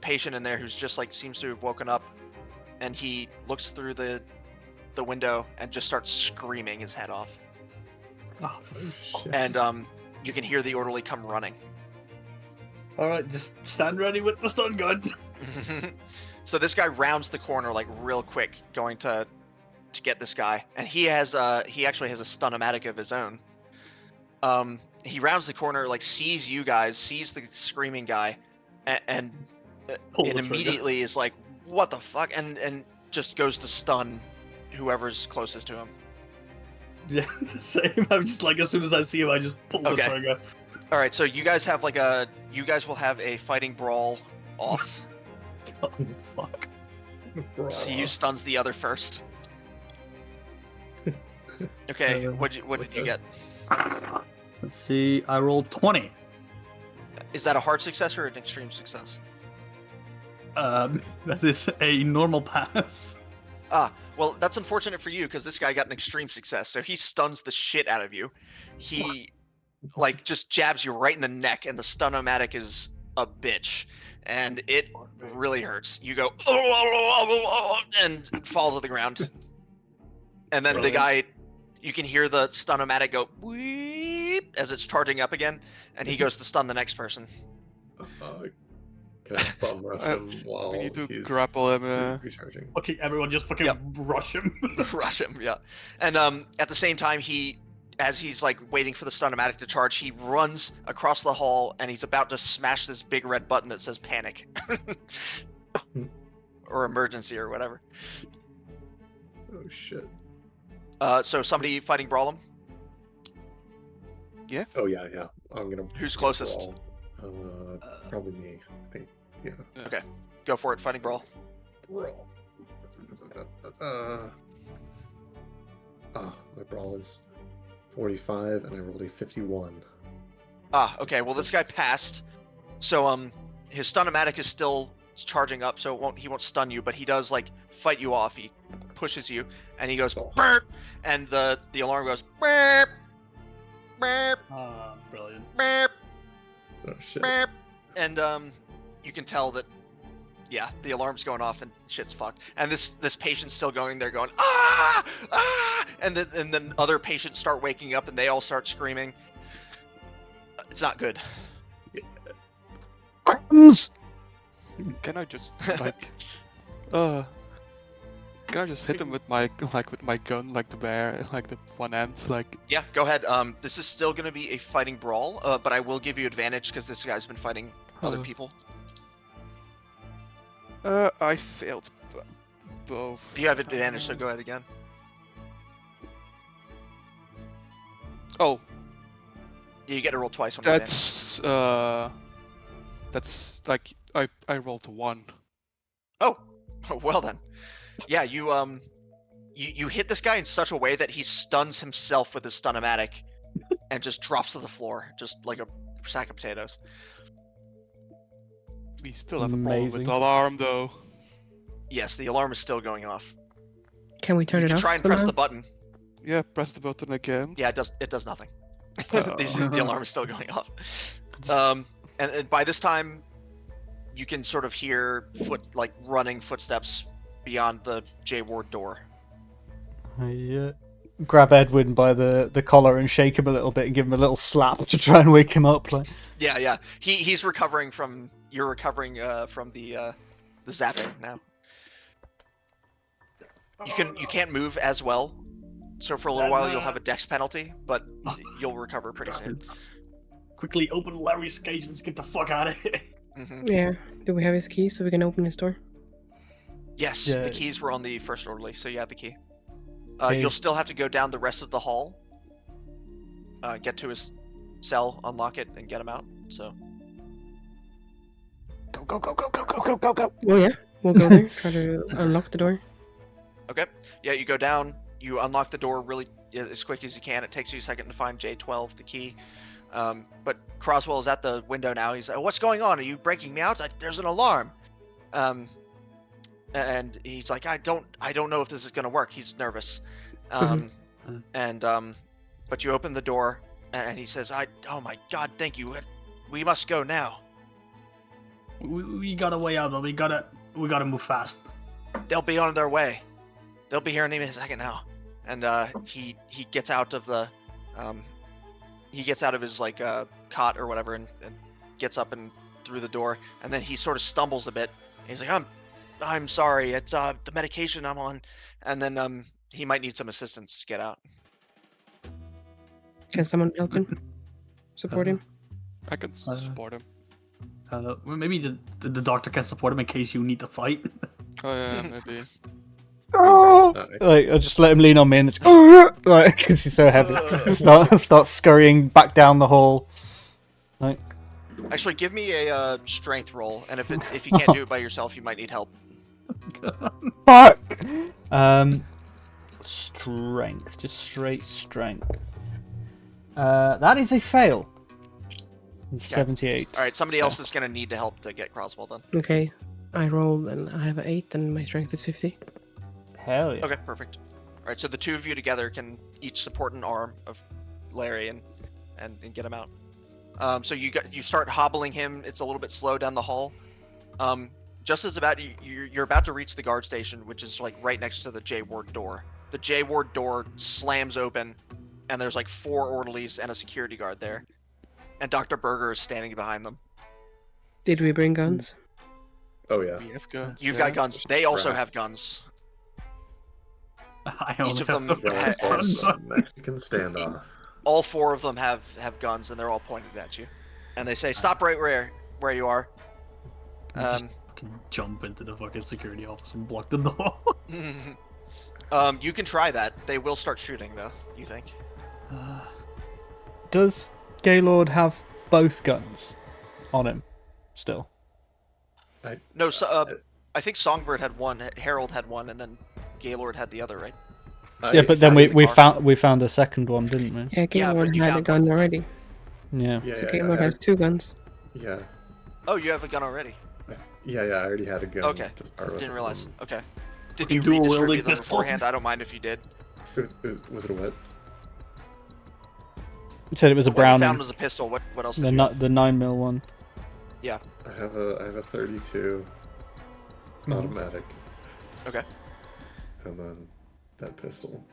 patient in there who's just like seems to have woken up, and he looks through the window and just starts screaming his head off. Oh, Shit. And you can hear the orderly come running. all right, just stand ready with the stun gun. So this guy rounds the corner like real quick, going to get this guy, and he actually has a stun-o-matic of his own. He rounds the corner, like sees you guys, sees the screaming guy, and Pull it the trigger. immediately is like, what the fuck, and just goes to stun whoever's closest to him. Yeah, the same. I'm just like, as soon as I see him, I just pull the Okay. trigger. All right, so you guys will have a fighting brawl off. Oh, fuck. See who stuns the other first. Okay, what did you get? Let's see. I rolled 20. Is that a hard success or an extreme success? That is a normal pass. Ah, well, that's unfortunate for you because this guy got an extreme success. So he stuns the shit out of you. He like just jabs you right in the neck, and the stun-o-matic is a bitch, and it really hurts. You go and fall to the ground, and then the guy, you can hear the stun-o-matic go weep as it's charging up again, and he goes to stun the next person. Can I bum rush him while We need to he's grapple him. recharging? Okay, everyone just fucking Yep. rush him. Rush him, yeah. And at the same time, as he's like waiting for the stun-o-matic to charge, he runs across the hall, and he's about to smash this big red button that says panic. Or emergency or whatever. Oh shit. So somebody fighting brawl him? Oh yeah. I'm gonna. Who's closest? Probably me. I think. Yeah. Okay, go for it, fighting brawl. Brawl. My brawl is 45, and I rolled a 51. Ah, okay. Well, this guy passed. So his stun-o-matic is still charging up, so he won't stun you, but he does like fight you off. He pushes you, and he goes burp, and the alarm goes burp, burp, Brilliant. burp, Oh shit. burp, and you can tell that the alarm's going off and shit's fucked. And this patient's still going there, going ah ah, and then other patients start waking up and they all start screaming. It's not good. Crumbs! Can I just can I just hit him with my gun, like the bear, like the one end, like? Yeah, go ahead. This is still going to be a fighting brawl, but I will give you advantage because this guy's been fighting other people. I failed both. You have advantage, so go ahead again. Oh, Yeah, you get to roll twice on advantage. that's like I rolled a 1. Oh, well then. Yeah, you hit this guy in such a way that he stuns himself with his stun-o-matic and just drops to the floor, just like a sack of potatoes. We still have a problem with Amazing. the alarm though. Yes, the alarm is still going off. Can we turn You it can off? try and press somehow? the button. Yeah, press the button again. Yeah, it does nothing. Oh. The alarm is still going off. And by this time, you can sort of hear running footsteps beyond the J Ward door. I grab Edwin by the collar and shake him a little bit and give him a little slap to try and wake him up. Like, Yeah. He's recovering from you're recovering from the zapping now. You can't move as well, so for a little while you'll have a dex penalty, but you'll recover pretty soon. Quickly open Larry's cage and let's get the fuck out of here. Hmm. Yeah. Do we have his key so we can open his door? Yes, Yeah. the keys were on the first orderly, so you have the key. Okay. You'll still have to go down the rest of the hall, get to his cell, unlock it, and get him out. So go. Oh yeah. We'll go there. Try to unlock the door. okay, yeah, you go down, you unlock the door really as quick as you can. It takes you a second to find J12, the key. But Croswell is at the window now. He's like, "What's going on? Are you breaking me out? There's an alarm." And he's like, I don't know if this is gonna work. He's nervous. But you open the door and he says, oh my god, thank you. We must go now. We got a way out, but we gotta move fast. They'll be on their way. They'll be here any second now. And he gets out of the his like cot or whatever and gets up and through the door, and then he sort of stumbles a bit. And he's like, I'm sorry, it's the medication I'm on. And then he might need some assistance to get out. Can someone help him? Support him? I can support him. Well, maybe the doctor can support him in case you need to fight. Oh yeah, maybe. Like, I just let him lean on me and it's like because he's so heavy. Start scurrying back down the hall. Like, Actually, give me a strength roll, and if you can't do it by yourself, you might need help. fuck. Strength, just straight strength. That is a fail. 78. All right, somebody else is gonna need to help to get Croswell then. Okay. I rolled and I have an 8 and my strength is 50. Hell yeah. Okay, perfect. All right, so the two of you together can each support an arm of Larry and get him out. So you start hobbling him. It's a little bit slow down the hall. Just as you're about to reach the guard station, which is like right next to the J Ward door. The J Ward door slams open, and there's like 4 orderlies and a security guard there, and Dr. Berger is standing behind them. Did we bring guns? Oh yeah. We have guns. You've yeah. got guns. They also Strapped. have guns. I only Each of have them the has- first one. Mexican standoff. All 4 of them have guns, and they're all pointed at you. And they say, "Stop right where you are." Just fucking jump into the fucking security office and block the door. You can try that. They will start shooting, though. You think? Does Gaylord have both guns on him still? No. So, I think Songbird had one. Harold had one, and then Gaylord had the other, right? Yeah, but then found we, in the we car. found a second one, didn't we? Yeah, Yeah, Gaylord but you had a found gun one. already. Yeah. Yeah, So yeah, I Gaylord had has 2 guns. yeah, Oh, you have a gun already. yeah. I already had a gun Okay. to start with. Didn't realize. Okay. Did Fucking you dual redistribute wielding them beforehand? pistols. I don't mind if you did. Was it a what? It said it was a The one you Browning. found was a pistol. What else The did you have? the 9mm one. Yeah. I have a 32 Mhm. automatic, Okay. and then that pistol.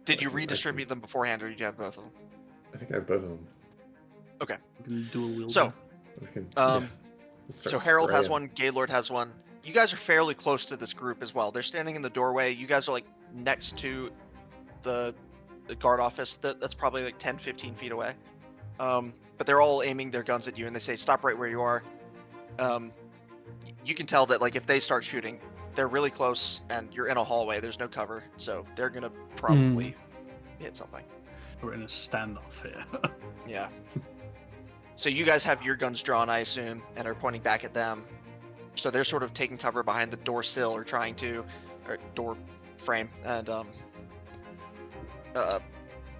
Did you I can- redistribute them beforehand, or did you have both of them? I think I have both of them. Dual wielder. So, I can. Um, let's so start Harold has spraying. one, Gaylord has one. You guys are fairly close to this group as well. They're standing in the doorway. You guys are like next to the guard office. That's probably like 10, 15 feet away. But they're all aiming their guns at you, and they say, "Stop right where you are." You can tell that like if they start shooting, they're really close, and you're in a hallway. There's no cover, so they're gonna probably hit something. We're in a standoff here. Yeah. So you guys have your guns drawn, I assume, and are pointing back at them. So they're sort of taking cover behind the door sill or trying to, or door frame, and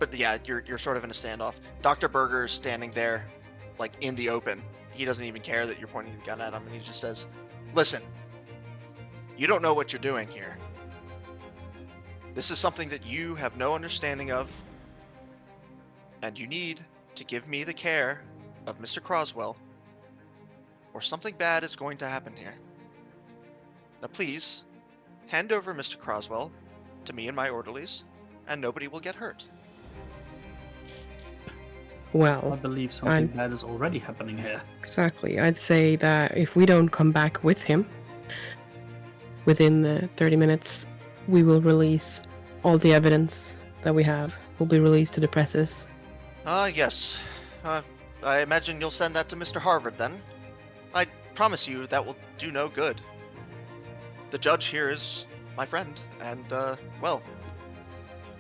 but yeah, you're sort of in a standoff. Dr. Berger is standing there, like in the open. He doesn't even care that you're pointing the gun at him, and he just says, "Listen, you don't know what you're doing here. This is something that you have no understanding of, and you need to give me the care of Mr. Croswell, or something bad is going to happen here. Now please, hand over Mr. Croswell to me and my orderlies, and nobody will get hurt." I Well, believe something bad is already happening here. exactly. I'd say that if we don't come back with him within the 30 minutes, we will release all the evidence that we have. Will be released to the presses. Yes. I imagine you'll send that to Mr. Harvard then. I promise you that will do no good. The judge here is my friend, and, well,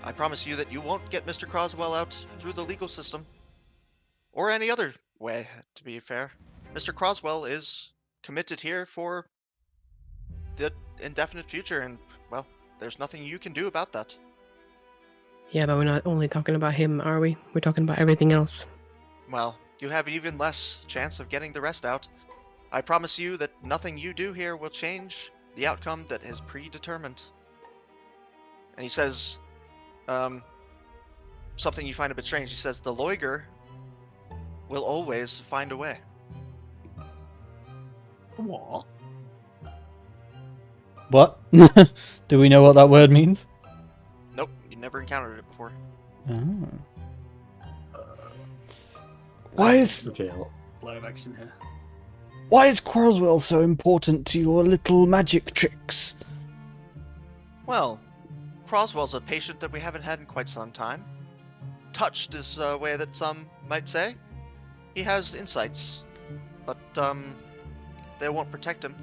I promise you that you won't get Mr. Croswell out through the legal system. Or any other way, to be fair. Mr. Croswell is committed here for the indefinite future, and, well, there's nothing you can do about that. Yeah, but we're not only talking about him, are we? We're talking about everything else. Well, you have even less chance of getting the rest out. I promise you that nothing you do here will change the outcome that is predetermined. And he says, something you find a bit strange. He says, the Loiger will always find a way. What? What? Do we know what that word means? Nope, you never encountered it before. Oh. Why is Jail. Live action here. why is Croswell so important to your little magic tricks? Well, Croswell's a patient that we haven't had in quite some time. Touched is a way that some might say. He has insights, but they won't protect him.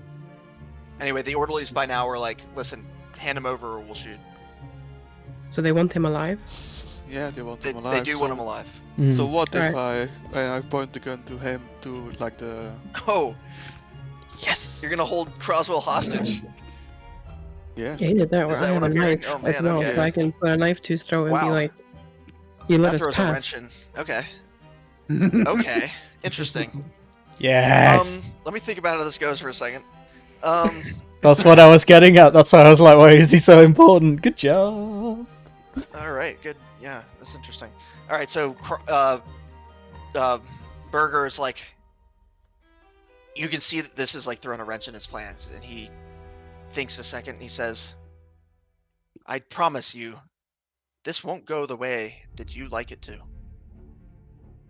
Anyway, the orderlies by now are like, listen, hand him over or we'll shoot. So they want him alive? Yeah, they want They, him alive. they do so, want him alive. So what if Right. I point the gun to him to like the Oh, Yes. you're gonna hold Croswell hostage? yeah. Yeah, either that or Is I that have what a I'm hearing? knife Oh, as man, well, okay. so I can put a knife to his throat and be Wow. like, you let That us throws a pass. wrench in. Okay. Okay. Interesting. Yes. Let me think about how this goes for a second. That's what I was getting at. That's why I was like, why is he so important? Good job. All right, good. Yeah, that's interesting. All right, so Berger is like, you can see that this is like throwing a wrench in his plans, and he thinks a second. And he says, "I promise you, this won't go the way that you like it to.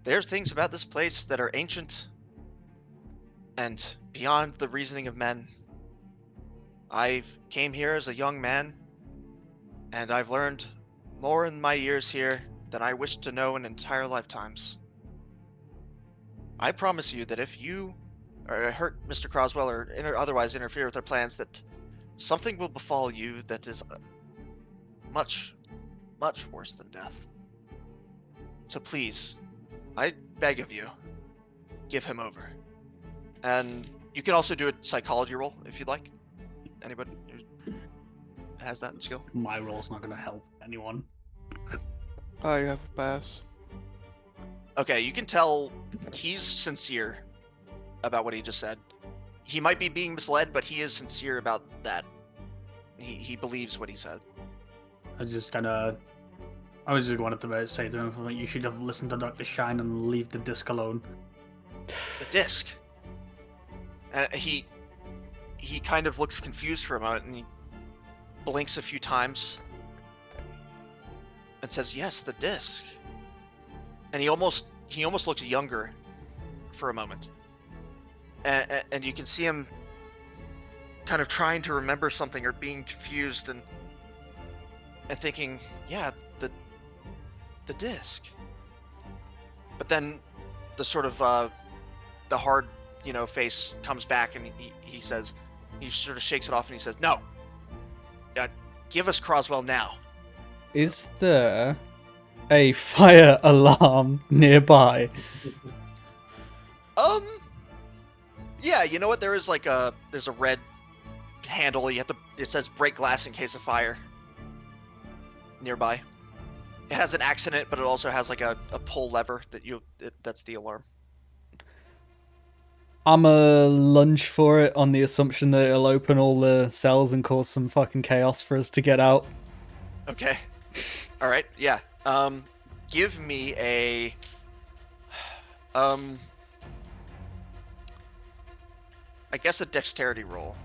There's things about this place that are ancient and beyond the reasoning of men. I came here as a young man, and I've learned more in my years here than I wish to know in entire lifetimes. I promise you that if you hurt Mr. Croswell or otherwise interfere with our plans, that something will befall you that is much, much worse than death. So please, I beg of you, give him over." And you can also do a psychology roll if you'd like. Anybody? has that skill. My roll's not gonna help anyone. I have a pass. Okay, you can tell he's sincere about what he just said. He might be being misled, but he is sincere about that. He believes what he said. I was just wanted to say to him, like, you should have listened to Dr. Shine and leave the disc alone. The disc. And he kind of looks confused for a moment, and he blinks a few times and says, "Yes, the disc." And he almost looks younger for a moment, and you can see him kind of trying to remember something or being confused and thinking, "Yeah, the disc." But then the sort of the hard, face comes back, and he says, he sort of shakes it off, and he says, "No, give us Croswell now." Is there a fire alarm nearby? Yeah, you know what? There's a red handle. It says break glass in case of fire nearby. It has an axe in it, but it also has like a pull lever that's the alarm. I'm a lunge for it on the assumption that it'll open all the cells and cause some fucking chaos for us to get out. Okay. All right. Yeah. Give me a I guess a dexterity roll.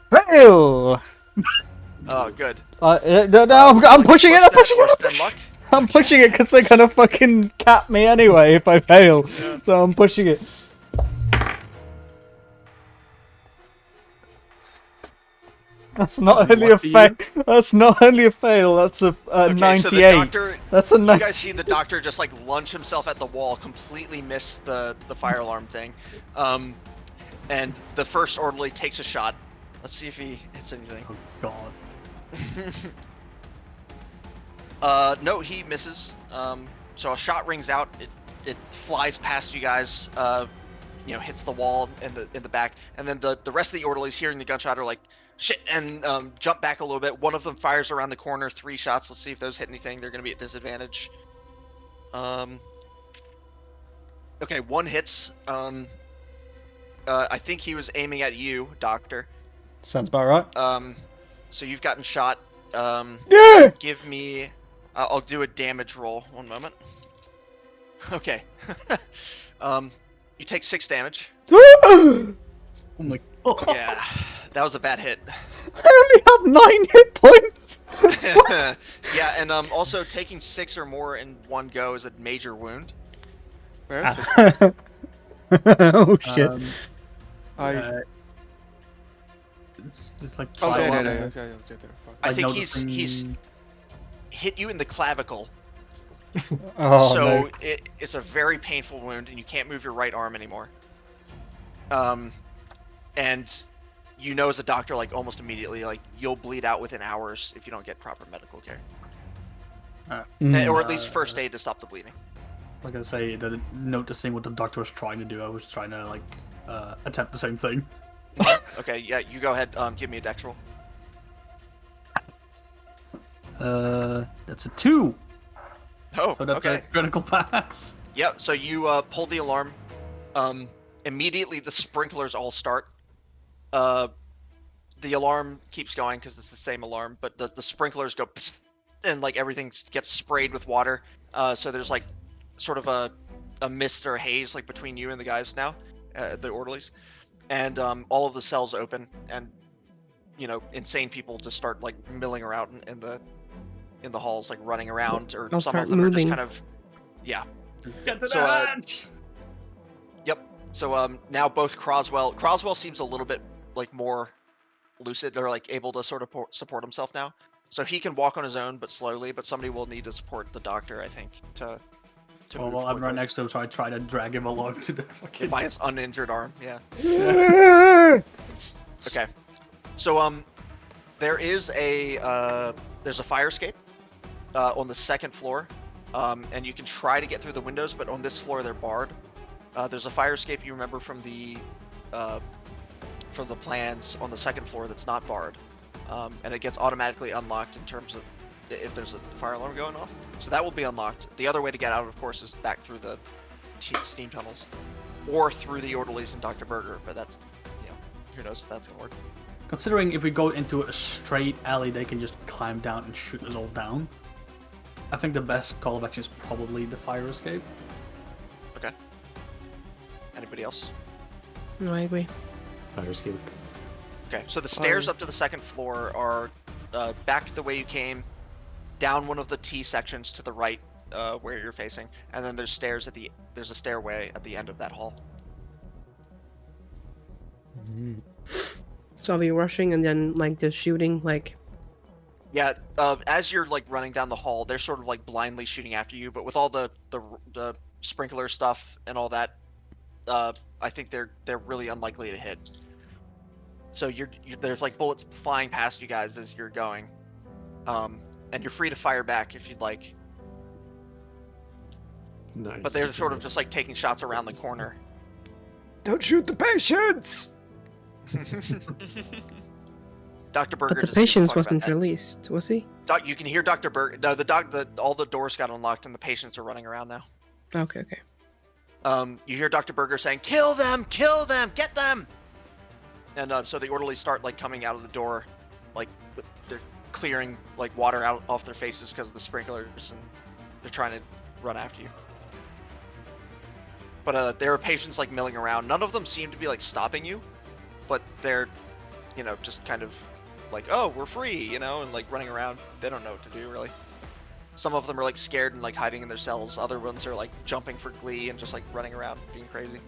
Fail! Oh, good. No, I'm pushing it. I'm pushing Worse it. than luck? I'm pushing it because they're gonna fucking cap me anyway if I fail. Yeah. So I'm pushing it. That's not only a fail. That's not only a fail. That's a 98. So the doctor, That's a you 90. guys see the doctor just like lunge himself at the wall, completely miss the fire alarm thing, and the first orderly takes a shot. Let's see if he hits anything. Oh God. No, he misses. So a shot rings out. It flies past you guys. Hits the wall in the back, and then the rest of the orderlies hearing the gunshot are like, shit, and jump back a little bit. One of them fires around the corner, 3 shots. Let's see if those hit anything. They're going to be at disadvantage. Okay, one hits. I think he was aiming at you, Doctor. Sounds about right. So you've gotten shot. Yeah! Give me... I'll do a damage roll. One moment. Okay. You take 6 damage. Oh my God. Yeah, that was a bad hit. I only have 9 hit points! Yeah, and also taking 6 or more in one go is a major wound. Where is it? Oh shit. It's like Oh, trial there. error. Fuck. I Like think noticing- he's hit you in the clavicle. Oh, So no. it's a very painful wound, and you can't move your right arm anymore. And you know as a doctor, like almost immediately, like you'll bleed out within hours if you don't get proper medical care, or at least first aid to stop the bleeding. Like I say, noticing what the doctor was trying to do, I was trying to attempt the same thing. Okay, yeah, you go ahead. Give me a dex roll. That's a 2. Oh, So that's okay. a critical pass. Yep. So you pull the alarm. Immediately the sprinklers all start. The alarm keeps going because it's the same alarm, but the sprinklers go psst, and like everything gets sprayed with water. So there's like sort of a mist or a haze like between you and the guys now, the orderlies, and all of the cells open, and insane people just start like milling around in the halls, like running around, or I'll some start of them are just moving. kind of Get to So, the hatch! Yep. So now both Croswell seems a little bit like more lucid, or like able to sort of support himself now. So he can walk on his own, but slowly. But somebody will need to support the doctor, I think, to move Well, I'm forward right next to him, so I try to drag him along to the fucking. by his uninjured arm. Yeah. Yeah. Okay. So there's a fire escape on the second floor, and you can try to get through the windows, but on this floor they're barred. There's a fire escape you remember from the plans on the second floor that's not barred, and it gets automatically unlocked in terms of if there's a fire alarm going off. So that will be unlocked. The other way to get out, of course, is back through the steam tunnels, or through the orderlies and Dr. Berger. But that's, who knows if that's gonna work. Considering if we go into a straight alley, they can just climb down and shoot us all down. I think the best call of action is probably the fire escape. Okay. Anybody else? No, I agree. Fire escape. Okay, so the stairs up to the second floor are back the way you came, down one of the T sections to the right, where you're facing, and then there's a stairway at the end of that hall. So are we rushing and then like just shooting like? Yeah, as you're like running down the hall, they're sort of like blindly shooting after you, but with all the sprinkler stuff and all that, I think they're really unlikely to hit. So there's like bullets flying past you guys as you're going, and you're free to fire back if you'd like. Nice. But they're sort of just like taking shots around the corner. Don't shoot the patients! Dr. Berger. But the doesn't give a patient fuck wasn't about that. released, was he? You can hear Dr. Berger. No, all the doors got unlocked and the patients are running around now. Okay. You hear Dr. Berger saying, "Kill them! Kill them! Get them!" And so the orderlies start like coming out of the door, like they're clearing like water out off their faces because of the sprinklers, and they're trying to run after you. But there are patients like milling around. None of them seem to be like stopping you, but they're, just kind of like, "Oh, we're free," and like running around. They don't know what to do really. Some of them are like scared and like hiding in their cells. Other ones are like jumping for glee and just like running around being crazy.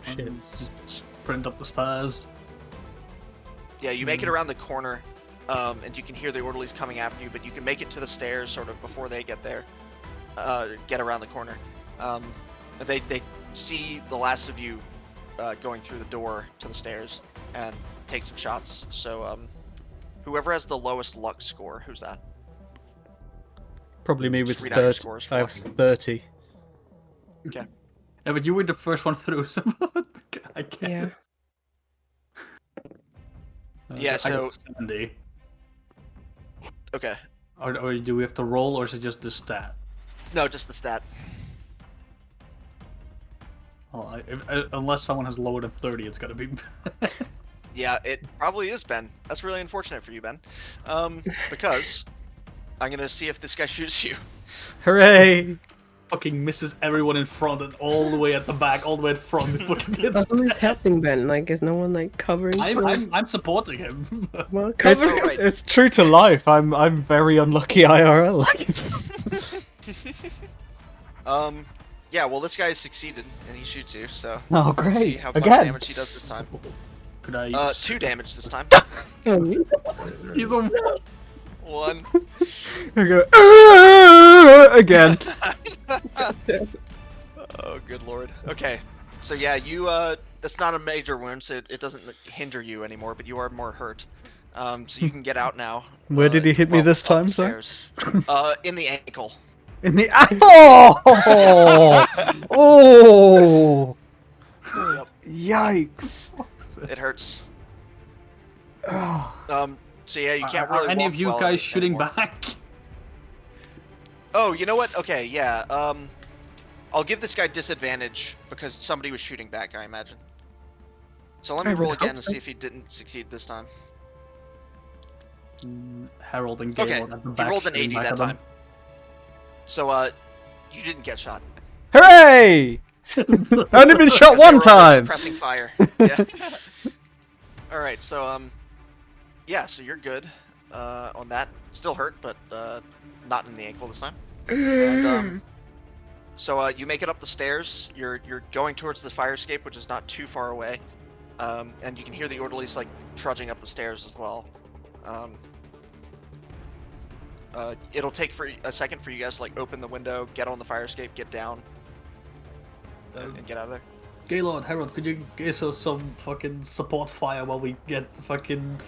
Shit. Just sprint up the stairs. Yeah, you make it around the corner, and you can hear the orderlies coming after you, but you can make it to the stairs sort of before they get there. Get around the corner. They see the last of you going through the door to the stairs and take some shots. So whoever has the lowest luck score, who's that? Probably me with Just read out your 30. scores I have for 30. Okay. Yeah, but you were the first one through, so I can't. Yeah. Yeah, I so- got 70. Okay. Or do we have to roll, or is it just the stat? No, just the stat. Well, unless someone has lower than 30, it's gotta be. Yeah, it probably is Ben. That's really unfortunate for you, Ben. Because I'm gonna see if this guy shoots you. Hooray! Fucking misses everyone in front and all the way at the back, all the way at front. Fucking hits. Who's helping Ben? Like, is no one like covering? I'm supporting him. Well, It's, cover. Alright. it's true to life. I'm very unlucky IRL. Like it's Yeah, well, this guy succeeded, and he shoots you, so oh let's see great how much again. damage he does this time. Could I? 2 damage this time. He's on. 1. I go again. Oh, good lord. Okay, so yeah, you, that's not a major wound, so it doesn't hinder you anymore, but you are more hurt. So you can get out now. Where did he hit me this up time, the sir? stairs. In the ankle. In the oh oh Yep, yikes. it hurts. Oh. So yeah, you can't Are really any walk of you well guys shooting anymore. back? Oh, you know what? Okay, yeah. I'll give this guy disadvantage because somebody was shooting back, I imagine. So let me I would roll hope again and so. see if he didn't succeed this time. Harold and Okay, Gaylord at the he back. rolled an shooting 80 back that at them. time. So, you didn't get shot. Hooray! Only been shot Because one they were time. Suppressing fire. Yeah. All right. So yeah. So you're good on that. Still hurt, but not in the ankle this time. And so you make it up the stairs. You're going towards the fire escape, which is not too far away. And you can hear the orderlies like trudging up the stairs as well. It'll take for a second for you guys to like open the window, get on the fire escape, get down, and get out of there. Gaylord, Harold, could you give us some fucking support fire while we get fucking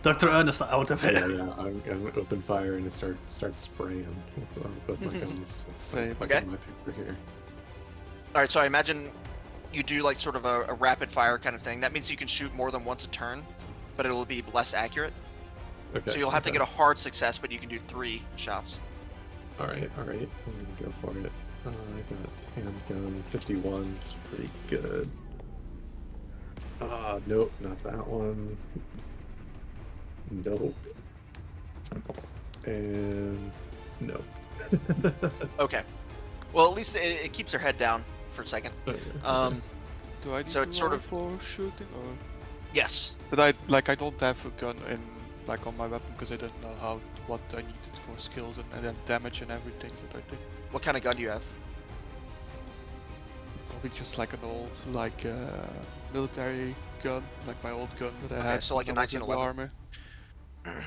Dr. Ernest out of Yeah, here? yeah. I'm gonna open fire and start spraying with both my guns. Same. Like Okay. on my paper here. All right. So I imagine you do like sort of a rapid fire kind of thing. That means you can shoot more than once a turn, but it will be less accurate. Okay. So you'll have to get a hard success, but you can do 3 shots. All right. I'm gonna go for it. I got handgun 51. It's pretty good. Nope, not that one. Nope. And no. Okay. Well, at least it keeps her head down for a second. Do I need So to it's sort roll of- for shooting or? Yes. But I don't have a gun in like on my weapon because I didn't know what I needed for skills and then damage and everything that I did. What kind of gun do you have? Probably just like an old military gun, like my old gun that I Okay, had. so like a when I was in the 1911. army.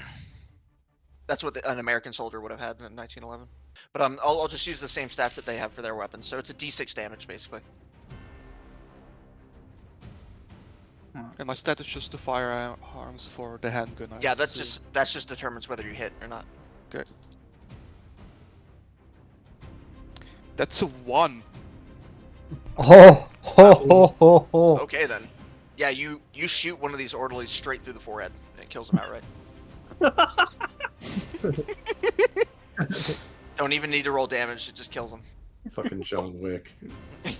That's what an American soldier would have had in 1911. But I'll just use the same stats that they have for their weapons. So it's a D6 damage basically. And my stat is just the firearms for the handgun. I Yeah, that assume. just determines whether you hit or not. Okay. That's a 1. Ho ho ho ho ho. Okay then. Yeah, you shoot one of these orderlies straight through the forehead and it kills them outright. Don't even need to roll damage; it just kills them. Fucking John Wick.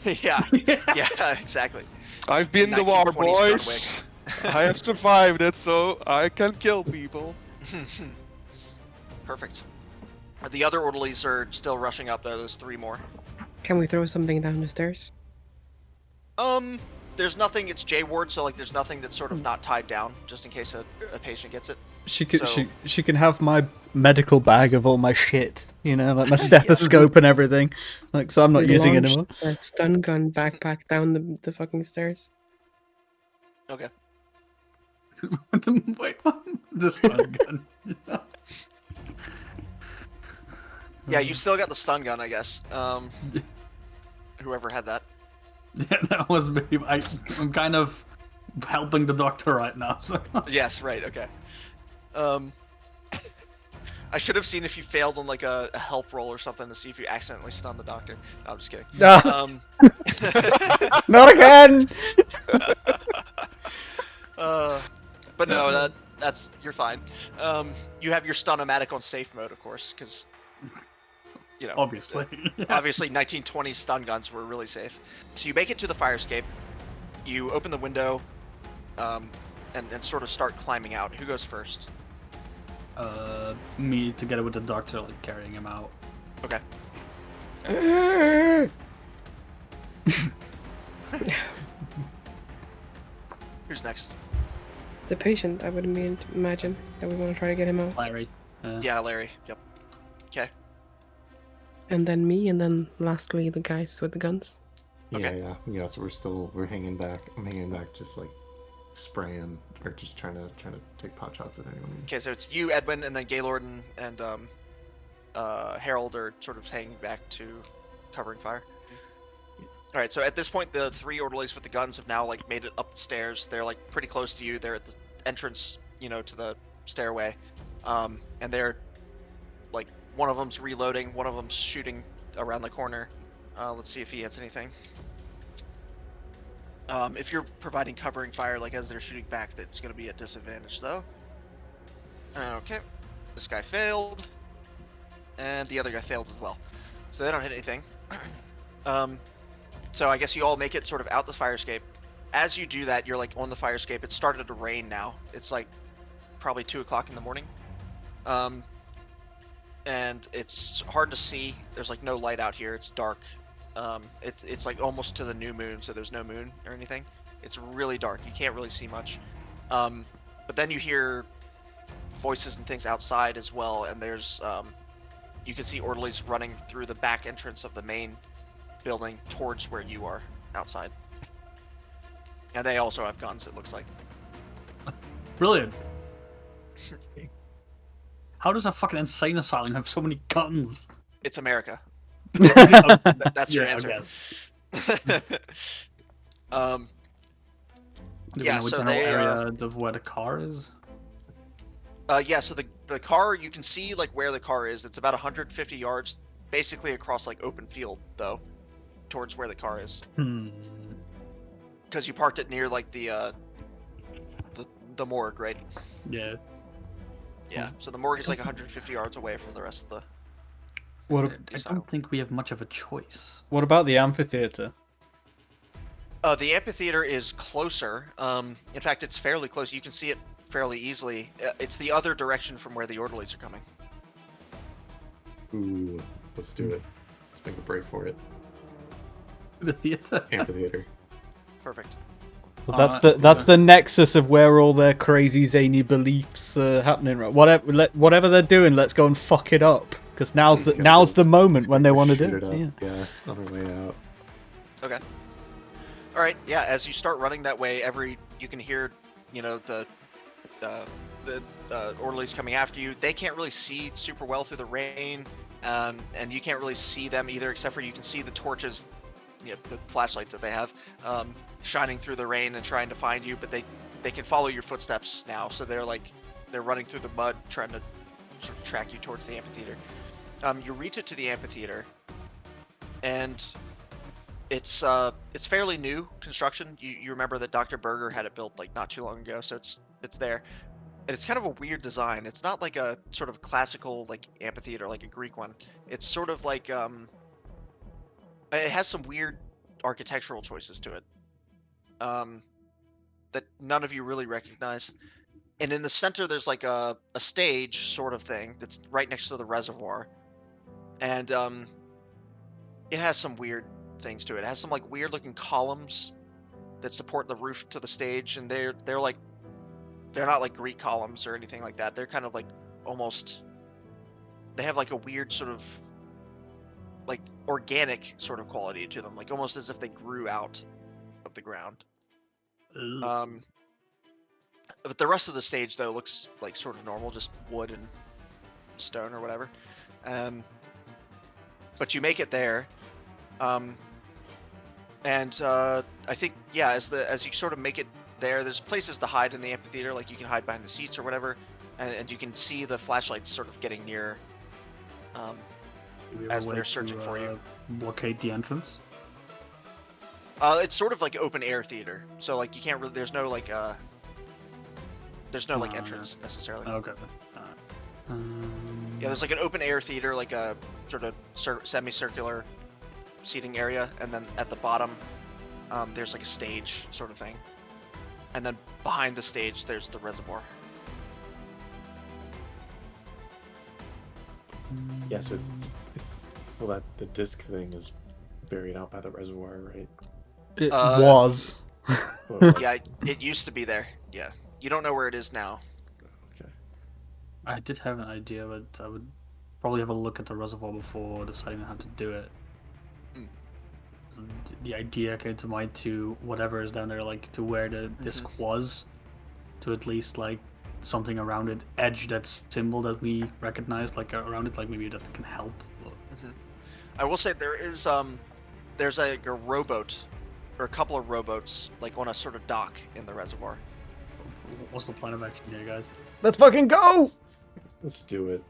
Yeah, yeah, exactly. I've been the war, 1920s John boys. I have survived it, so I can kill people. Perfect. The other orderlies are still rushing up though. There's 3 more. Can we throw something down the stairs? There's nothing. It's J ward, so like there's nothing that's sort of not tied down, just in case a patient gets it. She can So- she can have my medical bag of all my shit, you know, like my stethoscope and everything. Like, so I'm not We using it launched anymore. a stun gun backpack down the fucking stairs. Okay. Wait, the stun gun. Yeah, you still got the stun gun, I guess. Whoever had that. Yeah, that was me. I'm kind of helping the doctor right now. So. Yes, right. Okay. I should have seen if you failed on like a help roll or something to see if you accidentally stunned the doctor. No, I'm just kidding. Ah, Um, not again. but no, that's you're fine. You have your stun-o-matic on safe mode, of course, because you know, Obviously. obviously 1920s stun guns were really safe. So you make it to the fire escape. You open the window, and sort of start climbing out. Who goes first? Me together with the doctor, like carrying him out. Okay. Who's next? The patient, I would imagine that we want to try to get him out. Larry. Yeah, Larry. Yep. Okay. And then me, and then lastly the guys with the guns. Okay. Yeah. So we're hanging back. I'm hanging back, just like spraying or just trying to take pot shots at anyone. Okay, so it's you, Edwin, and then Gaylord and Harold are sort of hanging back to covering fire. All right, so at this point, the 3 orderlies with the guns have now like made it up the stairs. They're like pretty close to you. They're at the entrance, you know, to the stairway, and they're like one of them's reloading, one of them's shooting around the corner. Let's see if he hits anything. If you're providing covering fire, like as they're shooting back, that's going to be a disadvantage, though. Okay, this guy failed, and the other guy failed as well, so they don't hit anything. So I guess you all make it sort of out the fire escape. As you do that, you're like on the fire escape. It started to rain now. It's like probably 2 o'clock in the morning, and it's hard to see. There's like no light out here. It's dark. It's like almost to the new moon, so there's no moon or anything. It's really dark. You can't really see much. But then you hear voices and things outside as well, and there's you can see orderlies running through the back entrance of the main building towards where you are outside. And they also have guns, it looks like. Brilliant. How does a fucking insane asylum have so many guns? It's America. Yeah, That's your I answer. guess. um, Do we Yeah, know what so general they, area of where the car is? yeah, so the car, you can see like where the car is. It's about 150 yards, basically across like open field, though, towards where the car is. because you parked it near like the morgue, right? Yeah. Yeah. So the morgue is like 150 yards away from the rest of the. What, I don't think we have much of a choice. what about the amphitheater? The amphitheater is closer. In fact, it's fairly close. You can see it fairly easily. It's the other direction from where the orderlies are coming. Ooh, let's do it. Let's make a break for it. The theater. Amphitheater. Perfect. Well, that's the nexus of where all their crazy zany beliefs are happening. Right? Whatever they're doing, let's go and fuck it up. Because now's the moment when they want to do it. Yeah, on our way out. Okay. All right. Yeah. As you start running that way, you can hear, the orderlies coming after you. They can't really see super well through the rain, and you can't really see them either, except for you can see the torches, the flashlights that they have, shining through the rain and trying to find you. But they can follow your footsteps now, so they're running through the mud, trying to sort of track you towards the amphitheater. You reach it to the amphitheater, and it's fairly new construction. You remember that Dr. Berger had it built like not too long ago, so it's there. And it's kind of a weird design. It's not like a sort of classical like amphitheater like a Greek one. It's sort of like it has some weird architectural choices to it that none of you really recognize. And in the center there's like a stage sort of thing that's right next to the reservoir. And it has some weird things to it. It has some like weird looking columns that support the roof to the stage, and they're not like Greek columns or anything like that. They're kind of like almost, they have like a weird sort of like organic sort of quality to them, like almost as if they grew out of the ground. But the rest of the stage though looks like sort of normal, just wood and stone or whatever. But you make it there, and I think as you sort of make it there, there's places to hide in the amphitheater, like you can hide behind the seats or whatever, and you can see the flashlights sort of getting near as they're searching for you. Blockade the entrance. It's sort of like open air theater, so like you can't really. There's no like entrance necessarily. Okay. Yeah, there's like an open air theater, like a sort of semicircular seating area, and then at the bottom, there's like a stage sort of thing, and then behind the stage there's the reservoir. Yeah, so it's well, that the disc thing is buried out by the reservoir, right? It was. Well, Yeah, it used to be there. Yeah, you don't know where it is now. okay. I did have an idea, but I would probably have a look at the reservoir before deciding how to do it. The idea came to mind to whatever is down there, like to where the disc was, to at least like something around it, edge that symbol that we recognize, like around it, like maybe that can help. I will say there's a rowboat, or a couple of rowboats, like on a sort of dock in the reservoir. What's the plan of action here, guys? Let's fucking go! Let's do it.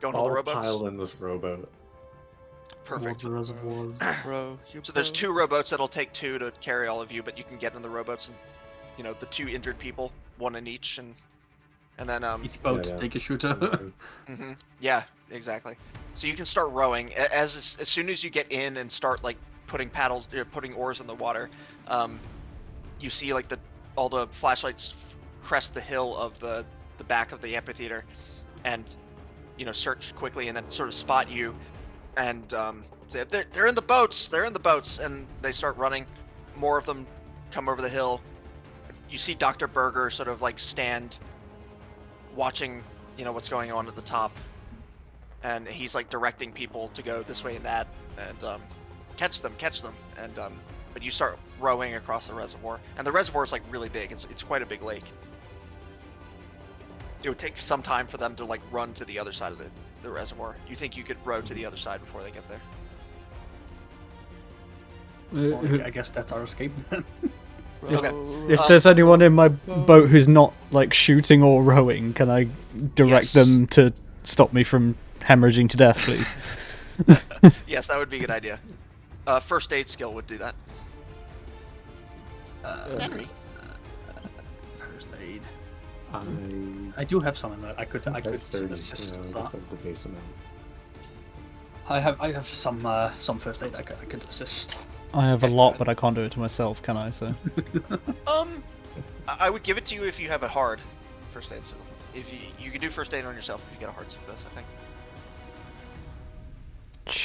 Going to the All rowboats? pile in this rowboat. Perfect. The reservoirs. Bro, So there's 2 rowboats that'll take 2 to carry all of you, but you can get in the rowboats, and the 2 injured people, 1 in each, and then Each boat, yeah. take a shooter. yeah, exactly. So you can start rowing as soon as you get in and start like putting oars in the water. You see like all the flashlights crest the hill of the back of the amphitheater, and search quickly and then sort of spot you, and say they're in the boats, and they start running. More of them come over the hill. You see Dr. Berger sort of like stand watching what's going on at the top, and he's like directing people to go this way and that, and catch them, and but you start rowing across the reservoir, and the reservoir is like really big. It's quite a big lake. It would take some time for them to like run to the other side of the reservoir. You think you could row to the other side before they get there? Well, I guess that's our escape then. If there's anyone in my boat who's not like shooting or rowing, can I direct them to stop me from hemorrhaging to death, please? Yes, that would be a good idea. First aid skill would do that. Henry. First aid. I I do have some in that. I could have 30. assist You know, with just that. like the base amount. I have some first aid I could assist. I have a lot, but I can't do it to myself, can I? So I would give it to you if you have a hard first aid. So if you can do first aid on yourself if you get a hard success, I think.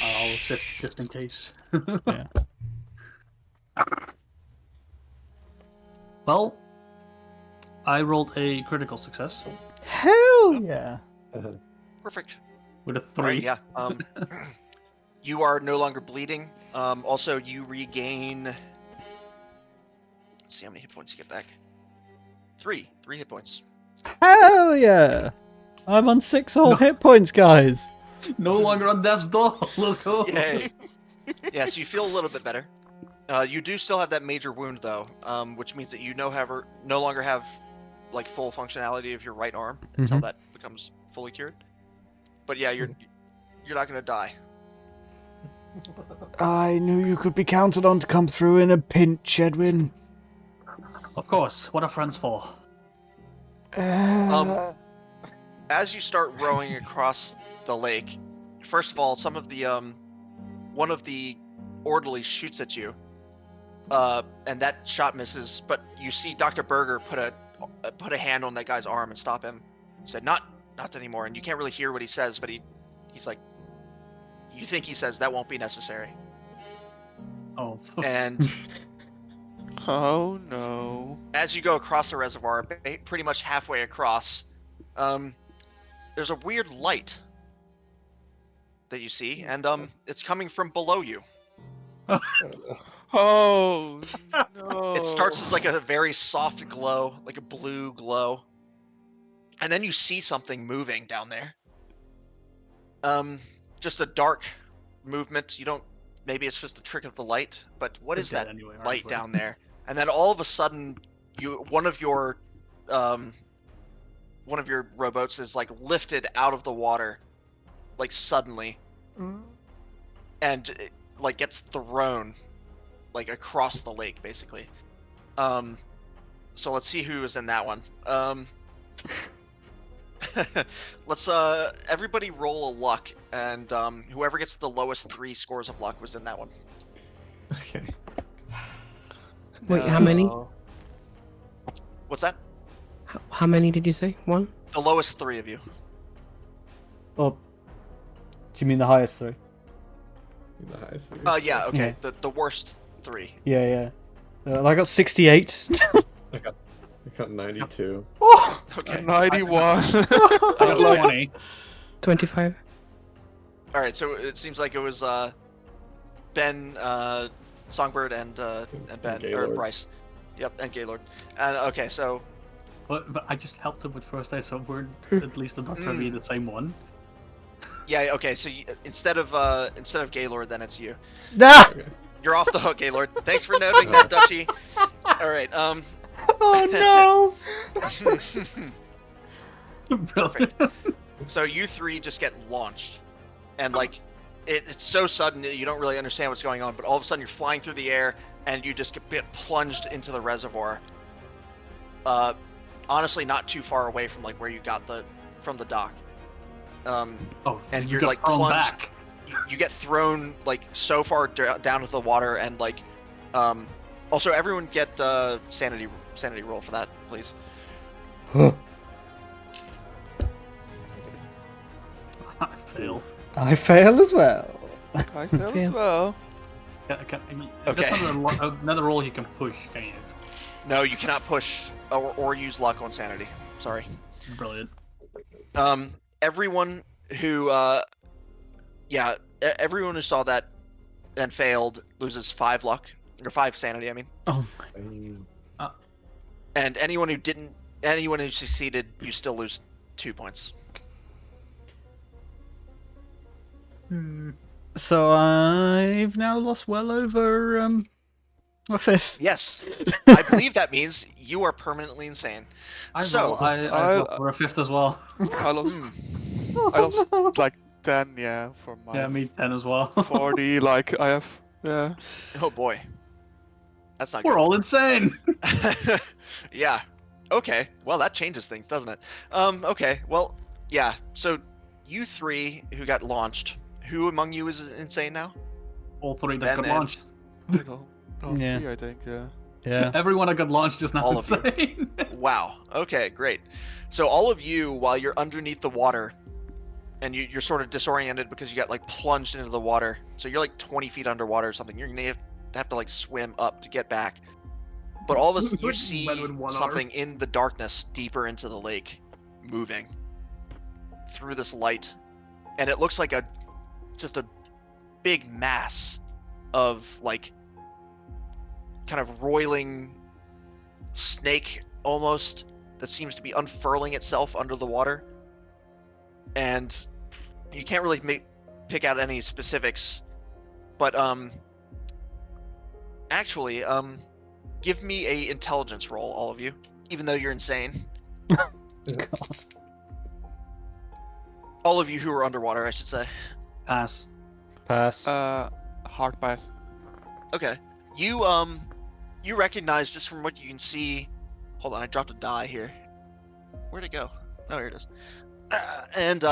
I'll assist just in case. yeah. Well, I rolled a critical success Hell yeah! Perfect. with a All 3. right, yeah. You are no longer bleeding. Also, you regain. Let's see how many hit points you get back. 3 hit points. Hell yeah! I'm on 6 whole hit points, guys. No longer on death's door. Let's go. Yay! Yeah, so you feel a little bit better. You do still have that major wound though, which means that you no longer have like full functionality of your right arm until that becomes fully cured. But yeah, you're not gonna die. I knew you could be counted on to come through in a pinch, Edwin. Of course. What are friends for? As you start rowing across the lake, first of all, some of the one of the orderlies shoots at you, and that shot misses. But you see Dr. Berger put a hand on that guy's arm and stop him. He said, "Not anymore." And you can't really hear what he says, but he's like, you think he says that won't be necessary. Oh. And Oh no. as you go across the reservoir, pretty much halfway across, there's a weird light that you see, and it's coming from below you. Oh no. It starts as like a very soft glow, like a blue glow, and then you see something moving down there. Just a dark movement. You don't. Maybe it's just a trick of the light, but what is that Anyway, aren't light we? down there? And then all of a sudden, one of your rowboats is like lifted out of the water, like suddenly, and it, like gets thrown, like across the lake, basically. So let's see who is in that one. Let's everybody roll a luck, and whoever gets the lowest 3 scores of luck was in that one. Okay. Wait, how many? No. What's that? How many did you say? 1? The lowest 3 of you. Oh, do you mean the highest 3? The highest. Yeah, okay. Yeah. The worst 3. Yeah. I got 68. I got 92. Oh! Okay. 91. I got 20. 25. All right. So it seems like it was Ben, Songbird, and Ben or Gaylord. Bryce. Yep, and Gaylord. And okay, so But I just helped him with first aid, so we're at least the doctor be the same one. yeah, okay. So instead of Gaylord, then it's you. Ah! Okay. You're off the hook, Gaylord. Thanks for noting that, Dutchie. All right. Oh Perfect. So you 3 just get launched, and like it's so sudden that you don't really understand what's going on. But all of a sudden you're flying through the air, and you just get plunged into the reservoir. Honestly, not too far away from like where you got from the dock. Oh, And you you're got like thrown plunged. back. You get thrown like so far down into the water, and like also everyone get sanity roll for that, please. no! I fail. I fail as well. I feel as Fail. well. Okay. That's not another roll you can push, can you? No, you cannot push or use luck on sanity. Sorry. Brilliant. Everyone who everyone who saw that and failed loses 5 luck or 5 sanity. I mean, Oh, and anyone who succeeded, you still lose 2 points. so I've now lost well over a fifth. Yes, I believe that means you are permanently insane. I I- rolled for a 5th as well. I lost like 10, yeah, for my Yeah, me 10 as well. 40. Like I have, yeah. Oh boy, That's not We're good. all insane. Yeah. Okay. Well, that changes things, doesn't it? Okay. Well, yeah. So you three who got launched, who among you is insane now? All three that Ben got and- launched. I think all Yeah. 3, I think, yeah. Yeah. Everyone that got launched is now All of you. insane. Wow. Okay, great. So all of you, while you're underneath the water, and you're sort of disoriented because you got like plunged into the water. So you're like 20 feet underwater or something. You're gonna have to like swim up to get back. But all of a sudden, you see Men with one something in the darkness deeper into the lake, moving through this light, and it looks like just a big mass of like kind of roiling snake almost that seems to be unfurling itself under the water, and you can't really pick out any specifics, but actually give me a intelligence roll, all of you, even though you're insane. God. All of you who are underwater, I should say. Pass. Pass. Hard pass. Okay. You recognize just from what you can see. Hold on, I dropped a die here. Where'd it go? Oh, here it is. And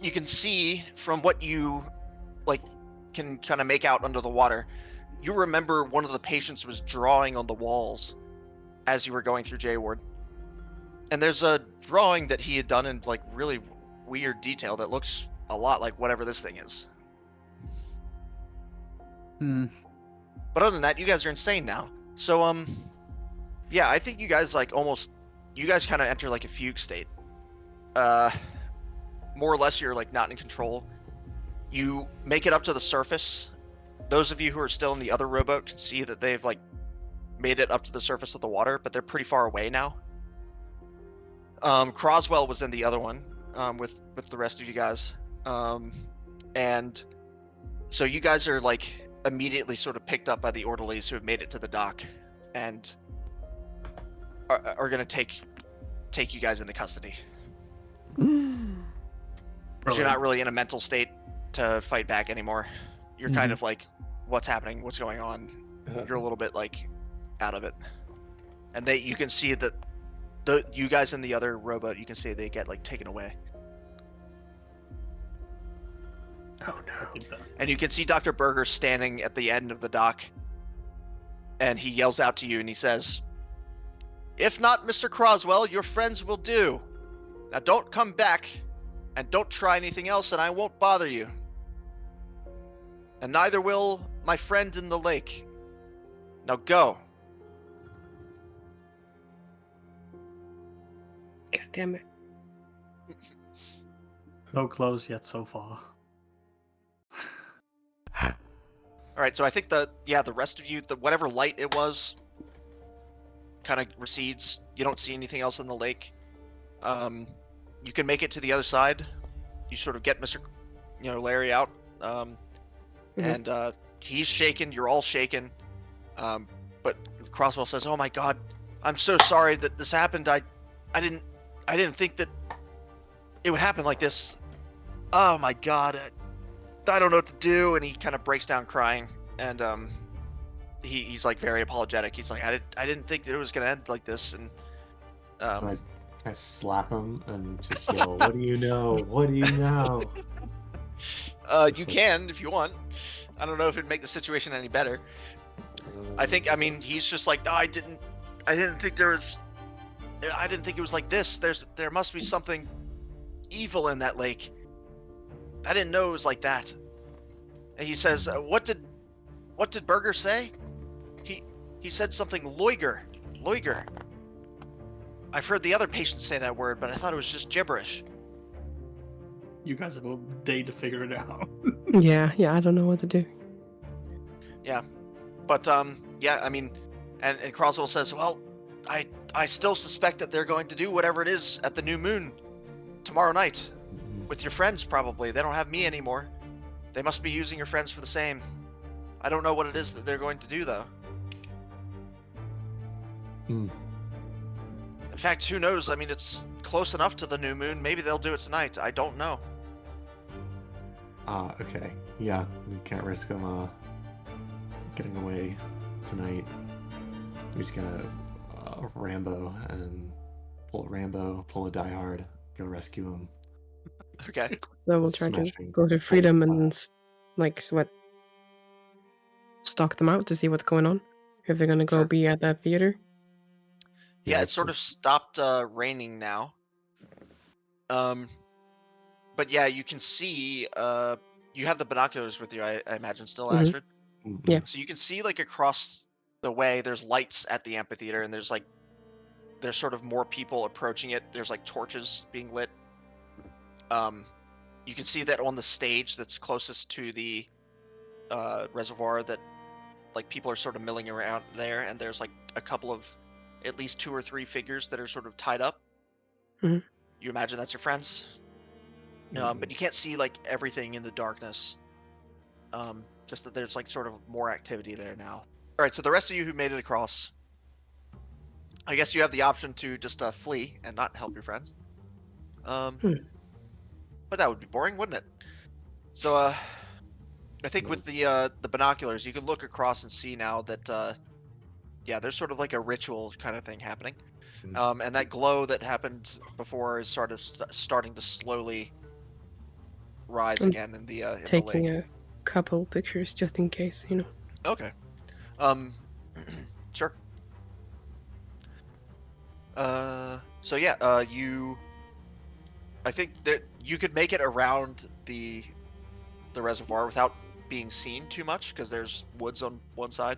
you can see from what you like can kind of make out under the water. You remember one of the patients was drawing on the walls as you were going through J Ward. And there's a drawing that he had done in like really weird detail that looks a lot like whatever this thing is. Hmm. But other than that, you guys are insane now. So yeah, I think you guys like you guys kind of enter like a fugue state. More or less you're like not in control. You make it up to the surface. Those of you who are still in the other rowboat can see that they've like made it up to the surface of the water, but they're pretty far away now. Croswell was in the other one with the rest of you guys, and so you guys are like immediately sort of picked up by the orderlies who have made it to the dock and are gonna take you guys into custody. But you're not really in a mental state to fight back anymore. You're kind of like, what's happening? What's going on? You're a little bit like out of it, and you can see that you guys in the other rowboat, you can see they get like taken away. Oh no. And you can see Dr. Berger standing at the end of the dock, and he yells out to you and he says, "If not Mr. Croswell, your friends will do. Now don't come back, and don't try anything else, and I won't bother you. And neither will my friend in the lake. Now go." God damn it. So close yet so far. All right, so I think the rest of you, whatever light it was, kind of recedes. You don't see anything else in the lake. You can make it to the other side. You sort of get Mr. Larry out, and he's shaken. You're all shaken. But Croswell says, "Oh my God, I'm so sorry that this happened. I didn't think that it would happen like this. Oh my God, I don't know what to do." And he kind of breaks down crying, and he's like very apologetic. He's like, I didn't think that it was gonna end like this. And I slap him and just yell, "What do you know? What do you know?" you can if you want. I don't know if it'd make the situation any better. I mean, he's just like, "No, I didn't think it was like this. There must be something evil in that lake. I didn't know it was like that." And he says, what did Berger say? He said something Loiger. I've heard the other patients say that word, but I thought it was just gibberish. You guys have a day to figure it out. Yeah, I don't know what to do. Yeah. But yeah, I mean, and Croswell says, "Well, I still suspect that they're going to do whatever it is at the new moon tomorrow night. With your friends, probably. They don't have me anymore. They must be using your friends for the same. I don't know what it is that they're going to do, though." In fact, who knows? I mean, it's close enough to the new moon. Maybe they'll do it tonight. I don't know. Okay. Yeah, we can't risk them getting away tonight. He's gonna Rambo pull a Die Hard, go rescue him. Okay. So we'll try to Smashing go to freedom and bullet stalk them out to see what's going on. If they're gonna go Sure. be at that theater. Yeah, it's sort of stopped raining now. But yeah, you can see. You have the binoculars with you, I imagine, still, Mhm. Astrid. Yeah. So you can see like across the way. There's lights at the amphitheater, and there's sort of more people approaching it. There's like torches being lit. You can see that on the stage that's closest to the reservoir, that like people are sort of milling around there, and there's like a couple of at least 2 or 3 figures that are sort of tied up. Mhm. You imagine that's your friends. But you can't see like everything in the darkness. Just that there's like sort of more activity there now. All right, so the rest of you who made it across, I guess you have the option to just flee and not help your friends. But that would be boring, wouldn't it? So I think with the binoculars, you can look across and see now that yeah, there's sort of like a ritual kind of thing happening. And that glow that happened before is sort of starting to slowly rise I'm again in the Taking lake. a couple pictures just in case, you know. Okay. Sure. So yeah, I think that you could make it around the reservoir without being seen too much because there's woods on one side.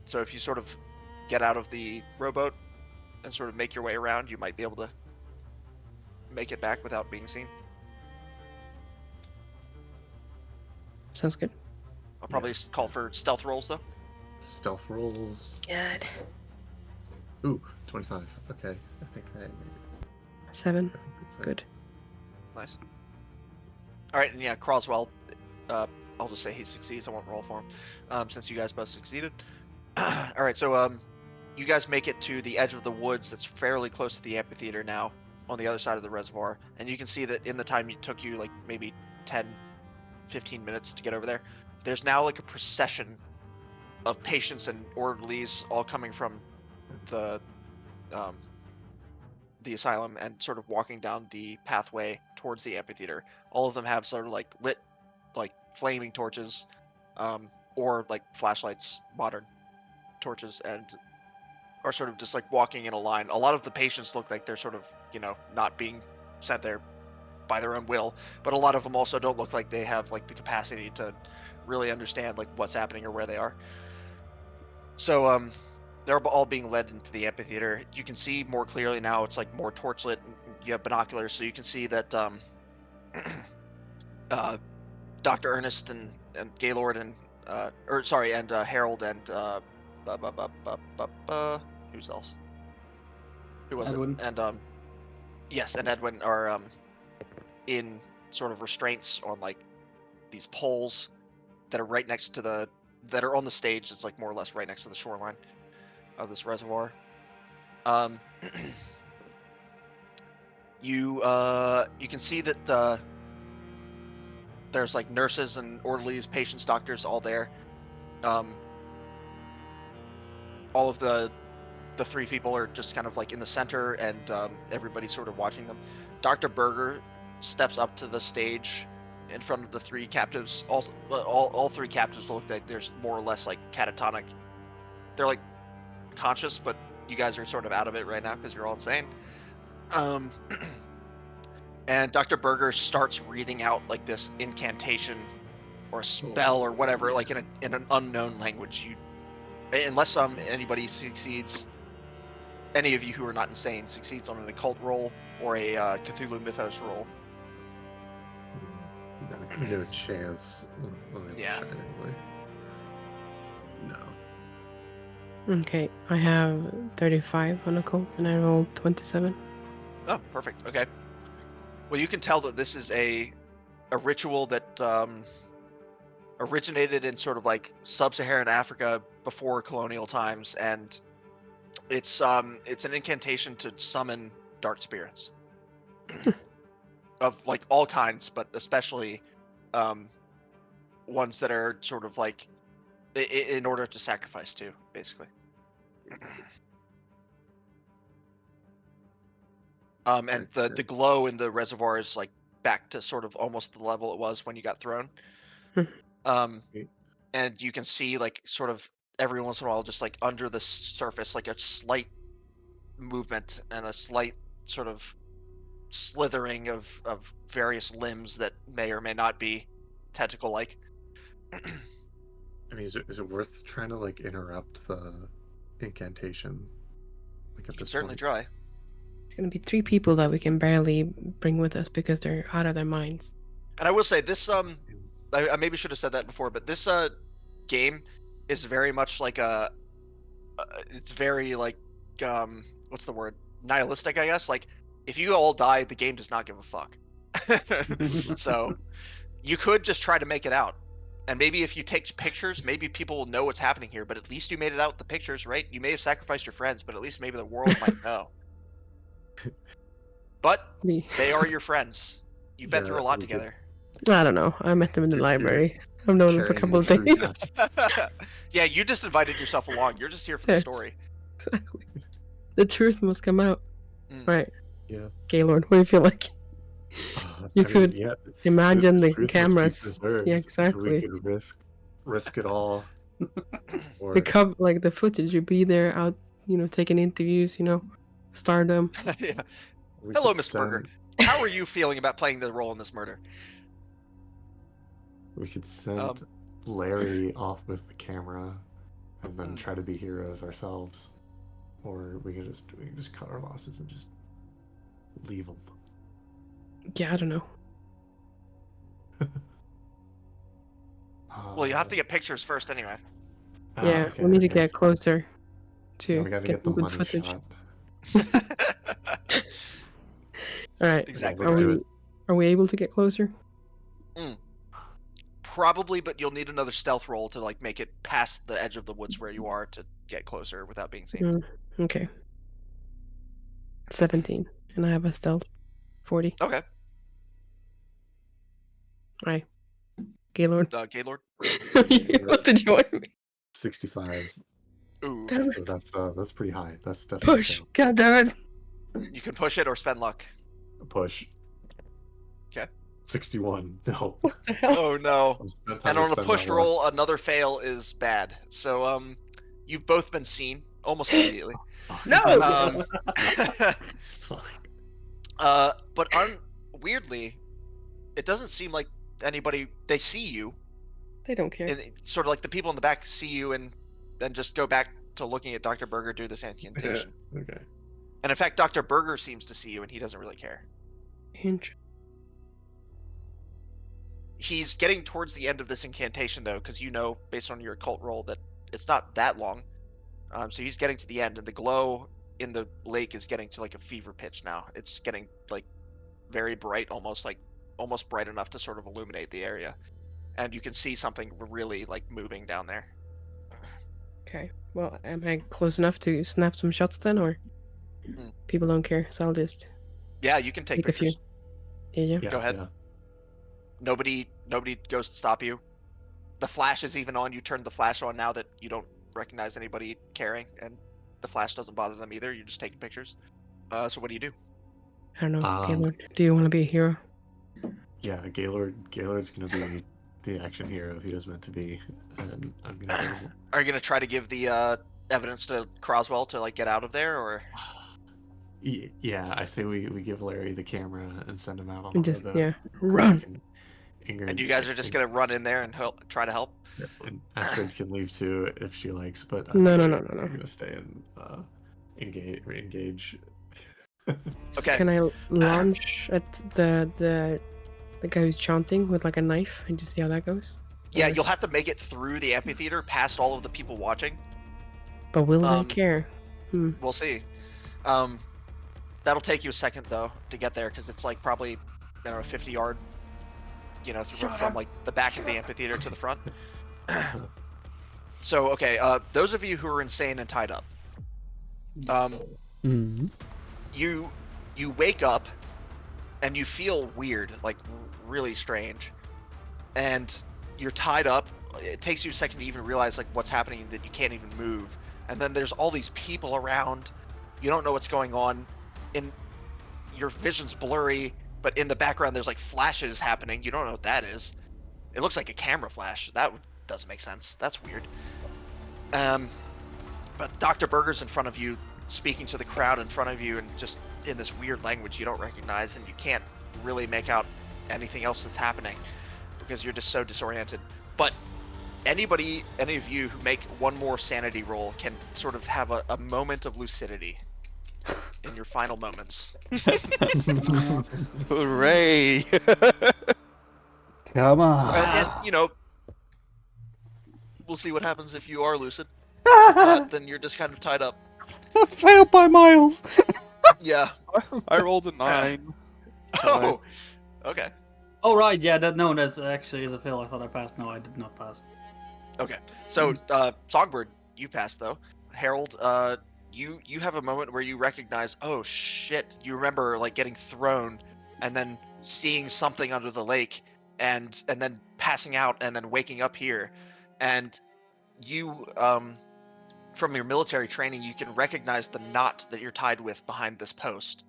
So if you sort of get out of the rowboat and sort of make your way around, you might be able to make it back without being seen. Sounds good. I'll probably call for stealth rolls though. Stealth rolls. Good. Ooh, 25. Okay, I think I made it. 7. I think that's it. Good. Nice. All right, and yeah, Croswell. I'll just say he succeeds. I won't roll for him, since you guys both succeeded. All right, so you guys make it to the edge of the woods that's fairly close to the amphitheater now, on the other side of the reservoir, and you can see that in the time it took you like maybe 10, 15 minutes to get over there, there's now like a procession of patients and orderlies all coming from the asylum and sort of walking down the pathway towards the amphitheater. All of them have sort of like lit, like flaming torches, or like flashlights, modern torches, and are sort of just like walking in a line. A lot of the patients look like they're sort of, not being sent there by their own will, but a lot of them also don't look like they have like the capacity to really understand like what's happening or where they are. So they're all being led into the amphitheater. You can see more clearly now. It's like more torchlit. You have binoculars, so you can see that Dr. Ernest and Gaylord and and Harold and who's else? Who was Edwin. it? And yes, and Edwin are in sort of restraints on like these poles that are right next to that are on the stage. It's like more or less right next to the shoreline of this reservoir. You can see that there's like nurses and orderlies, patients, doctors, all there. All of the 3 people are just kind of like in the center, and everybody's sort of watching them. Dr. Berger steps up to the stage in front of the 3 captives. All 3 captives look like there's more or less like catatonic. They're like conscious, but you guys are sort of out of it right now because you're all insane. And Dr. Berger starts reading out like this incantation or a spell or whatever, like in an unknown language. Unless anybody succeeds, any of you who are not insane succeeds on an occult roll or a Cthulhu Mythos roll. No chance. Yeah. Anyway. No. Okay, I have 35 on occult and I rolled 27. Oh, perfect. Okay. Well, you can tell that this is a ritual that originated in sort of like sub-Saharan Africa before colonial times, and it's an incantation to summon dark spirits of like all kinds, but especially ones that are sort of like in order to sacrifice too, basically. And the glow in the reservoir is like back to sort of almost the level it was when you got thrown. And you can see like sort of every once in a while, just like under the surface, like a slight movement and a slight sort of slithering of various limbs that may or may not be tentacle-like. I mean, is it worth trying to like interrupt the incantation? Like You at can this certainly point? try. It's gonna be 3 people that we can barely bring with us because they're out of their minds. And I will say this I maybe should have said that before, but this game is very much like it's very like what's the word, nihilistic, I guess. Like if you all die, the game does not give a fuck. So you could just try to make it out, and maybe if you take pictures, maybe people will know what's happening here, but at least you made it out with the pictures, right? You may have sacrificed your friends, but at least maybe the world might know. But they are your friends. You've been through a lot together. I don't know. I met them in the You're library. I've known them for a carrying couple of the true days. Yeah, you just invited yourself along. You're just here for the Yes. story. Exactly. The truth must come out. Mm. Right. Yeah. Gaylord, what do you feel like? You could yeah, imagine the truth must be cameras. preserved, Yeah, So exactly. we could risk it all. Or Like the footage, you'd be there out, taking interviews, stardom. Yeah. we Hello, could Mr. Berger. send- How are you feeling about playing the role in this murder? We could send Larry off with the camera, and then try to be heroes ourselves, or we can just cut our losses and just leave them. Yeah, I don't know. Well, you have to get pictures first anyway. Yeah, okay, we need to okay. get closer to Yeah, we gotta get get the some good money footage. shot. All right. Exactly. let's Are do we it. are we able to get closer? Probably, but you'll need another stealth roll to like make it past the edge of the woods where you are to get closer without being seen. Okay. 17, and I have a stealth 40. Okay. Hi, Gaylord. Gaylord. What did you want me? 65. Ooh. Damn So it! that's pretty high. That's definitely Push! fail. God damn it! You can push it or spend luck. Push. Okay. 61. No. What the hell? Oh no. I'll spend time And to on a spend pushed that luck. roll, another fail is bad. So you've both been seen almost immediately. No! Fuck. But weirdly, it doesn't seem like anybody. They see you, They don't care. and sort of like the people in the back see you, and then just go back to looking at Dr. Berger do this incantation. Okay. And in fact, Dr. Berger seems to see you, and he doesn't really care. He's getting towards the end of this incantation, though, because based on your occult roll, that it's not that long. So he's getting to the end, and the glow in the lake is getting to like a fever pitch now. It's getting like very bright, almost bright enough to sort of illuminate the area, and you can see something really like moving down there. Okay. Well, am I close enough to snap some shots then, or people don't care? So I'll just Yeah, you can take take a few. pictures. Yeah. Go ahead. Yeah. Nobody goes to stop you. The flash is even on. You turned the flash on now that you don't recognize anybody caring, and the flash doesn't bother them either. You're just taking pictures. So what do you do? I don't know. Um, Gaylord, do you want to be a hero? Yeah, Gaylord's gonna be the action hero he was meant to be, and I'm gonna. Are you gonna try to give the evidence to Croswell to like get out of there, or? Yeah, I say we give Larry the camera and send him out on And the just boat. run. And you guys are just gonna run in there and try to help? And Astrid can leave too if she likes, but No. I'm gonna stay and engage. Okay. Can I launch at the guy who's chanting with like a knife and just see how that goes? Yeah, Or- you'll have to make it through the amphitheater, past all of the people watching. But will um, they care? We'll see. That'll take you a second though to get there, because it's like probably 50 yard, from like the back of the amphitheater to the front. So okay, those of you who are insane and tied up, you wake up and you feel weird, like really strange, and you're tied up it takes you a second to even realize like what's happening, that you can't even move. And then there's all these people around. You don't know what's going on. Your vision's blurry, but in the background there's like flashes happening. You don't know what that is. It looks like a camera flash. That doesn't make sense. That's weird. But Dr. Berger's in front of you, speaking to the crowd in front of you, and just in this weird language you don't recognize, and you can't really make out anything else that's happening because you're just so disoriented. But any of you who make one more sanity roll can sort of have a moment of lucidity in your final moments. Hooray! Come on. And, we'll see what happens if you are lucid. If not, then you're just kind of tied up. I failed by miles. Yeah. I rolled a 9. Oh, okay. Oh right, yeah, that actually is a fail. I thought I passed. No, I did not pass. Okay. So, Songbird, you passed though. Harold, you have a moment where you recognize, oh shit, you remember like getting thrown and then seeing something under the lake and then passing out and then waking up here. And you from your military training, you can recognize the knot that you're tied with behind this post.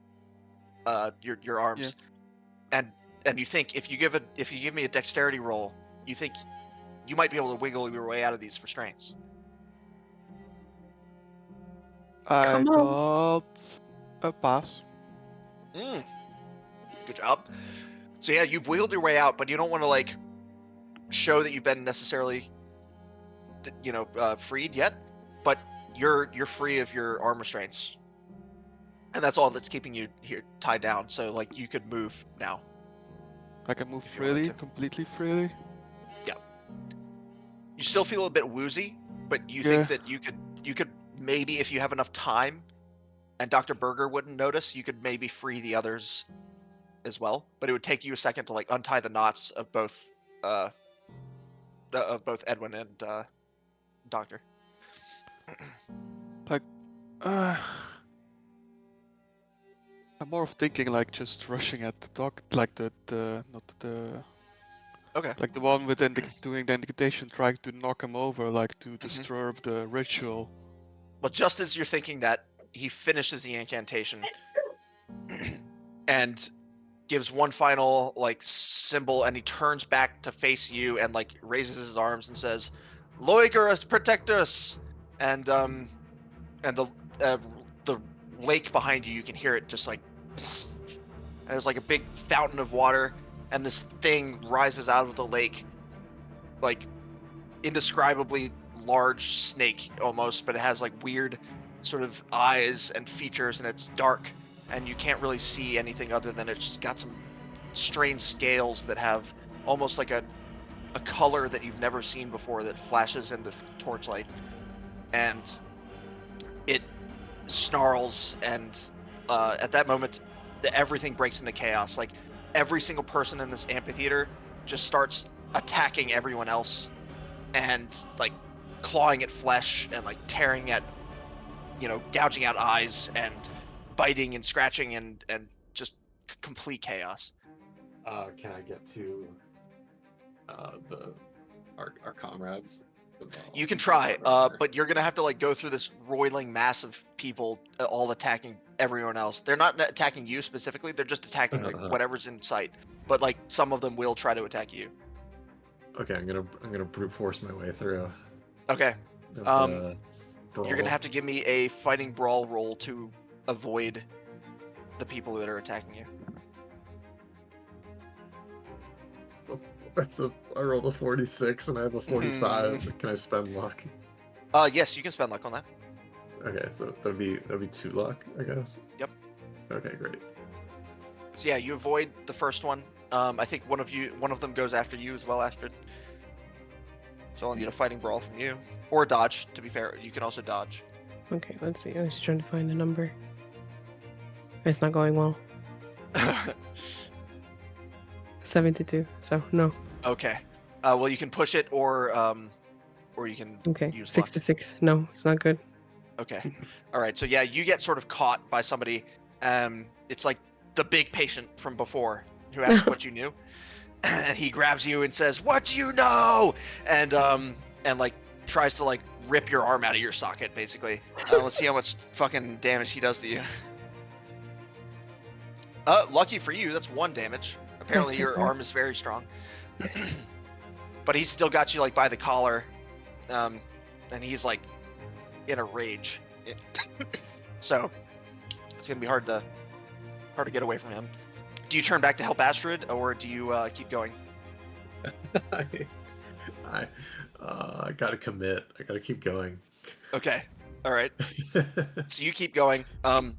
Your arms. And you think if you give me a dexterity roll, you think you might be able to wiggle your way out of these restraints. I Come on. got a pass. Good job. So yeah, you've wiggled your way out, but you don't want to like show that you've been necessarily, freed yet. But you're free of your arm restraints, and that's all that's keeping you here tied down. So like you could move now. I can move If you wanted freely, to. completely freely. You still feel a bit woozy, but you think that you could maybe, if you have enough time, and Dr. Berger wouldn't notice, you could maybe free the others as well. But it would take you a second to like untie the knots of both Edwin and Doctor. I'm more of thinking like just rushing at the dog, like not the Okay. like the one with doing the incantation, trying to knock him over, like to disturb the ritual. Well, just as you're thinking that, he finishes the incantation and gives one final like symbol, and he turns back to face you and like raises his arms and says, "Loigerus, protect us!" And the lake behind you can hear it just like, and there's like a big fountain of water, and this thing rises out of the lake, like indescribably large snake almost, but it has like weird sort of eyes and features, and it's dark, and you can't really see anything other than it's just got some strange scales that have almost like a color that you've never seen before that flashes in the torchlight, and it snarls, and at that moment everything breaks into chaos. Like every single person in this amphitheater just starts attacking everyone else and like clawing at flesh and like tearing at, gouging out eyes and biting and scratching and just complete chaos. Can I get to our comrades? You can try, but you're gonna have to like go through this roiling mass of people, all attacking everyone else. They're not attacking you specifically; they're just attacking like whatever's in sight. But like some of them will try to attack you. Okay, I'm gonna brute force my way through. Okay. The You're gonna have to give me a fighting brawl roll to avoid the people that are attacking you. I rolled a 46 and I have a 45. Can I spend luck? Yes, you can spend luck on that. Okay, so that'd be 2 luck, I guess. Yep. Okay, great. So yeah, you avoid the first one. I think one of them goes after you as well, Astrid. So I'll need a fighting brawl from you, or dodge. To be fair, you can also dodge. Okay, let's see. I was trying to find a number. It's not going well. 72. So no. Okay. Well, you can push it, or you can use 66. No, it's not good. Okay. All right. So yeah, you get sort of caught by somebody. It's like the big patient from before who asked what you knew, and he grabs you and says, "What do you know?" And like tries to like rip your arm out of your socket, basically. Let's see how much fucking damage he does to you. Lucky for you, that's 1 damage. Apparently your arm is very strong. Yes. But he's still got you like by the collar, and he's like in a rage. So it's gonna be hard to get away from him. Do you turn back to help Astrid, or do you keep going? I gotta commit. I gotta keep going. Okay. All right. So you keep going. I'm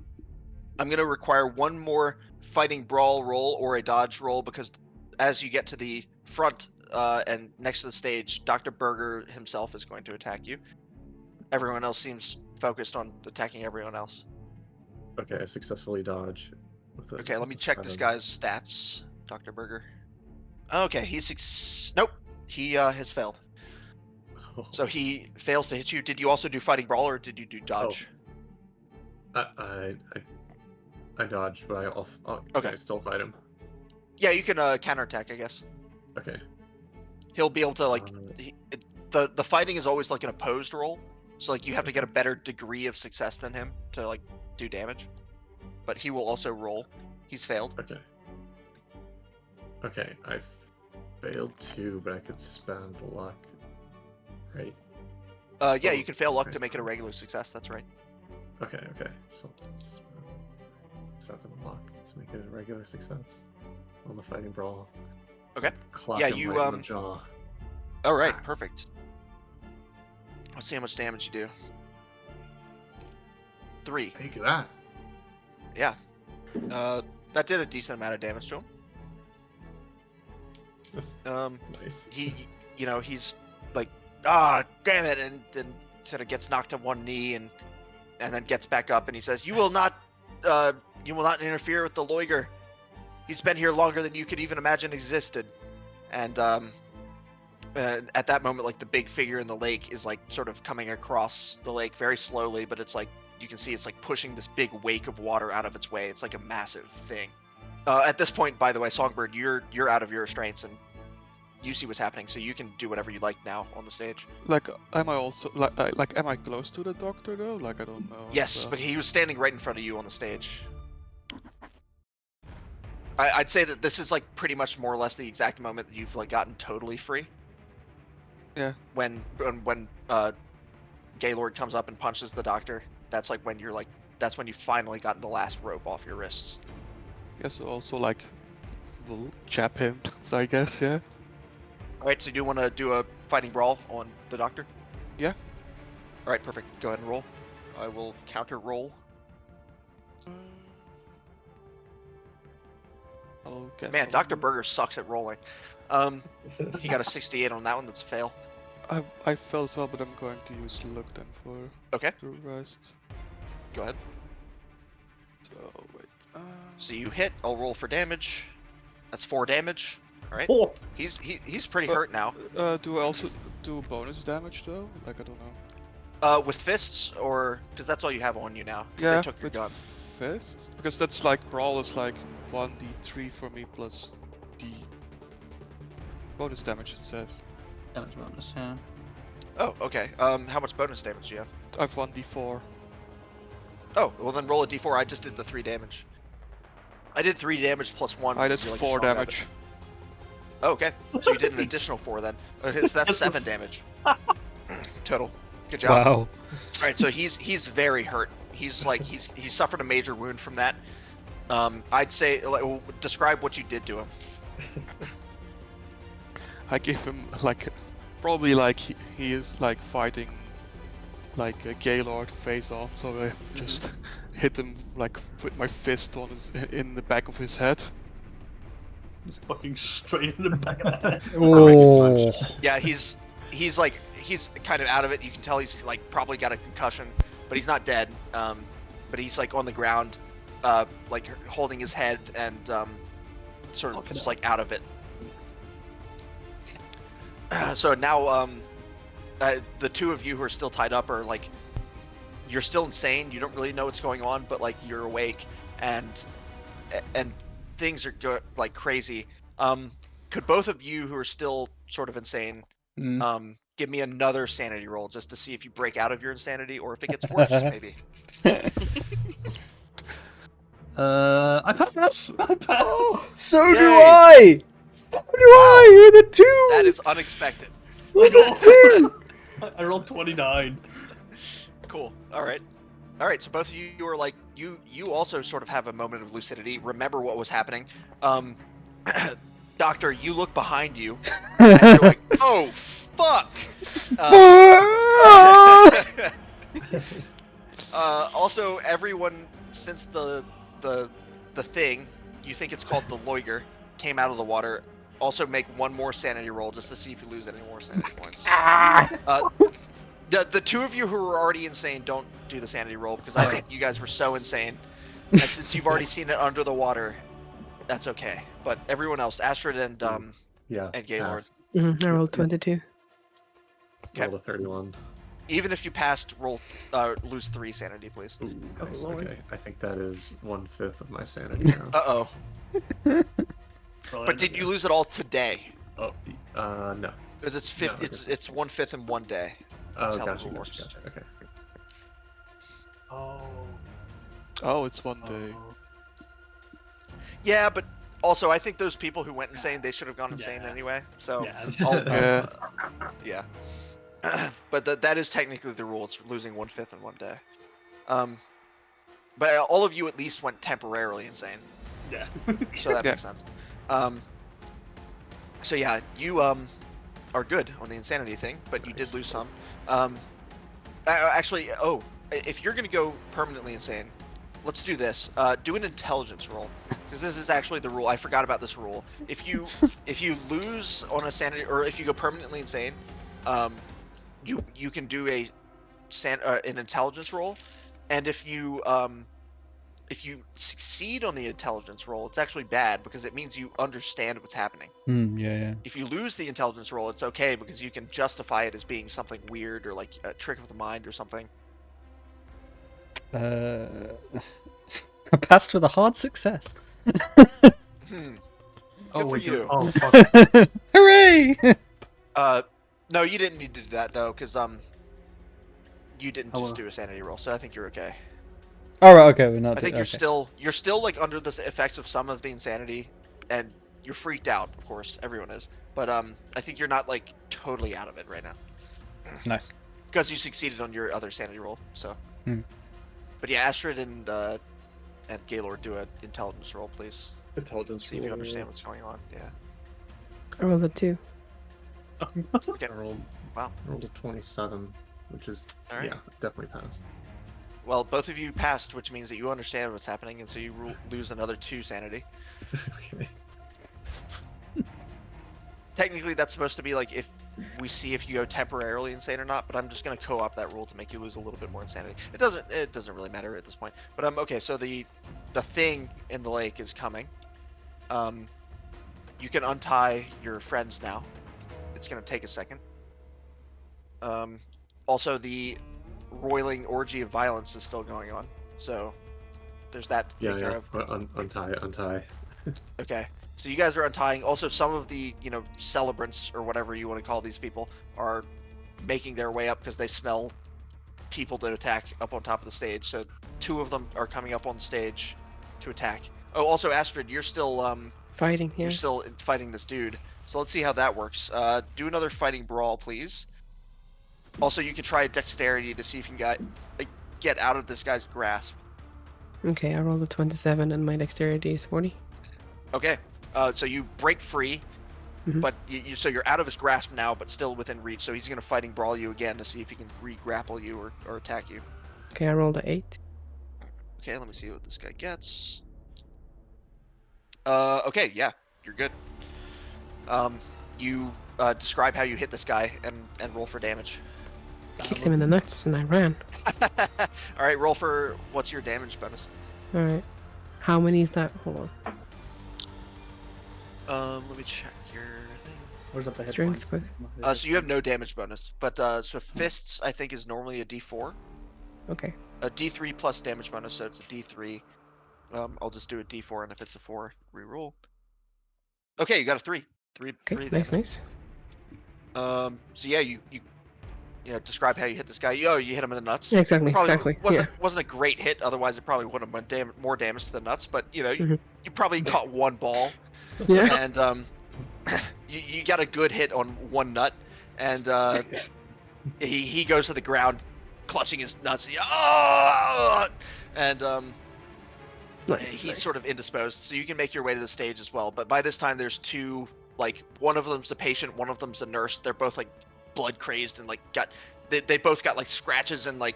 gonna require 1 more fighting brawl roll or a dodge roll, because as you get to the front and next to the stage, Dr. Berger himself is going to attack you. Everyone else seems focused on attacking everyone else. Okay, I successfully dodge. Okay, let me check this guy's stats, Dr. Berger. Okay, nope, he has failed. So he fails to hit you. Did you also do fighting brawl, or did you do dodge? I dodged, but Okay. I still fight him. Yeah, you can counterattack, I guess. Okay. He'll be able to like the fighting is always like an opposed roll, so like you have to get a better degree of success than him to like do damage. But he will also roll. He's failed. Okay. Okay, I failed too, but I could spend luck. Right? Yeah, you can fail luck to make it a regular success. That's right. Okay. So let's spend 7 luck to make it a regular success on the fighting brawl. Okay. Clock Yeah, him you right in the jaw. All right, perfect. Let's see how much damage you do. 3. Take that. Yeah. That did a decent amount of damage to him. Nice. He's like, damn it, and then sort of gets knocked to one knee and then gets back up, and he says, you will not interfere with the Loiger. He's been here longer than you could even imagine existed. And at that moment, like the big figure in the lake is like sort of coming across the lake very slowly, but it's like you can see it's like pushing this big wake of water out of its way. It's like a massive thing. At this point, by the way, Songbird, you're out of your restraints and you see what's happening, so you can do whatever you like now on the stage. Like, am I also am I close to the doctor though? Like, I don't know. Yes, but he was standing right in front of you on the stage. I'd say that this is like pretty much more or less the exact moment that you've like gotten totally free. Yeah. When Gaylord comes up and punches the doctor, that's like when that's when you finally gotten the last rope off your wrists. Yes, also like, we'll chap him, I guess. Yeah. All right, so do you want to do a fighting brawl on the doctor? Yeah. All right, perfect. Go ahead and roll. I will counter roll. I'll guess Man, I'll Dr. do- Berger sucks at rolling. He got a 68 on that one. That's a fail. I fell as well, but I'm going to use luck then for Okay, the rest. go ahead. So wait. So you hit. I'll roll for damage. That's 4 damage. All right. Oh, He's pretty hurt now. Do I also do bonus damage though? Like, I don't know. With fists, or because that's all you have on you now. 'Cause Yeah, they took your with gun. fists, because that's like brawl is like 1d3 for me plus the bonus damage. It says damage bonus, yeah. Oh, okay. How much bonus damage do you have? I have 1d4. Oh, well then roll a d4. I just did the 3 damage. I did 3 damage plus 1. I did because you're, like, 4 strong damage. Oh, okay. So you did an additional 4 then. Okay, so that's 7 damage total. Good job. Wow. All right, so he's very hurt. He's like he's suffered a major wound from that. I'd say describe what you did to him. I gave him like probably like he is like fighting like a Gaylord face on, so I just hit him like with my fist on in the back of his head. Just fucking straight in the back of the head. Oh. Yeah, he's kind of out of it. You can tell he's like probably got a concussion, but he's not dead. But he's like on the ground, like holding his head and sort of just like out of it. So now, the two of you who are still tied up are like, you're still insane. You don't really know what's going on, but like you're awake and things are like crazy. could both of you who are still sort of insane, Mm. give me another sanity roll just to see if you break out of your insanity or if it gets worse, maybe. I pass. I pass. Oh, so do Yay. I! So do I! With a 2! That is unexpected. With a 2! I rolled 29. Cool. All right. So both of you are like you also sort of have a moment of lucidity. Remember what was happening. Doctor, you look behind you and you're like, oh fuck. Also, everyone since the thing, you think it's called the Loiger, came out of the water. Also, make one more sanity roll just to see if you lose any more sanity points. The two of you who are already insane, don't do the sanity roll because I think you guys were so insane. And since you've already seen it under the water, that's okay. But everyone else, Astrid and Gaylord. I rolled 22. Okay. Rolled a 31. Even if you passed, lose 3 sanity, please. Ooh, Oh, nice. Lord. Okay, I think that is 1/5 of my sanity now. Uh-oh. But did you lose it all today? Oh, no. Because it's No, it's 1/5 in one day. Oh, That's how the gotcha, rule gotcha, works. gotcha. Okay. Oh, it's 1 day. Yeah, but also I think those people who went insane, they should have gone insane anyway. So Yeah. yeah. But that is technically the rule. It's losing 1/5 in one day. But all of you at least went temporarily insane. Yeah. So that makes sense. So yeah, you are good on the insanity thing, but you did lose some. Actually, if you're gonna go permanently insane, let's do this. Do an intelligence roll, because this is actually the rule. I forgot about this rule. If you lose on a sanity, or if you go permanently insane, you can do an intelligence roll, and if you succeed on the intelligence roll, it's actually bad because it means you understand what's happening. Yeah. If you lose the intelligence roll, it's okay because you can justify it as being something weird or like a trick of the mind or something. I passed with a hard success. Good Oh, for wait, you. oh, fuck. Hooray! No, you didn't need to do that though, because you didn't Oh, just well. do a sanity roll, so I think you're okay. All right, okay, we're not. I think okay. you're still like under the effects of some of the insanity, and you're freaked out. Of course, everyone is, but I think you're not like totally out of it right now. Nice. Because you succeeded on your other sanity roll, so. But yeah, Astrid and Gaylord, do an intelligence roll, please. Intelligence See if you understand what's going on. Yeah. I rolled a 2. Okay. I rolled a 27, which is All right. yeah, definitely passed. Well, both of you passed, which means that you understand what's happening, and so you lose another 2 sanity. Okay. Technically, that's supposed to be like if we see if you go temporarily insane or not, but I'm just gonna co-opt that rule to make you lose a little bit more insanity. It doesn't really matter at this point. But okay. So the thing in the lake is coming. You can untie your friends now. It's gonna take a second. Also, the roiling orgy of violence is still going on, so there's that to take care of. Untie. Okay, so you guys are untying. Also, some of the celebrants or whatever you want to call these people are making their way up because they smell people to attack up on top of the stage. So 2 of them are coming up on stage to attack. Oh, also Astrid, you're still Fighting, yeah. you're still fighting this dude. So let's see how that works. Do another fighting brawl, please. Also, you can try a dexterity to see if you can get out of this guy's grasp. Okay, I rolled a 27 and my dexterity is 40. Okay, so you break free, but so you're out of his grasp now, but still within reach. So he's gonna fighting brawl you again to see if he can re-grapple you or attack you. Okay, I rolled a 8. Okay, let me see what this guy gets. Okay, yeah, you're good. You describe how you hit this guy and roll for damage. I kicked him in the nuts and I ran. All right, roll for what's your damage bonus? Alright. How many is that? Hold on. Let me check your thing. Where's that the hit Strength point? So you have no damage bonus, but so fists I think is normally a D4. Okay. A D3 plus damage bonus, so it's a D3. I'll just do a D4, and if it's a 4, re-roll. Okay, you got a 3. Three Okay, damage. nice. So yeah, you describe how you hit this guy. You hit him in the nuts. Yeah, exactly, Probably exactly. wasn't a great hit. Otherwise, it probably would have done more damage to the nuts. But Mhm. you probably caught one ball, Yeah. and you got a good hit on one nut, and he goes to the ground, clutching his nuts. And Nice. he's nice. sort of indisposed. So you can make your way to the stage as well. But by this time, there's two. Like one of them's a patient, one of them's a nurse. They're both like blood crazed and like they both got like scratches, and like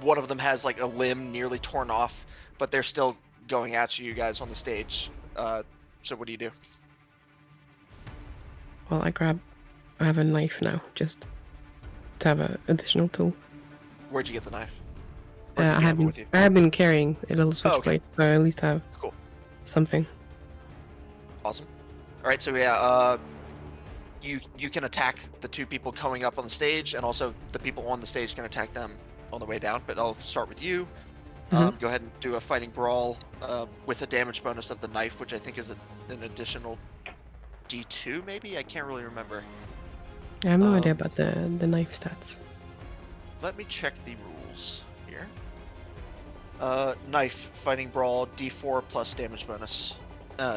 one of them has like a limb nearly torn off, but they're still going at you guys on the stage. So what do you do? Well, I have a knife now, just to have an additional tool. Where'd you get the knife? Or did you I have it with you? have been carrying a little switchblade, okay. so I at least have Cool. something. Awesome. All right, so yeah, you can attack the two people coming up on the stage, and also the people on the stage can attack them on the way down. But I'll start with you. Mhm. Go ahead and do a fighting brawl with a damage bonus of the knife, which I think is an additional D2, maybe? I can't really remember. I have no idea about the knife stats. Let me check the rules here. Knife, fighting brawl, D4 plus damage bonus.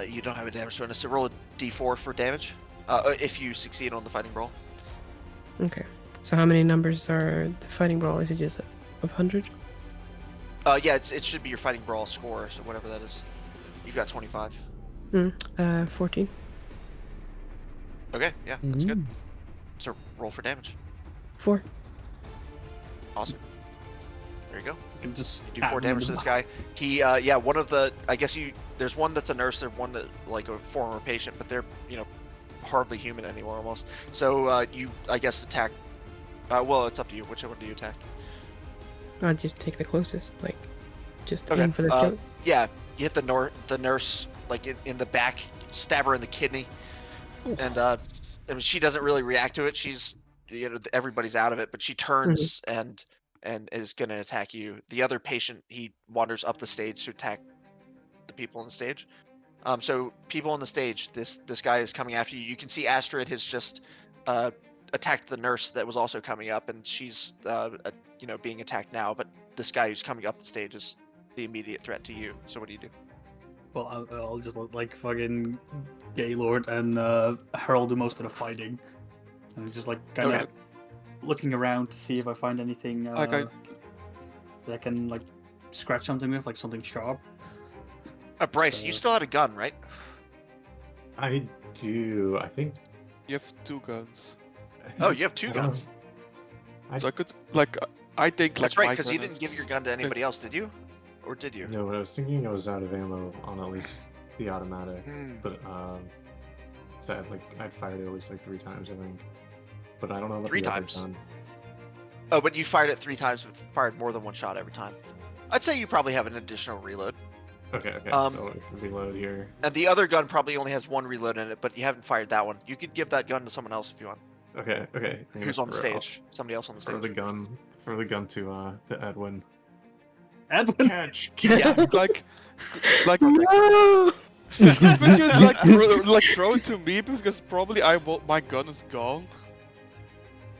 You don't have a damage bonus, so roll a D4 for damage if you succeed on the fighting brawl. Okay. So how many numbers are the fighting brawl? Is it just of 100? Yeah, it should be your fighting brawl score, so whatever that is. You've got 25. 14. Okay, yeah, that's good. So roll for damage. 4. Awesome. There you go. You can just Do 4 damage to this guy. He, yeah, one of the, I guess there's one that's a nurse, there's one that, like a former patient, but they're, hardly human anymore almost. So, you, I guess, attack, well, it's up to you. Which one do you attack? I'll just take the closest, like, just Okay, aim for the throat. Yeah, you hit the nurse, like, in the back, stab her in the kidney, and, I mean, she doesn't really react to it. She's, everybody's out of it, but she turns and is going to attack you. The other patient, he wanders up the stage to attack the people on the stage. So people on the stage, this guy is coming after you. You can see Astrid has just attacked the nurse that was also coming up, and she's being attacked now. But this guy who's coming up the stage is the immediate threat to you. So what do you do? Well, I'll just let, like, fucking Gaylord and Harold do most of the fighting. And just, like, kind of looking around to see if I find anything that I can, like, scratch something with, like something sharp. Bryce, you still had a gun, right? I do. I think. You have 2 guns. Oh, you have 2 I don't- guns. So I could, like, I think, That's like, right, my because you gun didn't is- give your gun to anybody else, did you? Or did you? No, but I was thinking I was out of ammo on at least the automatic, but so I'd fired it at least like 3 times, I think. But I don't know about 3 the other times? gun. Oh, but you fired it 3 times, but fired more than 1 shot every time. I'd say you probably have an additional reload. Okay, so it can reload here. And the other gun probably only has 1 reload in it, but you haven't fired that one. You could give that gun to someone else if you want. Okay. I'm Who's gonna on the stage? Somebody else on the Throw stage. the gun to Edwin. Edwin! Catch! Yeah. like, No! would you like throw it to me because probably my gun is gone.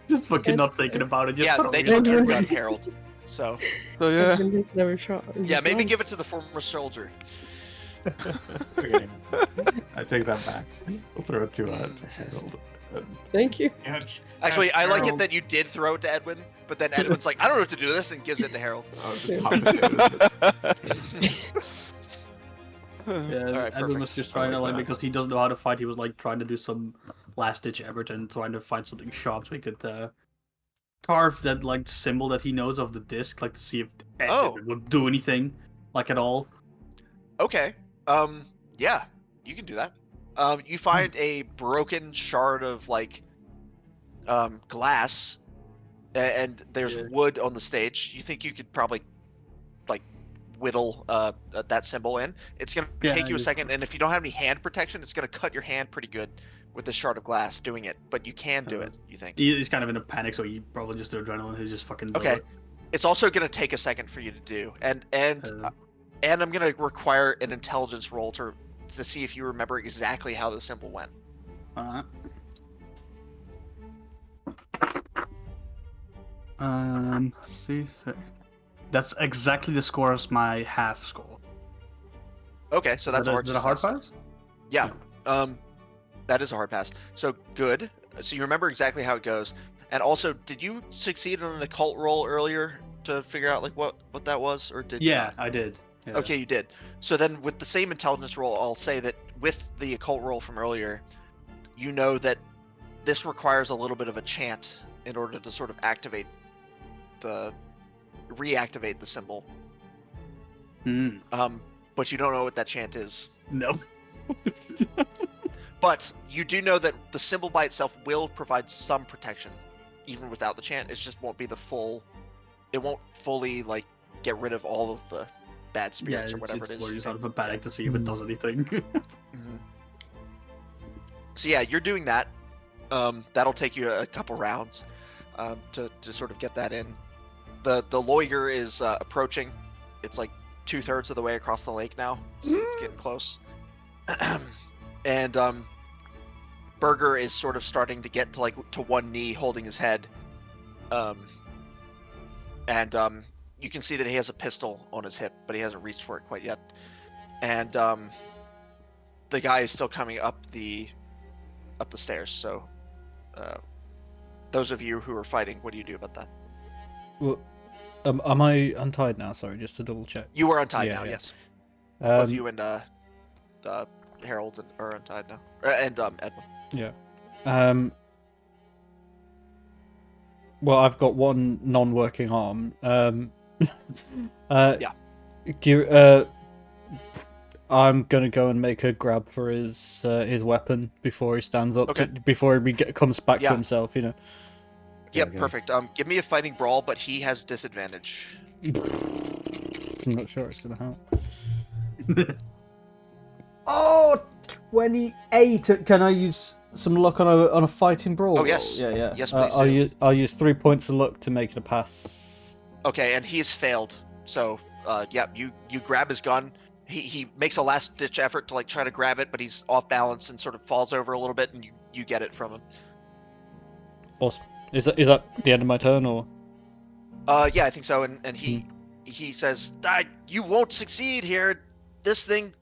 Just fucking not thinking about it. Just Yeah, throw they it. took your gun, Harold. So, So yeah. Never shot. yeah, maybe give it to the former soldier. Okay, I take that back. We'll throw it to Harold. Thank you. Catch! Actually, Catch, I like it Harold. that you did throw it to Edwin, but then Edwin's like, I don't know what to do with this, and gives it to Harold. Oh, just hop it. Yeah, Alright, Edwin was perfect. just trying to, like like, that. because he doesn't know how to fight, he was, like, trying to do some last-ditch effort and trying to find something sharp so he could carve that, like, symbol that he knows of the disc, like, to see if it would do anything, like, at all. Okay. Yeah, you can do that. You find a broken shard of, like, glass, and there's wood on the stage. You think you could probably, like, whittle that symbol in. It's going to take you a second, and if you don't have any hand protection, it's going to cut your hand pretty good with this shard of glass doing it, but you can do it, you think. He's kind of in a panic, so he probably just the adrenaline, he's just fucking... Okay. It's also going to take a second for you to do, and I'm going to require an intelligence roll to see if you remember exactly how the symbol went. Alright. See, that's exactly the score as my half score. Okay, so that's a hard is that a hard success. pass? Yeah. That is a hard pass. So good. So you remember exactly how it goes. And also, did you succeed on an occult roll earlier to figure out like what that was, or did you Yeah, not? I did. Yeah. Okay, you did. So then, with the same intelligence roll, I'll say that with the occult roll from earlier, you know that this requires a little bit of a chant in order to sort of reactivate the symbol. Hmm. But you don't know what that chant is. Nope. But you do know that the symbol by itself will provide some protection, even without the chant. It just won't be it won't fully like get rid of all of the bad spirits or whatever it is. More sort of a panic to see if it does anything. Mhm. So yeah, you're doing that. That'll take you a couple rounds to sort of get that in. The lawyer is approaching. It's like 2/3 of the way across the lake now. It's getting close. And Berger is sort of starting to get to one knee, holding his head. And you can see that he has a pistol on his hip, but he hasn't reached for it quite yet. And the guy is still coming up the stairs. So those of you who are fighting, what do you do about that? Well, am I untied now? Sorry, just to double check. You are untied Yeah, now, yeah. yes. Both Um, you and Harold are untied now, and Edwin. Yeah. Well, I've got one non-working arm. Yeah. I'm gonna go and make a grab for his weapon before he stands up. Okay. Before he comes back to Yeah. himself, you know. Yep, Okay. perfect. Give me a fighting brawl, but he has disadvantage. I'm not sure it's gonna help. Oh, 28. Can I use some luck on a fighting brawl? Oh, yes. Yeah, yeah. Yes, please do. I'll use 3 points of luck to make it a pass. Okay, and he has failed. So, yeah, you grab his gun. He makes a last ditch effort to like try to grab it, but he's off balance and sort of falls over a little bit, and you get it from him. Awesome. Is that the end of my turn, or? Yeah, I think so. And he says, "You won't succeed here. This thing."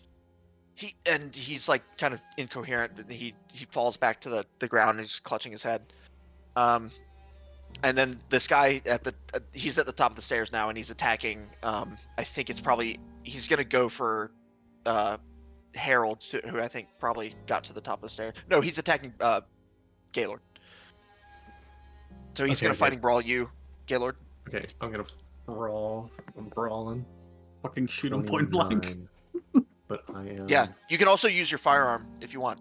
He's like kind of incoherent. And he falls back to the ground and he's clutching his head. And then this guy he's at the top of the stairs now, and he's attacking. I think he's gonna go for Harold, who I think probably got to the top of the stairs. No, he's attacking Gaylord. So he's gonna fighting brawl you, Gaylord. Okay, I'm gonna brawl. I'm brawling. Fucking shoot him point blank. 29. But I am. Yeah, you can also use your firearm if you want.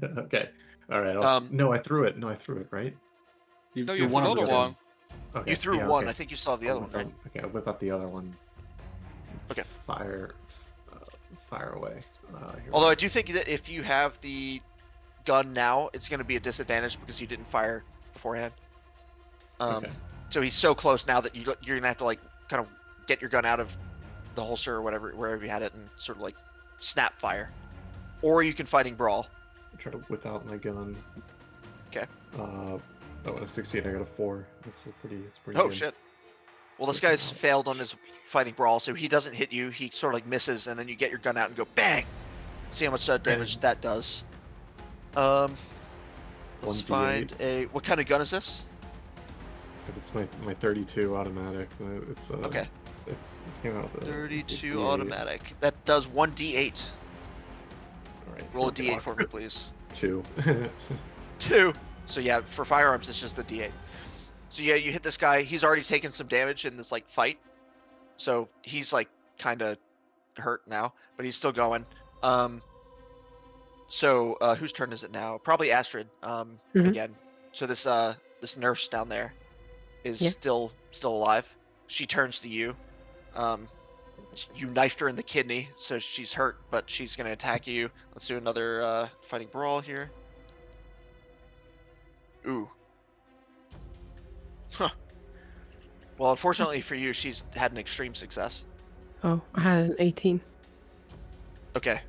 Okay. All right. No, I threw it. Right? No, you have another one. Okay. You threw yeah, one. okay. I think you still have the other one, right? Okay, I'll whip out the other one. Okay. Fire away. Although I do think that if you have the gun now, it's going to be a disadvantage because you didn't fire beforehand. Okay. So he's so close now that you're going to have to like kind of get your gun out of the holster or wherever you had it, and sort of like snap fire. Or you can fighting brawl. I try to whip out my gun. Okay. When I succeed, I got a 4. It's pretty Oh good. shit. Well, this guy's failed on his fighting brawl, so he doesn't hit you. He sort of like misses, and then you get your gun out and go bang. See how much damage that does. Let's 1d8. find what kind of gun is this? It's my 32 automatic. It's Okay. It came out with 32 58. automatic. That does 1d8. All right. Roll a d8 for me, please. 2. 2. So yeah, for firearms, it's just the d8. So yeah, you hit this guy. He's already taken some damage in this like fight. So he's like kind of hurt now, but he's still going. So whose turn is it now? Probably Astrid. Again. So this nurse down there is still alive. She turns to you. You knifed her in the kidney, so she's hurt, but she's gonna attack you. Let's do another fighting brawl here. Ooh. Huh. Well, unfortunately for you, she's had an extreme success. Oh, I had an 18. Okay.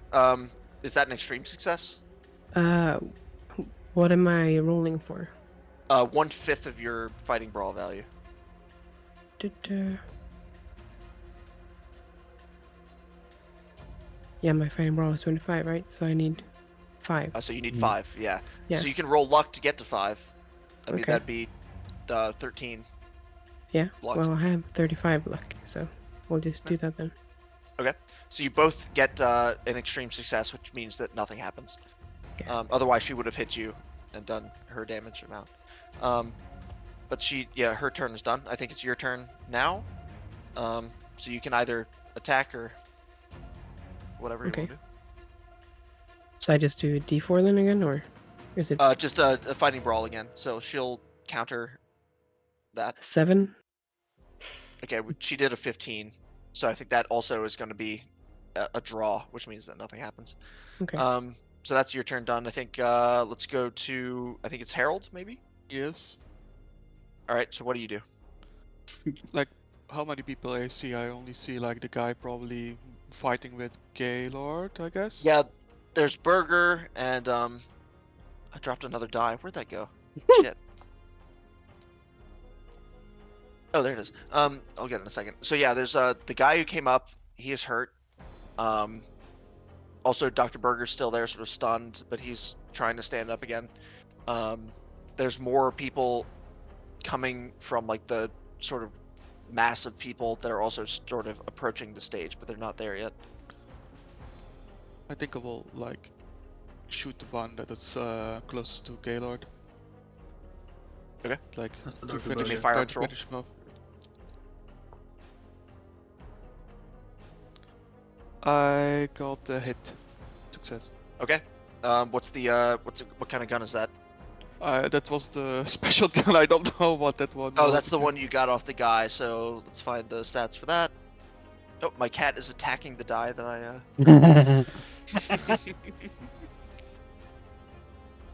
Is that an extreme success? What am I rolling for? 1/5 of your fighting brawl value. Yeah, my fighting brawl is 25, right? So I need 5. So you need 5, yeah. Yeah. So you can roll luck to get to 5. I mean, Okay. that'd be 13. Yeah. Luck. Well, I have 35 luck, so we'll just do that then. Okay. So you both get an extreme success, which means that nothing happens. Yeah. Otherwise, she would have hit you and done her damage amount. But her turn is done. I think it's your turn now. So you can either attack or whatever you Okay. want to do. So I just do D4 then again, or is it Just a fighting brawl again. So she'll counter that. 7? Okay, she did a 15. So I think that also is going to be a draw, which means that nothing happens. Okay. So that's your turn done. I think let's go to, I think it's Harold, maybe? Yes. All right, so what do you do? Like, how many people I see? I only see like the guy probably fighting with Gaylord, I guess. Yeah, there's Berger and I dropped another die. Where'd that go? Shit. Oh, there it is. I'll get it in a second. So yeah, there's the guy who came up. He is hurt. Also, Dr. Berger's still there, sort of stunned, but he's trying to stand up again. There's more people coming from like the sort of mass of people that are also sort of approaching the stage, but they're not there yet. I think I will like shoot the one that is closest to Gaylord. Okay. Like That's the to Dr. finish, Berger. Give me a firearms try to roll. finish him off. I got a hit. Success. Okay. What kind of gun is that? That was the special gun. I don't know what that one Oh, was. that's the one you got off the guy. So let's find the stats for that. Oh, my cat is attacking the die that I.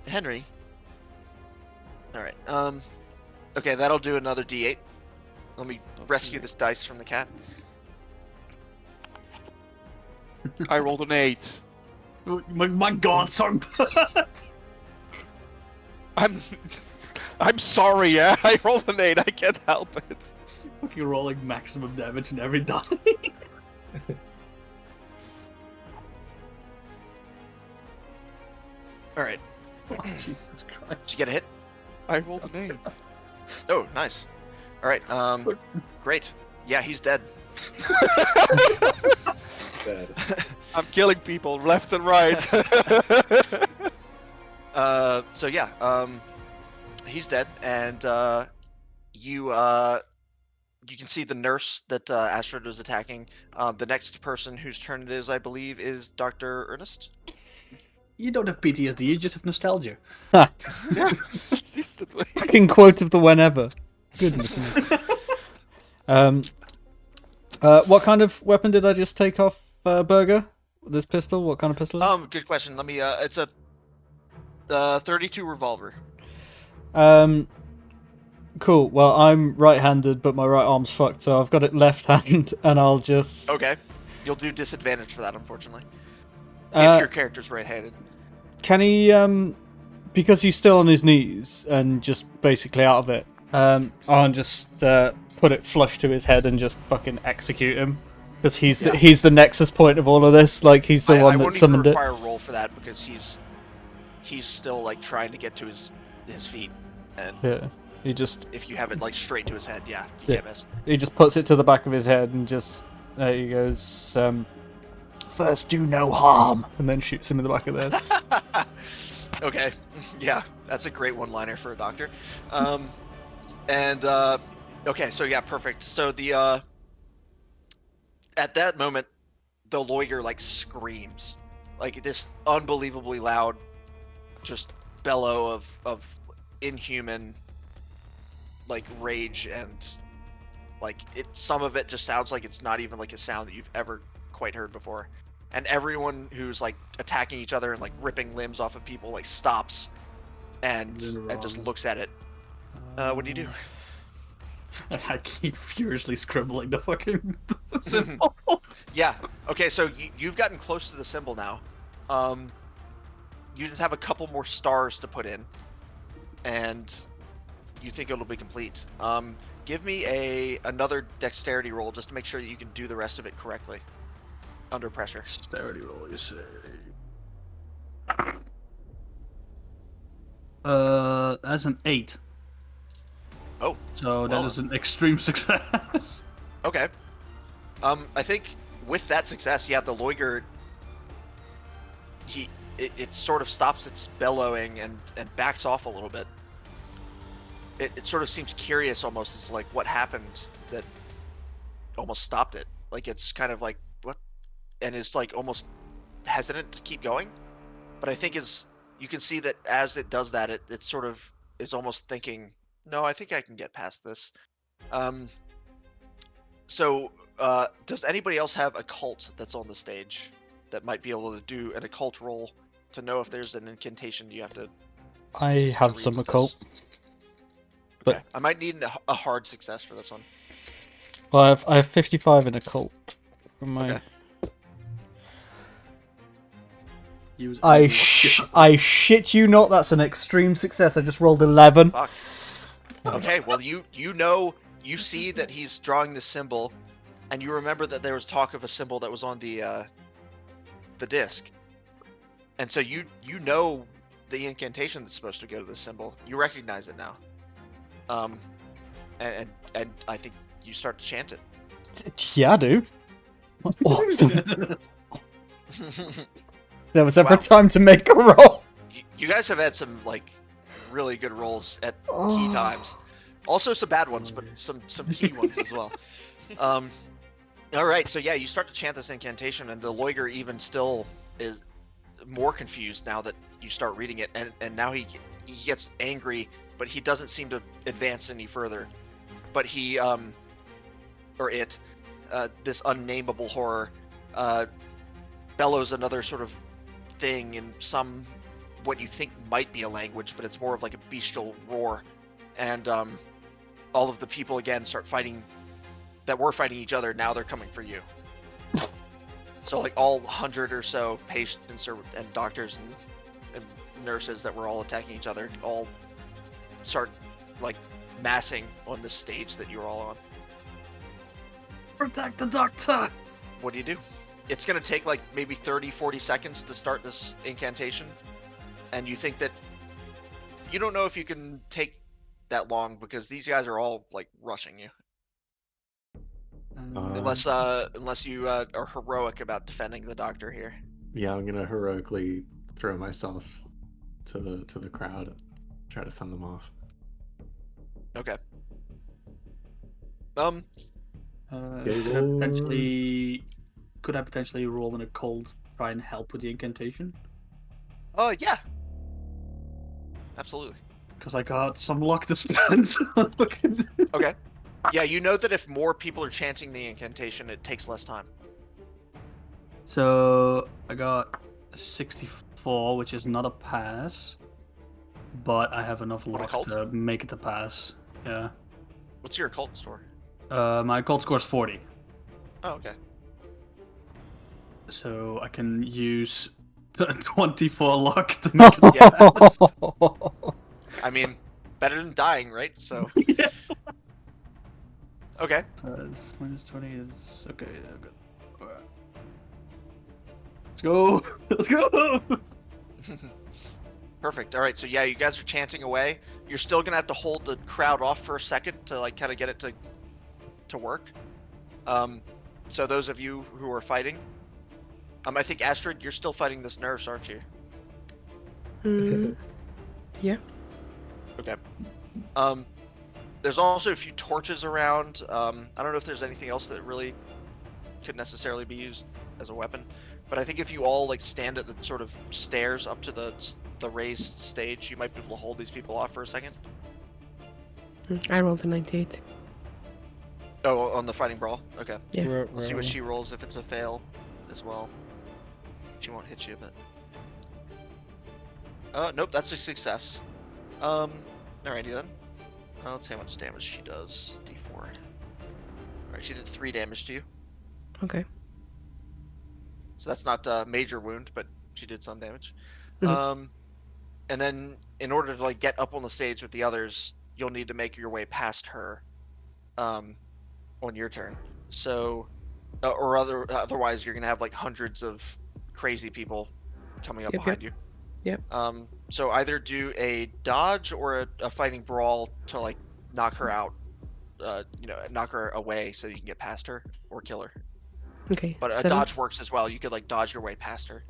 Henry. All right. Okay, that'll do another D8. Let me rescue this dice from the cat. I rolled an 8. My god, sorry. I'm sorry, yeah. I rolled an 8. I can't help it. Fucking rolling maximum damage in every die. All right. Oh, Jesus Christ. Did you get a hit? I rolled an 8. Oh, nice. All right. Great. Yeah, he's dead. Dead. I'm killing people left and right. So yeah, he's dead, and you can see the nurse that Astrid was attacking. The next person whose turn it is, I believe, is Dr. Ernest. You don't have PTSD, you just have nostalgia. Yeah, instantly. Fucking quote of the whenever. Goodness me. What kind of weapon did I just take off Berger? This pistol? What kind of pistol? Good question. Let me. It's a 32 revolver. Cool. Well, I'm right-handed, but my right arm's fucked, so I've got it left hand, and I'll just. Okay. You'll do disadvantage for that, unfortunately. If your character's right-handed. Can he? Because he's still on his knees and just basically out of it. I'll just put it flush to his head and just fucking execute him. Because he's the nexus point of all of this. Like he's the one that summoned it. I it. won't even require a roll for that because he's still like trying to get to his feet, and Yeah. He just if you have it like straight to his head, you can't miss. he just puts it to the back of his head and just there he goes. First do no harm, and then shoots him in the back of the head. Okay, yeah, that's a great one-liner for a doctor. Okay, so yeah, perfect. So the at that moment, the lawyer like screams, like this unbelievably loud, just bellow of inhuman, like rage, and like some of it just sounds like it's not even like a sound that you've ever quite heard before. And everyone who's like attacking each other and like ripping limbs off of people like stops and just looks at it. What do you do? I keep furiously scribbling the fucking symbol. Yeah. Okay. So you've gotten close to the symbol now. you just have a couple more stars to put in, and you think it'll be complete. Give me another dexterity roll just to make sure that you can do the rest of it correctly under pressure. Dexterity roll, you say. That's an 8. Oh, So that well. is an extreme success. Okay. I think with that success, yeah, the Loiger, it sort of stops its bellowing and backs off a little bit. It sort of seems curious almost as like what happened that almost stopped it. Like it's kind of like what, and is like almost hesitant to keep going. But I think you can see that as it does that, it sort of is almost thinking, no, I think I can get past this. So, does anybody else have a cult that's on the stage that might be able to do an occult roll to know if there's an incantation you have to? I have read some with occult. this? But- Okay, I might need a hard success for this one. Well, I have 55 in occult. From my... Okay. Use I evil- shit you not, that's an extreme success. I just rolled 11. Fuck. Okay, well you know you see that he's drawing this symbol, and you remember that there was talk of a symbol that was on the disc, and so you know the incantation that's supposed to go to the symbol. You recognize it now, and I think you start to chant it. Yeah, dude. Awesome. There was ever Wow. time to make a roll. You guys have had some like really good rolls at key Oh. times. Also some bad ones, but some key ones as well. All right, so yeah, you start to chant this incantation, and the Loiger even still is more confused now that you start reading it, and now he gets angry, but he doesn't seem to advance any further. But he or it, this unnameable horror, bellows another sort of thing in some what you think might be a language, but it's more of like a bestial roar, and all of the people again start fighting that were fighting each other. Now they're coming for you. So like all 100 or so patients and doctors and nurses that were all attacking each other all start like massing on this stage that you're all on. Protect the doctor! What do you do? It's going to take like maybe 30-40 seconds to start this incantation, and you think that you don't know if you can take that long because these guys are all like rushing you, unless you are heroic about defending the doctor here. Yeah, I'm gonna heroically throw myself to the crowd, try to fend them off. Okay. Could I potentially roll in a cold to try and help with the incantation? Yeah. Absolutely. Because I got some luck to spend. Okay. Yeah, you know that if more people are chanting the incantation, it takes less time. So I got a 64, which is not a pass, but I have enough What, luck occult? to make it a pass. Yeah. What's your occult score? My occult score is 40, Oh, okay. so I can use 24 luck to make it a pass. I mean, better than dying, right? So. Yeah. Okay. Minus 20 is okay. Good. Alright. Let's go. Let's go. Perfect. All right. So yeah, you guys are chanting away. You're still gonna have to hold the crowd off for a second to like kind of get it to work. So those of you who are fighting, I think Astrid, you're still fighting this nurse, aren't you? Yeah. Okay. There's also a few torches around. I don't know if there's anything else that really could necessarily be used as a weapon, but I think if you all like stand at the sort of stairs up to the raised stage, you might be able to hold these people off for a second. I rolled a 98. Oh, on the fighting brawl. Okay. Yeah. We'll see what she rolls if it's a fail as well. She won't hit you, but nope, that's a success. Alrighty then. Let's see how much damage she does. D4. Alright, she did 3 damage to you. Okay. So that's not a major wound, but she did some damage. Mhm. And then in order to like get up on the stage with the others, you'll need to make your way past her on your turn. So otherwise you're gonna have like hundreds of crazy people coming up Yep, behind you. yep. So either do a dodge or a fighting brawl to like knock her out, knock her away so you can get past her or kill her. Okay, But a 7. dodge works as well. You could like dodge your way past her.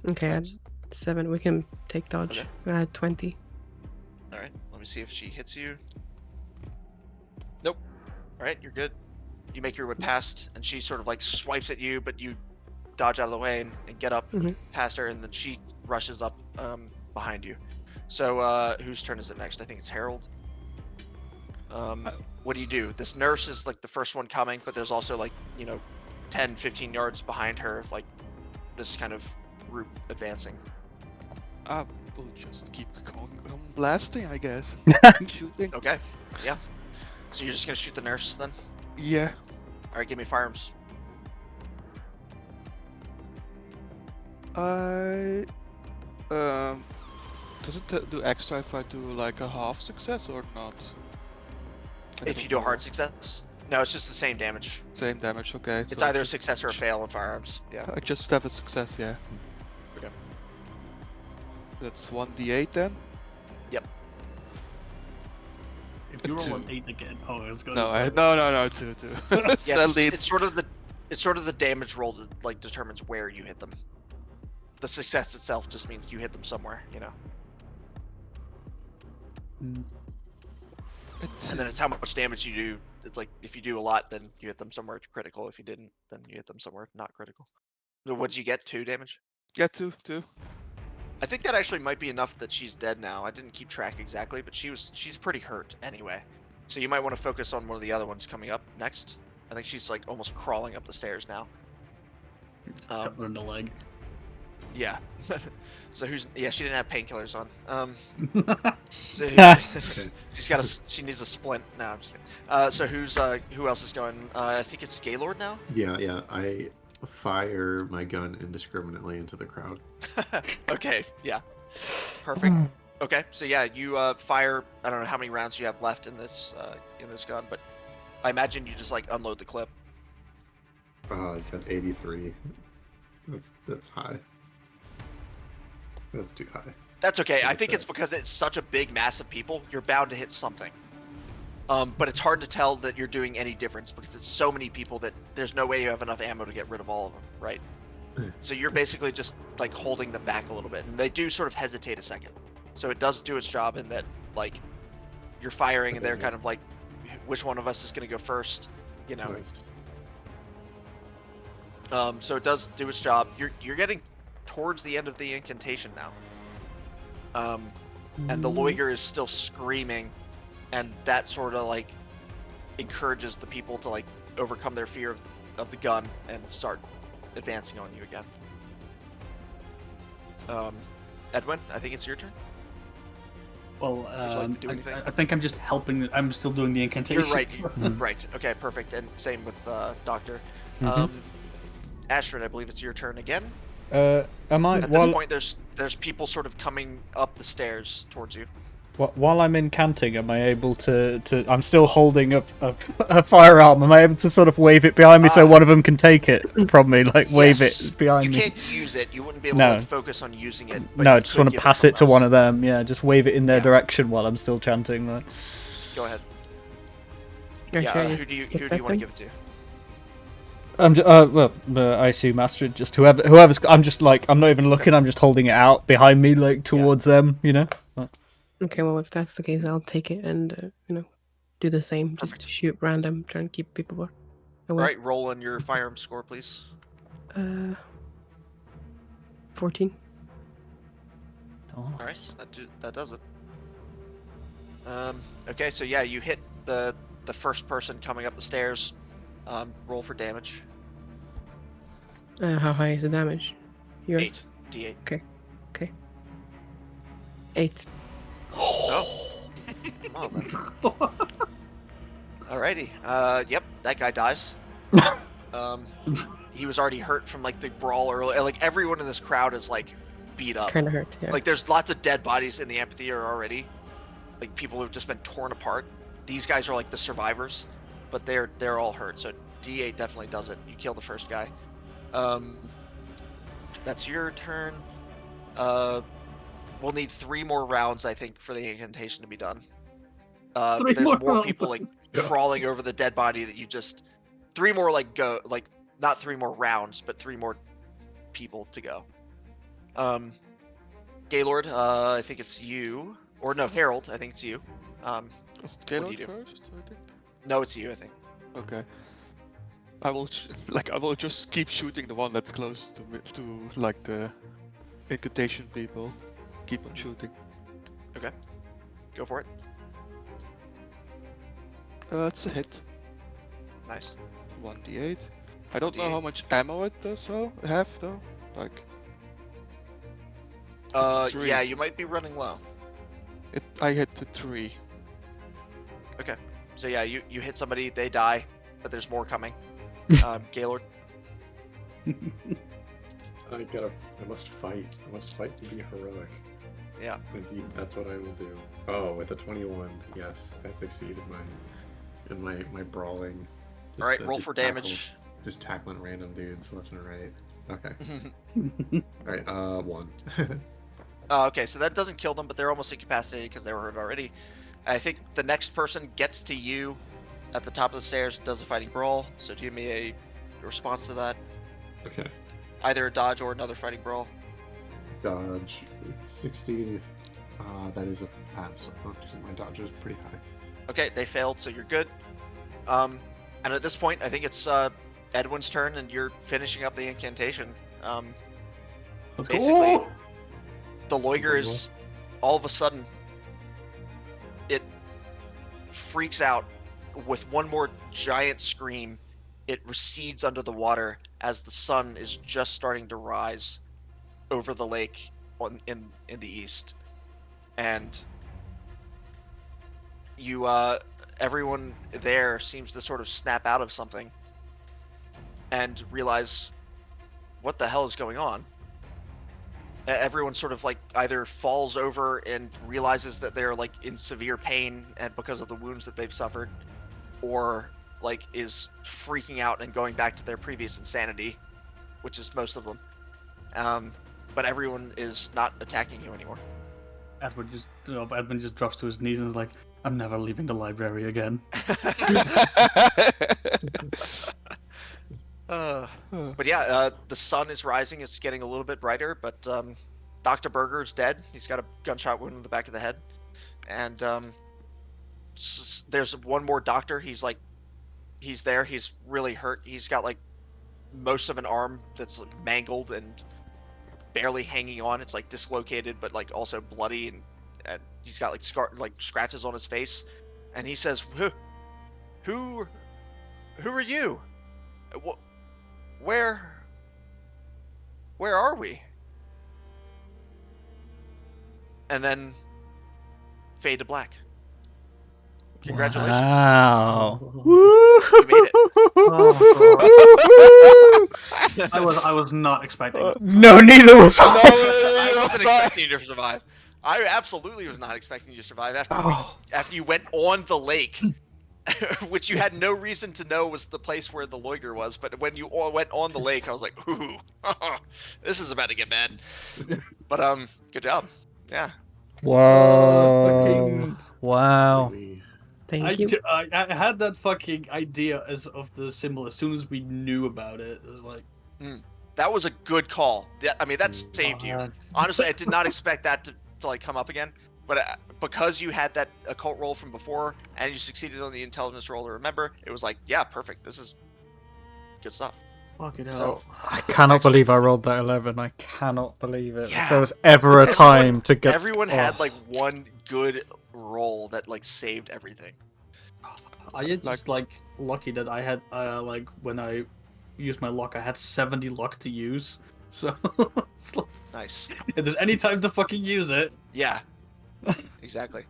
Okay, Depends. 7. We can take dodge. Okay. 20. All right, let me see if she hits you. Nope. All right, you're good. You make your way past, and she sort of like swipes at you, but you dodge out of the way and get up Mhm. past her, and then she rushes up behind you. So whose turn is it next? I think it's Harold. What do? This nurse is like the first one coming, but there's also like 10, 15 yards behind her, like this kind of group advancing. I will just keep going on blasting, I guess. Shooting. Okay, yeah. So you're just gonna shoot the nurse then? Yeah. All right, give me firearms. I does it do extra if I do like a half success or not? If you do a hard success, no, it's just the same damage. Same damage, okay. It's so either a just- success or a fail in firearms. Yeah. I just have a success, yeah. Okay. That's 1d8 then? If you roll Two. an 8 again, it's going No, to no, two. Yeah, Sadly, it's sort of the damage roll that like determines where you hit them. The success itself just means you hit them somewhere, And then it's how much damage you do. It's like if you do a lot, then you hit them somewhere critical. If you didn't, then you hit them somewhere not critical. So what'd you get? 2 damage? yeah, two. I think that actually might be enough that she's dead now. I didn't keep track exactly, but she's pretty hurt anyway. So you might want to focus on one of the other ones coming up next. I think she's like almost crawling up the stairs now. cut her in the leg. Yeah. So she didn't have painkillers on. So she needs a splint. No, I'm just kidding. So who else is going? I think it's Gaylord now. Yeah. I fire my gun indiscriminately into the crowd. Okay, yeah. Perfect. Okay, so yeah, you fire. I don't know how many rounds you have left in this gun, but I imagine you just like unload the clip. I got 83. That's high. That's too high. That's okay. I Like think that. it's because it's such a big mass of people. You're bound to hit something. But it's hard to tell that you're doing any difference because it's so many people that there's no way you have enough ammo to get rid of all of them, right? So you're basically just like holding them back a little bit, and they do sort of hesitate a second. So it does do its job in that like you're firing, and they're kind of like, which one of us is going to go first, Nice. So it does do its job. You're getting towards the end of the incantation now. And the Loiger is still screaming, and that sort of like encourages the people to like overcome their fear of the gun and start advancing on you again. Edwin, I think it's your turn. Well, Would you like to do anything? I think I'm just helping. I'm still doing the incantation. You're right. Right. Okay, perfect. And same with Doctor. Astrid, I believe it's your turn again. Am I? At this point, there's people sort of coming up the stairs towards you. While I'm incanting, am I able to? I'm still holding a firearm. Am I able to sort of wave it behind me so one of them can take it from me? Like wave Yes. it behind You me. can't use it. You wouldn't be able No. to like, focus on using it. But No, I you just could want to give pass to it to someone one else. of them. Yeah, just wave it in their Yeah. direction while I'm still chanting. Like. Go ahead. Or Yeah. should I Who do you get want that to then? give it to? I assume Astrid, just whoever's. I'm just like I'm not even looking. I'm just holding it out behind me, like towards them. Okay, well, if that's the case, I'll take it and, do the same. Just Perfect. shoot random, try and keep people away. All right, roll on your firearm score, please. 14. All right, that does it. Okay, so yeah, you hit the first person coming up the stairs. Roll for damage. How high is the damage? 8 d8. Okay. 8. Oh. Come on, then. Alrighty. Yep, that guy dies. He was already hurt from like the brawl earlier. Like everyone in this crowd is like beat up. Kind of hurt. Yeah. Like there's lots of dead bodies in the amphitheater already. Like people who've just been torn apart. These guys are like the survivors, but they're all hurt. So D8 definitely does it. You kill the first guy. That's your turn. We'll need 3 more rounds, I think, for the incantation to be done. There's more people like crawling over the dead body that you just 3 more not 3 more rounds, but 3 more people to go. Gaylord, I think it's you, or no, Harold, I think it's you. Was it Gaylord do you do? first, I think? No, it's you, I think. Okay. I will I will just keep shooting the one that's close to like the incantation people. Keep on shooting. Okay, go for it. It's a hit. Nice. 1d8. I don't know 1d8. how much ammo it does have though. Like. It's 3. Yeah, you might be running low. I hit to 3. Okay, so yeah, you hit somebody, they die, but there's more coming. Gaylord. I must fight. I must fight to be heroic. Yeah. Indeed, that's what I will do. Oh, with a 21, yes, I succeeded in my brawling. All right, roll for damage. Just tackling random dudes left and right. Okay. All right, 1. Okay, so that doesn't kill them, but they're almost incapacitated because they were hurt already. I think the next person gets to you at the top of the stairs, does a fighting brawl. So give me a response to that. Okay. Either a dodge or another fighting brawl. Dodge. It's 60. That is a pass. My dodge is pretty high. Okay, they failed, so you're good. And at this point, I think it's Edwin's turn, and you're finishing up the incantation. Let's basically, go. the Loiger is all of a sudden it freaks out with one more giant scream. It recedes under the water as the sun is just starting to rise over the lake in the east, and you everyone there seems to sort of snap out of something and realize what the hell is going on. Everyone sort of like either falls over and realizes that they're like in severe pain and because of the wounds that they've suffered, or like is freaking out and going back to their previous insanity, which is most of them. But everyone is not attacking you anymore. Edwin just drops to his knees and is like, "I'm never leaving the library again." But yeah, the sun is rising. It's getting a little bit brighter, but Dr. Berger is dead. He's got a gunshot wound in the back of the head. And there's one more doctor. He's there. He's really hurt. He's got like most of an arm that's mangled and barely hanging on. It's like dislocated, but like also bloody, and he's got like scratches on his face. And he says, "Who are you? Where are we?" And then fade to black. Congratulations. Wow. You made it. I was not expecting it. No, neither was I. I wasn't expecting you to survive. I absolutely was not expecting you to survive after you went on the lake, which you had no reason to know was the place where the Loiger was. But when you all went on the lake, I was like, "Ooh, this is about to get bad." But good job. Yeah. Whoa. Wow. Thank you. I had that fucking idea of the symbol as soon as we knew about it. It was like, that was a good call. I mean, that saved you. Honestly, I did not expect that to like come up again. But because you had that occult roll from before and you succeeded on the intelligence roll to remember, it was like, yeah, perfect. This is good stuff. fucking hell. So, I cannot believe I rolled that 11. I cannot believe it. Yeah. If there was ever a time to get... Everyone had like one good roll that like saved everything. I had just like lucky that I had like when I used my luck, I had 70 luck to use. So it's like, Nice. if there's any time to fucking use it. Yeah. Exactly.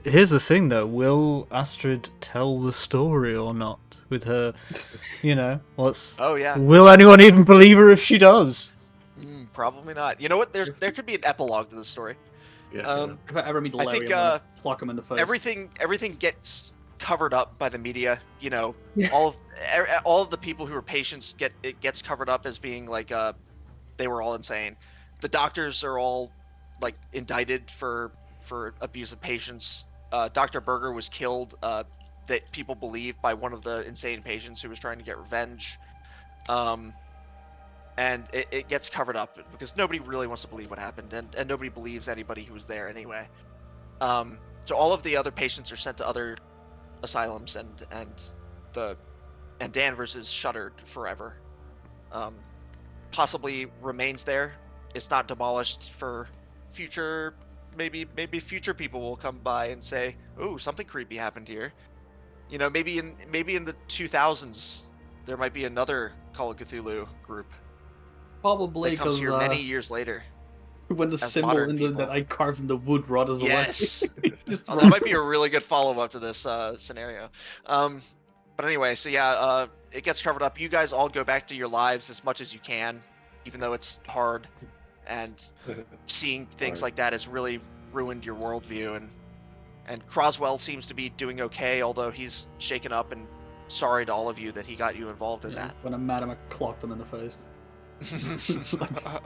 Here's the thing, though. Will Astrid tell the story or not? With her, what's... Oh yeah. Will anyone even believe her if she does? Probably not. You know what? There could be an epilogue to this story. Yeah. If I ever meet I Larry, think, I'm gonna pluck him in the face. everything gets covered up by the media. You know, Yeah. all of the people who are patients gets covered up as being like they were all insane. The doctors are all like indicted for abuse of patients. Dr. Berger was killed. That people believe by one of the insane patients who was trying to get revenge. And it gets covered up because nobody really wants to believe what happened, and nobody believes anybody who was there anyway. So all of the other patients are sent to other asylums, and Danvers is shuttered forever. Possibly remains there. It's not demolished for future. Maybe future people will come by and say, "Oh, something creepy happened here." You know, maybe in the 2000s there might be another Call of Cthulhu group Probably that comes because here many years later. when the as symbol modern in people. that I carved in the wood rot is Yes. away. Just That might be a really good follow-up to this scenario. But anyway, so yeah, it gets covered up. You guys all go back to your lives as much as you can, even though it's hard. And seeing things like that has really ruined your worldview. And Croswell seems to be doing okay, although he's shaken up and sorry to all of you that he got you involved in yeah, when I'm mad, I'm gonna clock them in the face. that.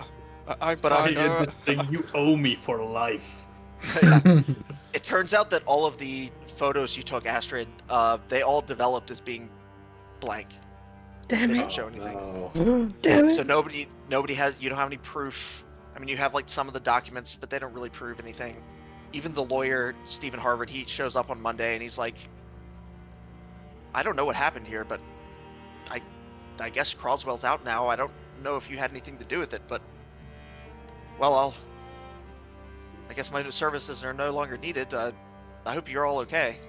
I'm But fine. You owe me for life. Yeah. It turns out that all of the photos you took, Astrid, they all developed as being blank. Damn They it. didn't show anything. Damn it. So nobody has. You don't have any proof. I mean, you have like some of the documents, but they don't really prove anything. Even the lawyer Stephen Harvard, he shows up on Monday and he's like, "I don't know what happened here, but I guess Croswell's out now. I don't know if you had anything to do with it, but well, I guess my services are no longer needed. I hope you're all okay."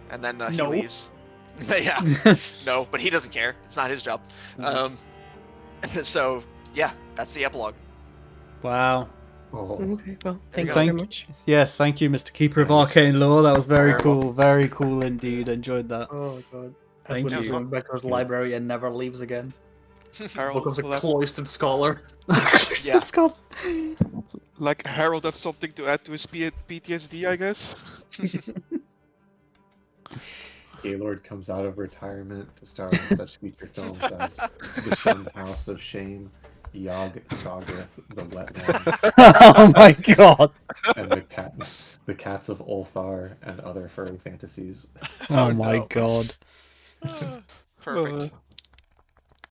And then he No. leaves. Yeah, no, but he doesn't care. It's not his job. So yeah, that's the epilogue. Wow. Oh, Okay, well, There thank you you go. very much. Yes, thank you, Mr. Keeper of Arcane Lore. That was very cool. Very cool indeed. Enjoyed that. Oh god. Thank Edwin you. is going back to his library and never leaves again. Harold Becomes a will have, cloistered scholar. Yeah. It's gone. like Harold have something to add to his PTSD, I guess. Gaylord comes out of retirement to star in such feature films as The Shunned House of Shame, Yog Soggoth, The Wetland, Oh my god. and the Cats of Ulthar, and other furry fantasies. Oh Oh, my no. god. Perfect.